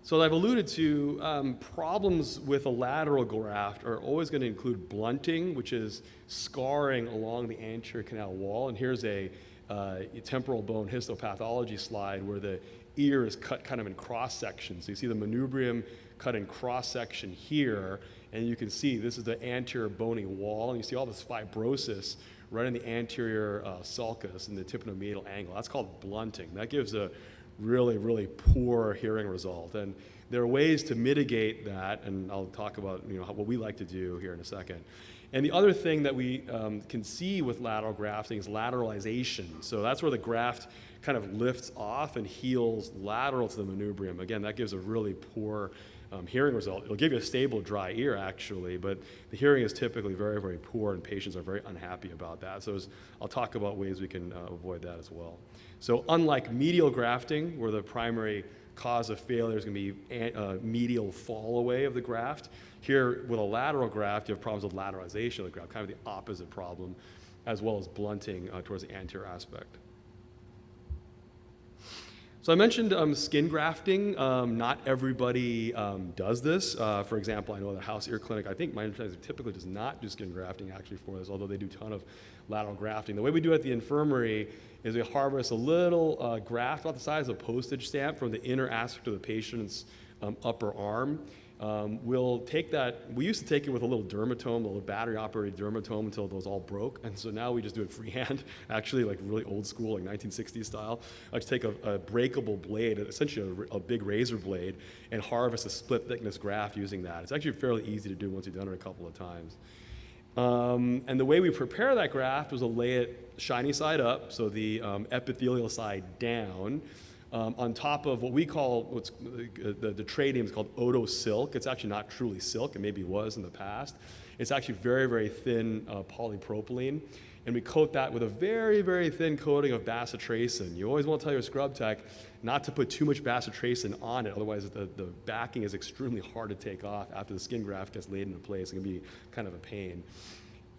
So I've alluded to, problems with a lateral graft are always going to include blunting, which is scarring along the anterior canal wall. And here's a temporal bone histopathology slide where the ear is cut kind of in cross section. So you see the manubrium cut in cross section here, and you can see this is the anterior bony wall, and you see all this fibrosis right in the anterior sulcus in the tympanomeatal angle. That's called blunting. That gives a really, really poor hearing result. And there are ways to mitigate that, and I'll talk about what we like to do here in a second. And the other thing that we can see with lateral grafting is lateralization. So that's where the graft kind of lifts off and heals lateral to the manubrium. Again, that gives a really poor hearing result. It'll give you a stable dry ear actually, but the hearing is typically very, very poor, and patients are very unhappy about that. So I'll talk about ways we can avoid that as well. So unlike medial grafting, where the primary cause of failure is going to be medial fall away of the graft, here with a lateral graft, you have problems with lateralization of the graft, kind of the opposite problem, as well as blunting towards the anterior aspect. So I mentioned skin grafting. Not everybody does this. For example, I know the House Ear Clinic, I think my understanding typically does not do skin grafting actually for this, although they do a ton of lateral grafting. The way we do it at the infirmary is we harvest a little graft about the size of a postage stamp from the inner aspect of the patient's upper arm. We'll take that, we used to take it with a little dermatome, a little battery-operated dermatome until it was all broke, and so now we just do it freehand, actually like really old school, like 1960s style. I just take a breakable blade, essentially a big razor blade, and harvest a split thickness graft using that. It's actually fairly easy to do once you've done it a couple of times. And the way we prepare that graft was to lay it shiny side up, so the epithelial side down, on top of what we call, the trade name is called Odo silk. It's actually not truly silk, it maybe was in the past. It's actually very, very thin polypropylene. And we coat that with a very, very thin coating of bacitracin. You always want to tell your scrub tech not to put too much bacitracin on it, otherwise the backing is extremely hard to take off after the skin graft gets laid into place. It can be kind of a pain.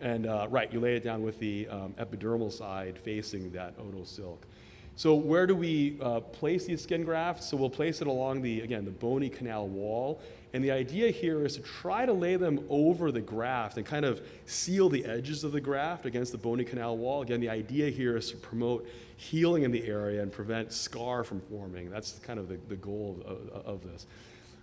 And right, you lay it down with the epidermal side facing that Odo silk. So where do we place these skin grafts? So we'll place it along the bony canal wall. And the idea here is to try to lay them over the graft and kind of seal the edges of the graft against the bony canal wall. Again, the idea here is to promote healing in the area and prevent scar from forming. That's kind of the goal of this.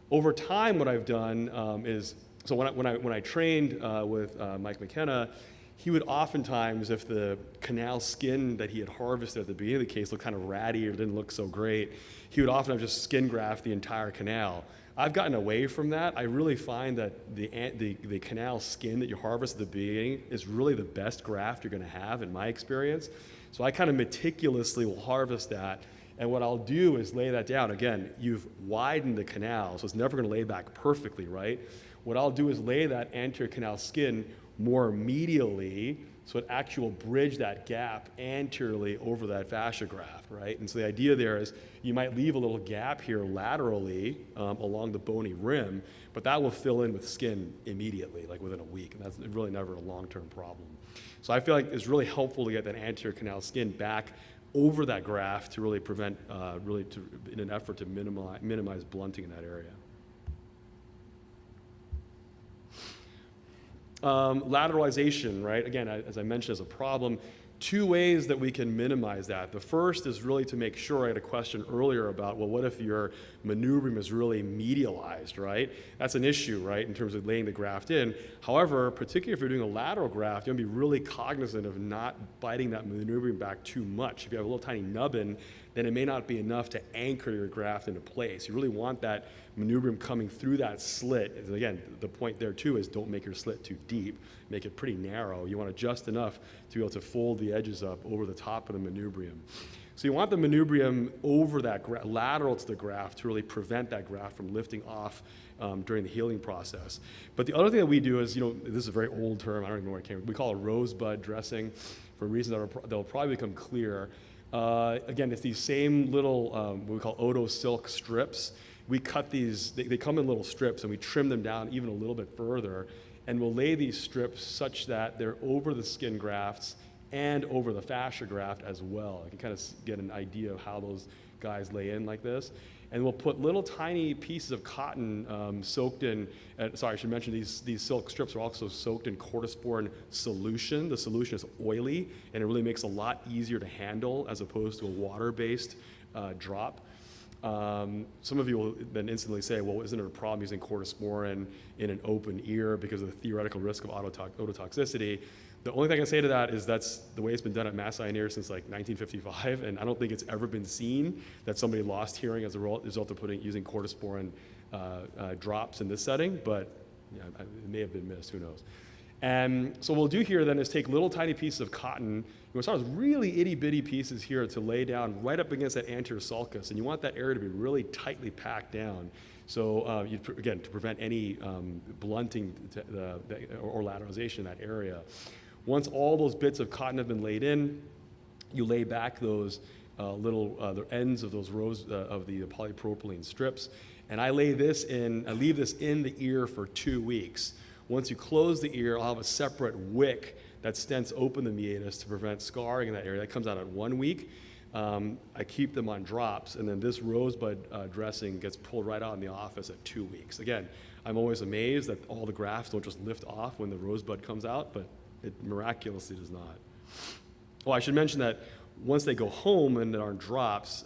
Over time, what I've done is, so when I trained with Mike McKenna, he would oftentimes, if the canal skin that he had harvested at the beginning of the case looked kind of ratty or didn't look so great, he would often have just skin graft the entire canal. I've gotten away from that. I really find that the canal skin that you harvest at the beginning is really the best graft you're going to have in my experience. So I kind of meticulously will harvest that. And what I'll do is lay that down. Again, you've widened the canal, so it's never going to lay back perfectly, right? What I'll do is lay that anterior canal skin more medially, so it actually will bridge that gap anteriorly over that fascia graft, right? And so the idea there is you might leave a little gap here laterally along the bony rim, but that will fill in with skin immediately, like within a week, and that's really never a long-term problem. So I feel like it's really helpful to get that anterior canal skin back over that graft to really prevent, in an effort to minimize blunting in that area. Lateralization, right? Again, as I mentioned, is a problem. Two ways that we can minimize that. The first is really to make sure, I had a question earlier about, well, what if your manubrium is really medialized, right? That's an issue, right, in terms of laying the graft in. However, particularly if you're doing a lateral graft, you want to be really cognizant of not biting that manubrium back too much. If you have a little tiny nubbin, then it may not be enough to anchor your graft into place. You really want that manubrium coming through that slit. And again, the point there too is don't make your slit too deep. Make it pretty narrow. You want it just enough to be able to fold the edges up over the top of the manubrium. So you want the manubrium over that lateral to the graft to really prevent that graft from lifting off during the healing process. But the other thing that we do is, this is a very old term, I don't even know where it came from. We call it rosebud dressing for reasons that will probably become clear. Again, it's these same little, what we call Odo silk strips. We cut these, they come in little strips, and we trim them down even a little bit further, and we'll lay these strips such that they're over the skin grafts and over the fascia graft as well. You can kind of get an idea of how those guys lay in like this. And we'll put little tiny pieces of cotton soaked in, sorry, I should mention these silk strips are also soaked in cortisporin solution. The solution is oily, and it really makes it a lot easier to handle as opposed to a water-based drop. Some of you will then instantly say, well, isn't it a problem using cortisporin in an open ear because of the theoretical risk of ototoxicity? The only thing I can say to that is that's the way it's been done at Mass Eye and Ear since like 1955, and I don't think it's ever been seen that somebody lost hearing as a result of using cortisporin drops in this setting, but it may have been missed, who knows. And so what we'll do here then is take little tiny pieces of cotton. You start with really itty bitty pieces here to lay down right up against that anterior sulcus, and you want that area to be really tightly packed down. So again, to prevent any blunting or lateralization in that area. Once all those bits of cotton have been laid in, you lay back those the ends of those rows of the polypropylene strips, and I leave this in the ear for 2 weeks. Once you close the ear, I'll have a separate wick that stents open the meatus to prevent scarring in that area. That comes out at 1 week. I keep them on drops, and then this rosebud dressing gets pulled right out in the office at 2 weeks. Again, I'm always amazed that all the grafts don't just lift off when the rosebud comes out, but it miraculously does not. Oh, I should mention that once they go home and are in drops,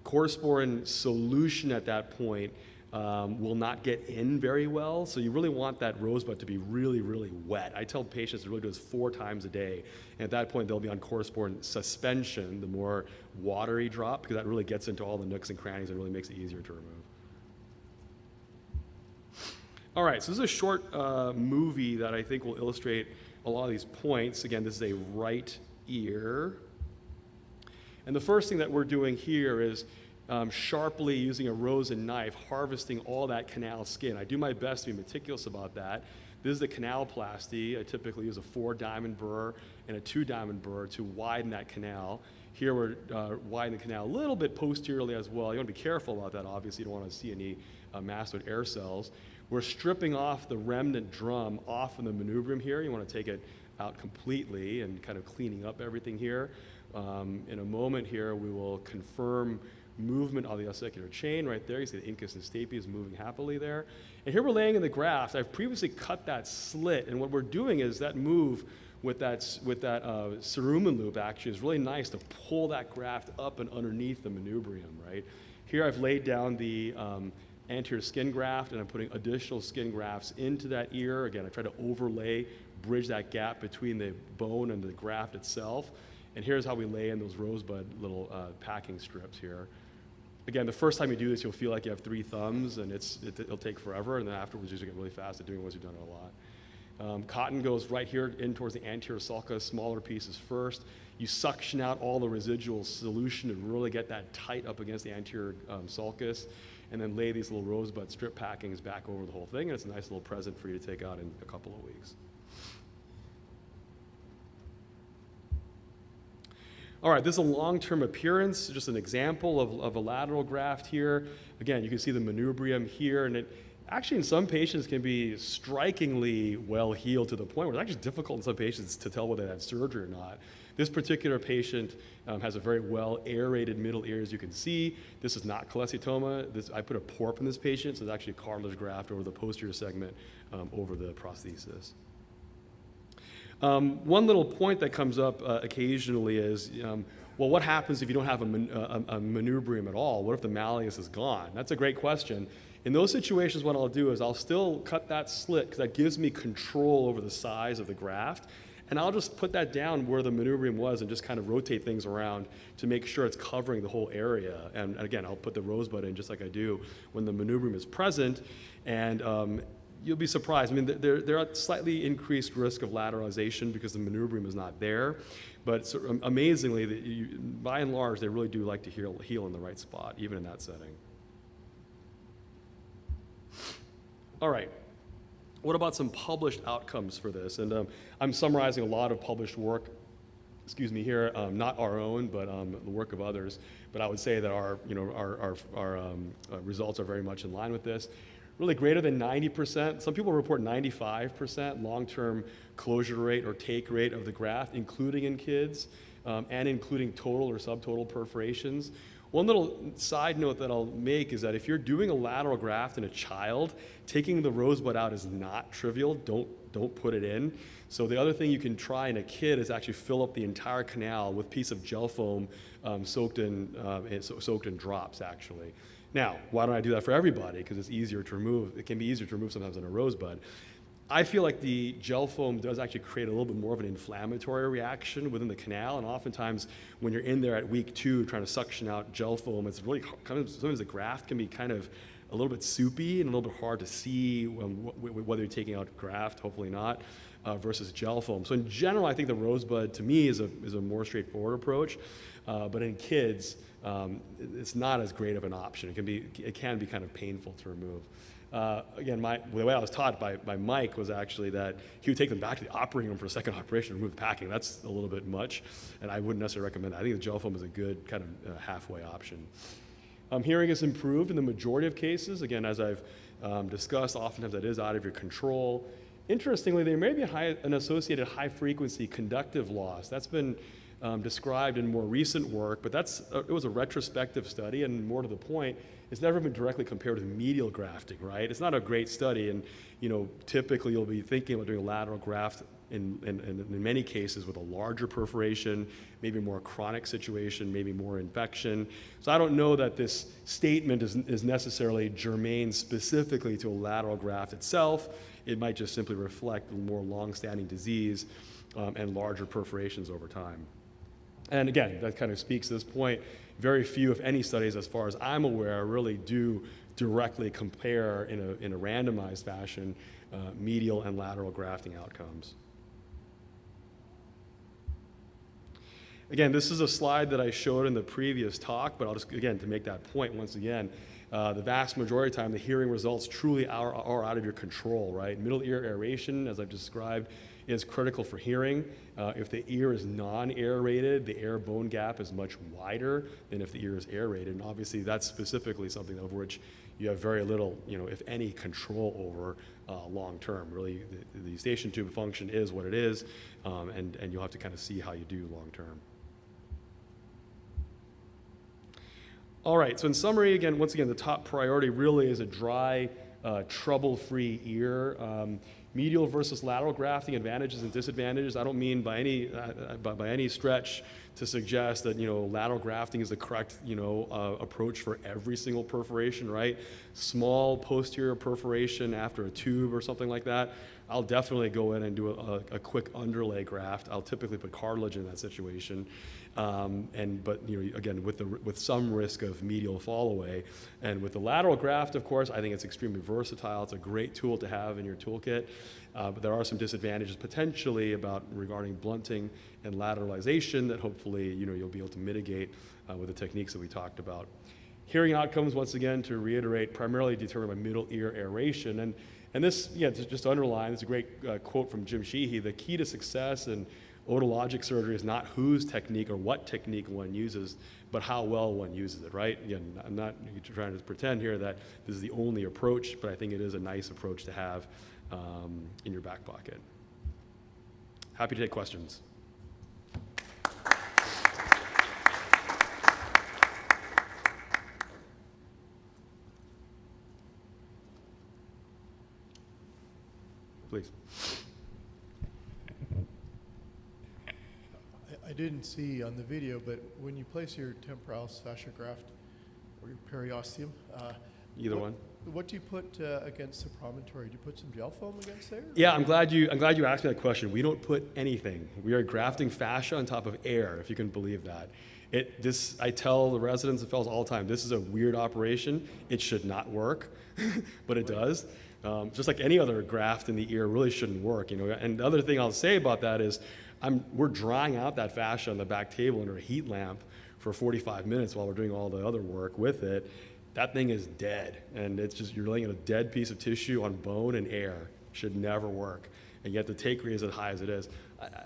cortisporin solution at that point will not get in very well, so you really want that rosebud to be really, really wet. I tell patients to really do this 4 times a day, and at that point they'll be on cortisporin suspension, the more watery drop, because that really gets into all the nooks and crannies and really makes it easier to remove. All right, so this is a short movie that I think will illustrate a lot of these points. Again, this is a right ear. And the first thing that we're doing here is sharply using a rosin knife, harvesting all that canal skin. I do my best to be meticulous about that. This is the canaloplasty. I typically use a 4-diamond burr and a 2-diamond burr to widen that canal. Here we're widening the canal a little bit posteriorly as well. You want to be careful about that, obviously. You don't want to see any mastoid air cells. We're stripping off the remnant drum off in the manubrium here. You want to take it out completely and kind of cleaning up everything here. In a moment here, we will confirm movement of the ossicular chain right there. You see the incus and stapes moving happily there. And here we're laying in the graft. I've previously cut that slit, and what we're doing is that move with that cerumen loop actually is really nice to pull that graft up and underneath the manubrium, right? Here I've laid down the anterior skin graft, and I'm putting additional skin grafts into that ear. Again, I try to overlay, bridge that gap between the bone and the graft itself. And here's how we lay in those rosebud little packing strips here. Again, the first time you do this, you'll feel like you have 3 thumbs, and it'll take forever, and then afterwards you get really fast at doing it once you've done it a lot. Cotton goes right here in towards the anterior sulcus, smaller pieces first. You suction out all the residual solution to really get that tight up against the anterior sulcus, and then lay these little rosebud strip packings back over the whole thing, and it's a nice little present for you to take out in a couple of weeks. All right, this is a long-term appearance, just an example of a lateral graft here. Again, you can see the manubrium here, and actually in some patients can be strikingly well healed to the point where it's actually difficult in some patients to tell whether they have surgery or not. This particular patient has a very well aerated middle ear, as you can see. This is not cholesteatoma. I put a PORP in this patient, so it's actually a cartilage graft over the posterior segment over the prosthesis. One little point that comes up occasionally is, well, what happens if you don't have a manubrium at all? What if the malleus is gone? That's a great question. In those situations, what I'll do is I'll still cut that slit because that gives me control over the size of the graft. And I'll just put that down where the manubrium was and just kind of rotate things around to make sure it's covering the whole area. And again, I'll put the rosebud in just like I do when the manubrium is present. And you'll be surprised. I mean, they're at slightly increased risk of lateralization because the manubrium is not there. But sort of amazingly, by and large, they really do like to heal in the right spot, even in that setting. All right. What about some published outcomes for this? And I'm summarizing a lot of published work, here, not our own, but the work of others. But I would say that our results are very much in line with this. Really greater than 90%. Some people report 95% long-term closure rate or take rate of the graft, including in kids, and including total or subtotal perforations. One little side note that I'll make is that if you're doing a lateral graft in a child, taking the rosebud out is not trivial. Don't put it in. So the other thing you can try in a kid is actually fill up the entire canal with a piece of gel foam soaked in drops, actually. Now, why don't I do that for everybody? Because it's easier to remove. It can be easier to remove sometimes than a rosebud. I feel like the gel foam does actually create a little bit more of an inflammatory reaction within the canal, and oftentimes when you're in there at week 2 trying to suction out gel foam, it's really kind of, sometimes the graft can be kind of a little bit soupy and a little bit hard to see whether you're taking out graft, hopefully not, versus gel foam. So in general, I think the rosebud to me is a more straightforward approach, but in kids, it's not as great of an option. It can be kind of painful to remove. Again, the way I was taught by Mike was actually that he would take them back to the operating room for a second operation to remove the packing. That's a little bit much, and I wouldn't necessarily recommend that. I think the gel foam is a good kind of halfway option. Hearing is improved in the majority of cases. Again, as I've discussed, oftentimes that is out of your control. Interestingly, there may be an associated high-frequency conductive loss. That's been described in more recent work, but it was a retrospective study, and more to the point, it's never been directly compared with medial grafting, right? It's not a great study, and typically you'll be thinking about doing a lateral graft in many cases with a larger perforation, maybe more chronic situation, maybe more infection. So I don't know that this statement is necessarily germane specifically to a lateral graft itself. It might just simply reflect more long-standing disease and larger perforations over time. And again, that kind of speaks to this point. Very few, if any, studies, as far as I'm aware, really do directly compare in a randomized fashion medial and lateral grafting outcomes. Again, this is a slide that I showed in the previous talk, but I'll just, again, to make that point once again, the vast majority of the time, the hearing results truly are out of your control, right? Middle ear aeration, as I've described, is critical for hearing. If the ear is non-aerated, the air-bone gap is much wider than if the ear is aerated. And obviously, that's specifically something over which you have very little, if any, control over long-term. Really, the station tube function is what it is, and you'll have to kind of see how you do long-term. All right, so in summary, again, once again, the top priority really is a dry, trouble-free ear. Medial versus lateral grafting advantages and disadvantages. I don't mean by any stretch to suggest that lateral grafting is the correct approach for every single perforation, right? Small posterior perforation after a tube or something like that, I'll definitely go in and do a quick underlay graft. I'll typically put cartilage in that situation. But again, with some risk of medial fall away. And with the lateral graft, of course, I think it's extremely versatile. It's a great tool to have in your toolkit. But there are some disadvantages potentially regarding blunting and lateralization that hopefully you'll be able to mitigate with the techniques that we talked about. Hearing outcomes, once again, to reiterate, primarily determined by middle ear aeration. And this, just to underline, it's a great quote from Jim Sheehy. The key to success in Otologic surgery is not whose technique or what technique one uses, but how well one uses it, right? Again, I'm not trying to pretend here that this is the only approach, but I think it is a nice approach to have in your back pocket. Happy to take questions. Please.
I didn't see on the video, but when you place your temporalis fascia graft or your periosteum,
Either one.
What do you put against the promontory? Do you put some gel foam against there?
Yeah, I'm glad you asked me that question. We don't put anything. We are grafting fascia on top of air, if you can believe that. I tell the residents and fellows all the time, this is a weird operation. It should not work, but it does. Just like any other graft in the ear really shouldn't work, you know. And the other thing I'll say about that is we're drying out that fascia on the back table under a heat lamp for 45 minutes while we're doing all the other work with it. That thing is dead, and it's just, you're laying in a dead piece of tissue on bone and air. Should never work, and yet the take rate is as high as it is.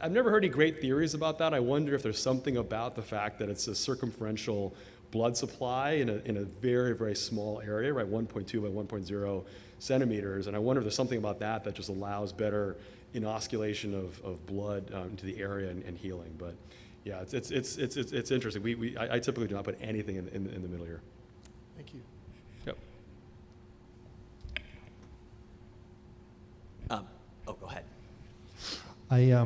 I've never heard any great theories about that. I wonder if there's something about the fact that it's a circumferential blood supply in a very, very small area, right, 1.2 by 1.0 centimeters, and I wonder if there's something about that just allows better inosculation of blood into the area and healing. But yeah, it's interesting. I typically do not put anything in the middle here.
Thank you.
Yep.
Go ahead.
I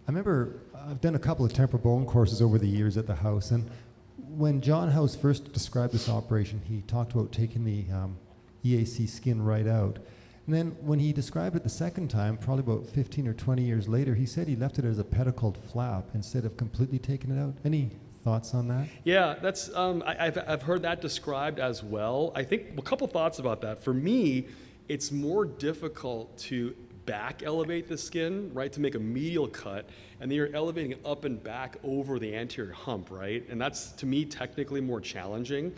remember I've done a couple of temporal bone courses over the years at the house, and when John House first described this operation, he talked about taking the EAC skin right out. And then when he described it the second time, probably about 15 or 20 years later, he said he left it as a pedicled flap instead of completely taking it out. Any thoughts on that?
Yeah, that's I've heard that described as well. I think a couple thoughts about that. For me, it's more difficult to back elevate the skin, right, to make a medial cut, and then you're elevating it up and back over the anterior hump, right? And that's, to me, technically more challenging.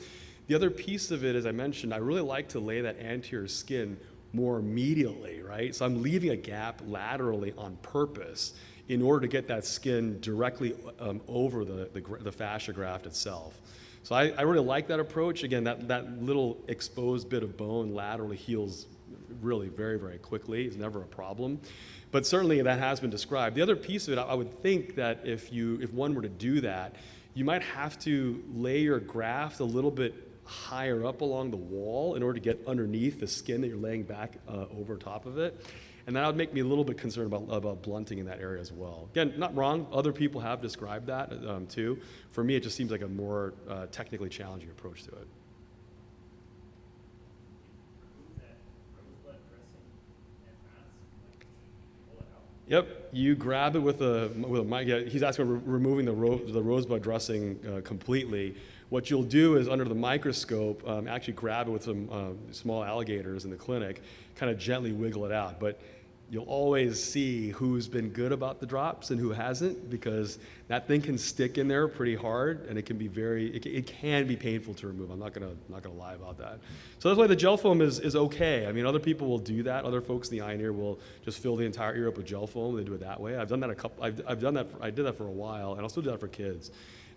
The other piece of it, as I mentioned, I really like to lay that anterior skin more medially, right? So I'm leaving a gap laterally on purpose in order to get that skin directly over the fascia graft itself. So I really like that approach. Again, that little exposed bit of bone laterally heals really very, very quickly. It's never a problem. But certainly that has been described. The other piece of it, I would think that if one were to do that, you might have to lay your graft a little bit higher up along the wall in order to get underneath the skin that you're laying back over top of it. And that would make me a little bit concerned about blunting in that area as well. Again, not wrong. Other people have described that too. For me, it just seems like a more technically challenging approach to it. Yep, you grab it with a mic. Yeah, he's asking about removing the rosebud dressing completely. What you'll do is under the microscope, actually grab it with some small alligators in the clinic, kind of gently wiggle it out. But you'll always see who's been good about the drops and who hasn't, because that thing can stick in there pretty hard, and it can be it can be painful to remove. I'm not gonna lie about that. So that's why the gel foam is okay. I mean, other people will do that. Other folks in the eye and ear will just fill the entire ear up with gel foam. They do it that way. I've done that I did that for a while, and I'll still do that for kids.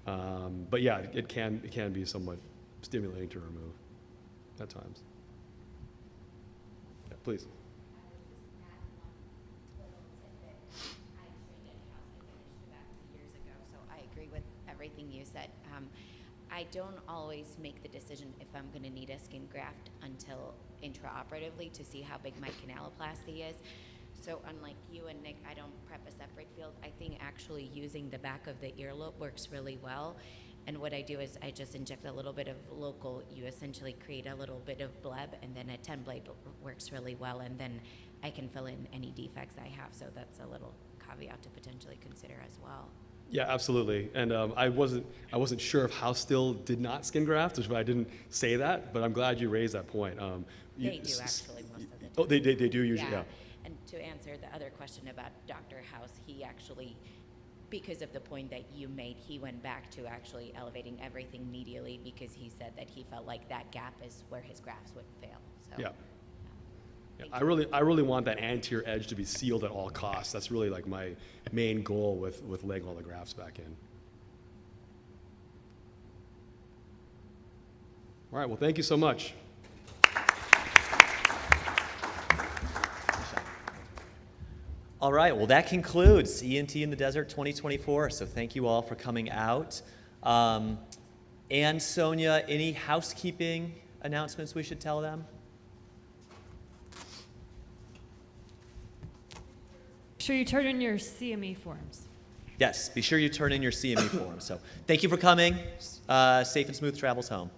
But yeah, it can be somewhat stimulating to remove at times. Yeah, please.
Everything you said. I don't always make the decision if I'm going to need a skin graft until intraoperatively to see how big my canaloplasty is. So unlike you and Nick, I don't prep a separate field. I think actually using the back of the earlobe works really well. And what I do is I just inject a little bit of local, you essentially create a little bit of bleb, and then a 10 blade works really well, and then I can fill in any defects I have. So that's a little caveat to potentially consider as well.
Yeah, absolutely. And I wasn't sure if House still did not skin graft, which is why I didn't say that, but I'm glad you raised that point.
They do actually most of the time.
Oh, they do usually, yeah.
And to answer the other question about Dr. House, he actually, because of the point that you made, he went back to actually elevating everything medially because he said that he felt like that gap is where his grafts would fail. So,
yeah. Yeah, I really want that anterior edge to be sealed at all costs. That's really like my main goal with laying all the grafts back in. All right, well, thank you so much.
All right, well, that concludes ENT in the Desert 2024. So thank you all for coming out. And Sonia, any housekeeping announcements we should tell them?
Make sure you turn in your CME forms.
Yes, be sure you turn in your CME form. So thank you for coming. Safe and smooth travels home.